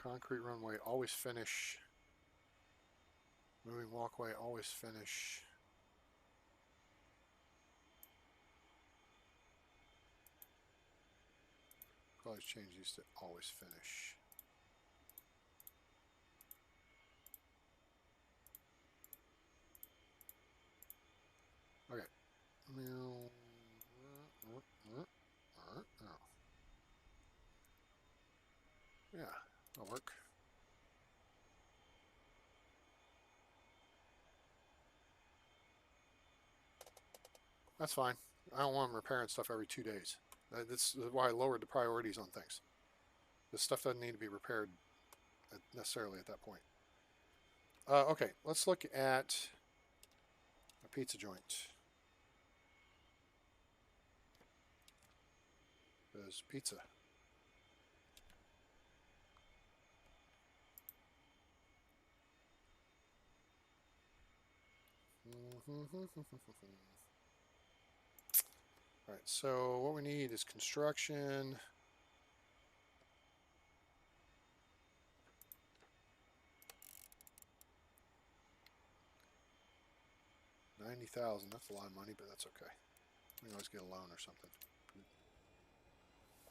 Concrete runway, always finish. Moving walkway, always finish. Probably change these to always finish. Okay. Yeah, that'll work. That's fine. I don't want them repairing stuff every 2 days. This is why I lowered the priorities on things. This stuff doesn't need to be repaired necessarily at that point. Okay, let's look at a pizza joint. There's pizza. All right, so what we need is construction. $90,000. That's a lot of money, but that's okay. We can always get a loan or something.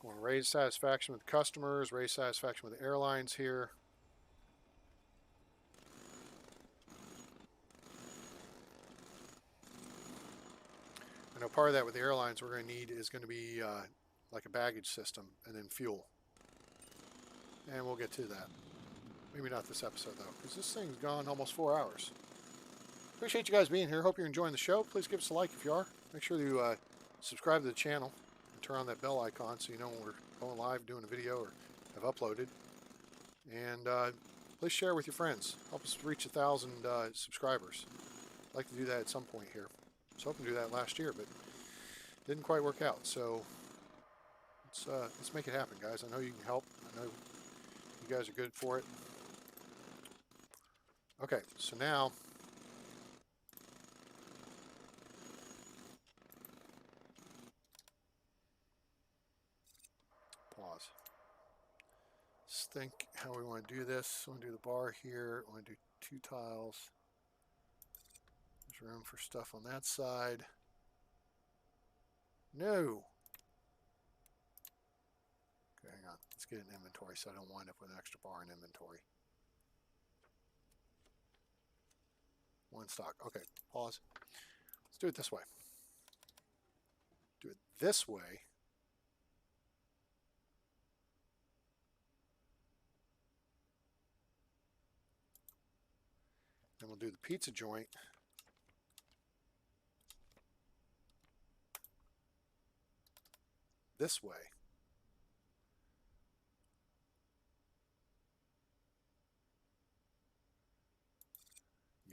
Want to raise satisfaction with customers, raise satisfaction with the airlines here. I know part of that with the airlines we're going to need is going to be like a baggage system and then fuel. And we'll get to that. Maybe not this episode though, because this thing's gone almost 4 hours. Appreciate you guys being here. Hope you're enjoying the show. Please give us a like if you are. Make sure to subscribe to the channel and turn on that bell icon so you know when we're going live doing a video or have uploaded. And please share with your friends. Help us reach 1,000 subscribers. I'd like to do that at some point here. I was hoping to do that last year, but didn't quite work out. So let's make it happen, guys. I know you can help. I know you guys are good for it. Okay, so now pause. Let's think how we want to do this. I want to do the bar here. I want to do 2 tiles. There's room for stuff on that side. No. Okay, hang on. Let's get an inventory so I don't wind up with an extra bar in inventory. 1 stock. Okay, pause. Let's do it this way. Do it this way. Then we'll do the pizza joint. This way.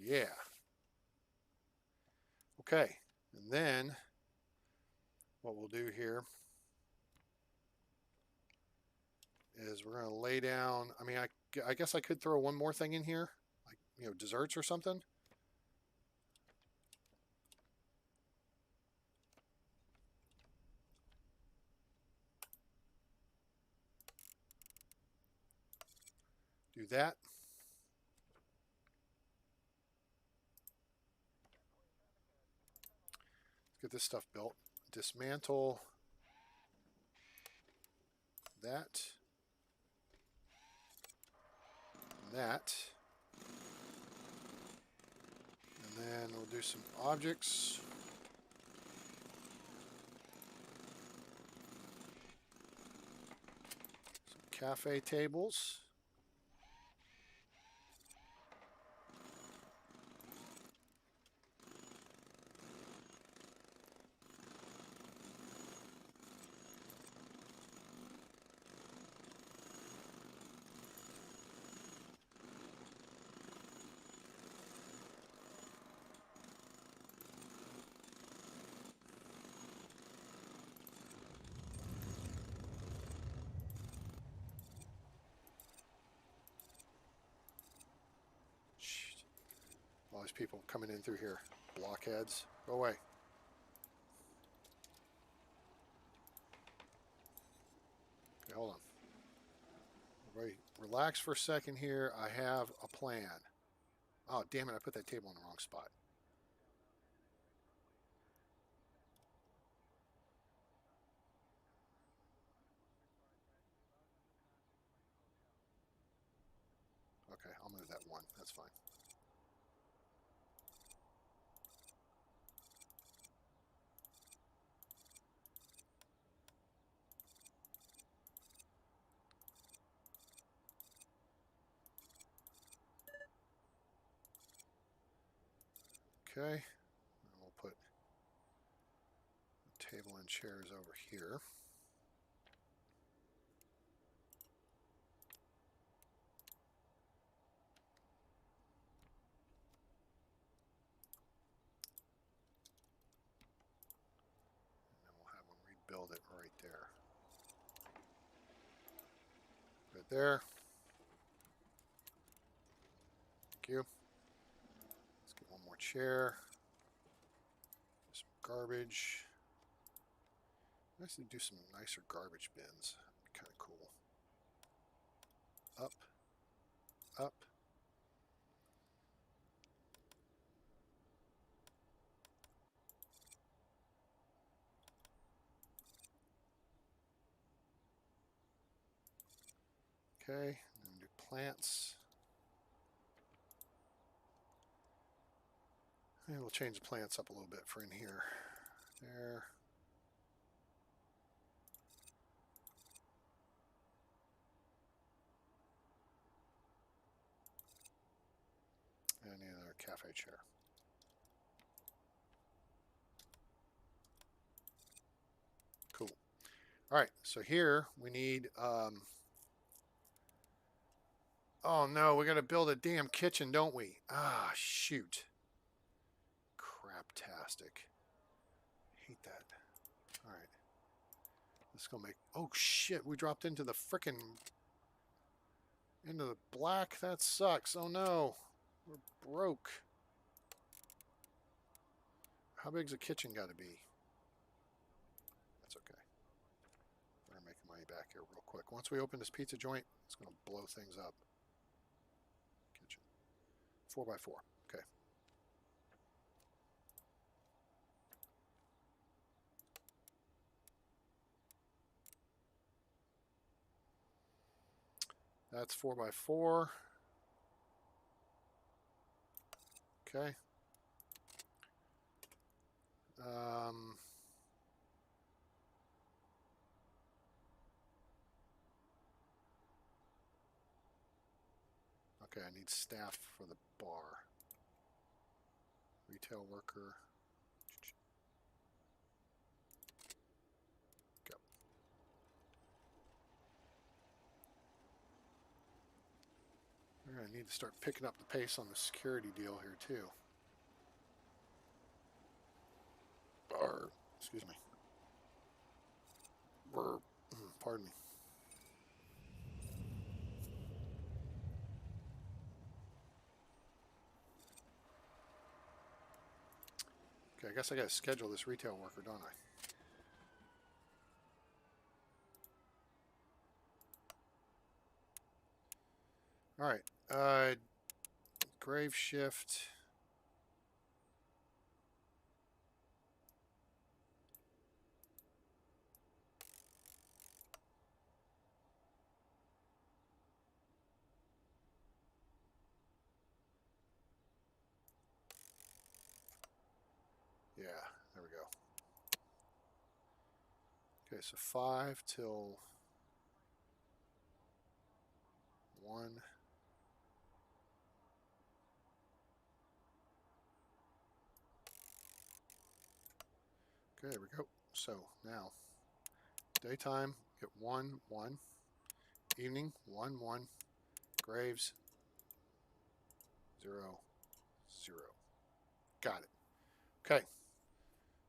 Yeah. Okay, and then what we'll do here is we're going to lay down, I mean, I guess I could throw one more thing in here, like, you know, desserts or something. Do that. Let's get this stuff built. Dismantle that. That. And then we'll do some objects. Some cafe tables. All these people coming in through here. Blockheads. Go away. Okay, hold on. Everybody relax for a second here. I have a plan. Oh, damn it. I put that table in the wrong spot. Okay, I'll move that one. That's fine. Okay, and we'll put the table and chairs over here. And then we'll have them rebuild it right there. Right there. Thank you. Let's get one more chair. Some garbage. Nice to do some nicer garbage bins. Kind of cool. Up. Up. Okay, and do plants. And we'll change the plants up a little bit for in here. There. And another cafe chair. Cool. All right, so here we need, oh no, we got to build a damn kitchen, don't we? Ah, shoot. Fantastic. Hate that. All right. This is going to make... Oh, shit. We dropped into the frickin'... Into the black. That sucks. Oh, no. We're broke. How big's a kitchen got to be? That's okay. We're making money back here real quick. Once we open this pizza joint, it's going to blow things up. Kitchen. 4x4. Okay. That's 4x4. Okay. Okay, I need staff for the bar. Retail worker. Go. We're going to need to start picking up the pace on the security deal here, too. Bar. Excuse me. Pardon me. Okay, I guess I got to schedule this retail worker, don't I? All right. Grave shift. Yeah, there we go. Okay, so 5 till 1. Okay, there we go. So now, daytime, get 1, 1. Evening, 1, 1. Graves, 0, 0. Got it. Okay.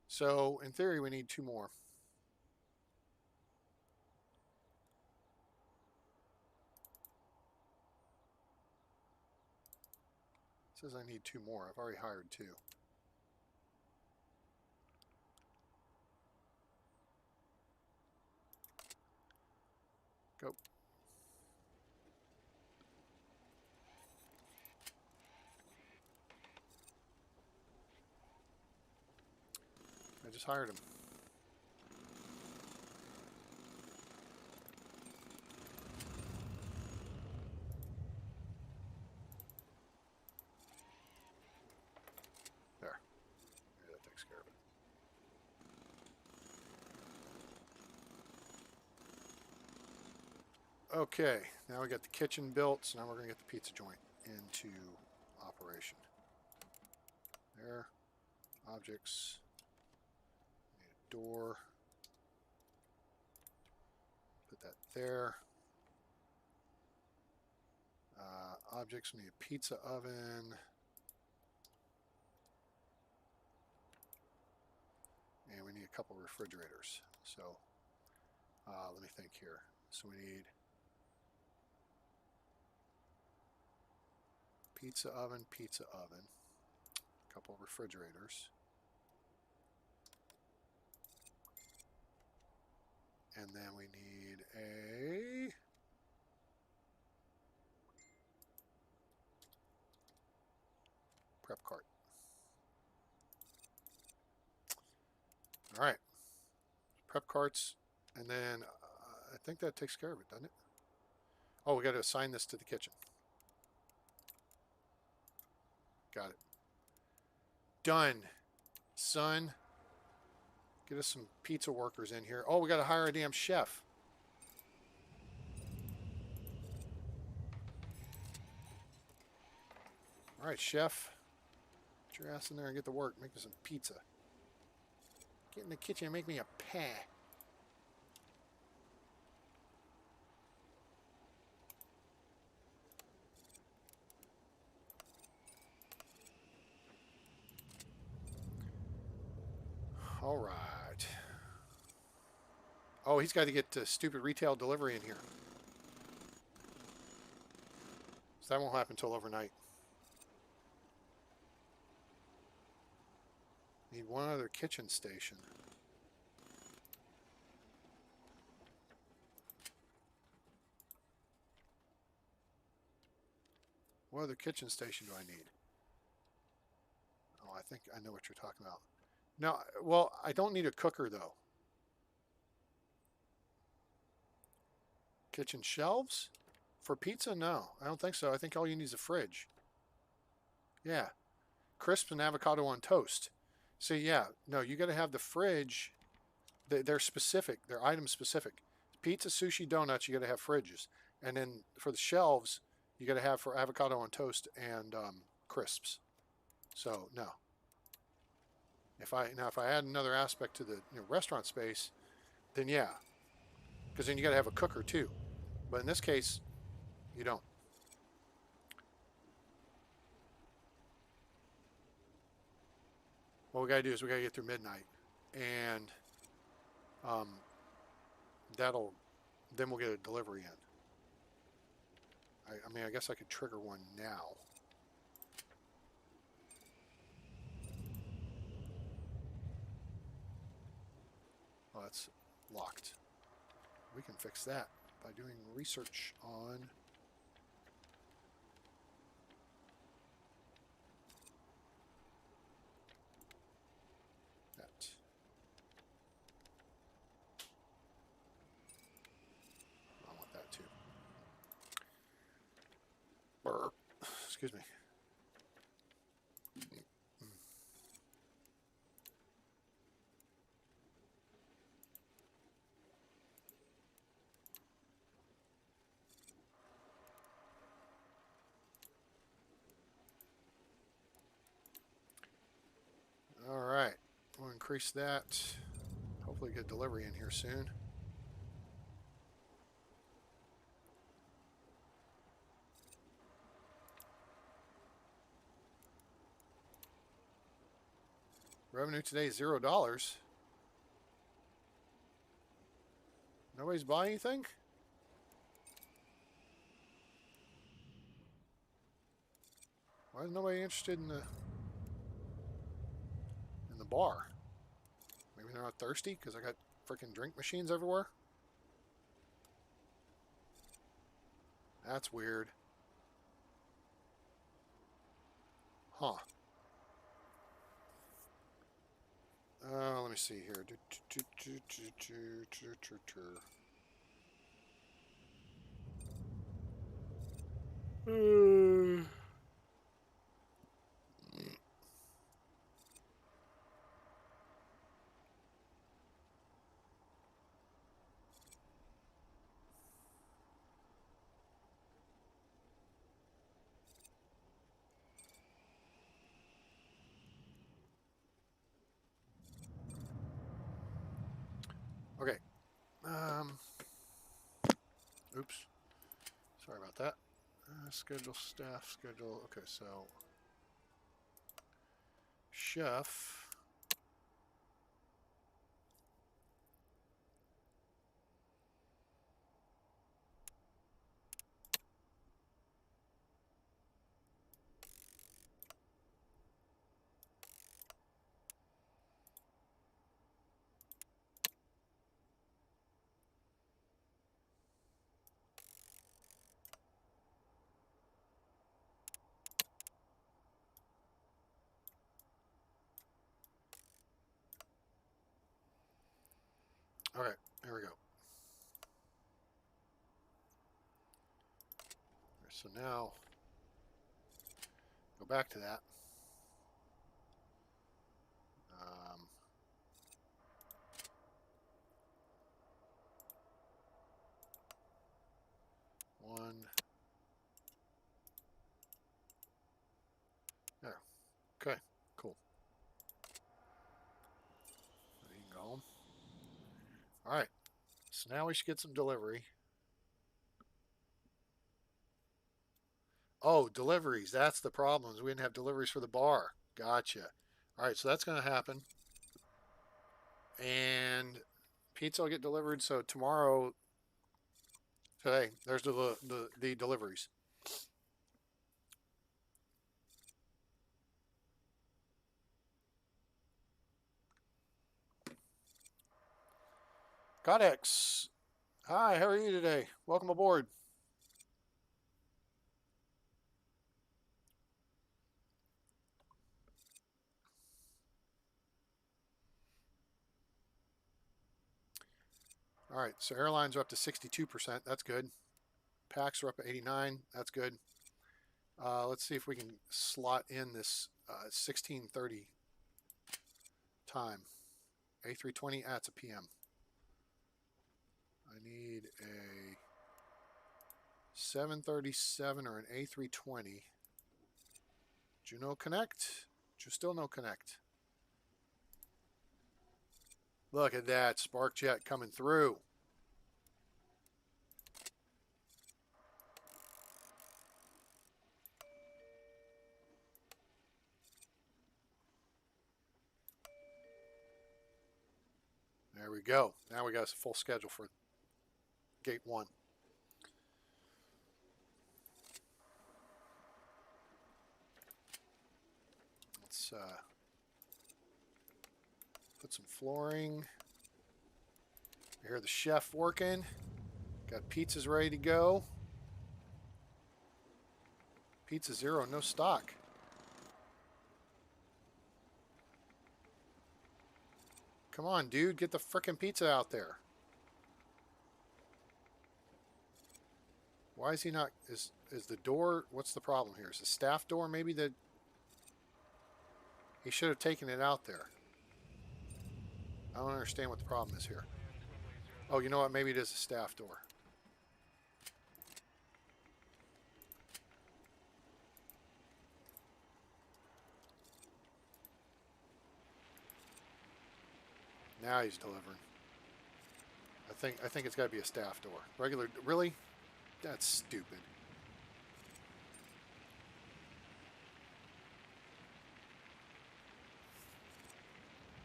So, in theory, we need 2 more. It says I need 2 more. I've already hired 2. Go. I just hired him. There. Maybe that takes care of it. Okay, now we got the kitchen built, so now we're going to get the pizza joint into operation. There. Objects. Need a door. Put that there. Objects, we need a pizza oven. And we need a couple refrigerators. So, let me think here. So we need pizza oven, a couple refrigerators. And then we need a prep cart. All right. Prep carts. And then I think that takes care of it, doesn't it? Oh, we got to assign this to the kitchen. Got it. Done. Son. Get us some pizza workers in here. Oh, we got to hire a damn chef. All right, chef. Get your ass in there and get to work. Make us some pizza. Get in the kitchen and make me a pie. All right. Oh, he's got to get to stupid retail delivery in here. So that won't happen until overnight. Need one other kitchen station. What other kitchen station do I need? Oh, I think I know what you're talking about. No, well, I don't need a cooker though. Kitchen shelves? For pizza? No, I don't think so. I think all you need is a fridge. Yeah. Crisps and avocado on toast. So yeah, no, you got to have the fridge. They're specific. They're item specific. Pizza, sushi, donuts, you got to have fridges. And then for the shelves, you got to have for avocado on toast and crisps. So no. If I add another aspect to the restaurant space, then yeah, because then you got to have a cooker too. But in this case, you don't. What we got to do is we got to get through midnight, and um, that'll then we'll get a delivery in. I mean, I guess I could trigger one now. Oh, that's locked. We can fix that by doing research on that. I want that too. Burr. Excuse me. All right, we'll increase that. Hopefully get delivery in here soon. Revenue today is $0. Nobody's buying anything? Why is nobody interested in the bar? Maybe they're not thirsty because I got freaking drink machines everywhere? That's weird. Huh. Let me see here. Okay. Oops. Sorry about that. Schedule staff, schedule. Okay, so chef. Okay, there we go. So now, go back to that. One. There. Okay, cool. You can go home. All right. So now we should get some delivery. Oh, deliveries. That's the problem. We didn't have deliveries for the bar. Gotcha. All right, so that's going to happen. And pizza will get delivered. So tomorrow, today, there's the deliveries. Codex. Hi, how are you today? Welcome aboard. All right, so airlines are up to 62%. That's good. Packs are up at 89. That's good. Let's see if we can slot in this 16:30 time. A320, it's a PM. I need a 737 or an A320. Juno connect? Still no connect. Look at that spark jet coming through. There we go. Now we got a full schedule for gate 1. Let's put some flooring. I hear the chef working. Got pizzas ready to go. Pizza 0, no stock. Come on, dude, get the frickin' pizza out there. Why is he not? Is the door? What's the problem here? Is the staff door maybe that he should have taken it out there? I don't understand what the problem is here. Oh, you know what? Maybe it is a staff door. Now he's delivering. I think it's got to be a staff door. Regular, really? That's stupid.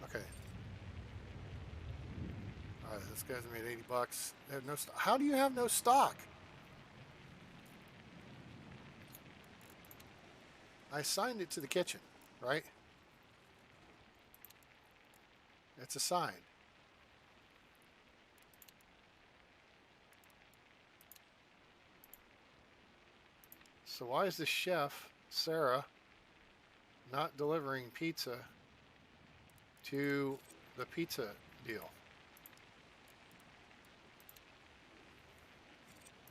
Okay. All right, this guy's made 80 bucks. They have no stock. How do you have no stock? I assigned it to the kitchen, right? It's assigned. So why is the chef, Sarah, not delivering pizza to the pizza deal?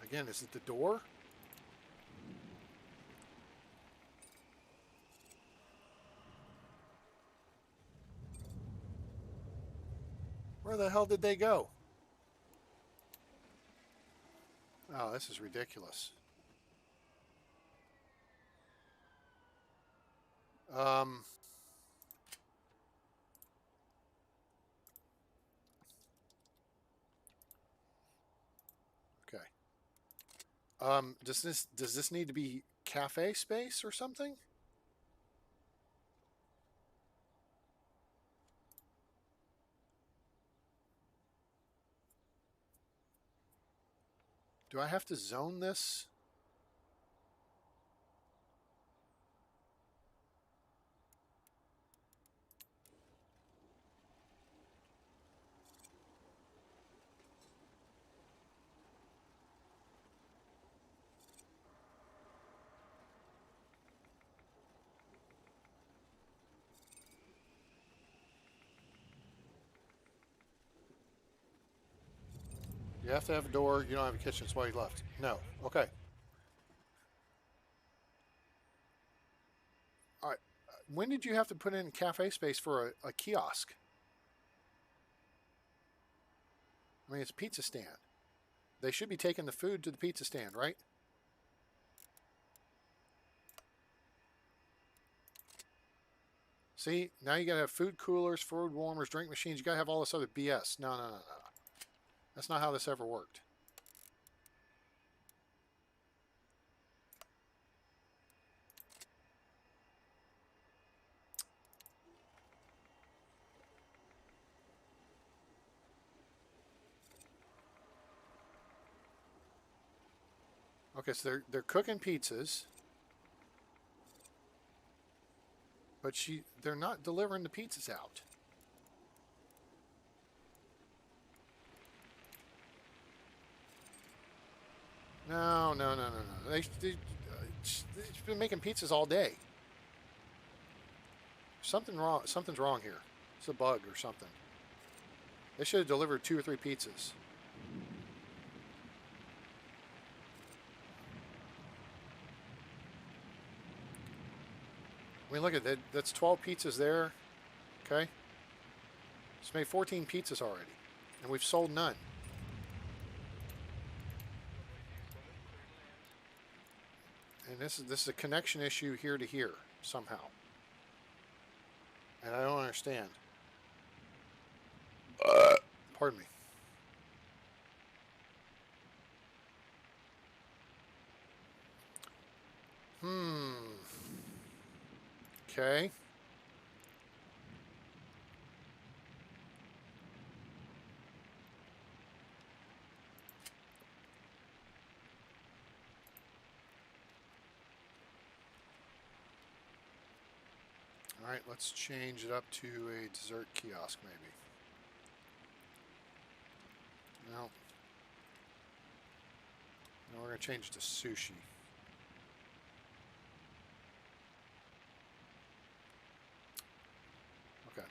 Again, is it the door? Where the hell did they go? Oh, this is ridiculous. Okay. Does this need to be cafe space or something? Do I have to zone this? You have to have a door. You don't have a kitchen. That's why you left. No. Okay. All right. When did you have to put in cafe space for a kiosk? I mean, it's a pizza stand. They should be taking the food to the pizza stand, right? See, now you got to have food coolers, food warmers, drink machines. You got to have all this other BS. No. That's not how this ever worked. Okay, so they're cooking pizzas, but they're not delivering the pizzas out. No, no, no, no, no. They've been making pizzas all day. Something wrong. Something's wrong here. It's a bug or something. They should have delivered 2 or 3 pizzas. I mean, look at that. That's 12 pizzas there. Okay. It's made 14 pizzas already, and we've sold none. And this is a connection issue here to here somehow, and I don't understand. Pardon me. Okay. All right, let's change it up to a dessert kiosk, maybe. No. No, we're going to change it to sushi. Okay.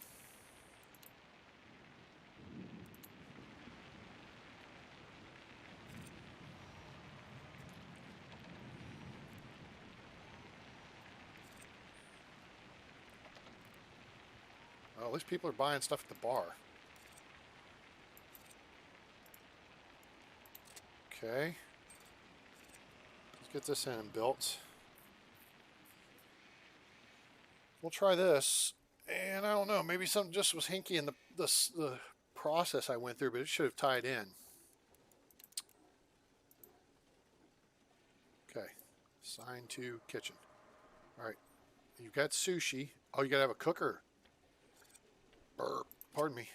Well, at least people are buying stuff at the bar. Okay. Let's get this in and built. We'll try this. And I don't know, maybe something just was hinky in the process I went through, but it should have tied in. Okay. Assign to kitchen. All right. You've got sushi. Oh, you got to have a cooker. Burp. Pardon me.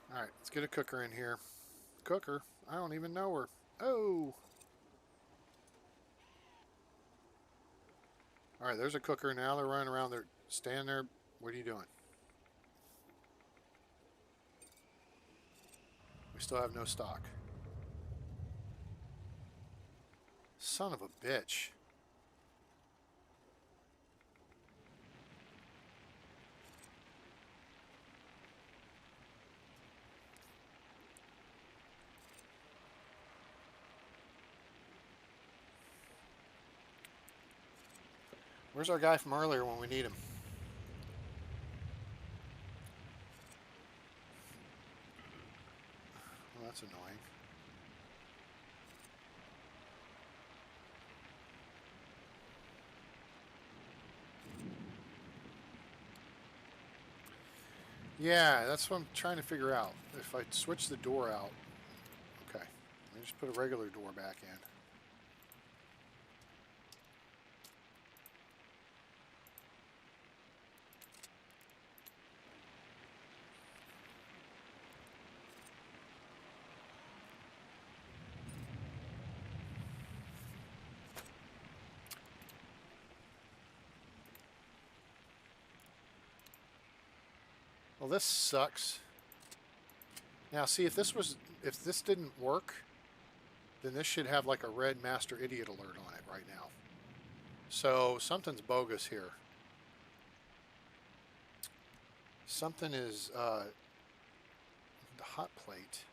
All right, let's get a cooker in here. Cooker? I don't even know her. Oh! All right, there's a cooker. Now they're running around. They're standing there. What are you doing? We still have no stock. Son of a bitch. Where's our guy from earlier when we need him? Well, that's annoying. Yeah, that's what I'm trying to figure out. If I switch the door out. Okay. Let me just put a regular door back in. Well, this sucks. Now, see, if this didn't work, then this should have like a red master idiot alert on it right now. So something's bogus here. Something is the hot plate.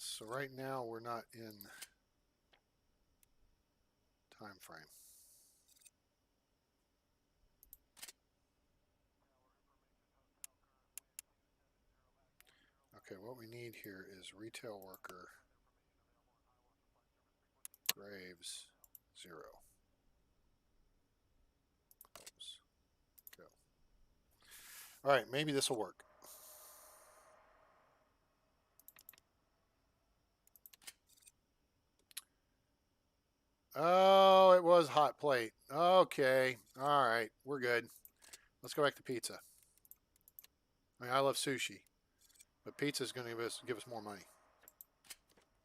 So right now we're not in time frame. Okay, what we need here is retail worker, Graves, 0. Close. Go. All right, maybe this will work. Oh, it was hot plate. Okay. All right, we're good. Let's go back to pizza. I mean, I love sushi, but pizza is going to give us more money,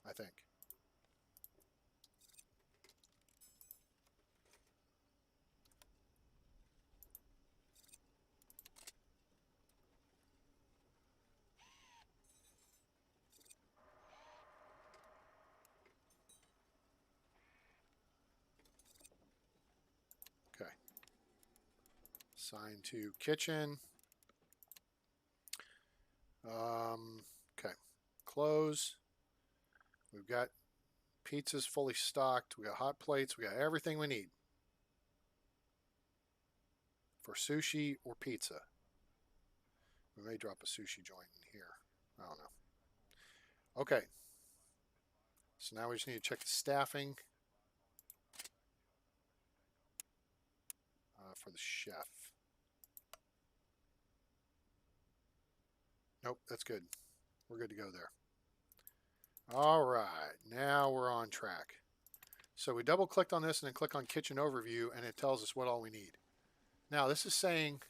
I think. Okay. Assign to kitchen. Okay. Close. We've got pizzas fully stocked. We got hot plates. We got everything we need for sushi or pizza. We may drop a sushi joint in here. I don't know. Okay. So now we just need to check the staffing for the chef. Nope, that's good. We're good to go there. All right, now we're on track. So we double clicked on this and then click on kitchen overview and it tells us what all we need. Now this is saying,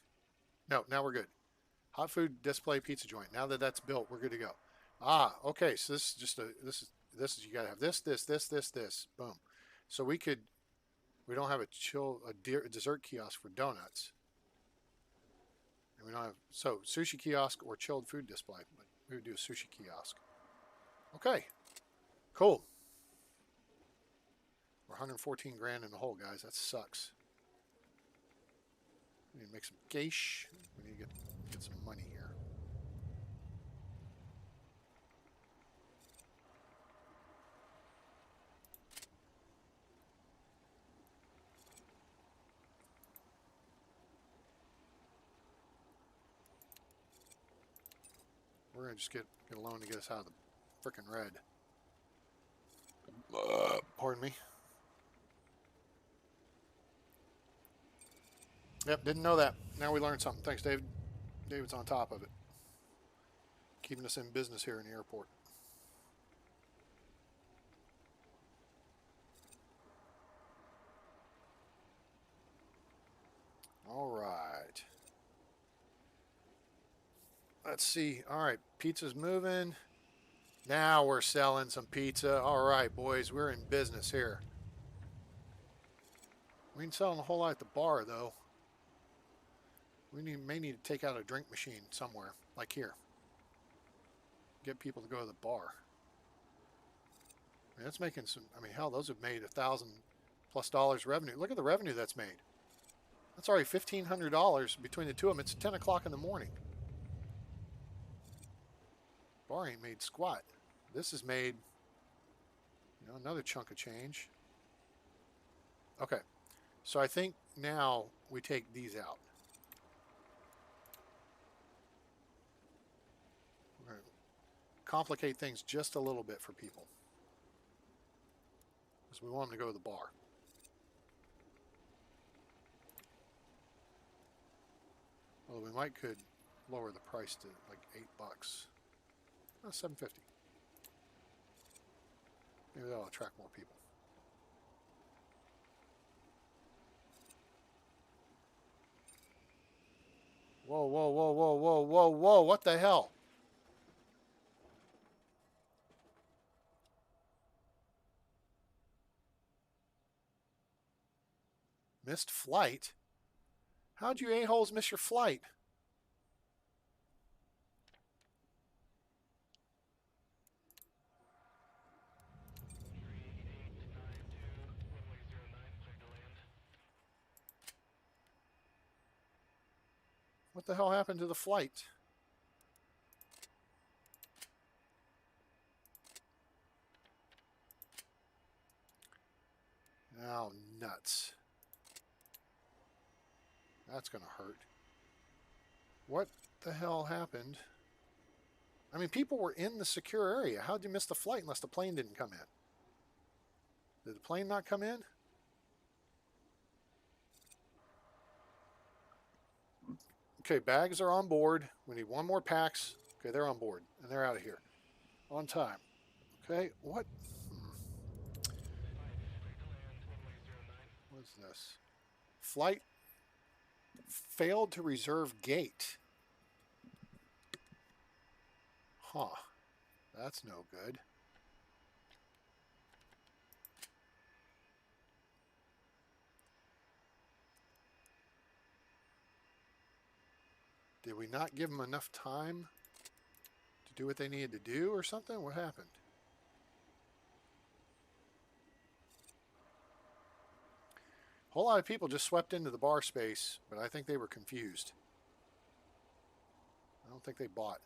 no, now we're good. Hot food display pizza joint. Now that that's built, we're good to go. Ah, okay. So this is just this is you gotta have this. Boom. So we don't have a dessert kiosk for donuts. And we don't have so sushi kiosk or chilled food display, but we would do a sushi kiosk. Okay. Cool. We're 114 grand in the hole, guys. That sucks. We need to make some cash. We need to get some money here. We're gonna just get a loan to get us out of the frickin' red. Pardon me. Yep, didn't know that. Now we learned something. Thanks, David. David's on top of it. Keeping us in business here in the airport. All right. Let's see. All right, pizza's moving. Now we're selling some pizza. All right, boys, we're in business here. We ain't selling a whole lot at the bar, though. We may need to take out a drink machine somewhere, like here. Get people to go to the bar. I mean, that's making some. I mean, hell, those have made $1,000+ revenue. Look at the revenue that's made. That's already $1,500 between the two of them. It's 10 o'clock in the morning. Bar ain't made squat. This has made, another chunk of change. Okay, so I think now we take these out. We're going to complicate things just a little bit for people, because we want them to go to the bar. Although we could lower the price to like $8. $7.50. Maybe that'll attract more people. Whoa, whoa, whoa, whoa, whoa, whoa, whoa, what the hell? Missed flight? How'd you a-holes miss your flight? What the hell happened to the flight? Oh, nuts. That's going to hurt. What the hell happened? I mean, people were in the secure area. How'd you miss the flight unless the plane didn't come in? Did the plane not come in? Okay, bags are on board. We need one more PAX. Okay, they're on board, and they're out of here. On time. Okay, what? What is this? Flight failed to reserve gate. Huh. That's no good. Did we not give them enough time to do what they needed to do or something? What happened? A whole lot of people just swept into the bar space, but I think they were confused. I don't think they bought.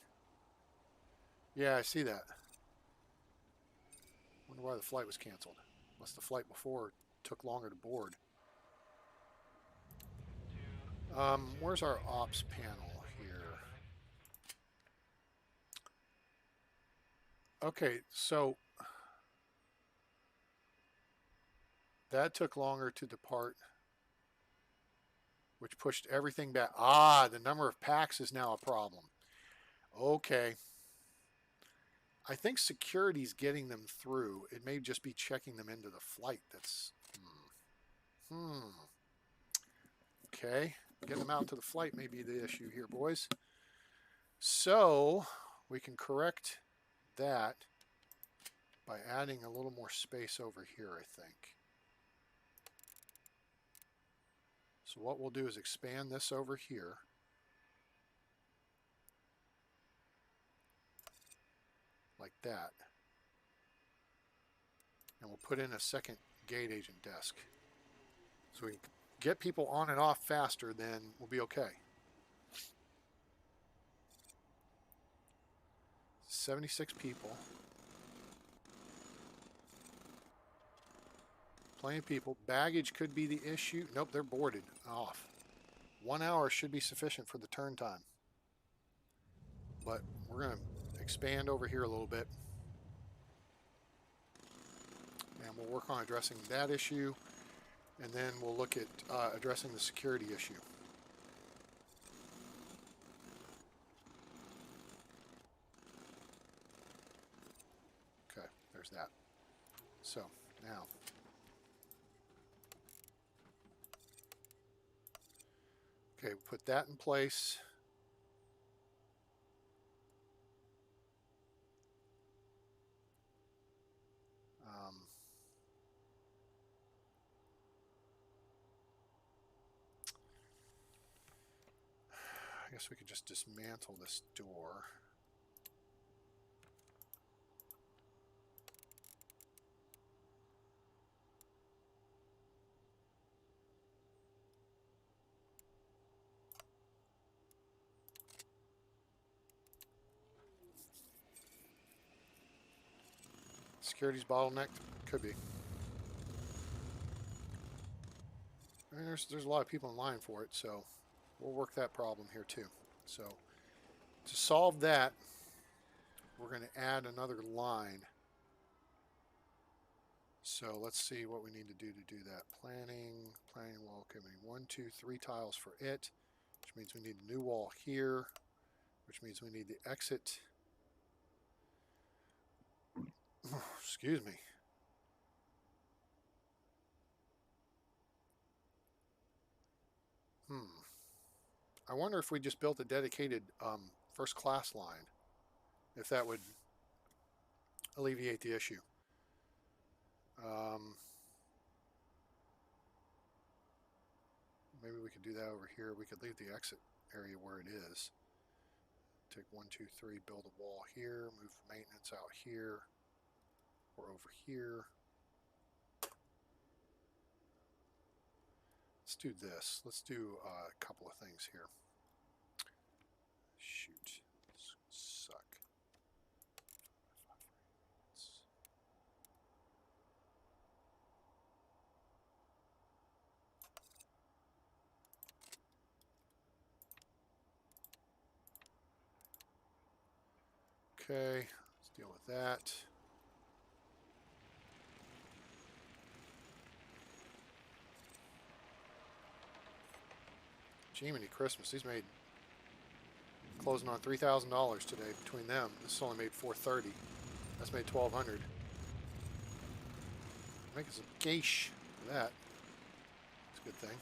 Yeah, I see that. Wonder why the flight was canceled. Unless the flight before took longer to board. Where's our ops panel here? Okay, so that took longer to depart, which pushed everything back. Ah, the number of packs is now a problem. Okay. I think security's getting them through. It may just be checking them into the flight. That's... Okay. Getting them out to the flight may be the issue here, boys. So, we can correct that by adding a little more space over here, I think. So what we'll do is expand this over here. Like that. And we'll put in a second gate agent desk. So we can get people on and off faster, then we'll be okay. 76 people. Plenty of people. Baggage could be the issue. Nope, they're boarded. Off. 1 hour should be sufficient for the turn time. But we're going to expand over here a little bit. And we'll work on addressing that issue. And then we'll look at addressing the security issue. Okay, there's that. So, now. Okay, put that in place. I guess we could just dismantle this door. Security's bottlenecked? Could be. I mean, there's a lot of people in line for it, so we'll work that problem here too. So to solve that, we're going to add another line. So let's see what we need to do that. Planning wall. Okay, we need 1, 2, 3 tiles for it, which means we need a new wall here, which means we need the exit. Excuse me. I wonder if we just built a dedicated first class line, if that would alleviate the issue. Maybe we could do that over here. We could leave the exit area where it is. Take 1, 2, 3, build a wall here, move maintenance out here, or over here. Let's do this. Let's do a couple of things here. Shoot. This suck. Okay, let's deal with that. Jiminy Christmas, these made closing on $3,000 today between them. This only made $430. That's made $1,200. Making some cash for that. That's a good thing.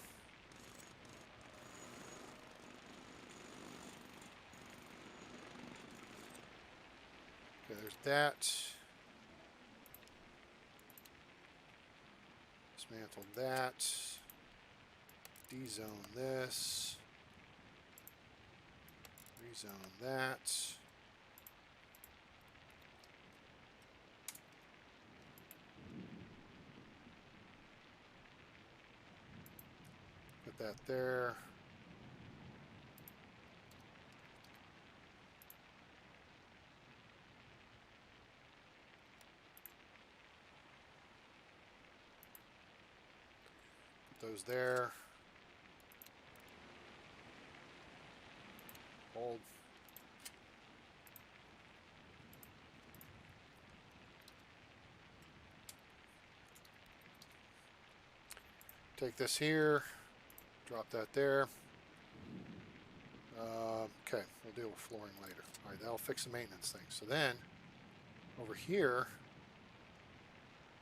Okay, there's that. Dismantle that. D-zone this. Rezone that. Put that there. Put those there. Hold. Take this here. Drop that there. Okay, we'll deal with flooring later. All right, that'll fix the maintenance thing. So then, over here,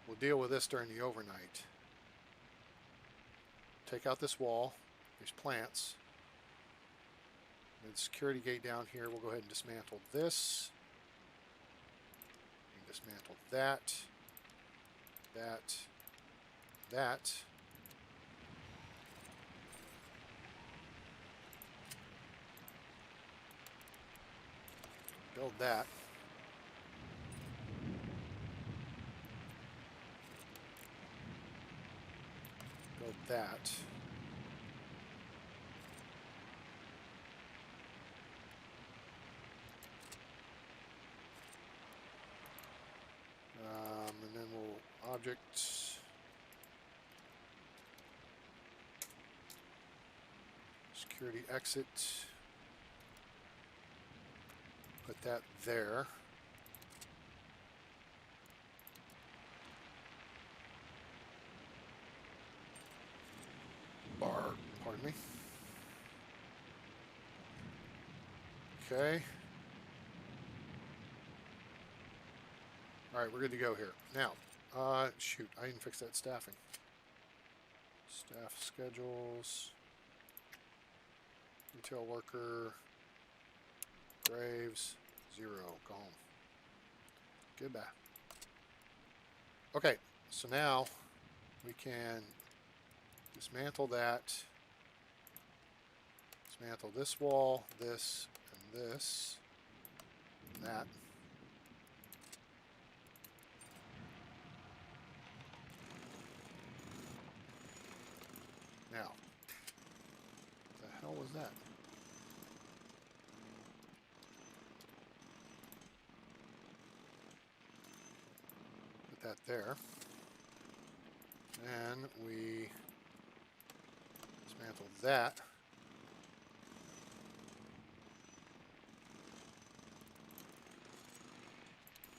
we'll deal with this during the overnight. Take out this wall. There's plants. And the security gate down here, we'll go ahead and dismantle this. And dismantle that. That. Build that. Build that. And then we'll object security exit. Put that there. Pardon me. Okay. All right, we're good to go here. Now, shoot, I didn't fix that staffing. Staff schedules. Retail worker. Graves, 0. Go home. Goodbye. Okay, so now we can dismantle that. Dismantle this wall, this, and this, and that. Now, what the hell was that? Put that there. And we dismantle that.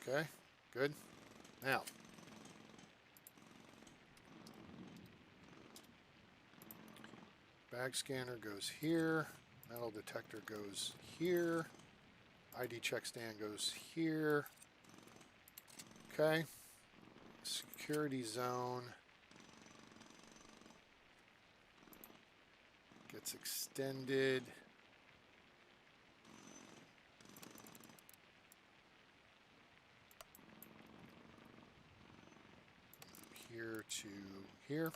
Okay, good. Now, bag scanner goes here. Metal detector goes here. ID check stand goes here. Okay. Security zone gets extended. Here to here.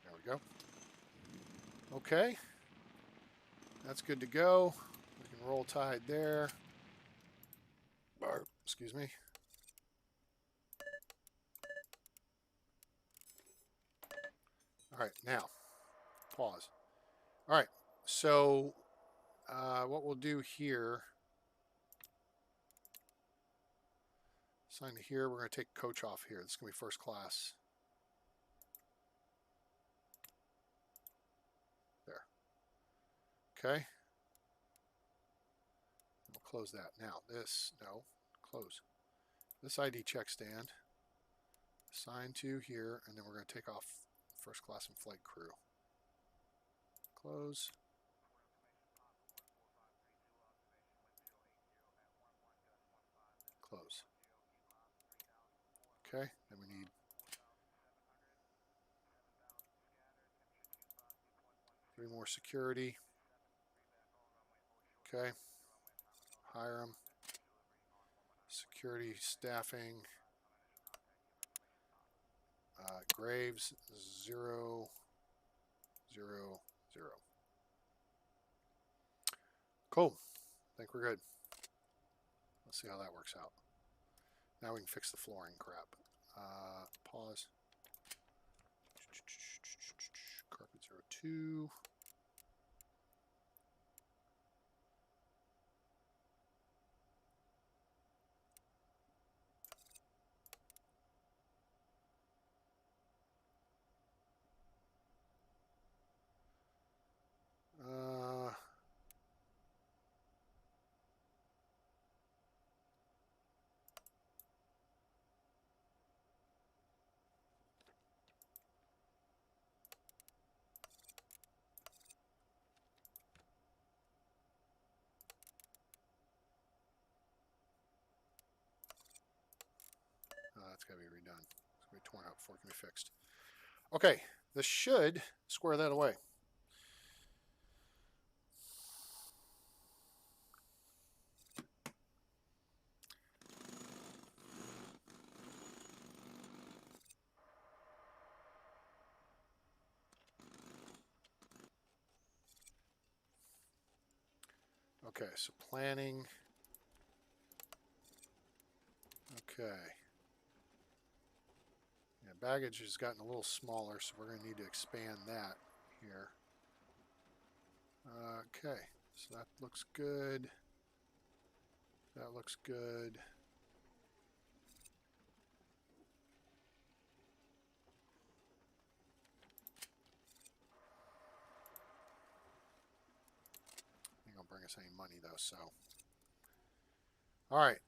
There we go. Okay. That's good to go. We can roll tide there. Excuse me. All right, now, pause. All right, so what we'll do here, assign to here, we're going to take coach off here. This is going to be first class. There. Okay, close that. Now, this, no, close. This ID check stand. Assign to here, and then we're going to take off first class and flight crew. Close. Close. Okay, then we need 3 more security. Okay, hire them. Security staffing. Graves 0, 0, 0. Cool. I think we're good. Let's see how that works out. Now we can fix the flooring crap. Pause. Carpet 02. That's got to be redone. It's going to be torn out before it can be fixed. Okay, this should square that away. Okay, so planning. Okay. Yeah, baggage has gotten a little smaller, so we're going to need to expand that here. Okay, so that looks good. That looks good. Ain't gonna bring us any money though, so. All right,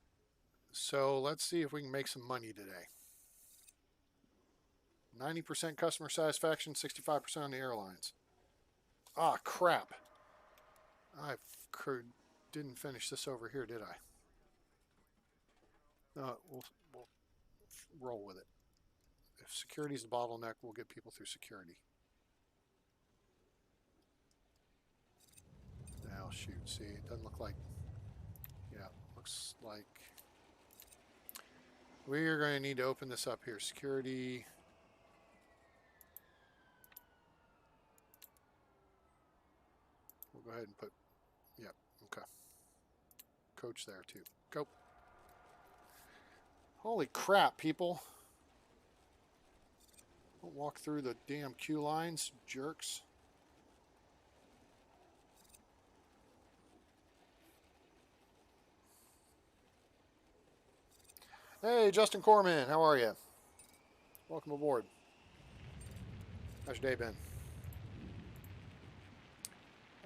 so let's see if we can make some money today. 90% customer satisfaction, 65% on the airlines. Ah, crap. I didn't finish this over here, did I? No, we'll roll with it. If security is the bottleneck, we'll get people through security. Now, shoot, see, it doesn't look like, yeah, looks like we're going to need to open this up here. Security. We'll go ahead and put, yep, okay. Coach there too. Go. Holy crap, people. Don't walk through the damn queue lines, jerks. Hey, Justin Corman, how are you? Welcome aboard. How's your day been?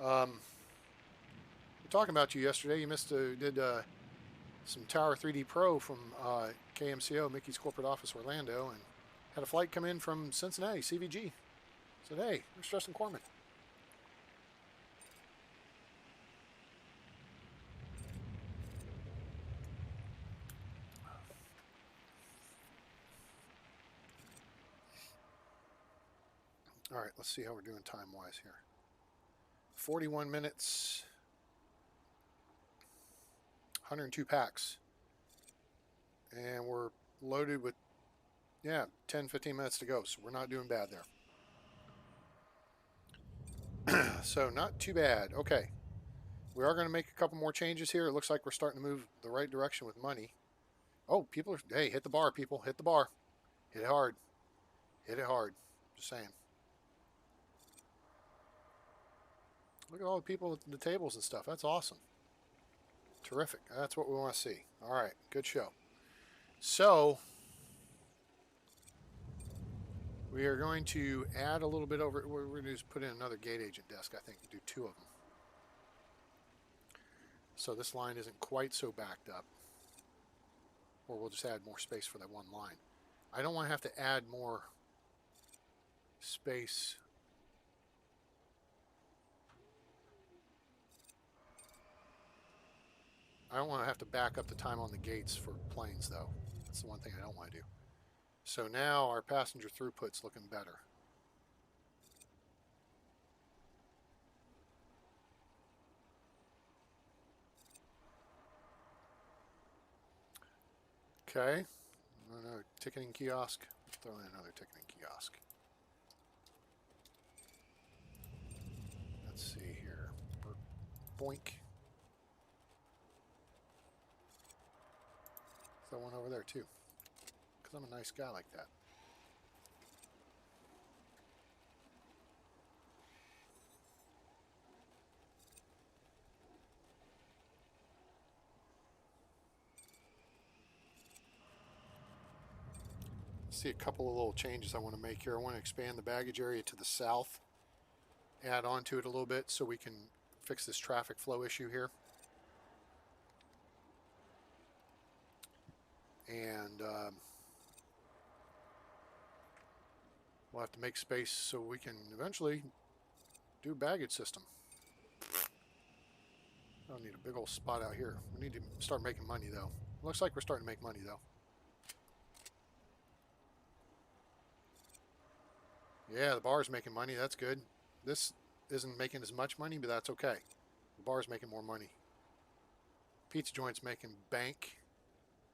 We're talking about you yesterday. You did some Tower 3D Pro from KMCO, Mickey's Corporate Office, Orlando, and had a flight come in from Cincinnati, CVG. Said, hey, there's Justin Corman. All right, let's see how we're doing time-wise here. 41 minutes, 102 packs. And we're loaded with, yeah, 10, 15 minutes to go, so we're not doing bad there. So not too bad. Okay. We are going to make a couple more changes here. It looks like we're starting to move the right direction with money. Oh, people are, hey, hit the bar, people. Hit the bar. Hit it hard. Hit it hard. Just saying. Look at all the people at the tables and stuff. That's awesome. Terrific. That's what we want to see. All right. Good show. So, we are going to add a little bit over. We're going to just put in another gate agent desk, I think, and do 2 of them. So this line isn't quite so backed up. Or we'll just add more space for that one line. I don't want to have to add more space. I don't want to have to back up the time on the gates for planes, though. That's the one thing I don't want to do. So now our passenger throughput's looking better. Okay. Another ticketing kiosk. Throw in another ticketing kiosk. Let's see here. Boink. Throw one over there too. Because I'm a nice guy like that. See a couple of little changes I want to make here. I want to expand the baggage area to the south. Add on to it a little bit so we can fix this traffic flow issue here. And we'll have to make space so we can eventually do baggage system. I don't need a big old spot out here. We need to start making money though. Looks like we're starting to make money though. Yeah, the bar's making money. That's good. This isn't making as much money, but that's okay. The bar's making more money. Pizza joint's making bank.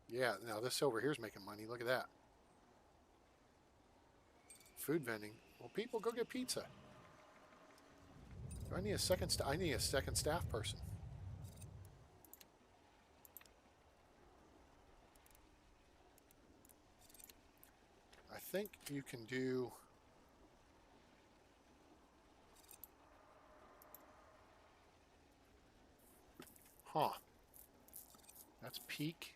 Yeah, now this over here's making money. Look at that. Food vending. Well, people, go get pizza. Do I need a second? I need a second staff person. I think you can do. Huh. That's peak.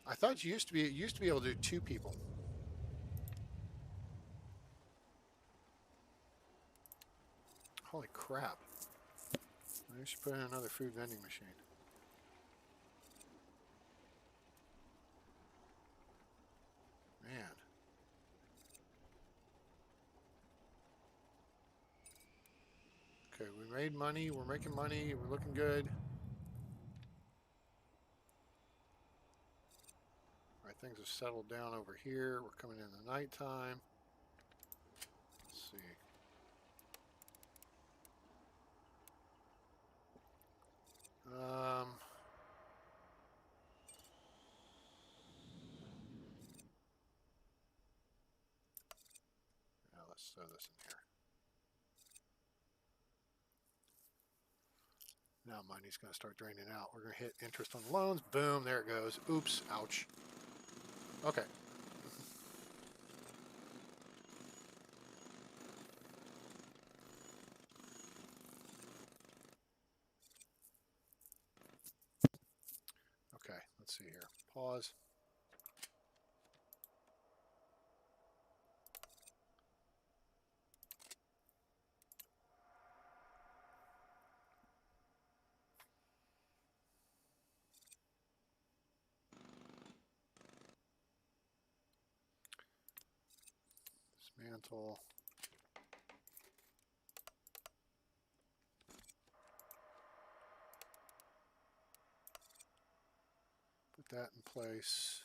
I thought you used to be able to do 2 people. Holy crap. I should put in another food vending machine. Man. Okay, we made money. We're making money. We're looking good. All right, things have settled down over here. We're coming in the nighttime. Let's see. Now let's throw this in here. Now money's going to start draining out. We're going to hit interest on loans. Boom, there it goes. Oops, ouch. Okay. Okay, let's see here. Pause. Dismantle. Put that in place.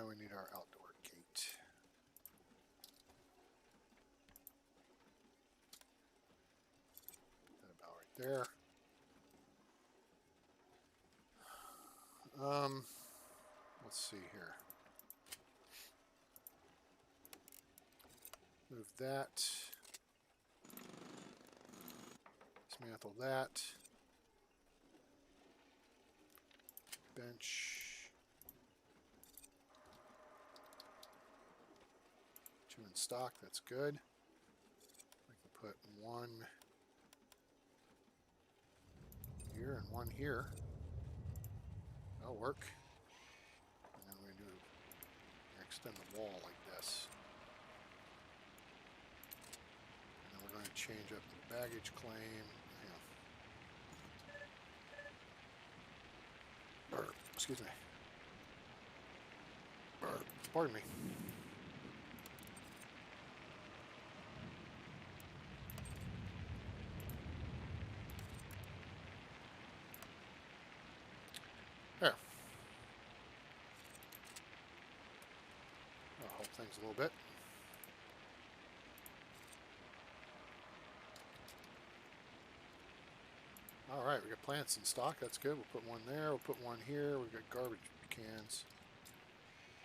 We need our outdoor gate. Put that about right there. Let's see here. Move that. Dismantle that. Bench. 2 in stock, that's good. We can put 1 here. here and one here. That'll work. And then we're going to extend the wall like this. And then we're going to change up the baggage claim. Excuse me. Pardon me. There. I'll hold things a little bit. All right, we got plants in stock. That's good. We'll put one there. We'll put one here. We've got garbage cans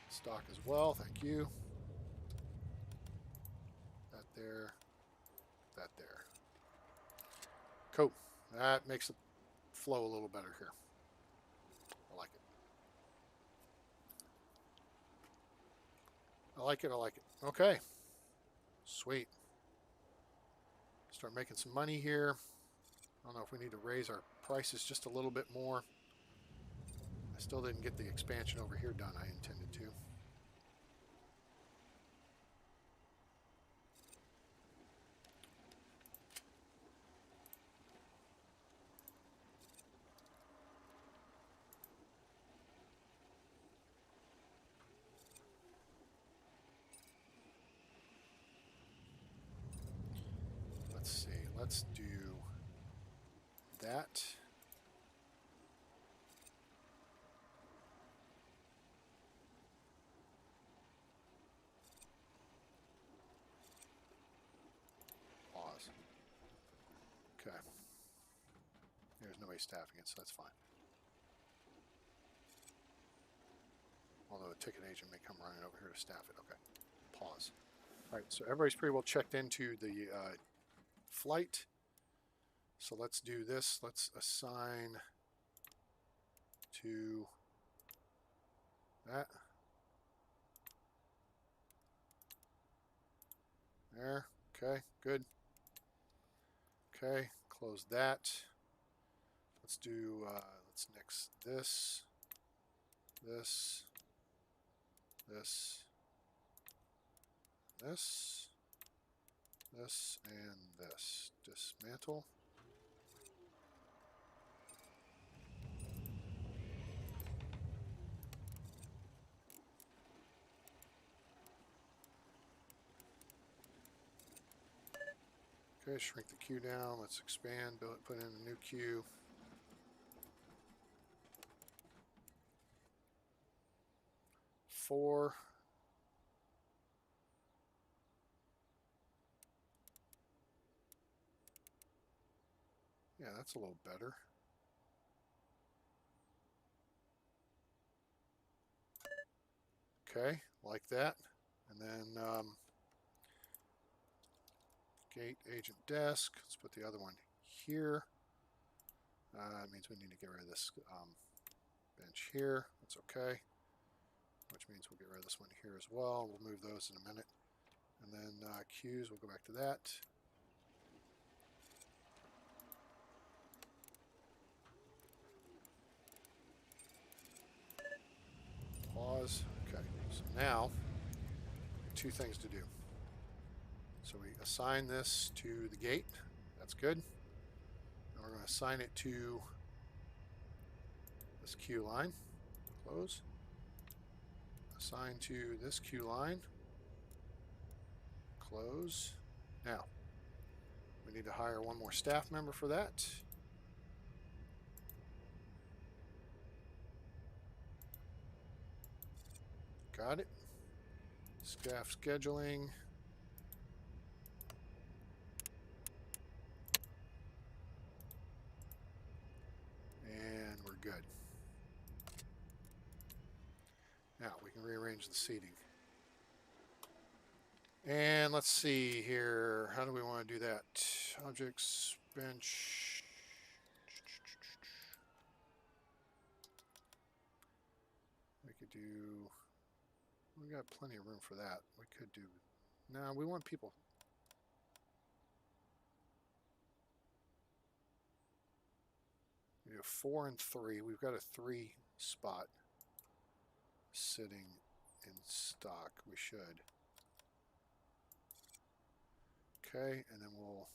in stock as well. Thank you. That there. That there. Cool. That makes it flow a little better here. I like it. I like it. I like it. Okay. Sweet. Start making some money here. I don't know if we need to raise our prices just a little bit more. I still didn't get the expansion over here done I intended to. Let's see. Let's do that. Pause. Okay. There's nobody staffing it, so that's fine. Although a ticket agent may come running over here to staff it. Okay. Pause. All right, so everybody's pretty well checked into the flight. So let's do this. Let's assign to that. There. Okay, good. Okay, close that. Let's do, let's nix this, this, this, this, this, and this. Dismantle. Okay, shrink the queue down. Let's expand, build it, put in a new queue. Four. Yeah, that's a little better. Okay, like that. And then gate agent desk. Let's put the other one here. It means we need to get rid of this bench here. That's okay. Which means we'll get rid of this one here as well. We'll move those in a minute. And then queues, we'll go back to that. Pause. Okay, so now two things to do. So we assign this to the gate. That's good. And we're going to assign it to this queue line. Close. Assign to this queue line. Close. Now, we need to hire one more staff member for that. Got it. Staff scheduling. And we're good. Now we can rearrange the seating. And let's see here. How do we want to do that? Objects, bench. We could do. We got plenty of room for that. We could do. No, we want people. We do go 4 and 3. We've got a 3 spot sitting in stock. We should. Okay, and then we'll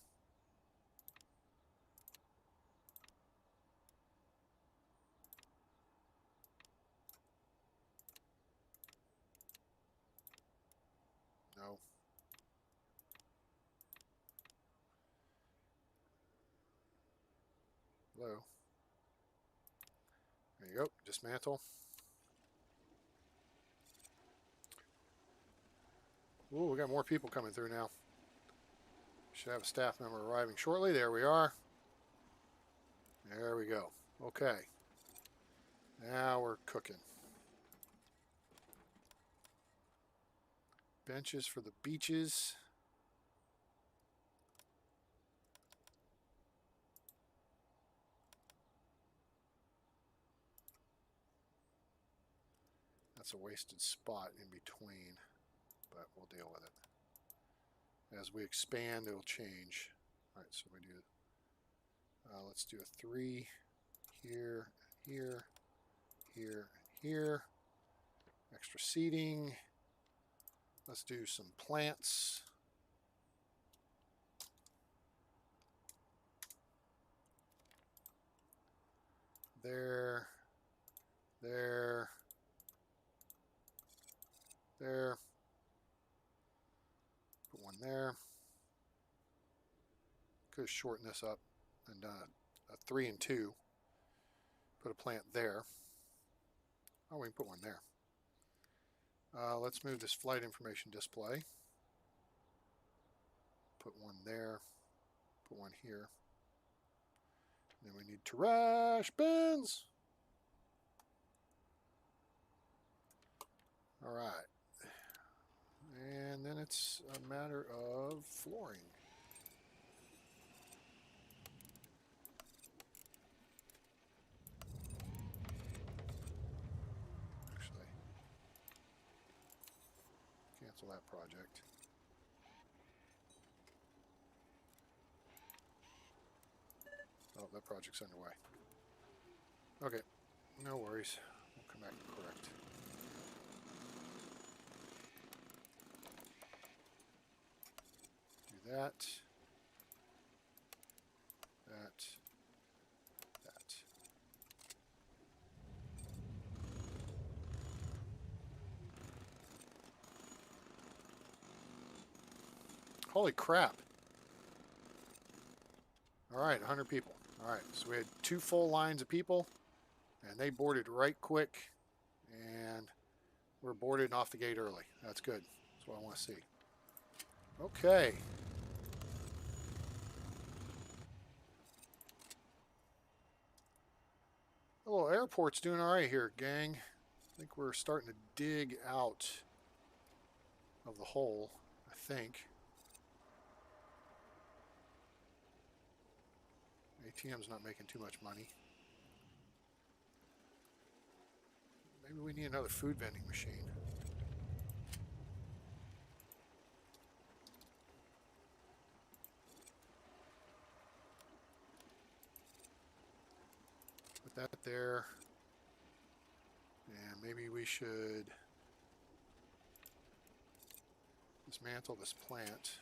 no. Hello. There you go. Dismantle. Ooh, we got more people coming through now. Should have a staff member arriving shortly. There we are. There we go. Okay. Now we're cooking. Benches for the beaches. That's a wasted spot in between, but we'll deal with it. As we expand, it'll change. All right, so we do, let's do a 3 here, here, here, here. Extra seating. Let's do some plants. There, there, there. Put one there. Could have shortened this up and done a 3 and 2. Put a plant there. Oh, we can put one there. Let's move this flight information display. Put one there. Put one here. Then we need trash bins. All right. And then it's a matter of flooring. Actually, cancel that project. Oh, that project's underway. Okay, no worries. We'll come back and correct. Do that. That. That. Holy crap. All right, 100 people. All right, so we had 2 full lines of people, and they boarded right quick, and we're boarded and off the gate early. That's good. That's what I want to see. Okay. The little airport's doing all right here, gang. I think we're starting to dig out of the hole, I think. ATM's not making too much money. Maybe we need another food vending machine. Put that there. And maybe we should dismantle this plant.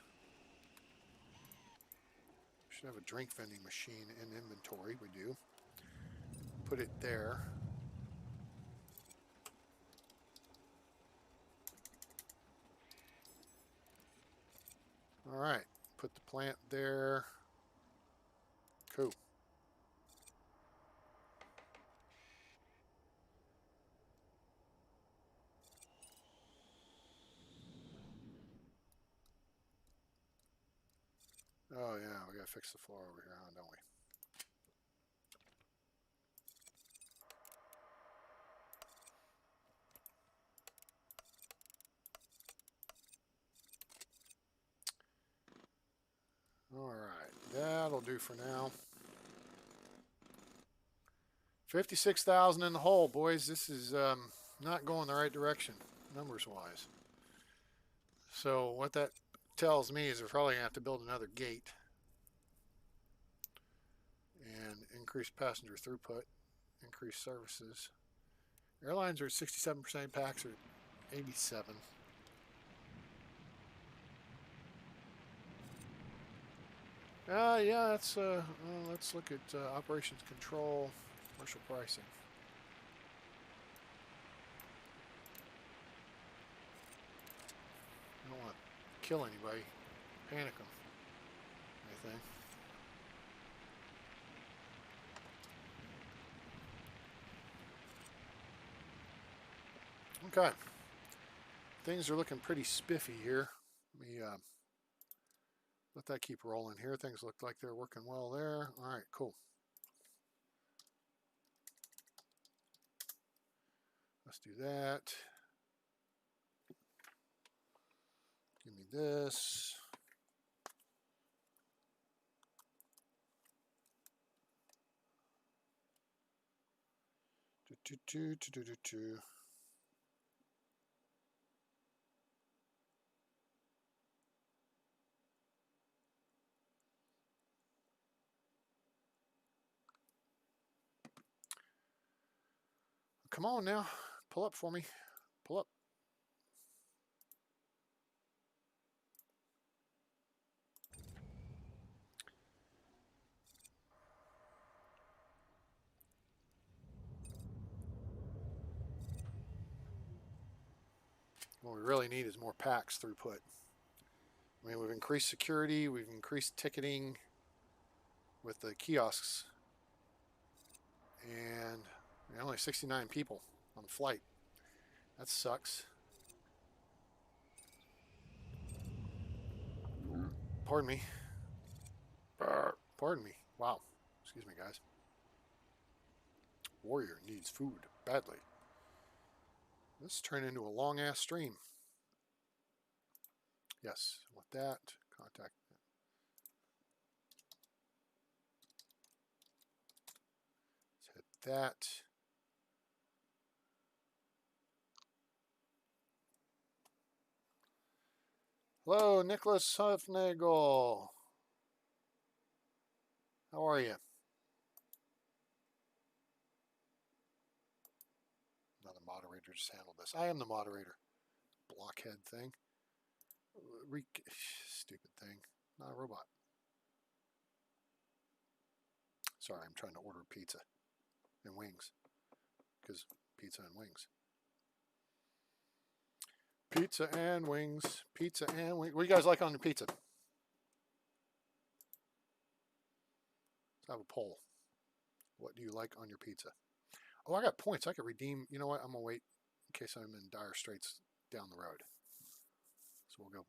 We should have a drink vending machine in inventory. We do. Put it there. All right, put the plant there. Cool. Oh yeah, we gotta fix the floor over here, huh, don't we? All right, that'll do for now. 56,000 in the hole, boys. This is not going the right direction, numbers-wise. So what that tells me is we're probably going to have to build another gate. and increased passenger throughput, increased services. Airlines are 67%, packs are 87. Yeah, let's look at operations control, commercial pricing. I don't want to kill anybody, panic them, anything. Okay, things are looking pretty spiffy here. Let me let that keep rolling here. Things look like they're working well there. All right, cool. Let's do that. Give me this. Come on now, pull up for me. Pull up. What we really need is more packs throughput. I mean, we've increased security, we've increased ticketing with the kiosks, and only 69 people on the flight. That sucks. Pardon me. Pardon me. Wow. Excuse me, guys. Warrior needs food badly. This turned into a long ass stream. Yes, with that, contact. Let's hit that. Hello, Nicholas Hufnagel. How are you? Another moderator just handled this. I am the moderator. Blockhead thing. Stupid thing. Not a robot. Sorry, I'm trying to order pizza and wings. Because pizza and wings. Pizza and wings. Pizza and wings. What do you guys like on your pizza? Let's have a poll. What do you like on your pizza? Oh, I got points. I could redeem. You know what? I'm going to wait in case I'm in dire straits down the road. So we'll go.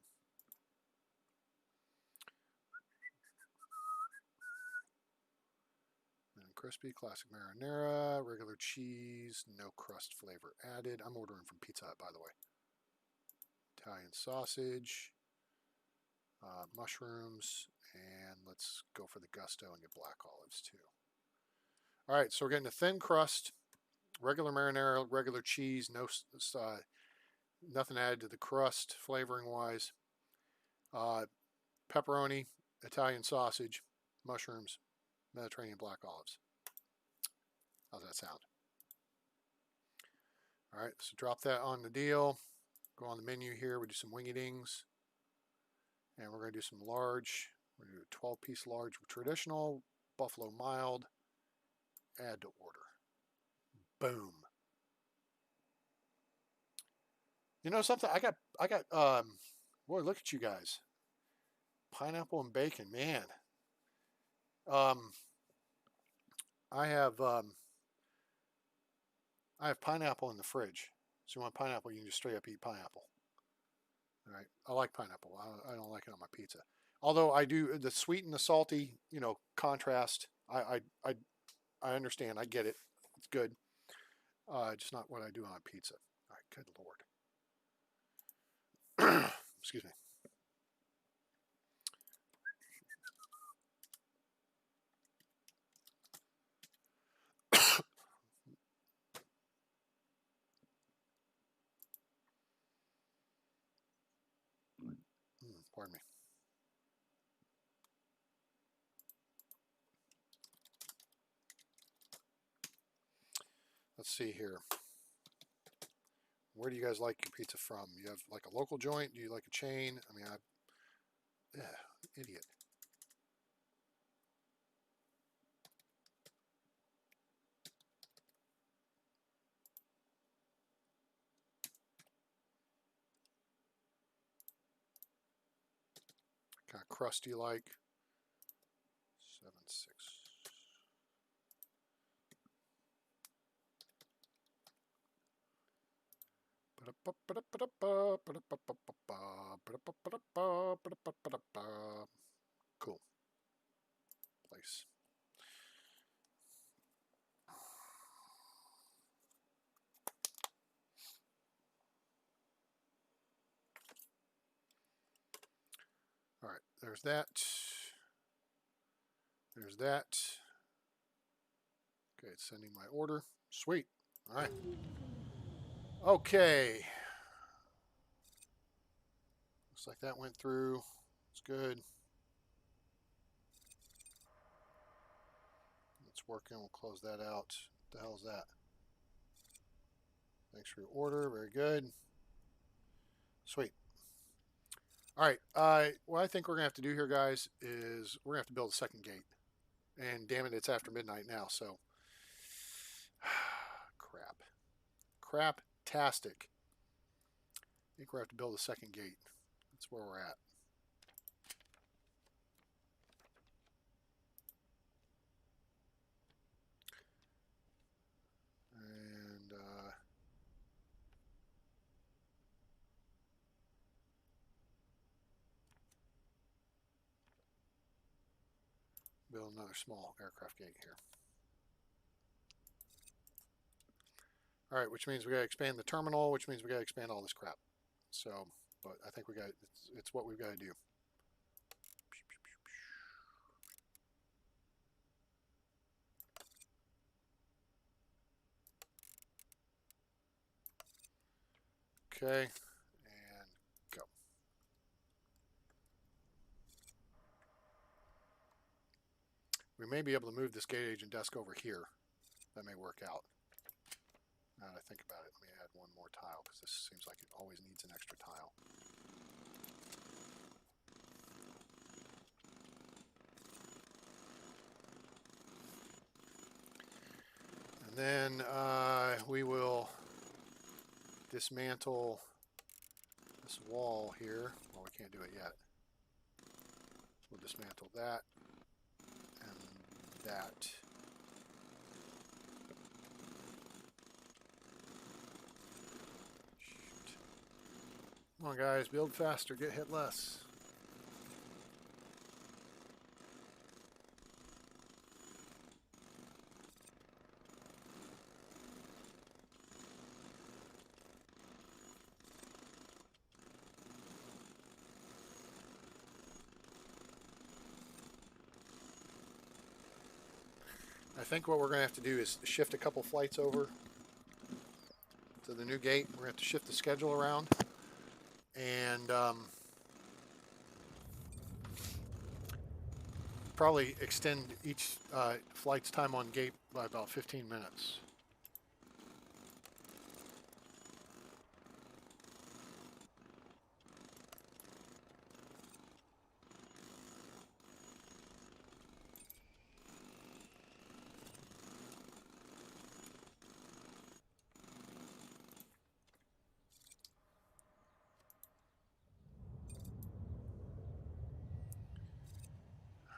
And crispy, classic marinara, regular cheese, no crust flavor added. I'm ordering from Pizza Hut, by the way. Italian sausage, mushrooms, and let's go for the gusto and get black olives too. All right, so we're getting a thin crust, regular marinara, regular cheese, no nothing added to the crust flavoring wise. Pepperoni, Italian sausage, mushrooms, Mediterranean black olives. How's that sound? All right, so drop that on the deal. Go on the menu here. We do some wingy-dings. And we're going to do some large. We're going to do a 12-piece large traditional, buffalo mild. Add to order. Boom. You know something? I got boy, look at you guys. Pineapple and bacon, man. I have pineapple in the fridge. So you want pineapple, you can just straight up eat pineapple. All right, I like pineapple. I don't like it on my pizza. Although I do the sweet and the salty, contrast. I understand. I get it. It's good. Just not what I do on pizza. All right, good Lord. Excuse me. Pardon me. Let's see here. Where do you guys like your pizza from? You have like a local joint? Do you like a chain? I mean, idiot. What kind of crust do you like? 7-6. Cool. Place. All right, there's that. There's that. Okay, it's sending my order. Sweet. All right. Okay. Looks like that went through. It's good. It's working. We'll close that out. What the hell is that? Thanks for your order. Very good. Sweet. All right. What I think we're going to have to do here, guys, is we're going to have to build a second gate. And damn it, it's after midnight now, so. Crap. Crap-tastic. I think we're going to have to build a second gate. That's where we're at. And build another small aircraft gate here. All right, which means we got to expand the terminal, which means we got to expand all this crap. So, but I think we got it's what we've got to do. Okay, and go. We may be able to move this gate agent desk over here. That may work out. Now that I think about it, let me add one more tile because this seems like it always needs an extra tile. And then we will dismantle this wall here. Well, we can't do it yet. We'll dismantle that and that. Shoot. Come on, guys, build faster, get hit less. I think what we're going to have to do is shift a couple flights over to the new gate. We're going to have to shift the schedule around and probably extend each flight's time on gate by about 15 minutes.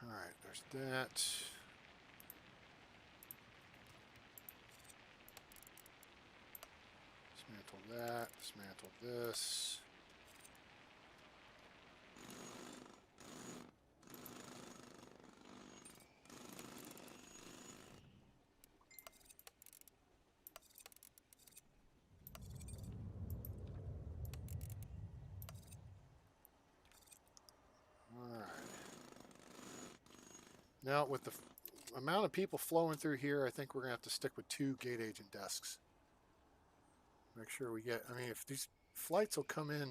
All right, there's that. Dismantle that, dismantle this. All right. Now, with the amount of people flowing through here, I think we're going to have to stick with 2 gate agent desks. Make sure we get, I mean, if these flights will come in.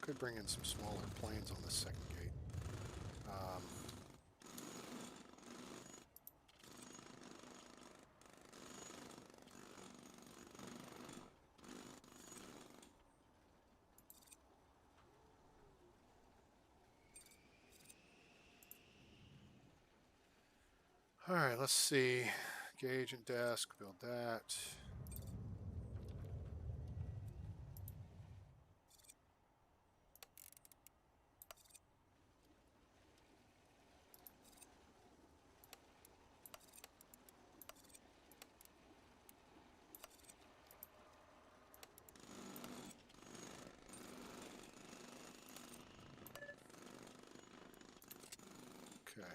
Could bring in some smaller planes on this second gate. All right, let's see. Gauge and desk, build that. Okay.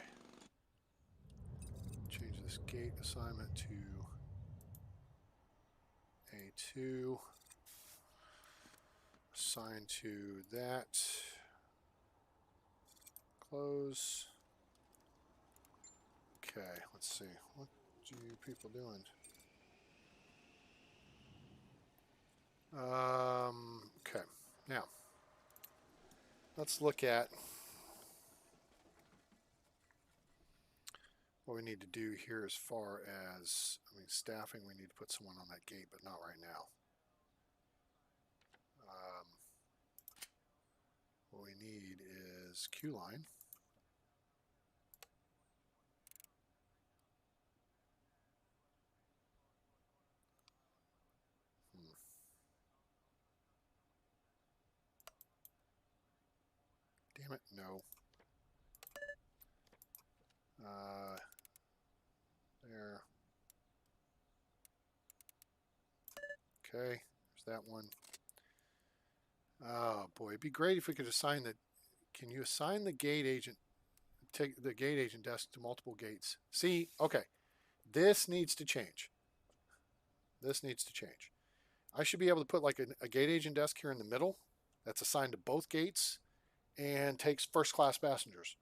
Change this gate assignment to A2. Assign to that. Close. Okay, let's see. What are you people doing? Okay, now let's look at what we need to do here as far as, staffing. We need to put someone on that gate, but not right now. What we need is queue line. Damn it, no. There. Okay, there's that one. Oh boy, it'd be great if we could assign the. Can you assign the gate agent? Take the gate agent desk to multiple gates. See, okay, this needs to change. This needs to change. I should be able to put like a gate agent desk here in the middle that's assigned to both gates and takes first class passengers.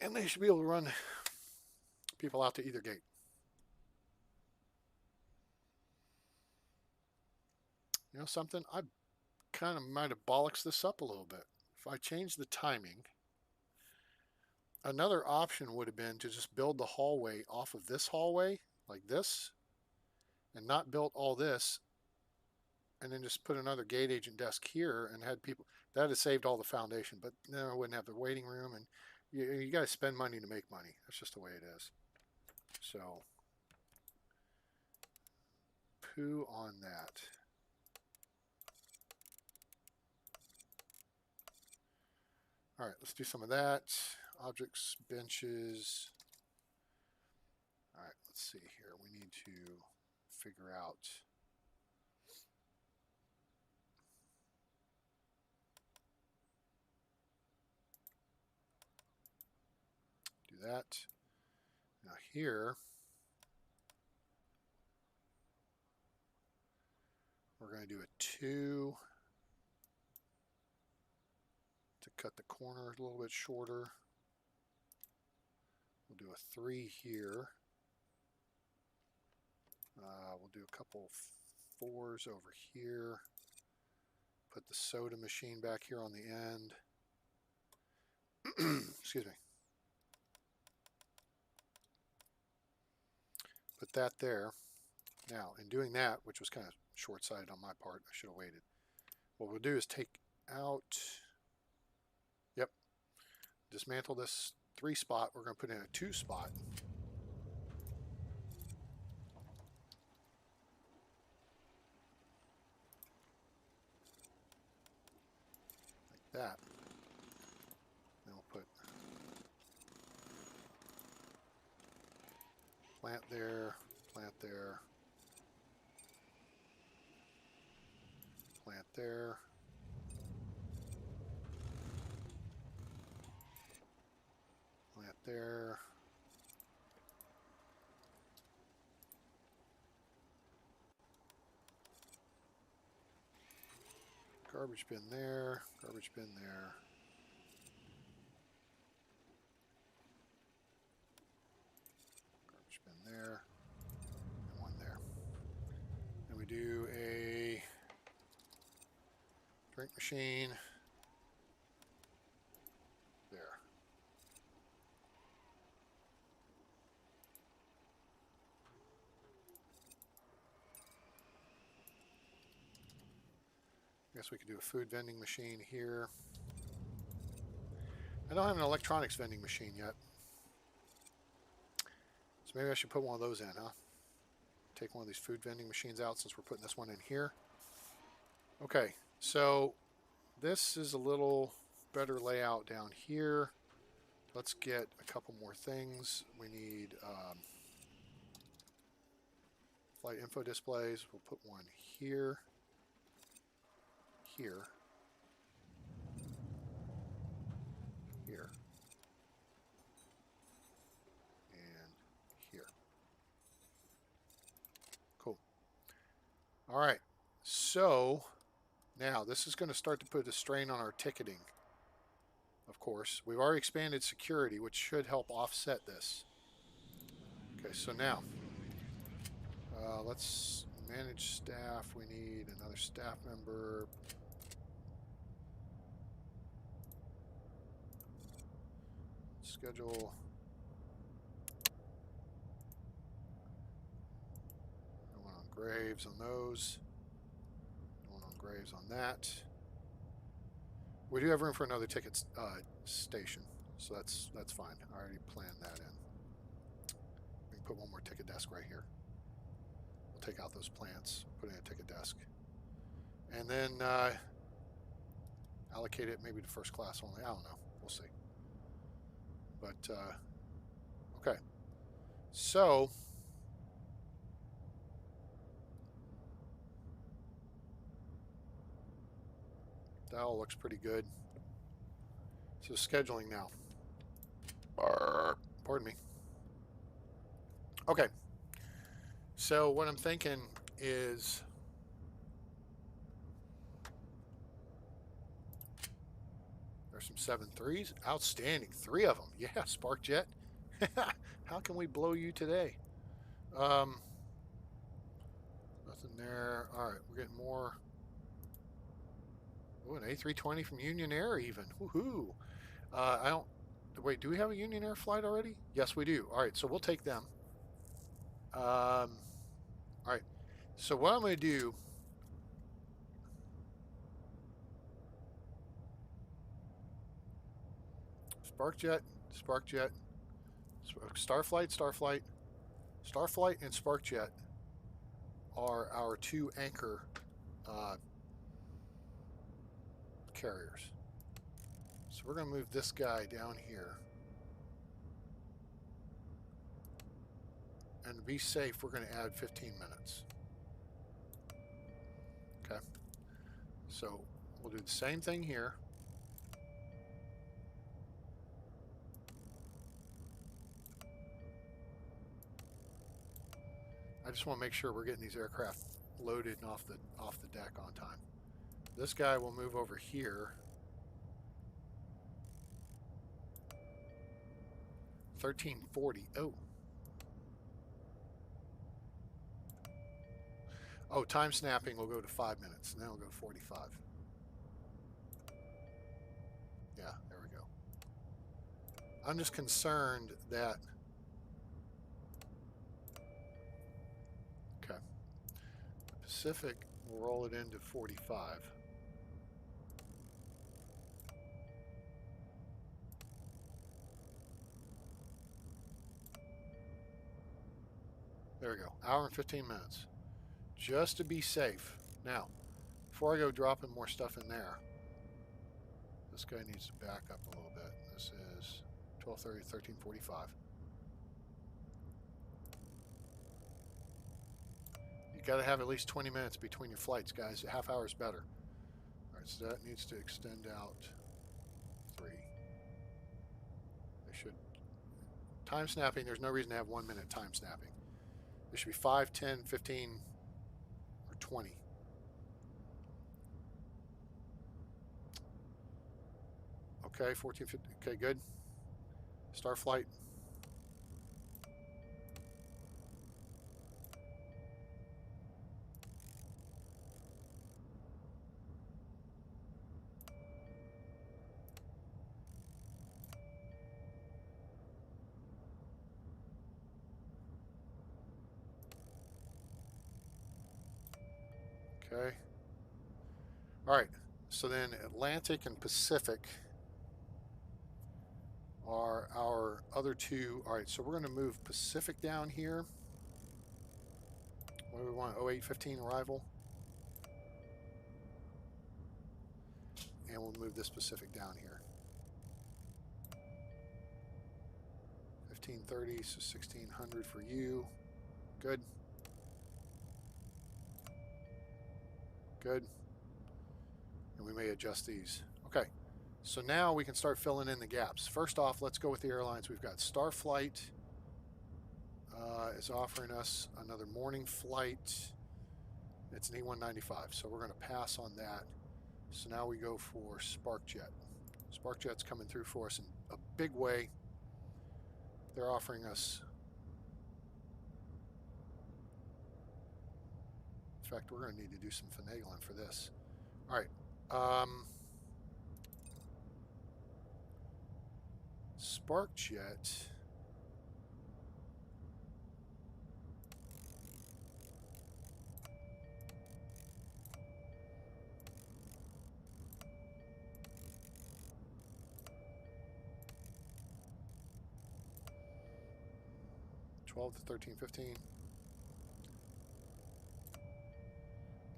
And they should be able to run people out to either gate. You know something? I kind of might have bollocks this up a little bit. If I change the timing, another option would have been to just build the hallway off of this hallway, like this, and not build all this, and then just put another gate agent desk here and had people. That would have saved all the foundation, but then I wouldn't have the waiting room, and you got to spend money to make money. That's just the way it is. So, poo on that. All right, let's do some of that. Objects, benches. All right, let's see here. We need to figure out. Do that. Now here, we're going to do a 2 to cut the corner a little bit shorter. We'll do a 3 here. We'll do a couple 4s over here. Put the soda machine back here on the end. Excuse me. Put that there. Now, in doing that, which was kind of short-sighted on my part, I should have waited. What we'll do is take out, yep, dismantle this 3 spot. We're going to put in a 2 spot. Like that. Then we'll put plant there, plant there, plant there. Plant there. Garbage bin there, garbage bin there. Garbage bin there, and 1 there. And we do a machine. There. I guess we could do a food vending machine here. I don't have an electronics vending machine yet. So maybe I should put one of those in, huh? Take one of these food vending machines out since we're putting this one in here. Okay, so this is a little better layout down here. Let's get a couple more things. We need flight info displays. We'll put one here, here, here, and here. Cool. All right, so now this is going to start to put a strain on our ticketing. Of course, we've already expanded security, which should help offset this. Okay, so now let's manage staff. We need another staff member. Schedule. No one on Graves on those. No one on Graves on that. We do have room for another ticket station, so that's fine. I already planned that in. We can put one more ticket desk right here. We'll take out those plants, put in a ticket desk, and then allocate it maybe to first class only. I don't know. We'll see. But okay, so that all looks pretty good. So scheduling now. Pardon me. Okay. So what I'm thinking is there's some 7.3s. Outstanding. 3 of them. Yeah, SparkJet. How can we blow you today? Nothing there. All right, we're getting more. Oh, an A320 from Union Air even. Woohoo. I don't... Wait, do we have a Union Air flight already? Yes, we do. All right, so we'll take them. All right. So what I'm going to do... SparkJet, SparkJet, Starflight, and SparkJet are our 2 anchor carriers. So we're going to move this guy down here. And to be safe, we're going to add 15 minutes. Okay. So we'll do the same thing here. I just want to make sure we're getting these aircraft loaded and off the deck on time. This guy will move over here. 1340. Oh, time snapping will go to 5 minutes, and then we'll go 45. Yeah, there we go. I'm just concerned that... Okay. The Pacific will roll it into 45. There we go. Hour and 15 minutes. Just to be safe. Now, before I go dropping more stuff in there, this guy needs to back up a little bit. This is 12:30, 13:45. You got to have at least 20 minutes between your flights, guys. A half hour is better. All right, so that needs to extend out 3. They should. Time snapping, there's no reason to have 1 minute time snapping. There should be 5, 10, 15, or 20. Okay, 14, 15. Okay, good. Starflight. Okay. All right. So then Atlantic and Pacific are our other two. All right. So we're going to move Pacific down here. What do we want? 0815 arrival. And we'll move this Pacific down here. 1530, so 1600 for you. Good. Good. And we may adjust these. Okay. So now we can start filling in the gaps. First off, let's go with the airlines. We've got Starflight is offering us another morning flight. It's an E195, so we're going to pass on that. So now we go for SparkJet. SparkJet's coming through for us in a big way. They're offering us, in fact, we're going to need to do some finagling for this. All right. SparkJet. To 1315,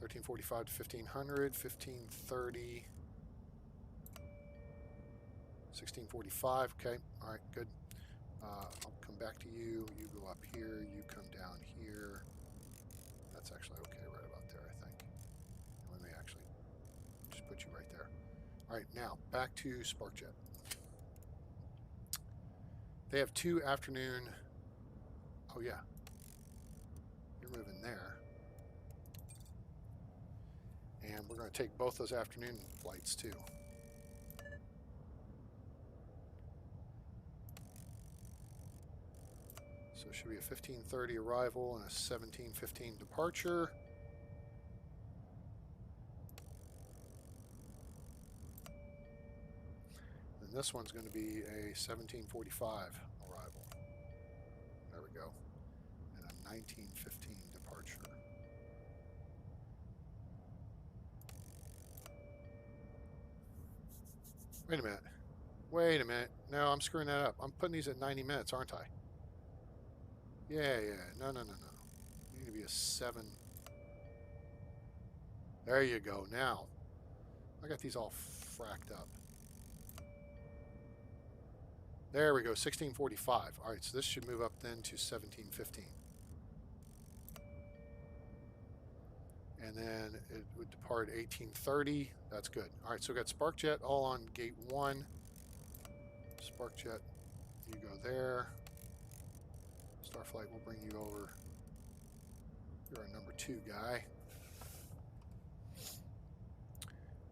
1345 to 1500, 1530, 1645. Okay, all right, good. I'll come back to you. You go up here. You come down here. That's actually okay right about there, I think. And we may actually just put you right there. All right, now back to SparkJet. They have 2 afternoon. Oh yeah, you're moving there. And we're going to take both those afternoon flights too. So it should be a 15:30 arrival and a 17:15 departure. And this one's going to be a 17:45 arrival. There we go. And a 19:15 departure. Wait a minute. Wait a minute. No, I'm screwing that up. I'm putting these at 90 minutes, aren't I? Yeah. No. You need to be a 7. There you go. Now, I got these all fracked up. There we go, 1645. All right, so this should move up then to 1715. And then it would depart 1830. That's good. All right, so we got SparkJet all on gate 1. SparkJet, you go there. Starflight will bring you over. You're our number 2 guy.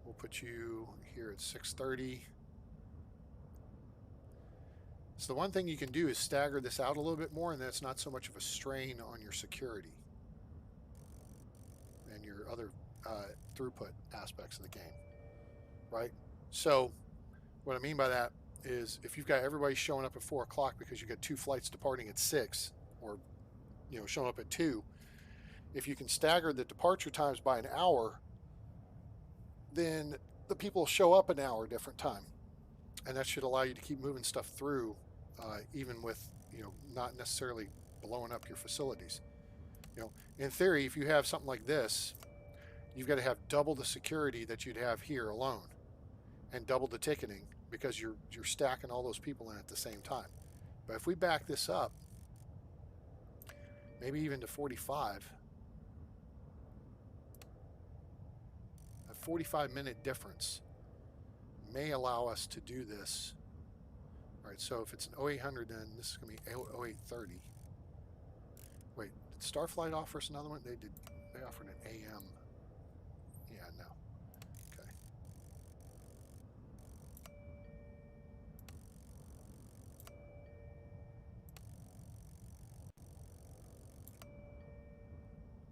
We'll put you here at 630. So the one thing you can do is stagger this out a little bit more, and that's not so much of a strain on your security and your other throughput aspects of the game, right? So what I mean by that is if you've got everybody showing up at 4 o'clock because you got 2 flights departing at 6, or showing up at 2, if you can stagger the departure times by an hour, then the people show up an hour different time, and that should allow you to keep moving stuff through, even with not necessarily blowing up your facilities. In theory, if you have something like this, you've got to have double the security that you'd have here alone, and double the ticketing, because you're stacking all those people in at the same time. But if we back this up, maybe even to 45, a 45-minute difference may allow us to do this. All right, so if it's an 0800, then this is going to be 0830. Wait, did Starflight offer us another one? They did. They offered an AM. Yeah, no. Okay.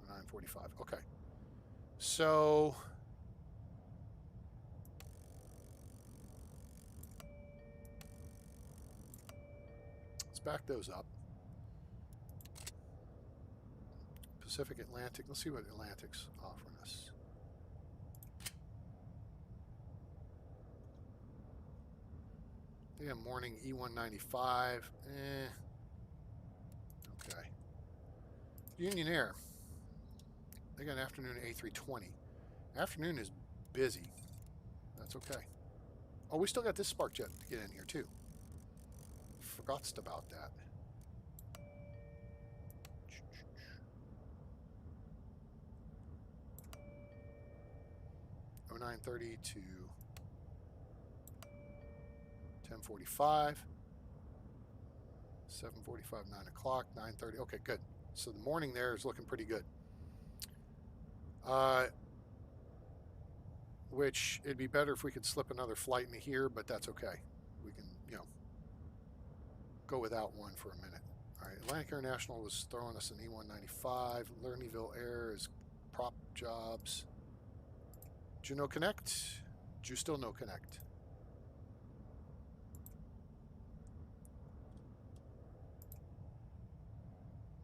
$9:45. Okay. So let's back those up. Pacific, Atlantic. Let's see what Atlantic's offering us. They have morning E195. Okay. Union Air. They got an afternoon A320. Afternoon is busy. That's okay. Oh, we still got this spark jet to get in here too. Forgot about that. 0930 to 10:45. 7:45, 9 o'clock, 9:30. Okay, good. So the morning there is looking pretty good. Which it'd be better if we could slip another flight into here, but that's okay. We can, go without one for a minute. All right, Atlantic International was throwing us an E195. Lernyville Air is prop jobs. Juno Connect. Do still no connect?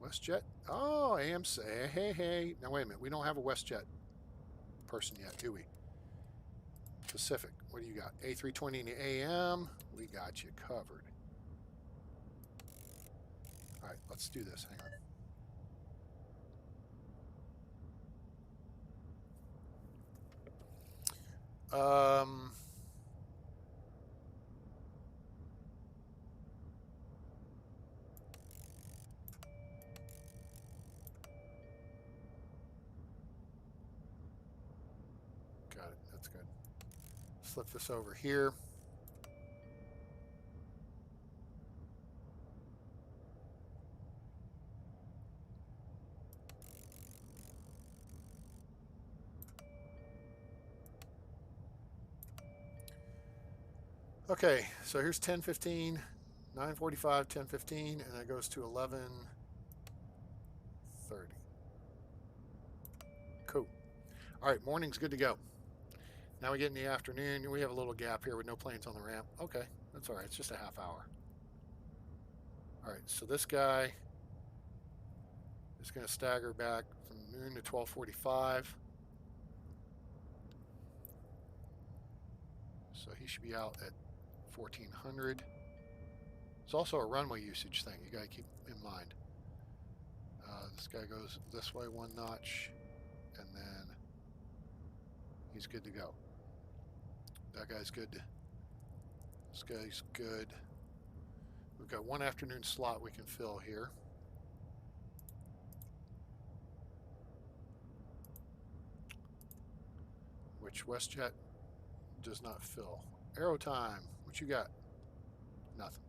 WestJet. Oh, AMC. Hey. Now wait a minute. We don't have a WestJet person yet, do we? Pacific. What do you got? A320 in the AM. We got you covered. All right, let's do this. Hang on. Got it. That's good. Flip this over here. Okay, so here's 10:15, 9:45, 10:15, and it goes to 11:30. Cool. All right, morning's good to go. Now we get in the afternoon. We have a little gap here with no planes on the ramp. Okay, that's all right. It's just a half hour. All right, so this guy is going to stagger back from noon to 12:45. So he should be out at 1400. It's also a runway usage thing you got to keep in mind. This guy goes this way one notch, and then he's good to go. That guy's good. This guy's good. We've got one afternoon slot we can fill here. Which WestJet does not fill. Aero time. What you got? Nothing.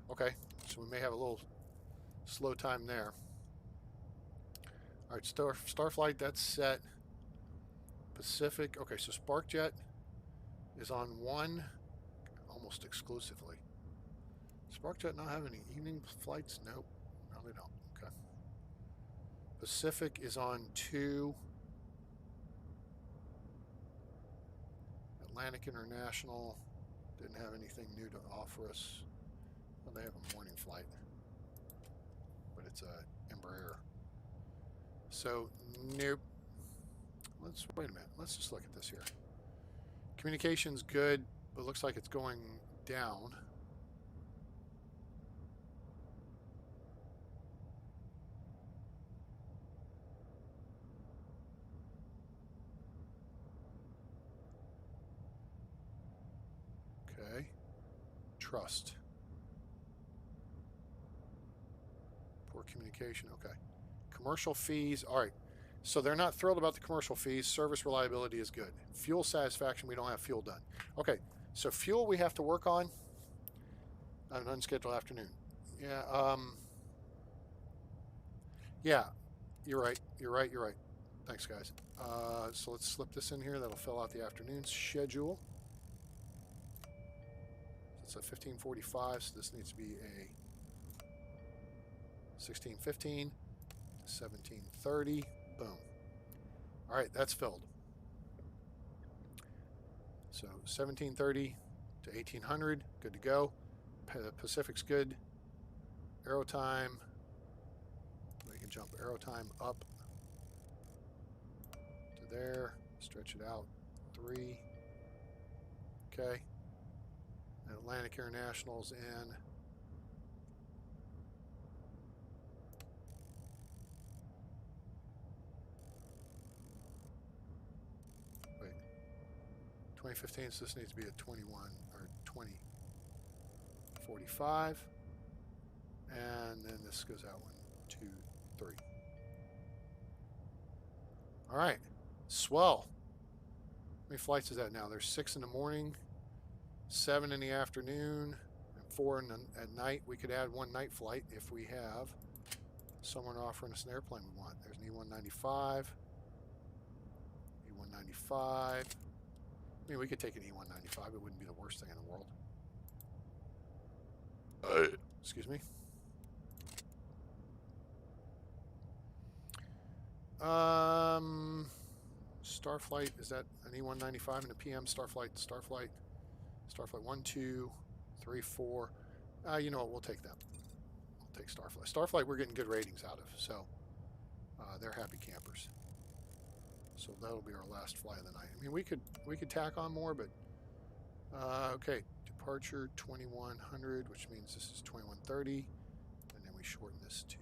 Okay, so we may have a little slow time there. All right, Starflight, that's set. Pacific. Okay, so SparkJet is on one almost exclusively. SparkJet not have any evening flights? Nope. No, they don't. Okay. Pacific is on two. Atlantic International didn't have anything new to offer us. Well, they have a morning flight, but it's a Embraer. So, nope. Let's wait a minute. Let's just look at this here. Communication's good, but looks like it's going down. Okay. Trust. Poor communication. Okay. Commercial fees. All right. So they're not thrilled about the commercial fees. Service reliability is good. Fuel satisfaction, we don't have fuel done. Okay. So fuel we have to work on an unscheduled afternoon. Yeah. Yeah. You're right. Thanks, guys. So let's slip this in here. That'll fill out the afternoon schedule. It's a 15:45, so this needs to be a 16:15, 17:30. Boom. All right, that's filled. So 17:30 to 1800, good to go. Pacific's good. Aero time. We can jump aero time up to there. Stretch it out. 3. Okay. Atlantic Air Nationals in. Wait. 2015, so this needs to be a 21 or 2045. And then this goes out 1, 2, 3. All right. Swell. How many flights is that now? There's 6 in the morning, 7 in the afternoon, and 4 at night. We could add 1 night flight if we have someone offering us an airplane we want. There's an E195. E195. I mean, we could take an E195. It wouldn't be the worst thing in the world. Excuse me. Starflight, is that an E195 in a PM? Starflight 1, 2, 3, 4. You know what? We'll take them. We'll take Starflight. Starflight, we're getting good ratings out of, so they're happy campers. So that'll be our last flight of the night. I mean, we could tack on more, but okay. Departure 2100, which means this is 2130, and then we shorten this to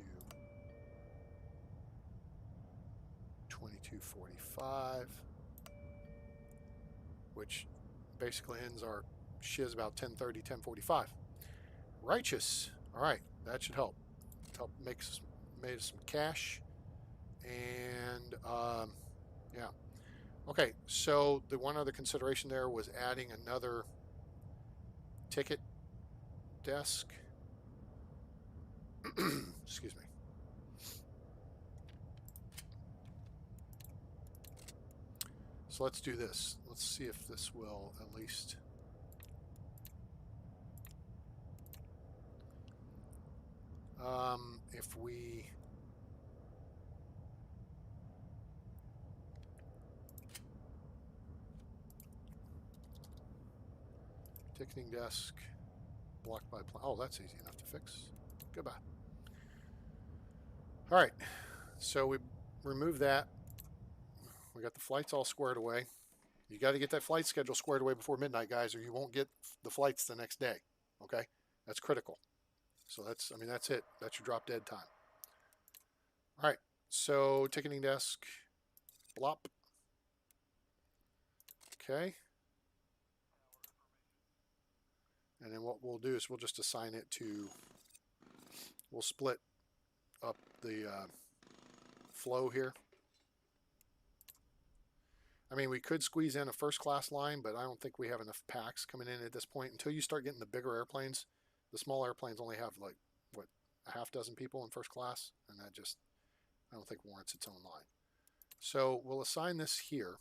2245, which basically ends our shiz about 10:30, 10:45. Righteous. All right, that should help. Made us some cash, and yeah. Okay, so the one other consideration there was adding another ticket desk. Excuse me. So let's do this. Let's see if this will at least. If we ticketing desk blocked by plan. Oh, that's easy enough to fix. Goodbye. All right, so we remove that. We got the flights all squared away. You got to get that flight schedule squared away before midnight, guys, or you won't get the flights the next day. Okay, that's critical. So that's it. That's your drop dead time. All right, so ticketing desk, blop. Okay. And then what we'll do is we'll just assign it to, we'll split up the flow here. I mean, we could squeeze in a first class line, but I don't think we have enough packs coming in at this point. Until you start getting the bigger airplanes, the small airplanes only have like, what, a half dozen people in first class, and that just, I don't think warrants its own line. So we'll assign this here.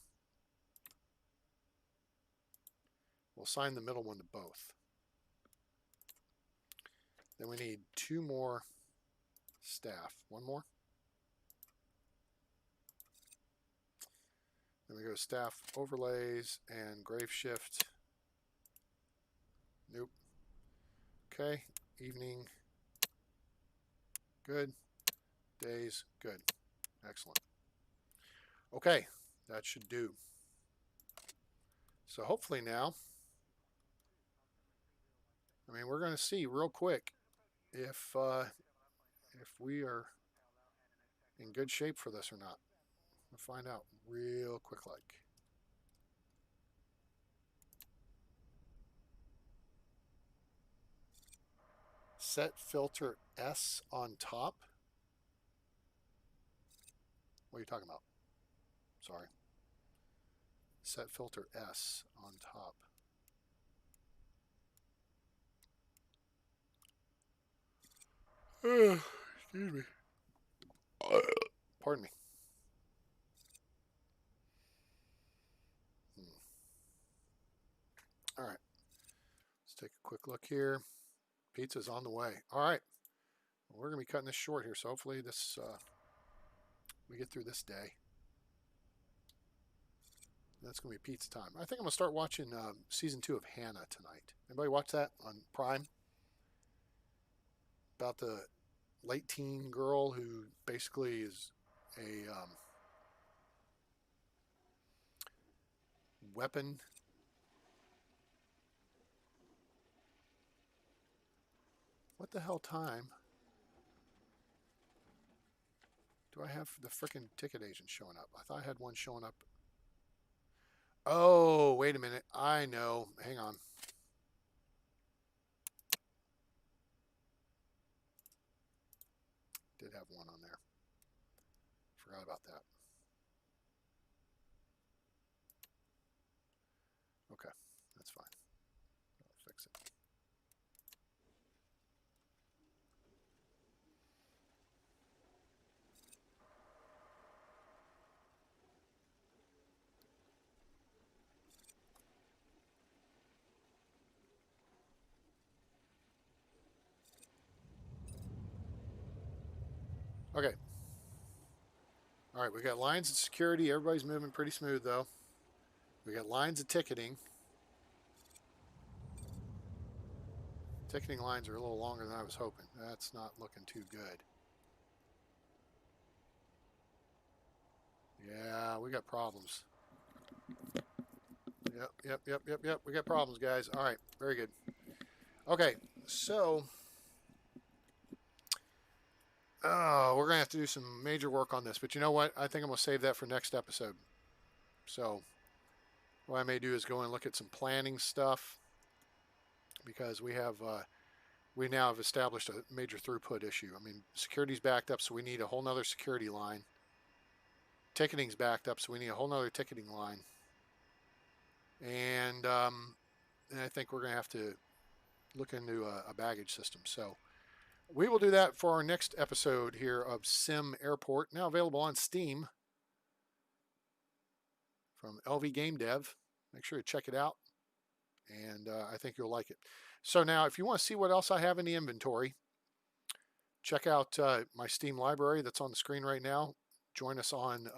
We'll assign the middle one to both. Then we need 2 more staff. 1 more. Then we go to staff overlays and grave shift. Nope. Okay. Evening. Good. Days. Good. Excellent. Okay. That should do. So hopefully now, I mean, we're going to see real quick if we are in good shape for this or not. We'll find out real quick like. Set filter S on top. What are you talking about? Sorry. Set filter S on top. Excuse me. Pardon me. All right. Let's take a quick look here. Pizza's on the way. All right. Well, we're going to be cutting this short here, so hopefully this we get through this day. That's going to be pizza time. I think I'm going to start watching season 2 of Hannah tonight. Anybody watch that on Prime? About the late teen girl who basically is a weapon What the hell time do I have the frickin' ticket agent showing up? I thought I had one showing up. Oh, wait a minute. I know. Hang on. Did have one on there. Forgot about that. Okay, that's fine. I'll fix it. Okay. All right, we got lines of security. Everybody's moving pretty smooth, though. We got lines of ticketing. Ticketing lines are a little longer than I was hoping. That's not looking too good. Yeah, we got problems. Yep. We got problems, guys. All right, very good. Okay, so we're going to have to do some major work on this. But you know what? I think I'm going to save that for next episode. So what I may do is go and look at some planning stuff because we now have established a major throughput issue. I mean, security's backed up, so we need a whole nother security line. Ticketing's backed up, so we need a whole nother ticketing line. And I think we're going to have to look into a baggage system. So we will do that for our next episode here of SimAirport, now available on Steam from LV Game Dev. Make sure to check it out, and I think you'll like it. So now, if you want to see what else I have in the inventory, check out my Steam library that's on the screen right now. Join us on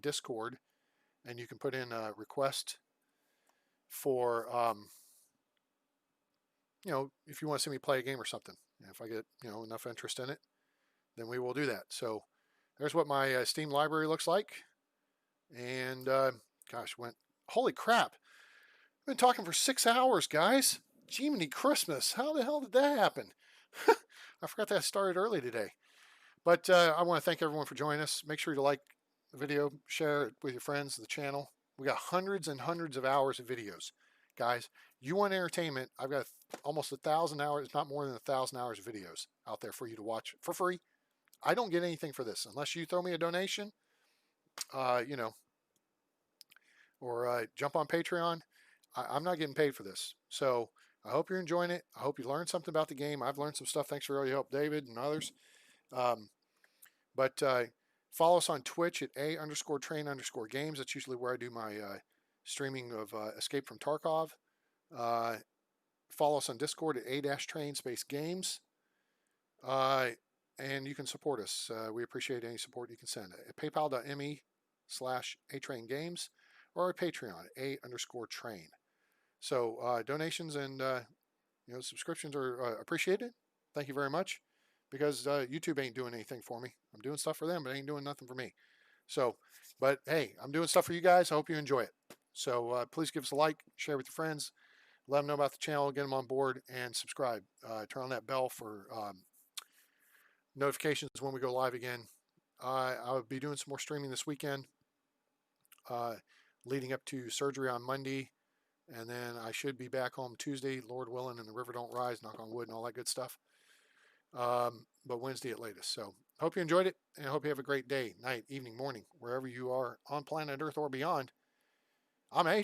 Discord, and you can put in a request for if you want to see me play a game or something. And if I get enough interest in it, then we will do that. So there's what my Steam library looks like. And gosh, holy crap! I've been talking for 6 hours, guys. Jiminy Christmas! How the hell did that happen? I forgot that I started early today. But I want to thank everyone for joining us. Make sure to like the video, share it with your friends, the channel. We got hundreds and hundreds of hours of videos. Guys, you want entertainment, I've got almost 1,000 hours, not more than 1,000 hours of videos out there for you to watch for free. I don't get anything for this unless you throw me a donation, or jump on Patreon. I'm not getting paid for this. So I hope you're enjoying it. I hope you learned something about the game. I've learned some stuff. Thanks for all your help, David and others. But follow us on Twitch at _train_games. That's usually where I do my streaming of Escape from Tarkov. Follow us on Discord at a-train_games. And you can support us. We appreciate any support you can send at paypal.me/atraingames or at Patreon at a_train. So donations and subscriptions are appreciated. Thank you very much. Because YouTube ain't doing anything for me. I'm doing stuff for them, but it ain't doing nothing for me. So, but hey, I'm doing stuff for you guys. I hope you enjoy it. So please give us a like, share with your friends, let them know about the channel, get them on board, and subscribe. Turn on that bell for notifications when we go live again. I'll be doing some more streaming this weekend, leading up to surgery on Monday. And then I should be back home Tuesday, Lord willing, and the river don't rise, knock on wood, and all that good stuff. But Wednesday at latest. So hope you enjoyed it, and I hope you have a great day, night, evening, morning, wherever you are on planet Earth or beyond. I'm A.